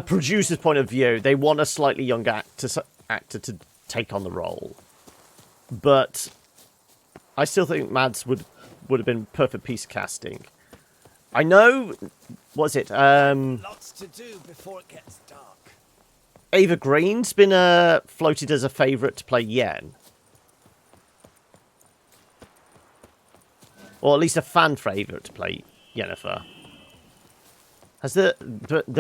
producer's point of view, they want a slightly younger actor to take on the role. But I still think Mads would have been perfect piece casting. I know, what was it? Lots to do before it gets dark. Ava Green's been floated as a favourite to play Yen. Or at least a fan favourite to play Yennefer. Has there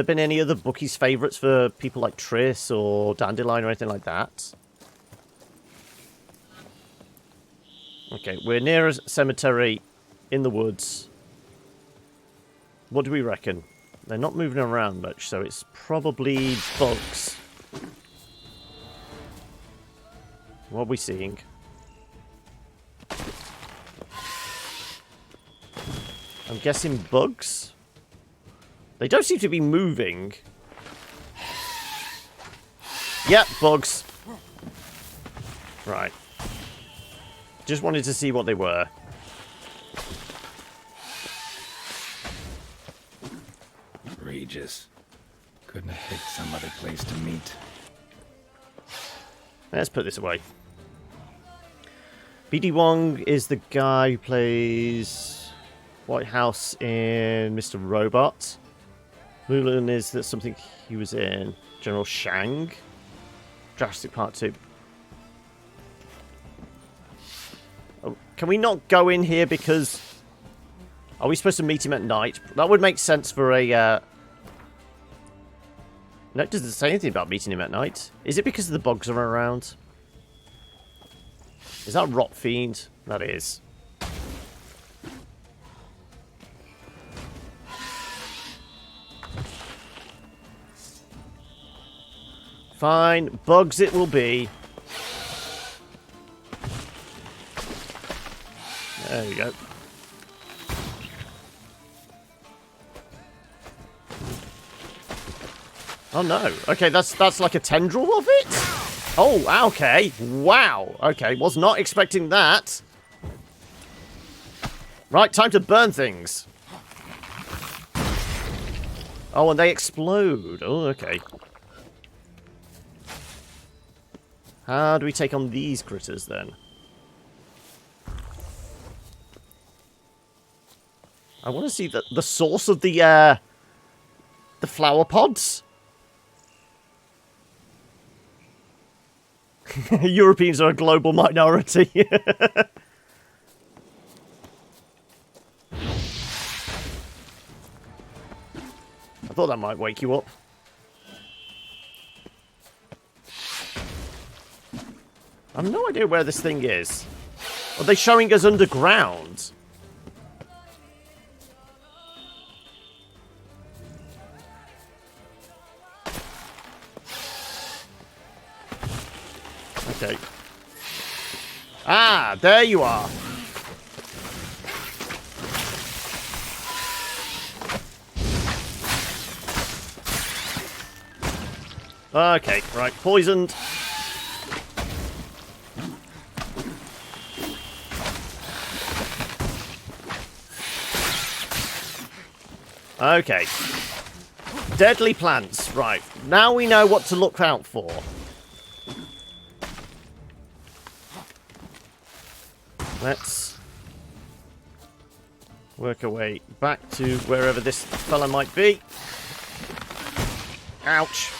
been any other bookies' favourites for people like Triss or Dandelion or anything like that? Okay, we're near a cemetery in the woods. What do we reckon? They're not moving around much, so it's probably bugs. What are we seeing? I'm guessing bugs? They don't seem to be moving. Yep, bugs. Right. Just wanted to see what they were. Regis. Couldn't have picked some other place to meet. Let's put this away. BD Wong is the guy who plays White House in Mr. Robot. Mulan is that something he was in. General Shang. Jurassic Part 2. Oh, can we not go in here because... Are we supposed to meet him at night? That would make sense for a... No, it doesn't say anything about meeting him at night. Is it because the bugs are around? Is that Rot Fiend? That is. Fine. Bugs it will be. There we go. Oh no. Okay, that's like a tendril of it? Oh, okay. Wow. Okay, was not expecting that. Right, time to burn things. Oh, and they explode. Oh, okay. How do we take on these critters then? I want to see the source of the flower pods. Europeans are a global minority. I thought that might wake you up. I have no idea where this thing is. Are they showing us underground? Okay. Ah, there you are. Okay, right, poisoned. Okay. Deadly plants. Right. Now we know what to look out for. Let's work our way back to wherever this fella might be. Ouch.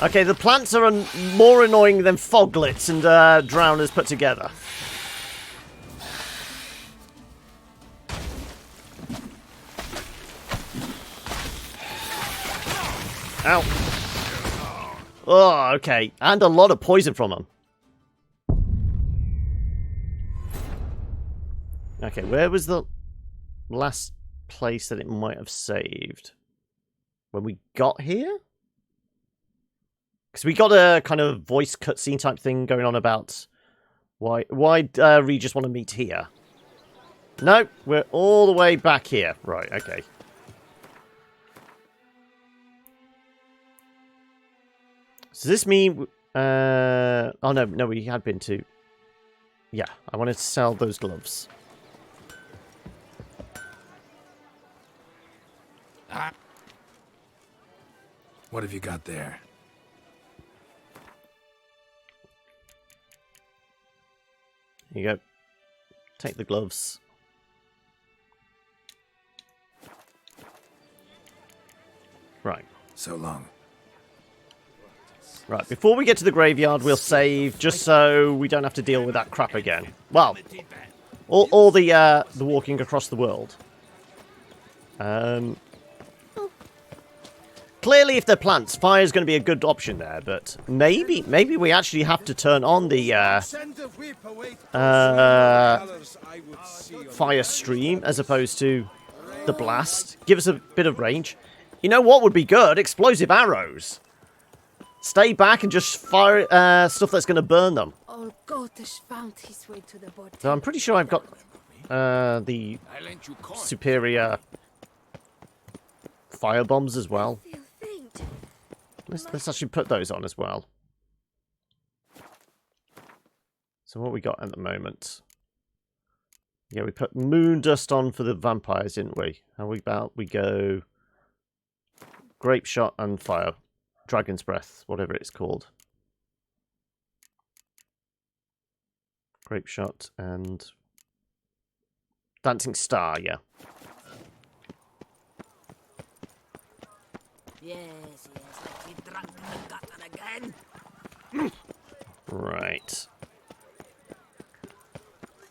Okay, the plants are more annoying than foglets and drowners put together. Ow. Oh, okay. And a lot of poison from them. Okay, where was the last place that it might have saved? When we got here? Because we got a kind of voice cutscene type thing going on about why Regis want to meet here. No, we're all the way back here. Right, okay. Does this mean... oh, no, we had been to... Yeah, I wanted to sell those gloves. What have you got there? Here you go. Take the gloves. Right. So long. Right, before we get to the graveyard, we'll save, just so we don't have to deal with that crap again. Well, all the walking across the world. Clearly, if they're plants, fire is going to be a good option there, but maybe we actually have to turn on the fire stream as opposed to the blast. Give us a bit of range. You know what would be good? Explosive arrows. Stay back and just fire stuff that's going to burn them. All Gotish found his way to the border. So I'm pretty sure I've got the superior fire bombs as well. Let's actually put those on as well. So what we got at the moment? Yeah, we put moon dust on for the vampires, didn't we? How about we go grape shot and fire, dragon's breath, whatever it's called. Grape shot and dancing star, yeah. Yes, let's be drunk and gutter again. Right.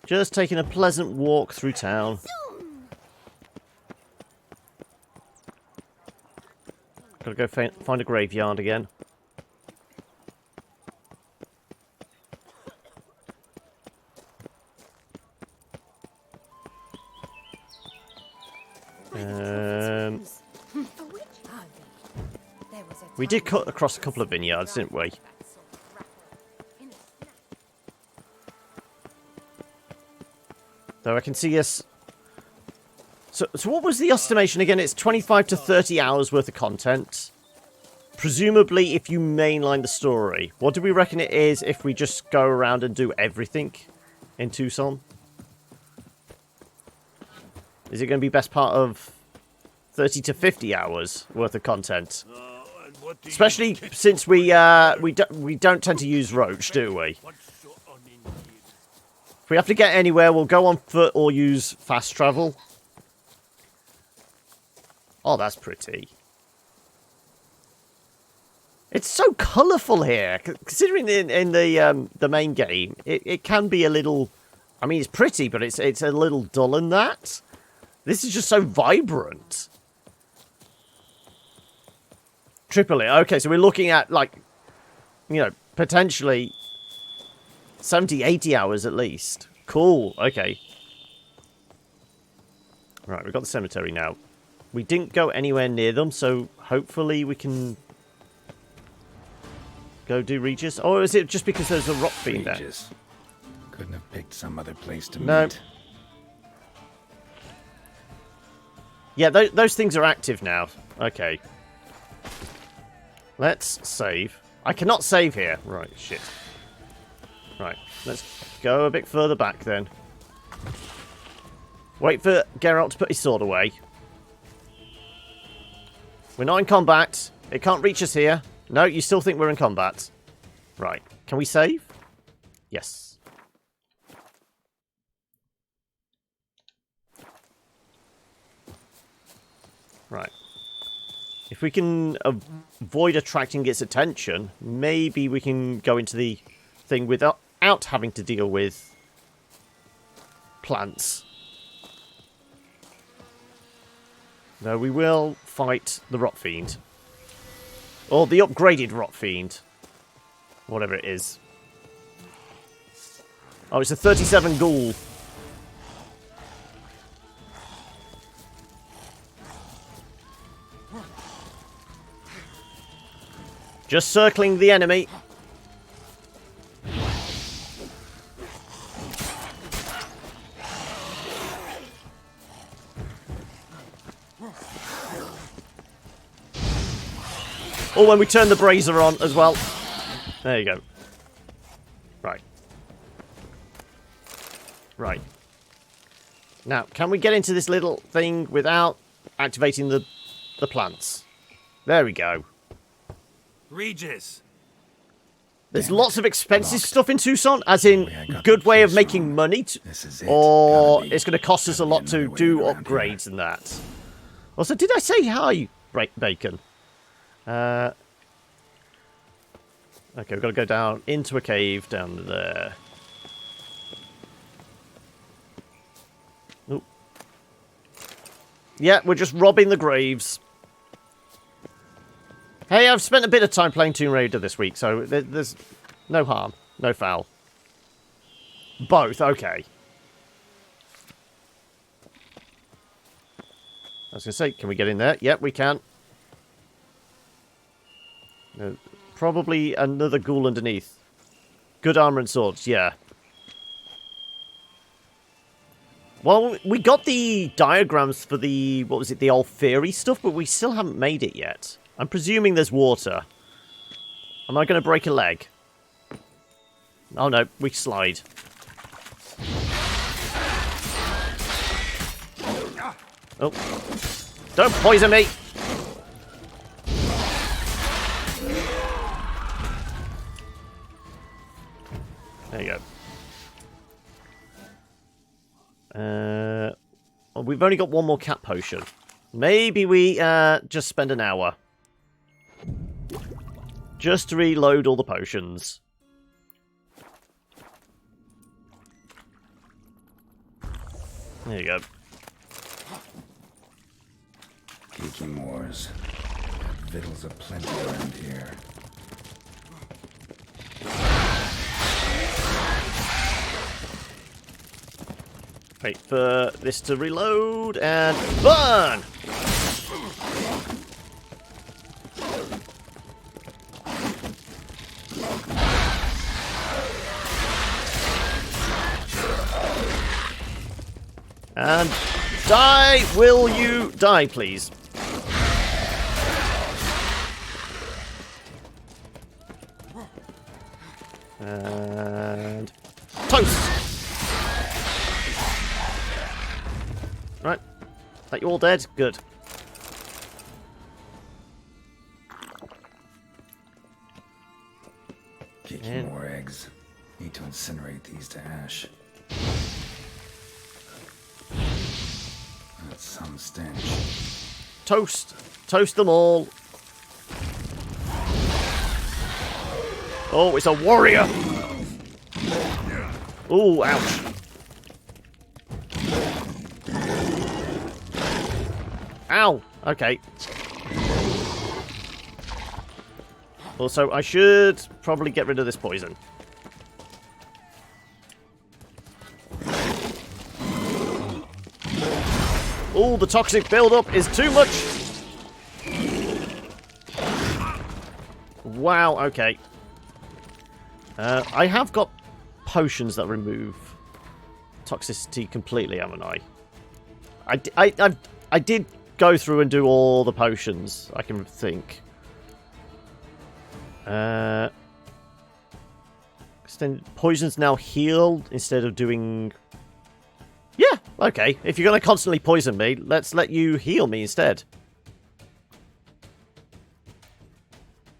Just taking a pleasant walk through town. Gotta go find a graveyard again. We did cut across a couple of vineyards, didn't we? Though I can see us... So what was the estimation again? It's 25 to 30 hours worth of content. Presumably if you mainline the story. What do we reckon it is if we just go around and do everything in Toussaint? Is it going to be best part of 30 to 50 hours worth of content? Especially since we don't tend to use Roach, do we? If we have to get anywhere, we'll go on foot or use fast travel. Oh, that's pretty. It's so colourful here. Considering in the main game, it can be a little... I mean, it's pretty, but it's a little dull in that. This is just so vibrant. Tripoli. Okay, so we're looking at, like, you know, potentially 70, 80 hours at least. Cool. Okay. Right, we've got the cemetery now. We didn't go anywhere near them, so hopefully we can go do Regis. Or is it just because there's a rock fiend there? Couldn't have picked some other place to No. meet. Yeah, those things are active now. Okay. Let's save. I cannot save here. Right, shit. Right, let's go a bit further back then. Wait for Geralt to put his sword away. We're not in combat. It can't reach us here. No, you still think we're in combat. Right, can we save? Yes. Right. If we can avoid attracting its attention, maybe we can go into the thing without having to deal with plants. No, we will fight the Rot Fiend. Or the upgraded Rot Fiend. Whatever it is. Oh, it's a 37 ghoul. Just circling the enemy. Or when we turn the brazier on as well. There you go. Right. Right. Now, can we get into this little thing without activating the plants? There we go. Regis! There's lots of expensive stuff in Toussaint, as in good way of making money, or it's going to cost us a lot to do upgrades and that. Also, did I say hi, Bacon? Okay, we've got to go down into a cave down there. Oop. Yeah, we're just robbing the graves. Hey, I've spent a bit of time playing Tomb Raider this week, so there's no harm, no foul. Both, okay. I was going to say, can we get in there? Yep, we can. Probably another ghoul underneath. Good armor and swords, yeah. Well, we got the diagrams for the, what was it, the old theory stuff, but we still haven't made it yet. I'm presuming there's water. Am I going to break a leg? Oh no, we slide. Oh. Don't poison me! There you go. Well, we've only got one more cat potion. Maybe we just spend an hour. Just to reload all the potions. There you go. Geeky wars. Victuals aplenty around here. Wait for this to reload and burn! And die! Will you die, please? And toast! Right. Are you all dead? Good. Kicking more eggs. Need to incinerate these to ash. That's some stench. Toast! Toast them all! Oh, it's a warrior! Ooh, ouch. Ow! Okay. Also, I should probably get rid of this poison. Ooh, the toxic buildup is too much! Wow, okay. I have got potions that remove toxicity completely, haven't I? I did go through and do all the potions, I can think. Poison's now healed instead of doing... Yeah, okay. If you're going to constantly poison me, let's let you heal me instead.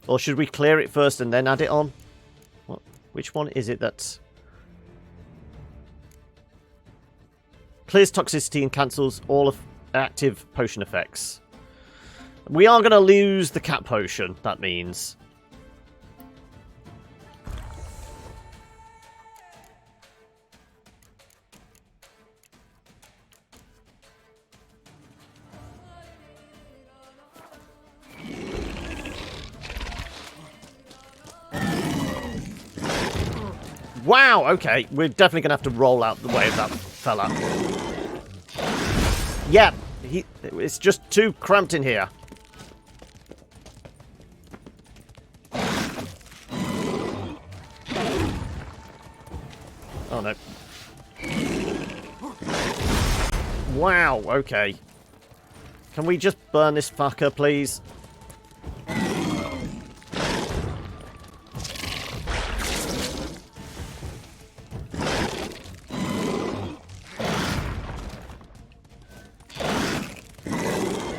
Or should we clear it first and then add it on? What? Which one is it that's... Clears toxicity and cancels all of active potion effects. We are going to lose the cat potion, that means. Wow, okay. We're definitely going to have to roll out the way of that fella. Yeah, it's just too cramped in here. Oh, no. Wow, okay. Can we just burn this fucker, please?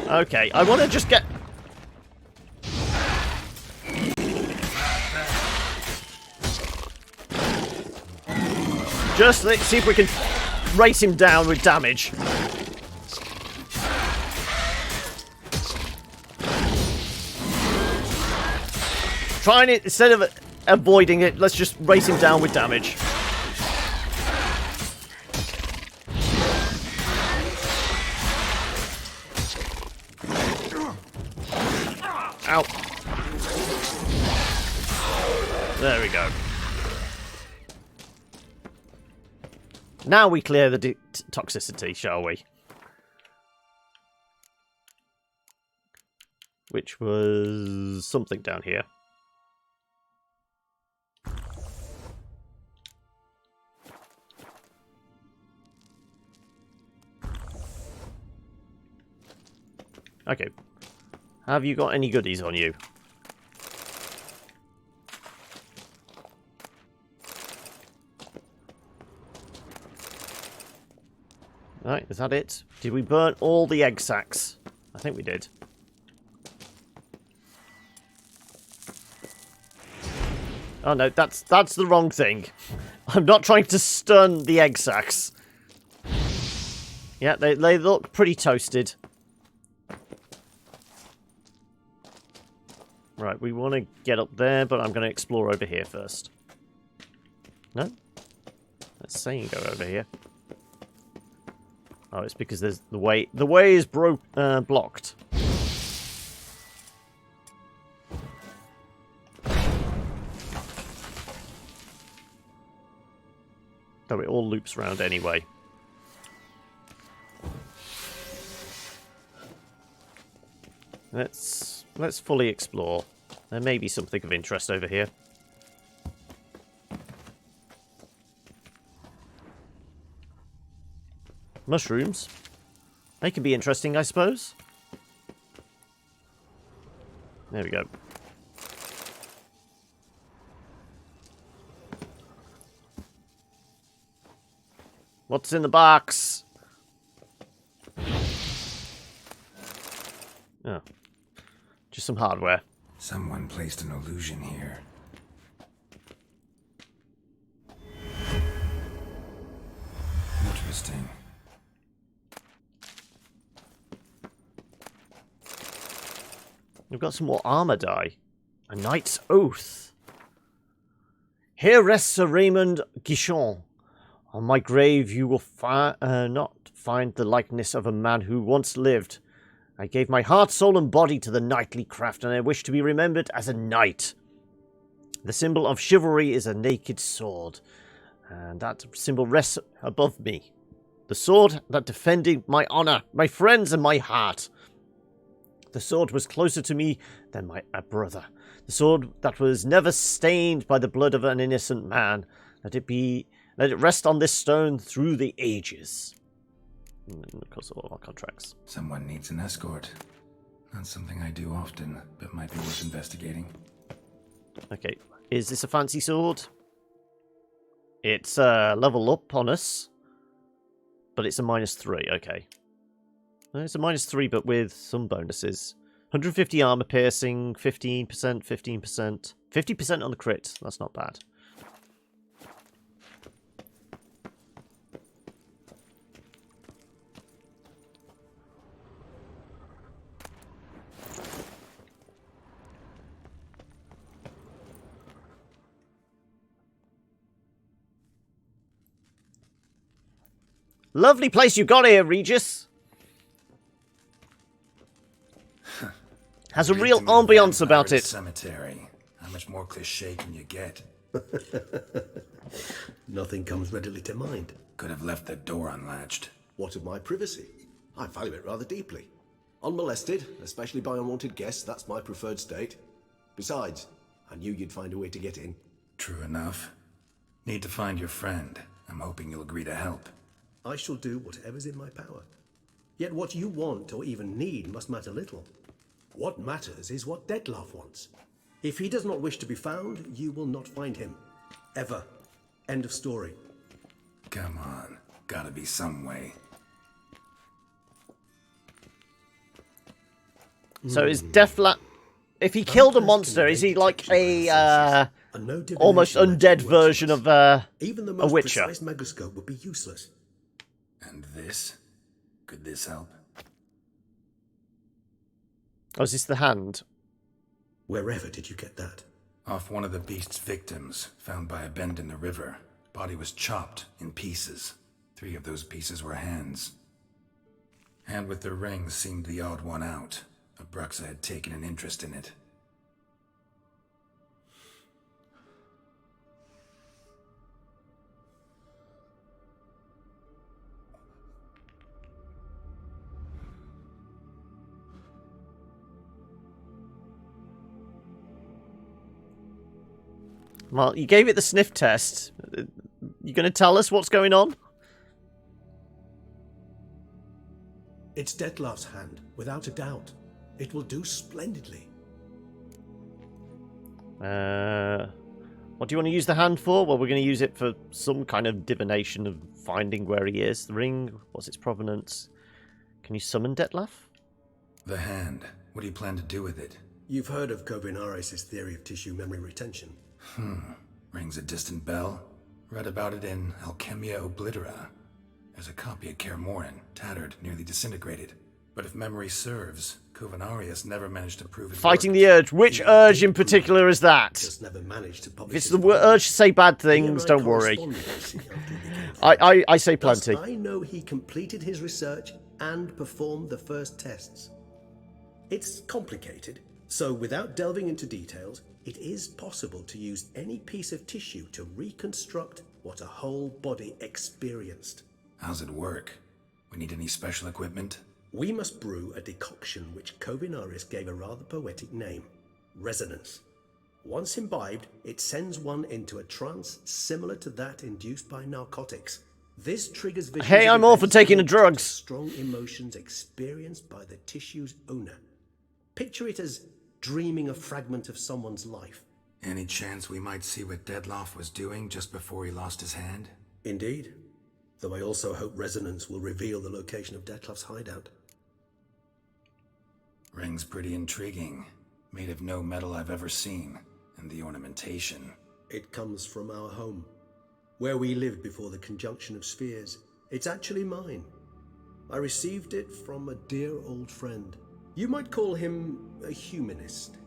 Okay, I want to just get... Just let's see if we can race him down with damage. Trying it, instead of avoiding it, let's just race him down with damage. Ow. There we go. Now we clear the toxicity, shall we? Which was something down here. Okay. Have you got any goodies on you? Right, is that it? Did we burn all the egg sacs? I think we did. Oh no, that's the wrong thing. I'm not trying to stun the egg sacs. Yeah, they look pretty toasted. Right, we want to get up there, but I'm going to explore over here first. No? That's saying go over here. Oh, it's because there's the way is blocked. Though it all loops around anyway. Let's fully explore. There may be something of interest over here. Mushrooms. They can be interesting, I suppose. There we go. What's in the box? Oh. Just some hardware. Someone placed an illusion here. Interesting. We've got some more armor die. A knight's oath. Here rests Sir Raymond Guichon. On my grave you will not find the likeness of a man who once lived. I gave my heart, soul, and body to the knightly craft, and I wish to be remembered as a knight. The symbol of chivalry is a naked sword, and that symbol rests above me. The sword that defended my honor, my friends, and my heart. The sword was closer to me than a brother. The sword that was never stained by the blood of an innocent man. Let it rest on this stone through the ages. And of course, all our contracts. Someone needs an escort. Not something I do often, but might be worth investigating. Okay, is this a fancy sword? It's level up on us, but it's a -3. Okay. It's a -3, but with some bonuses. 150 armor piercing, 15%, 15%. 50% on the crit. That's not bad. Lovely place you got here, Regis. Has a real ambiance about it. Cemetery. How much more cliché can you get? Nothing comes readily to mind. Could have left the door unlatched. What of my privacy? I value it rather deeply. Unmolested, especially by unwanted guests, that's my preferred state. Besides, I knew you'd find a way to get in. True enough. Need to find your friend. I'm hoping you'll agree to help. I shall do whatever's in my power. Yet what you want or even need must matter little. What matters is what Dettlaff wants. If he does not wish to be found, you will not find him. Ever. End of story. Come on. Gotta be some way. So is Dettlaff... If he killed a monster, is he like a And no almost divination undead magic version works of on us. Even the a most Witcher. precise megascope would be useless. And this? Could this help? Oh, is this the hand? Wherever did you get that? Off one of the beast's victims, found by a bend in the river. Body was chopped in pieces. 3 of those pieces were hands. Hand with the ring seemed the odd one out. Abruxa had taken an interest in it. Well, you gave it the sniff test. You going to tell us what's going on? It's Detlef's hand, without a doubt. It will do splendidly. What do you want to use the hand for? Well, we're going to use it for some kind of divination of finding where he is. The ring, what's its provenance? Can you summon Detlef? The hand. What do you plan to do with it? You've heard of Kovinaris' theory of tissue memory retention. Rings a distant bell. Read about it in Alchemia Oblitera. There's a copy at Kaer Morhen, tattered, nearly disintegrated. But if memory serves, Kovinaris never managed to prove it. Fighting the urge. Which urge in particular is that? Just never managed to publish. If it's the urge to say bad things, don't worry. I say plenty. Thus, I know he completed his research and performed the first tests. It's complicated, so without delving into details, it is possible to use any piece of tissue to reconstruct what a whole body experienced. How's it work? We need any special equipment? We must brew a decoction which Kovinaris gave a rather poetic name, resonance. Once imbibed, it sends one into a trance similar to that induced by narcotics. This triggers visions. Hey, I'm all for taking the drugs. Strong emotions experienced by the tissue's owner. Picture it as dreaming a fragment of someone's life. Any chance we might see what Detlef was doing just before he lost his hand? Indeed. Though I also hope resonance will reveal the location of Detlef's hideout. Ring's pretty intriguing. Made of no metal I've ever seen. And the ornamentation. It comes from our home. Where we lived before the conjunction of spheres. It's actually mine. I received it from a dear old friend. You might call him a humanist.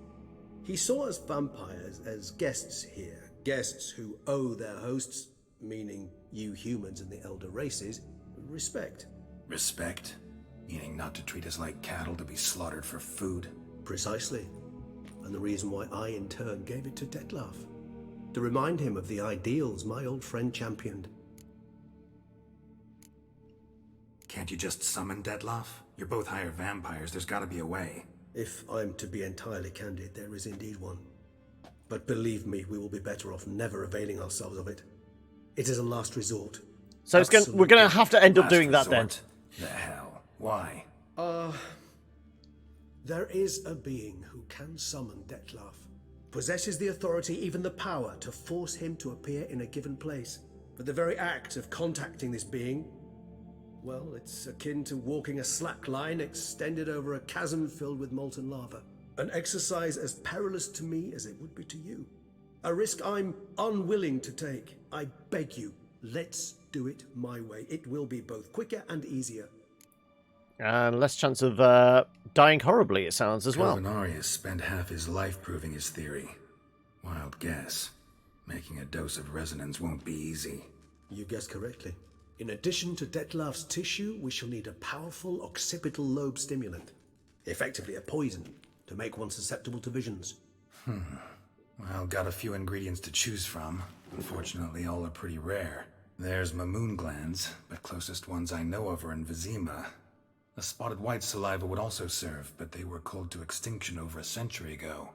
He saw us vampires as guests here. Guests who owe their hosts, meaning you humans and the elder races, respect. Respect? Meaning not to treat us like cattle to be slaughtered for food? Precisely. And the reason why I in turn gave it to Detlef. To remind him of the ideals my old friend championed. Can't you just summon Detlef? You're both higher vampires, there's gotta be a way. If I'm to be entirely candid, there is indeed one. But believe me, we will be better off never availing ourselves of it. It is a last resort. So we're going to have to end up doing that then. The hell? Why? There is a being who can summon Detlef. Possesses the authority, even the power, to force him to appear in a given place. But the very act of contacting this being, well, it's akin to walking a slack line extended over a chasm filled with molten lava. An exercise as perilous to me as it would be to you. A risk I'm unwilling to take. I beg you, let's do it my way. It will be both quicker and easier. And less chance of dying horribly, it sounds, as well. Kovinaris spent half his life proving his theory. Wild guess. Making a dose of resonance won't be easy. You guessed correctly. In addition to Detlef's tissue, we shall need a powerful occipital lobe stimulant. Effectively a poison, to make one susceptible to visions. Well, got a few ingredients to choose from. Unfortunately, all are pretty rare. There's Mamoon glands, but closest ones I know of are in Vizima. The spotted white saliva would also serve, but they were cold to extinction over a century ago.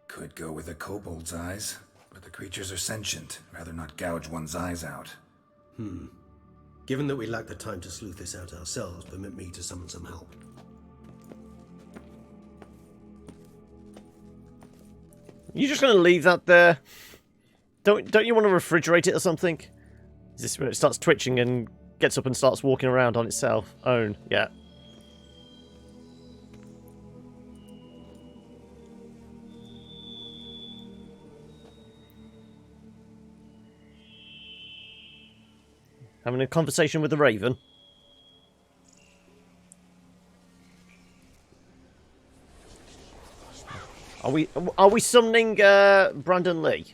Could go with a kobold's eyes, but the creatures are sentient. Rather not gouge one's eyes out. Given that we lack the time to sleuth this out ourselves, permit me to summon some help. You just going to leave that there? Don't you want to refrigerate it or something? Is this when it starts twitching and gets up and starts walking around on itself? Own, yeah. Having a conversation with the Raven. Are we summoning Brandon Lee?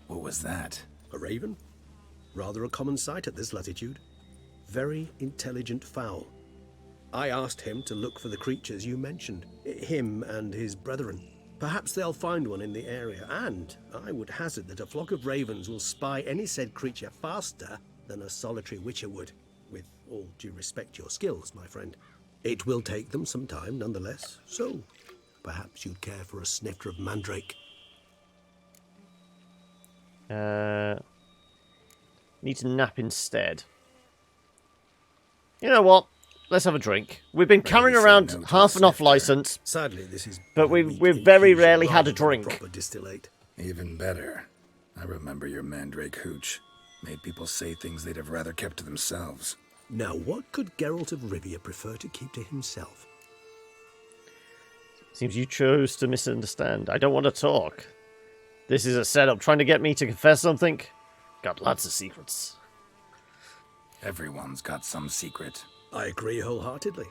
What was that? A raven? Rather a common sight at this latitude. Very intelligent fowl. I asked him to look for the creatures you mentioned, him and his brethren. Perhaps they'll find one in the area, and I would hazard that a flock of ravens will spy any said creature faster than a solitary witcher would, with all due respect to your skills, my friend. It will take them some time, nonetheless, so perhaps you'd care for a snifter of mandrake. Need to nap instead. You know what? Let's have a drink. We've been carrying around half an off-license. Sadly, this is. But we've very rarely had a drink. Proper distillate. Even better. I remember your mandrake hooch. Made people say things they'd have rather kept to themselves. Now, what could Geralt of Rivia prefer to keep to himself? Seems you chose to misunderstand. I don't want to talk. This is a setup trying to get me to confess something. Got lots of secrets. Everyone's got some secret. I agree wholeheartedly.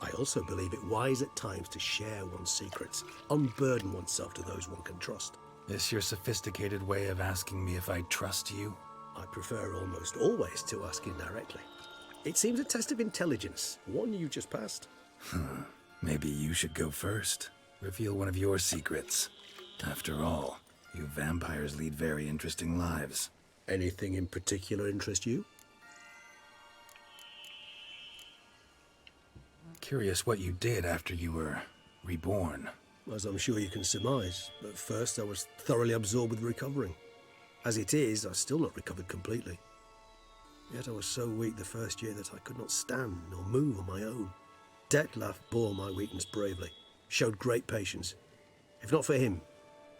I also believe it wise at times to share one's secrets, unburden oneself to those one can trust. This your sophisticated way of asking me if I trust you? I prefer almost always to ask indirectly. It seems a test of intelligence, one you just passed. Maybe you should go first. Reveal one of your secrets. After all, you vampires lead very interesting lives. Anything in particular interest you? Curious what you did after you were reborn. As I'm sure you can surmise, at first I was thoroughly absorbed with recovering. As it is, I've still not recovered completely. Yet I was so weak the first year that I could not stand nor move on my own. Detlef bore my weakness bravely, showed great patience. If not for him,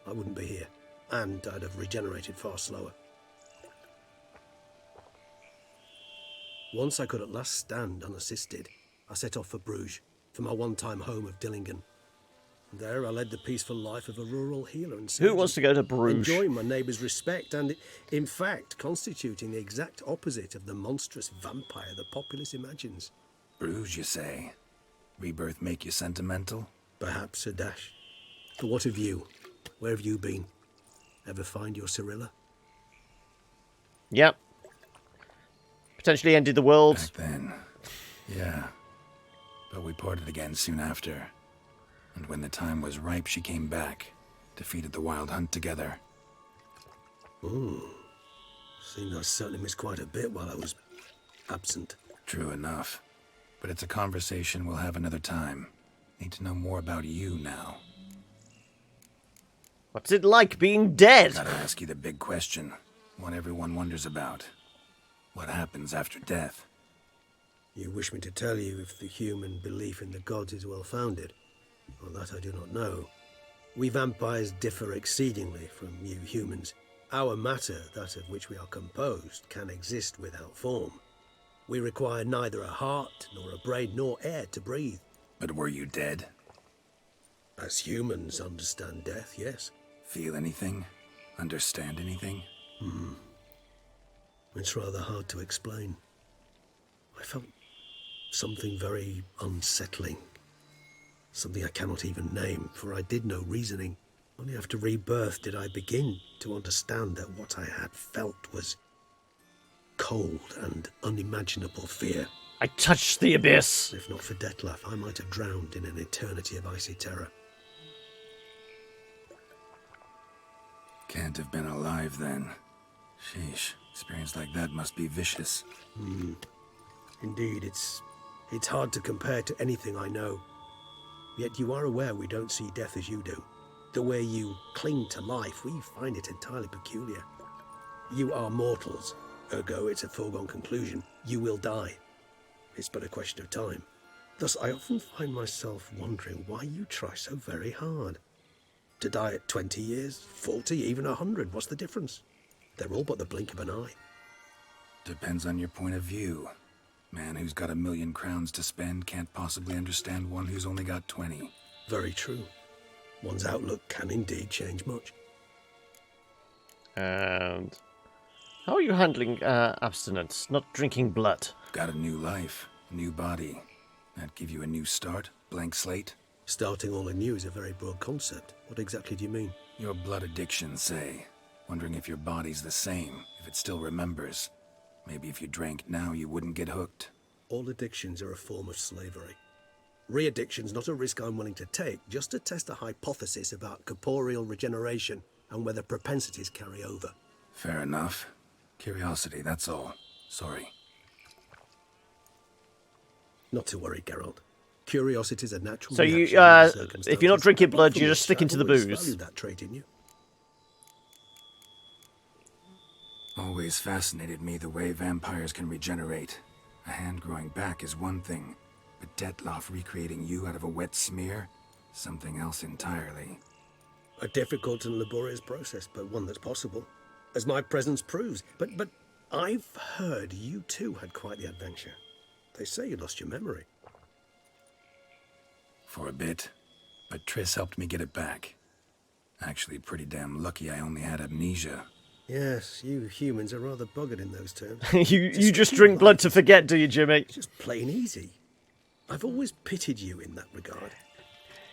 I wouldn't be here, and I'd have regenerated far slower. Once I could at last stand unassisted, I set off for Bruges, for my one-time home of Dillingen. There I led the peaceful life of a rural healer and surgeon. Who wants to go to Bruges? Enjoying my neighbours' respect and, in fact, constituting the exact opposite of the monstrous vampire the populace imagines. Bruges, you say? Rebirth make you sentimental? Perhaps a dash. But what of you? Where have you been? Ever find your Cyrilla? Yep. Potentially ended the world. Back then, yeah. But we parted again soon after. And when the time was ripe, she came back. Defeated the Wild Hunt together. Seems I certainly missed quite a bit while I was absent. True enough. But it's a conversation we'll have another time. Need to know more about you now. What's it like being dead? Gotta ask you the big question. One everyone wonders about. What happens after death? You wish me to tell you if the human belief in the gods is well-founded? Well, that I do not know. We vampires differ exceedingly from you humans. Our matter, that of which we are composed, can exist without form. We require neither a heart, nor a brain, nor air to breathe. But were you dead? As humans understand death, yes. Feel anything? Understand anything? It's rather hard to explain. I felt something very unsettling. Something I cannot even name, for I did no reasoning. Only after rebirth did I begin to understand that what I had felt was cold and unimaginable fear. I touched the abyss. If not for Detlef, I might have drowned in an eternity of icy terror. Can't have been alive then. Sheesh, experience like that must be vicious. Indeed, it's hard to compare to anything I know. Yet you are aware we don't see death as you do. The way you cling to life, we find it entirely peculiar. You are mortals, ergo it's a foregone conclusion. You will die. It's but a question of time. Thus, I often find myself wondering why you try so very hard. To die at 20 years, 40, even 100, what's the difference? They're all but the blink of an eye. Depends on your point of view. Man who's got 1,000,000 crowns to spend can't possibly understand one who's only got 20. Very true. One's outlook can indeed change much. And how are you handling abstinence? Not drinking blood. Got a new life, new body. That give you a new start? Blank slate? Starting all anew is a very broad concept. What exactly do you mean? Your blood addiction, say. Wondering if your body's the same, if it still remembers. Maybe if you drank now, you wouldn't get hooked. All addictions are a form of slavery. Re-addiction's not a risk I'm willing to take, just to test a hypothesis about corporeal regeneration and whether propensities carry over. Fair enough. Curiosity, that's all. Sorry. Not to worry, Geralt. Curiosity is a natural So reaction you, under circumstances. if you're not drinking blood, Apart from you're just which, sticking to the I've always booze. valued that trait in you. Always fascinated me the way vampires can regenerate. A hand growing back is one thing, but Detloff recreating you out of a wet smear? Something else entirely. A difficult and laborious process, but one that's possible, as my presence proves. But I've heard you too had quite the adventure. They say you lost your memory. For a bit, but Triss helped me get it back. Actually, pretty damn lucky I only had amnesia. Yes, you humans are rather buggered in those terms. you just drink blood to forget, do you, Jimmy? It's just plain easy. I've always pitied you in that regard.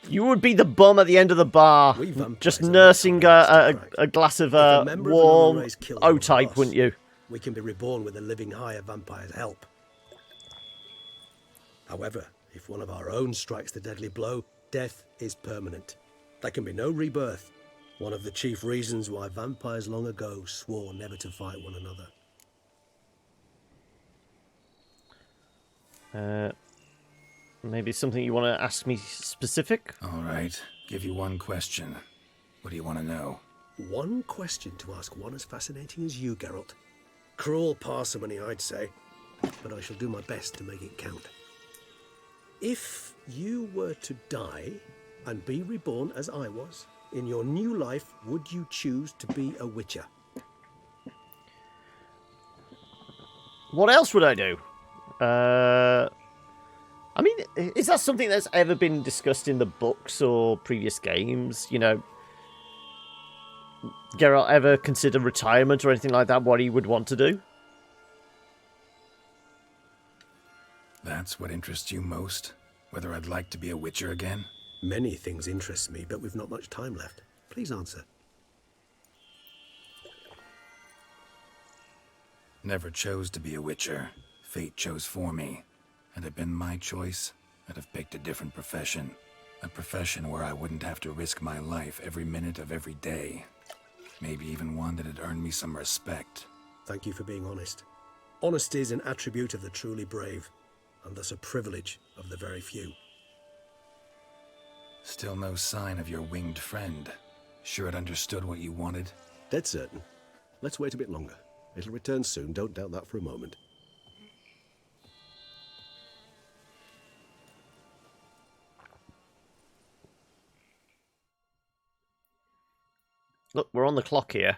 You would be the bum at the end of the bar, just nursing a glass of warm O-type, wouldn't you? We can be reborn with a living high of vampire's help. However, if one of our own strikes the deadly blow, death is permanent. There can be no rebirth. One of the chief reasons why vampires long ago swore never to fight one another. Maybe something you want to ask me specific? All right, give you one question. What do you want to know? One question to ask one as fascinating as you, Geralt. Cruel parsimony, I'd say, but I shall do my best to make it count. If you were to die and be reborn as I was, in your new life, would you choose to be a witcher? What else would I do? I mean, is that something that's ever been discussed in the books or previous games? You know, Geralt ever consider retirement or anything like that, what he would want to do? That's what interests you most? Whether I'd like to be a witcher again? Many things interest me, but we've not much time left. Please answer. Never chose to be a witcher. Fate chose for me. Had it been my choice, I'd have picked a different profession. A profession where I wouldn't have to risk my life every minute of every day. Maybe even one that had earned me some respect. Thank you for being honest. Honesty is an attribute of the truly brave, and thus a privilege of the very few. Still no sign of your winged friend. Sure it understood what you wanted? Dead certain. Let's wait a bit longer. It'll return soon, don't doubt that for a moment. Look, we're on the clock here.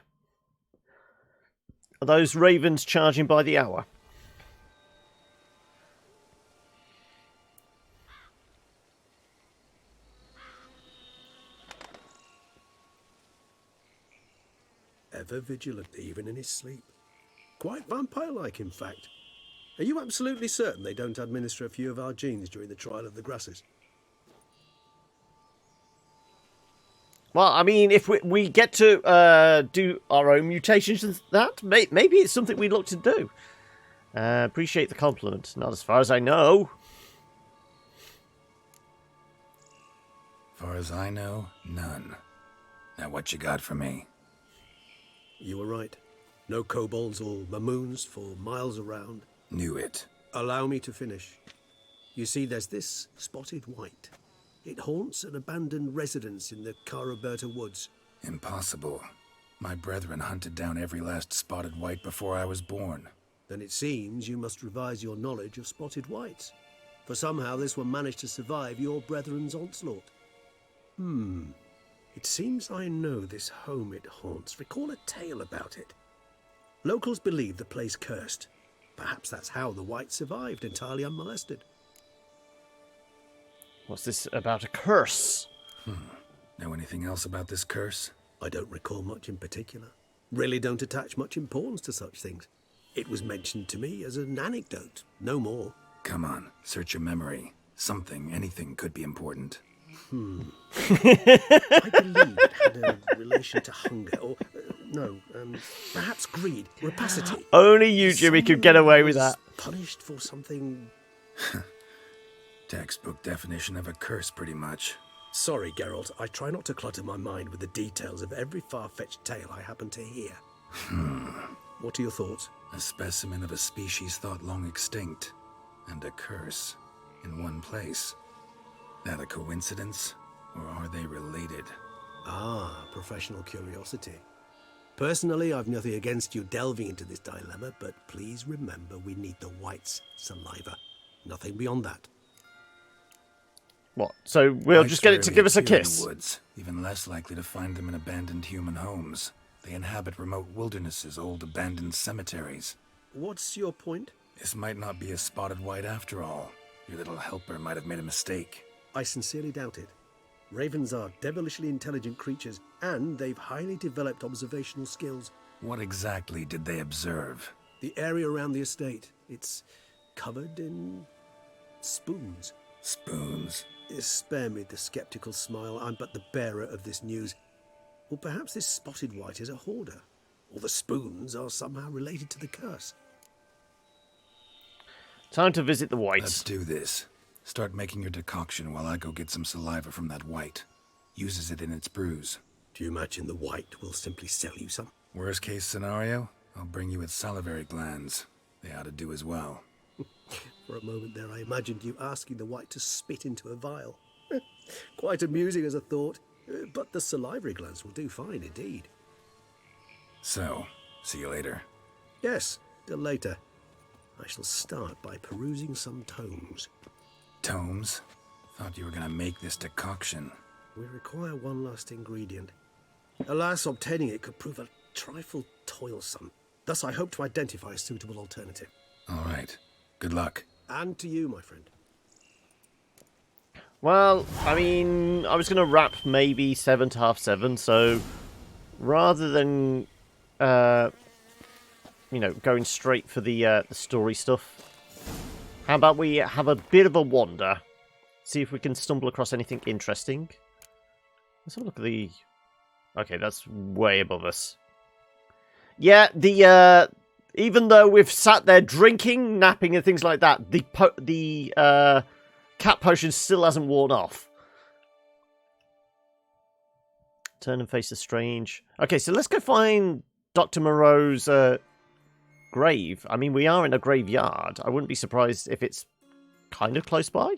Are those ravens charging by the hour? Ever vigilant, even in his sleep. Quite vampire-like, in fact. Are you absolutely certain they don't administer a few of our genes during the trial of the grasses? Well, I mean, if we get to do our own mutations and that, maybe it's something we'd look to do. Appreciate the compliment. Not as far as I know. Far as I know, none. Now what you got for me? You were right. No kobolds or mamoons for miles around. Knew it. Allow me to finish. You see, there's this spotted white. It haunts an abandoned residence in the Caraberta woods. Impossible. My brethren hunted down every last spotted white before I was born. Then it seems you must revise your knowledge of spotted whites. For somehow this one managed to survive your brethren's onslaught. It seems I know this home it haunts. Recall a tale about it. Locals believe the place cursed. Perhaps that's how the whites survived entirely unmolested. What's this about a curse? Know anything else about this curse? I don't recall much in particular. Really don't attach much importance to such things. It was mentioned to me as an anecdote, no more. Come on, search your memory. Something, anything could be important. I believe it had a relation to hunger, or perhaps greed, rapacity. Only you, Jimmy, could get away with that. Punished for something. Textbook definition of a curse, pretty much. Sorry, Geralt. I try not to clutter my mind with the details of every far-fetched tale I happen to hear. What are your thoughts? A specimen of a species thought long extinct, and a curse in one place. That a coincidence, or are they related? Ah, professional curiosity. Personally, I've nothing against you delving into this dilemma, but please remember we need the White's saliva. Nothing beyond that. What? So we'll just get it to give us a Appear in kiss? Woods, even less likely to find them in abandoned human homes. They inhabit remote wildernesses, old abandoned cemeteries. What's your point? This might not be a spotted white after all. Your little helper might have made a mistake. I sincerely doubt it. Ravens are devilishly intelligent creatures, and they've highly developed observational skills. What exactly did they observe? The area around the estate. It's covered in spoons. Spoons? Spare me the skeptical smile. I'm but the bearer of this news. Or perhaps this spotted white is a hoarder. Or the spoons are somehow related to the curse. Time to visit the White. Let's do this. Start making your decoction while I go get some saliva from that White. Uses it in its brews. Do you imagine the White will simply sell you some? Worst case scenario, I'll bring you its salivary glands. They ought to do as well. For a moment there, I imagined you asking the White to spit into a vial. Quite amusing as a thought, but the salivary glands will do fine indeed. So, see you later. Yes, till later. I shall start by perusing some tomes. Tomes? Thought you were going to make this decoction. We require one last ingredient. Alas, obtaining it could prove a trifle toilsome. Thus, I hope to identify a suitable alternative. All right. Good luck. And to you, my friend. Well, I mean, I was going to wrap maybe 7 to half 7, so rather than, going straight for the story stuff, how about we have a bit of a wander, see if we can stumble across anything interesting. Let's have a look at the... Okay, that's way above us. Yeah, even though we've sat there drinking, napping, and things like that, the cat potion still hasn't worn off. Turn and face the strange. Okay, so let's go find Dr. Moreau's grave. I mean, we are in a graveyard. I wouldn't be surprised if it's kind of close by.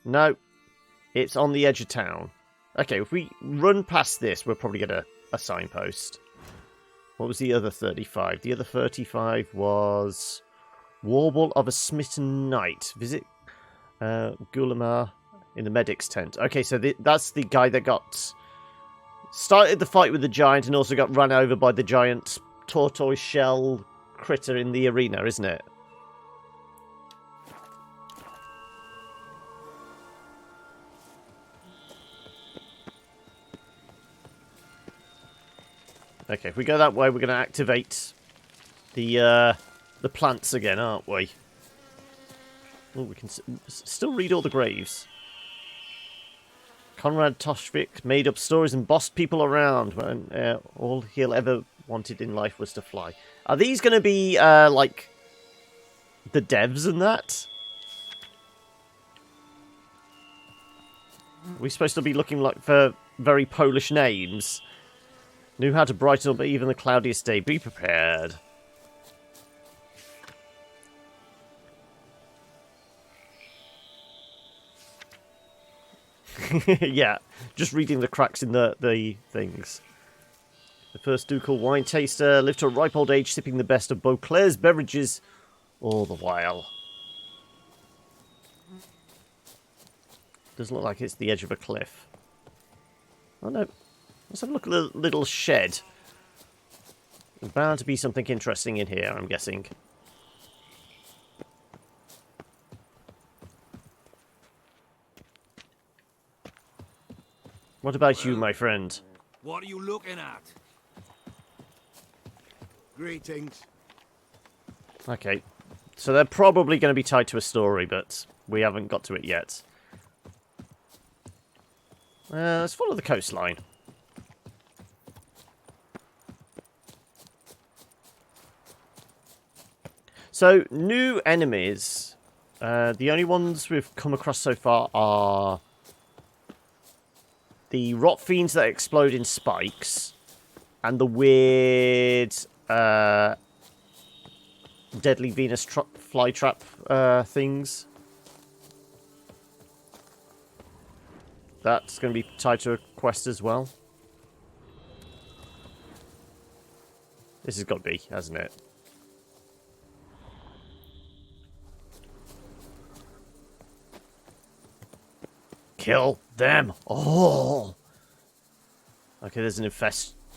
No, it's on the edge of town. Okay, if we run past this, we'll probably get a signpost. What was the other 35? The other 35 was Warble of a Smitten Knight. Visit Gulamar in the medic's tent. Okay, so that's the guy that started the fight with the giant and also got run over by the giant tortoise shell critter in the arena, isn't it? Okay, if we go that way, we're going to activate the plants again, aren't we? Oh, we can still read all the graves. Conrad Toshvik made up stories and bossed people around when all he'll ever wanted in life was to fly. Are these going to be, like, the devs and that? Are we supposed to be looking like for very Polish names? Knew how to brighten up even the cloudiest day. Be prepared. Yeah, just reading the cracks in the things. The first ducal wine taster lived to a ripe old age, sipping the best of Beauclair's beverages all the while. Doesn't look like it's the edge of a cliff. Oh no. Let's have a look at the little shed. There's bound to be something interesting in here, I'm guessing. What about you, my friend? What are you looking at? Greetings. Okay. So they're probably going to be tied to a story, but we haven't got to it yet. Let's follow the coastline. So, new enemies. The only ones we've come across so far are the rot fiends that explode in spikes and the weird deadly Venus flytrap things. That's going to be tied to a quest as well. This has got to be, hasn't it? Kill them all. Okay, there's an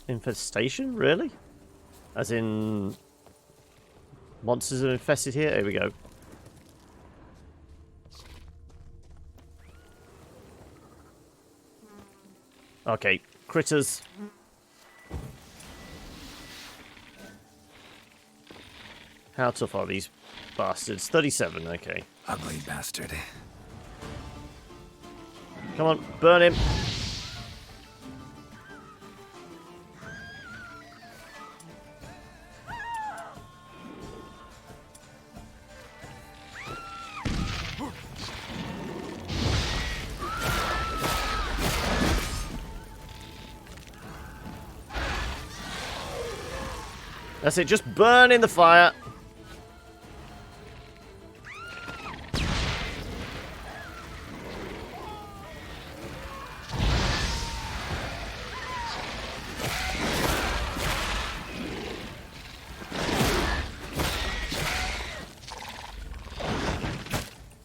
infestation, really? As in, monsters are infested here? Here we go. Okay, critters. How tough are these bastards? 37, okay. Ugly bastard. Come on, burn him. That's it, just burn in the fire.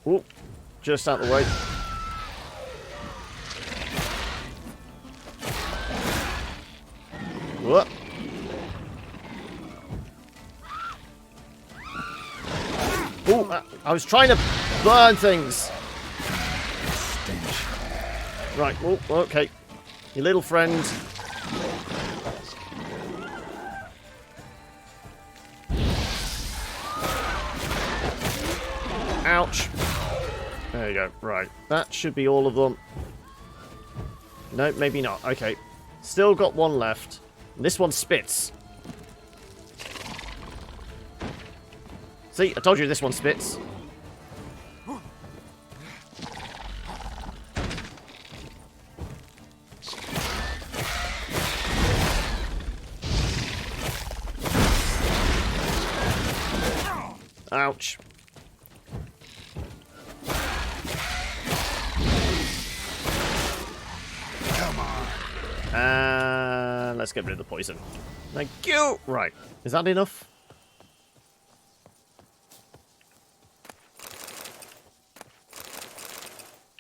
Oh, just out the way. What? Oh, I was trying to burn things. Right, oh, okay. Your little friend. Ouch. There you go. Right. That should be all of them. No, maybe not. Okay. Still got one left. This one spits. See, I told you this one spits. Ouch. And let's get rid of the poison. Thank you. Right. Is that enough?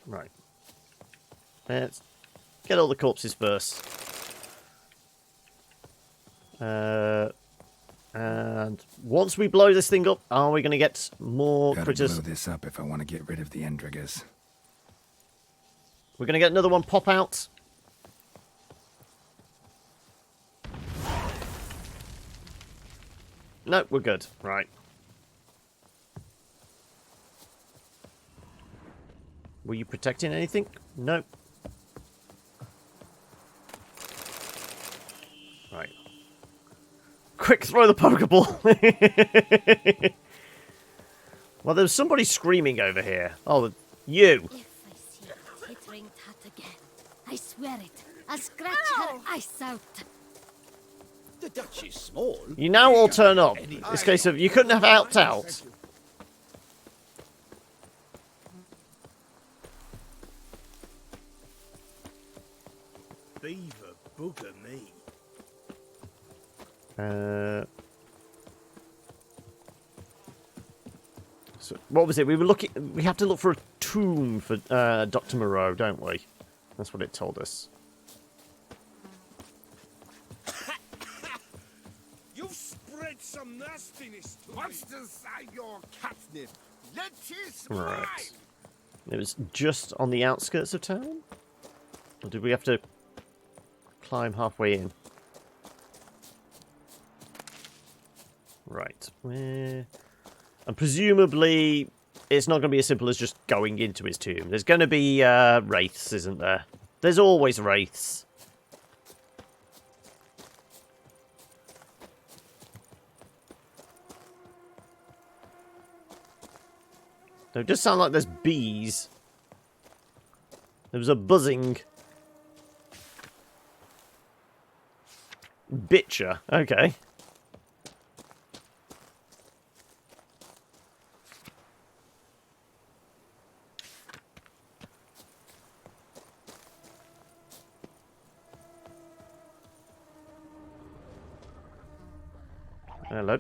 Right. Let's get all the corpses first. And once we blow this thing up, are we going to get more Gotta critters? blow this up if I want to get rid of the Endrigas. We're going to get another one pop out. No, we're good. Right. Were you protecting anything? No. Right. Quick, throw the Pokeball. Well, there's somebody screaming over here. Oh, you. If I see that tittering tat again, I swear it, I'll scratch her eyes out. The Duchess is small. You now all turn up. This case of you couldn't have helped out. Beaver bugger me. So what was it? We were looking. We have to look for a tomb for Dr. Moreau, don't we? That's what it told us. You've spread some nastiness to What's inside your catnip? Let his Right. It was just on the outskirts of town. Or did we have to climb halfway in? Right. And presumably, it's not going to be as simple as just going into his tomb. There's going to be wraiths, isn't there? There's always wraiths. Though it does sound like there's bees. There was a buzzing. Bitcher. Okay. Hello.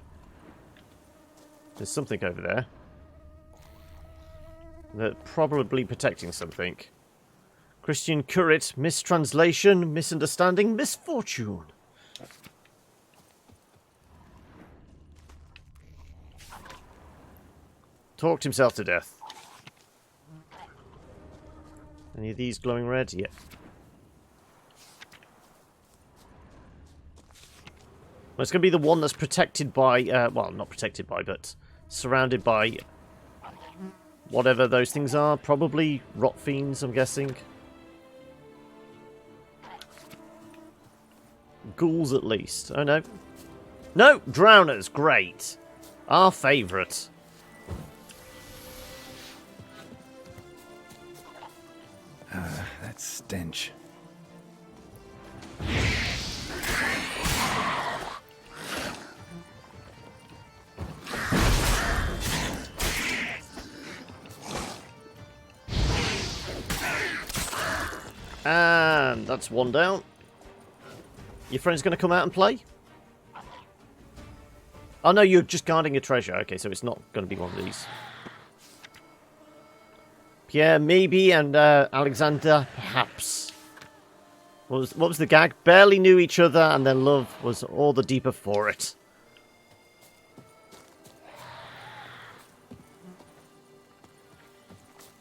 There's something over there. They're probably protecting something. Christian curate, mistranslation, misunderstanding, misfortune. Talked himself to death. Any of these glowing red? Yeah. Well, it's going to be the one that's protected by, well, not protected by, but surrounded by whatever those things are. Probably rot fiends, I'm guessing. Ghouls, at least. Oh, no. No! Drowners! Great. Our favourite. That stench. And that's one down. Your friend's going to come out and play? Oh no, you're just guarding a treasure. Okay, so it's not going to be one of these. Pierre, maybe, and Alexander, perhaps. What was the gag? Barely knew each other, and their love was all the deeper for it.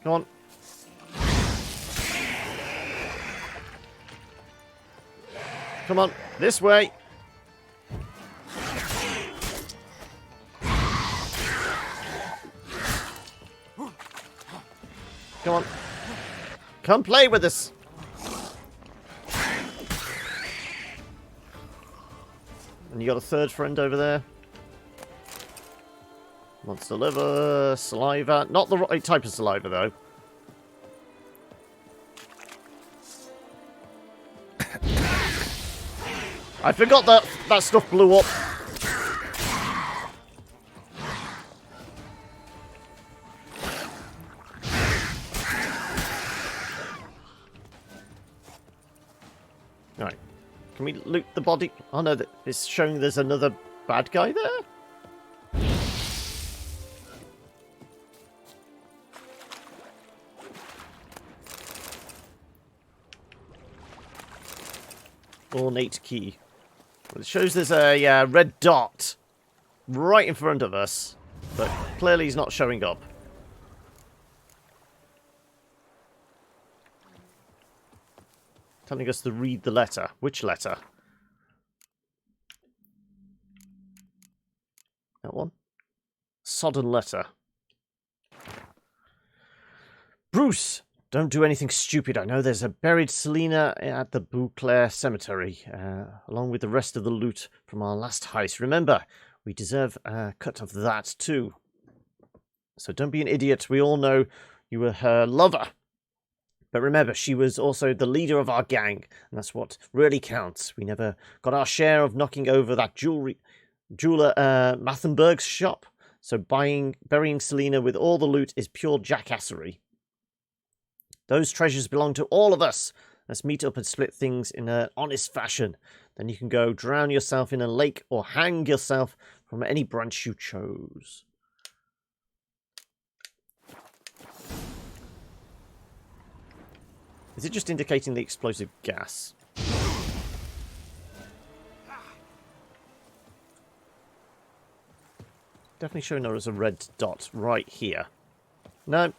Come on. Come on, this way. Come on. Come play with us. And you got a third friend over there. Monster liver, saliva. Not the right type of saliva, though. I forgot that stuff blew up. Right. Can we loot the body? Oh no, it's showing there's another bad guy there? Ornate key. Well, it shows there's a red dot right in front of us, but clearly he's not showing up. Telling us to read the letter. Which letter? That one? Sodden letter. Bruce! Don't do anything stupid. I know there's a buried Selena at the Beauclair Cemetery, along with the rest of the loot from our last heist. Remember, we deserve a cut of that too. So don't be an idiot. We all know you were her lover. But remember, she was also the leader of our gang, and that's what really counts. We never got our share of knocking over that jeweler Mathenberg's shop, so burying Selena with all the loot is pure jackassery. Those treasures belong to all of us. Let's meet up and split things in an honest fashion. Then you can go drown yourself in a lake or hang yourself from any branch you chose. Is it just indicating the explosive gas? Definitely showing there as a red dot right here. No.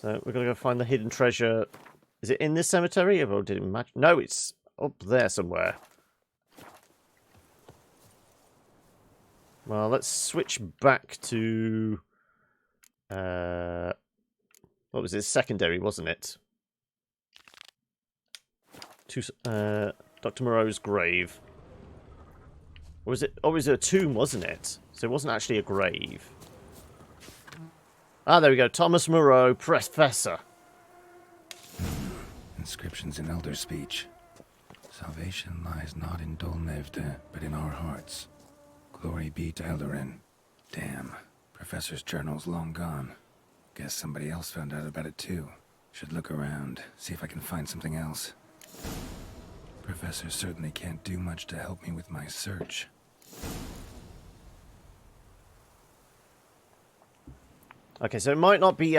So we're going to go find the hidden treasure. Is it in this cemetery? Or did it match? No, it's up there somewhere. Well, let's switch back to... what was it? Secondary, wasn't it? To Dr. Moreau's grave. Or was it? Oh, it was a tomb, wasn't it? So it wasn't actually a grave. Ah, there we go. Thomas Moreau, Professor. Inscriptions in Elder speech. Salvation lies not in Dolnevde, but in our hearts. Glory be to Eldarin. Damn. Professor's journal's long gone. Guess somebody else found out about it too. Should look around, see if I can find something else. Professor certainly can't do much to help me with my search. Okay, so it might not be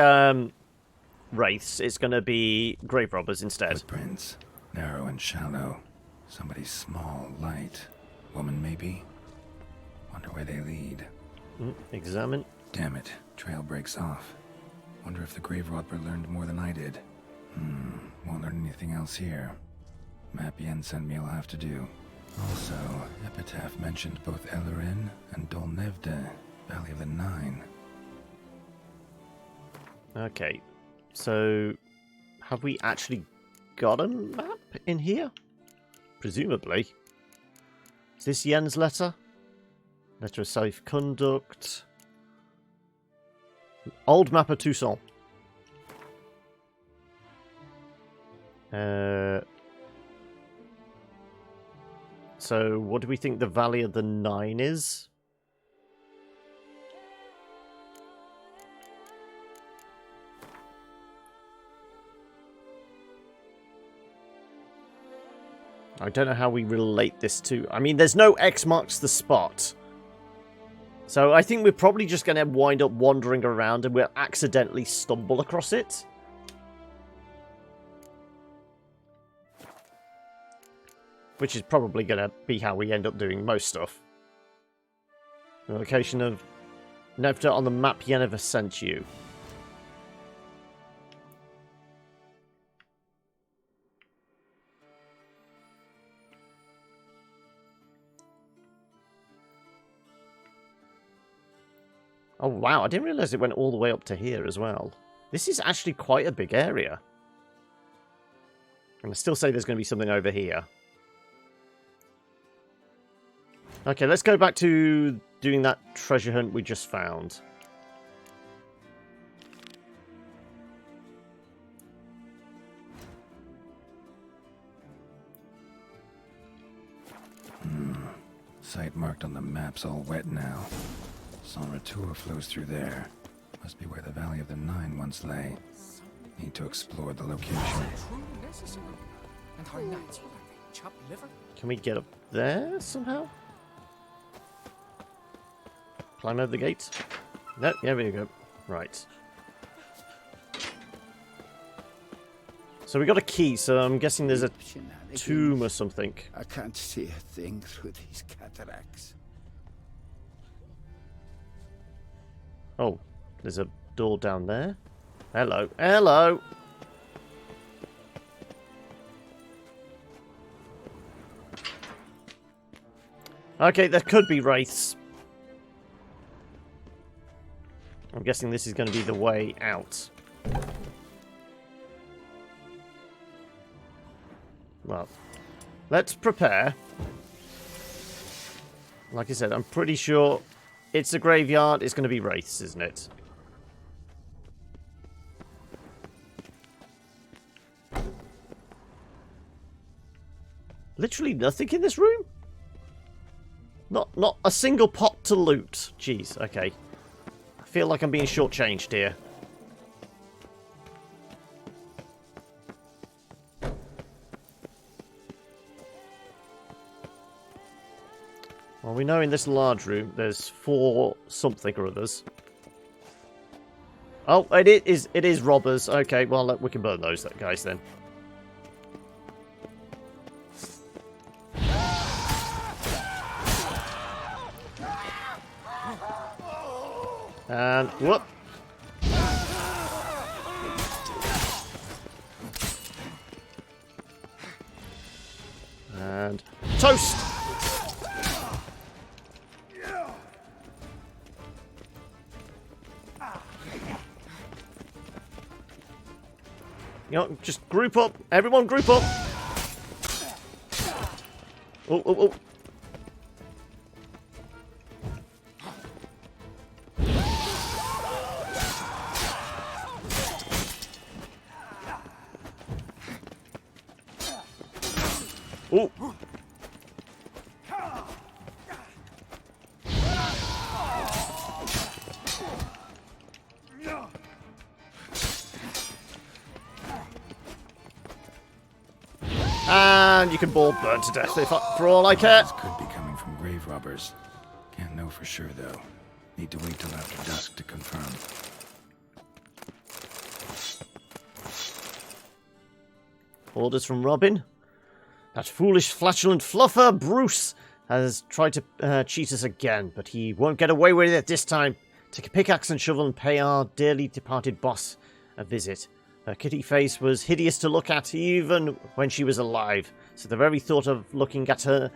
wraiths. It's going to be grave robbers instead. Footprints. Narrow and shallow. Somebody small, light. Woman, maybe? Wonder where they lead. Examine. Damn it. Trail breaks off. Wonder if the grave robber learned more than I did. Won't learn anything else here. Map Yen sent me will have to do. Also, Epitaph mentioned both Eldarin and Dolnevde, Valley of the Nine. Okay, so have we actually got a map in here? Presumably. Is this Yen's letter? Letter of safe conduct. Old map of Toussaint. So what do we think the Valley of the Nine is? I don't know how we relate this to... I mean, there's no X marks the spot. So I think we're probably just going to wind up wandering around and we'll accidentally stumble across it. Which is probably going to be how we end up doing most stuff. The location of Nevda on the map Yennefer sent you. Oh wow, I didn't realise it went all the way up to here as well. This is actually quite a big area. And I still say there's going to be something over here. Okay, let's go back to doing that treasure hunt we just found. Site marked on the map's all wet now. San Retour flows through there. Must be where the Valley of the Nine once lay. Need to explore the location. Can we get up there somehow? Climb over the gate? No, yeah, there we go. Right. So we got a key, so I'm guessing there's a tomb or something. I can't see a thing through these cataracts. Oh, there's a door down there. Hello. Hello! Okay, there could be wraiths. I'm guessing this is going to be the way out. Well, let's prepare. Like I said, I'm pretty sure it's a graveyard. It's going to be wraiths, isn't it? Literally nothing in this room? Not a single pot to loot. Jeez, okay. I feel like I'm being shortchanged here. Well, we know in this large room there's 4 something or others. Oh, it is robbers. Okay, well, we can burn those guys then. And whoop. toast! You know, just group up. Everyone group up. Oh, oh, oh. Oh. And you can all burn to death for all I care. This could be coming from grave robbers. Can't know for sure, though. Need to wait till after dusk to confirm. Orders from Robin. That foolish, flatulent fluffer, Bruce, has tried to cheat us again, but he won't get away with it this time. Take a pickaxe and shovel and pay our dearly departed boss a visit. Her kitty face was hideous to look at, even when she was alive. So the very thought of looking at her,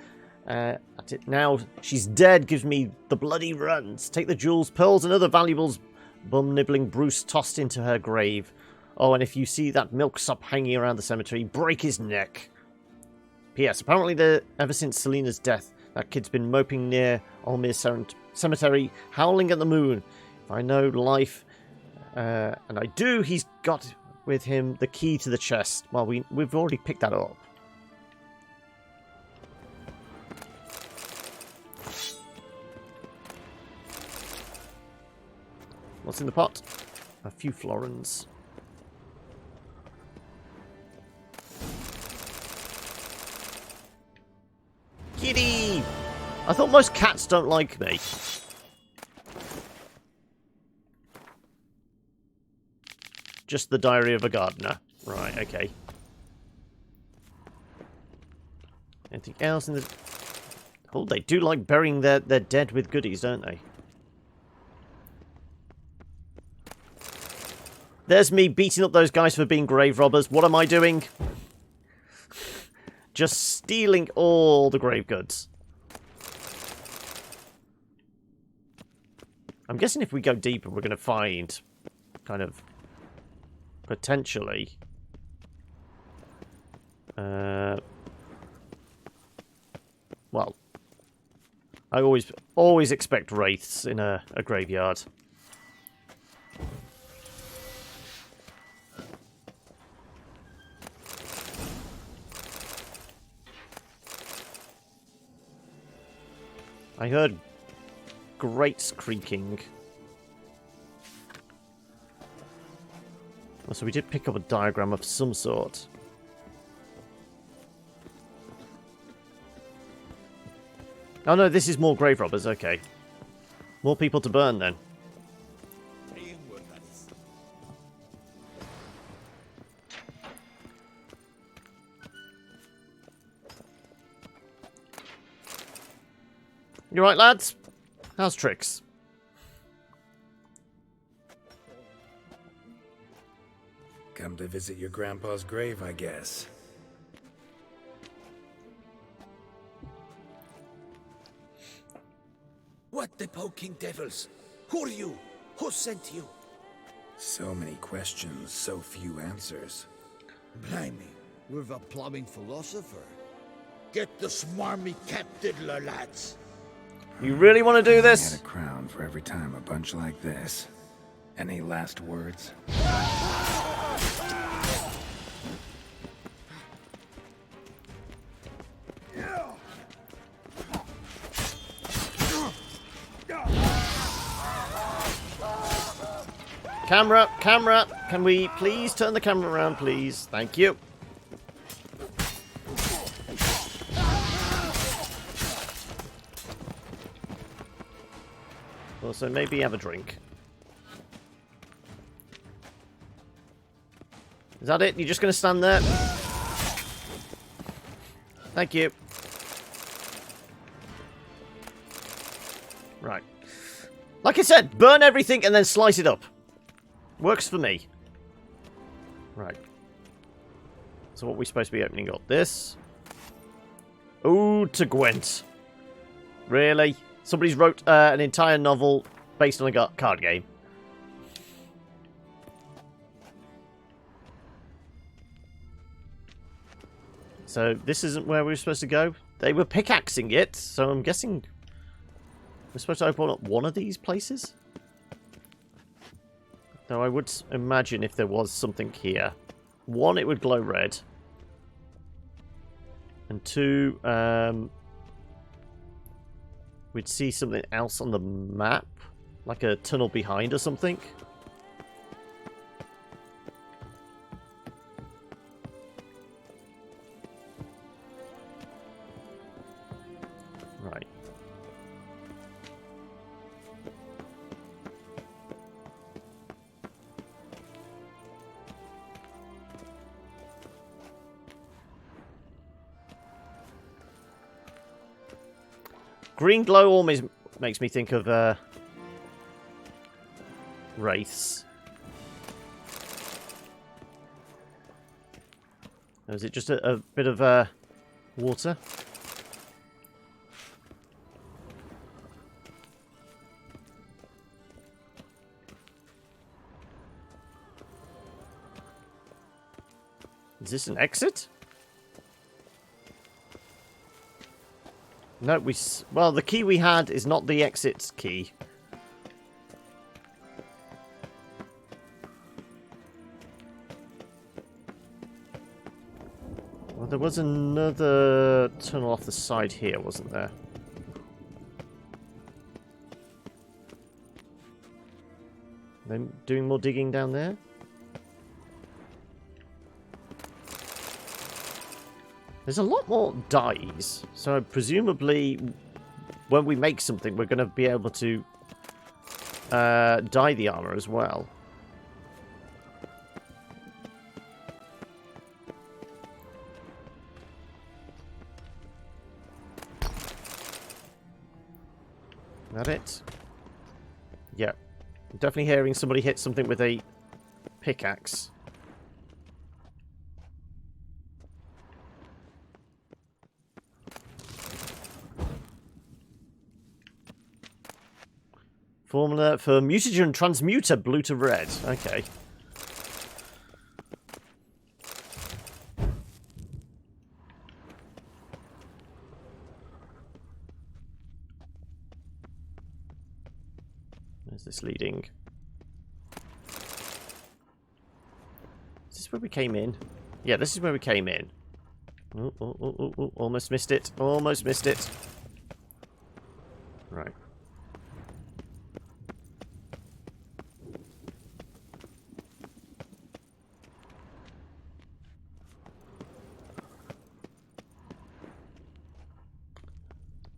at it now she's dead, gives me the bloody runs. Take the jewels, pearls, and other valuables bum-nibbling Bruce tossed into her grave. Oh, and if you see that milksop hanging around the cemetery, break his neck. P.S. Apparently, ever since Selena's death, that kid's been moping near Olmir Cemetery, howling at the moon. If I know life, and I do, he's got with him the key to the chest. Well, we've already picked that up. What's in the pot? A few florins. Kitty! I thought most cats don't like me. Just the Diary of a Gardener. Right, okay. Anything else in the... Oh, they do like burying their dead with goodies, don't they? There's me beating up those guys for being grave robbers. What am I doing? Just stealing all the grave goods. I'm guessing if we go deeper, we're going to find kind of potentially well, I always expect wraiths in a graveyard. I heard grates creaking. So we did pick up a diagram of some sort. Oh no, this is more grave robbers, okay. More people to burn then. You right, lads? How's tricks? Come to visit your grandpa's grave, I guess. What the poking devils? Who are you? Who sent you? So many questions, so few answers. Blimey, we're a plumbing philosopher. Get the smarmy cat diddler, lads. You really want to do this? I had a crown for every time a bunch like this. Any last words? Camera, can we please turn the camera around, please? Thank you. Also, maybe have a drink. Is that it? You're just going to stand there? Thank you. Right. Like I said, burn everything and then slice it up. Works for me. Right. So what are we supposed to be opening up? This. Ode to Gwent. Really? Somebody's wrote an entire novel based on a card game. So this isn't where we were supposed to go. They were pickaxing it, so I'm guessing we're supposed to open up one of these places. Though I would imagine if there was something here. One, it would glow red. And two, we'd see something else on the map. Like a tunnel behind or something. Right. Green glow always makes me think of wraiths. Or is it just a bit of water? Is this an exit? No, well, the key we had is not the exit key. Well, there was another tunnel off the side here, wasn't there? Then doing more digging down there? There's a lot more dyes, so presumably when we make something we're going to be able to dye the armor as well. That it? Yeah. I'm definitely hearing somebody hit something with a pickaxe. Formula for mutagen transmuter, blue to red. Okay. Where's this leading? Is this where we came in? Yeah, this is where we came in. Oh, oh, oh, oh, oh. Almost missed it. Almost missed it. Right.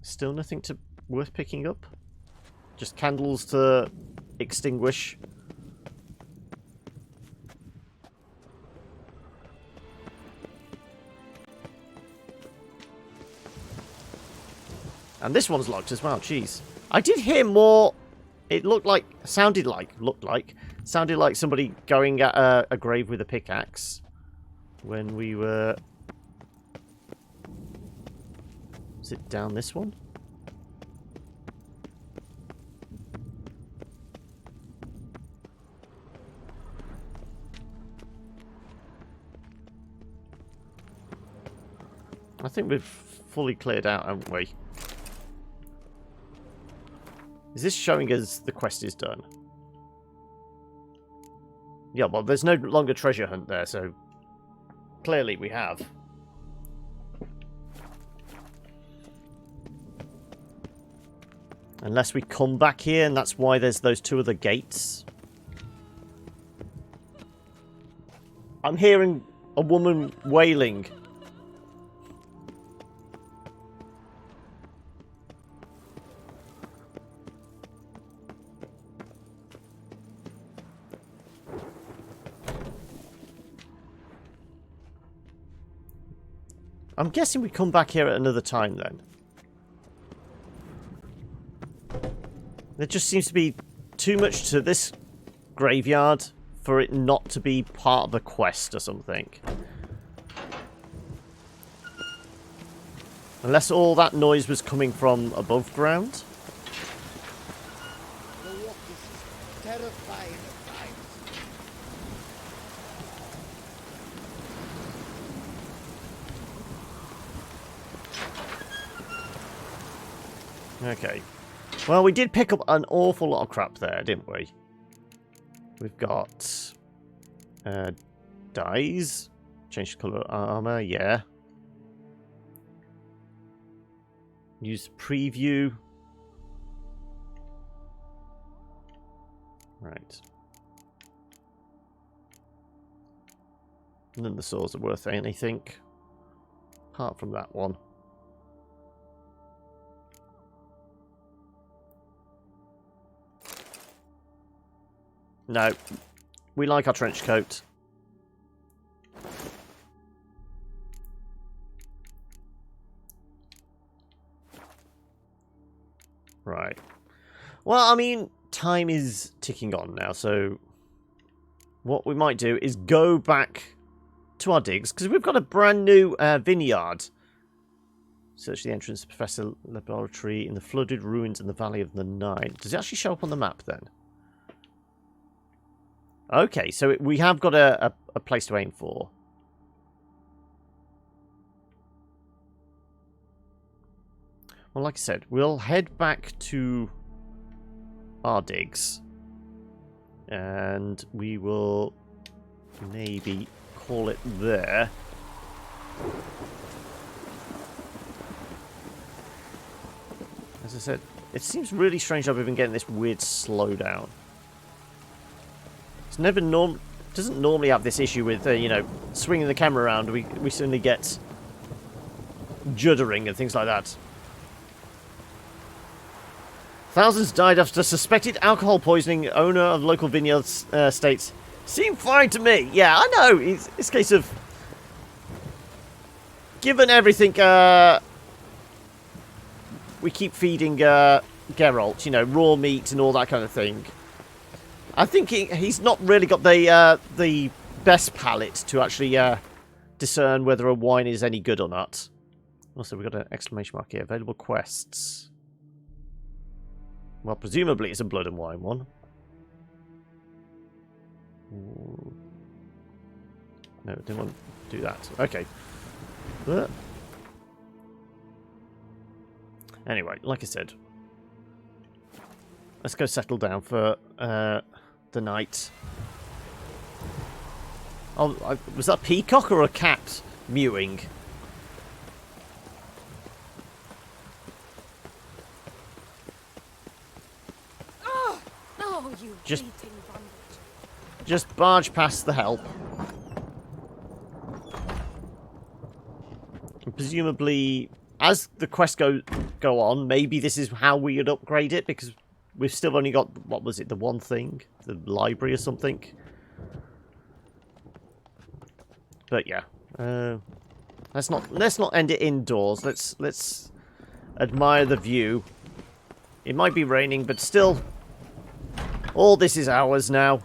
Still nothing worth picking up? Just candles to extinguish. And this one's locked as well, jeez. I did hear more. It sounded like somebody going at a grave with a pickaxe when we were... Is it down this one? I think we've fully cleared out, haven't we? Is this showing us the quest is done? Yeah, well, there's no longer treasure hunt there, so clearly we have. Unless we come back here, and that's why there's those two other gates. I'm hearing a woman wailing. I'm guessing we come back here at another time then. There just seems to be too much to this graveyard for it not to be part of a quest or something. Unless all that noise was coming from above ground. The walk is terrifying at times. Okay. Well, we did pick up an awful lot of crap there, didn't we? We've got... dyes. Change the colour armour, yeah. Use preview. Right. None of the swords are worth anything. Apart from that one. No. We like our trench coat. Right. Well, I mean, time is ticking on now, so what we might do is go back to our digs, because we've got a brand new vineyard. Search the entrance to Professor Laboratory in the flooded ruins in the Valley of the Nine. Does it actually show up on the map then? Okay, so we have got a place to aim for. Well, like I said, we'll head back to our digs. And we will maybe call it there. As I said, it seems really strange that we've been getting this weird slowdown. It's never doesn't normally have this issue with, you know, swinging the camera around. We suddenly get juddering and things like that. Thousands died after suspected alcohol poisoning. Owner of local vineyards states, seemed fine to me. Yeah, I know. It's a case of, given everything we keep feeding Geralt, you know, raw meat and all that kind of thing. I think he's not really got the best palate to actually discern whether a wine is any good or not. Also, we've got an exclamation mark here. Available quests. Well, presumably it's a blood and wine one. Ooh. No, didn't want to do that. Okay. Anyway, like I said, let's go settle down for the night. Oh, was that a peacock or a cat mewing? Oh, you Just barge past the help. And presumably, as the quest go on, maybe this is how we would upgrade it, because we've still only got, what was it, the one thing? The library or something? But yeah. Let's not end it indoors. Let's admire the view. It might be raining, but still, all this is ours now.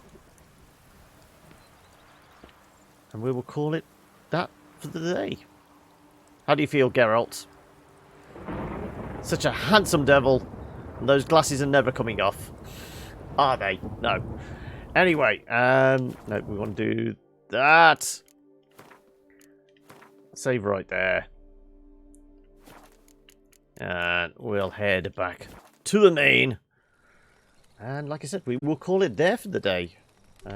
And we will call it that for the day. How do you feel, Geralt? Such a handsome devil. And those glasses are never coming off. Are they? No. Anyway, no, we want to do that. Save right there. And we'll head back to the main. And like I said, we will call it there for the day.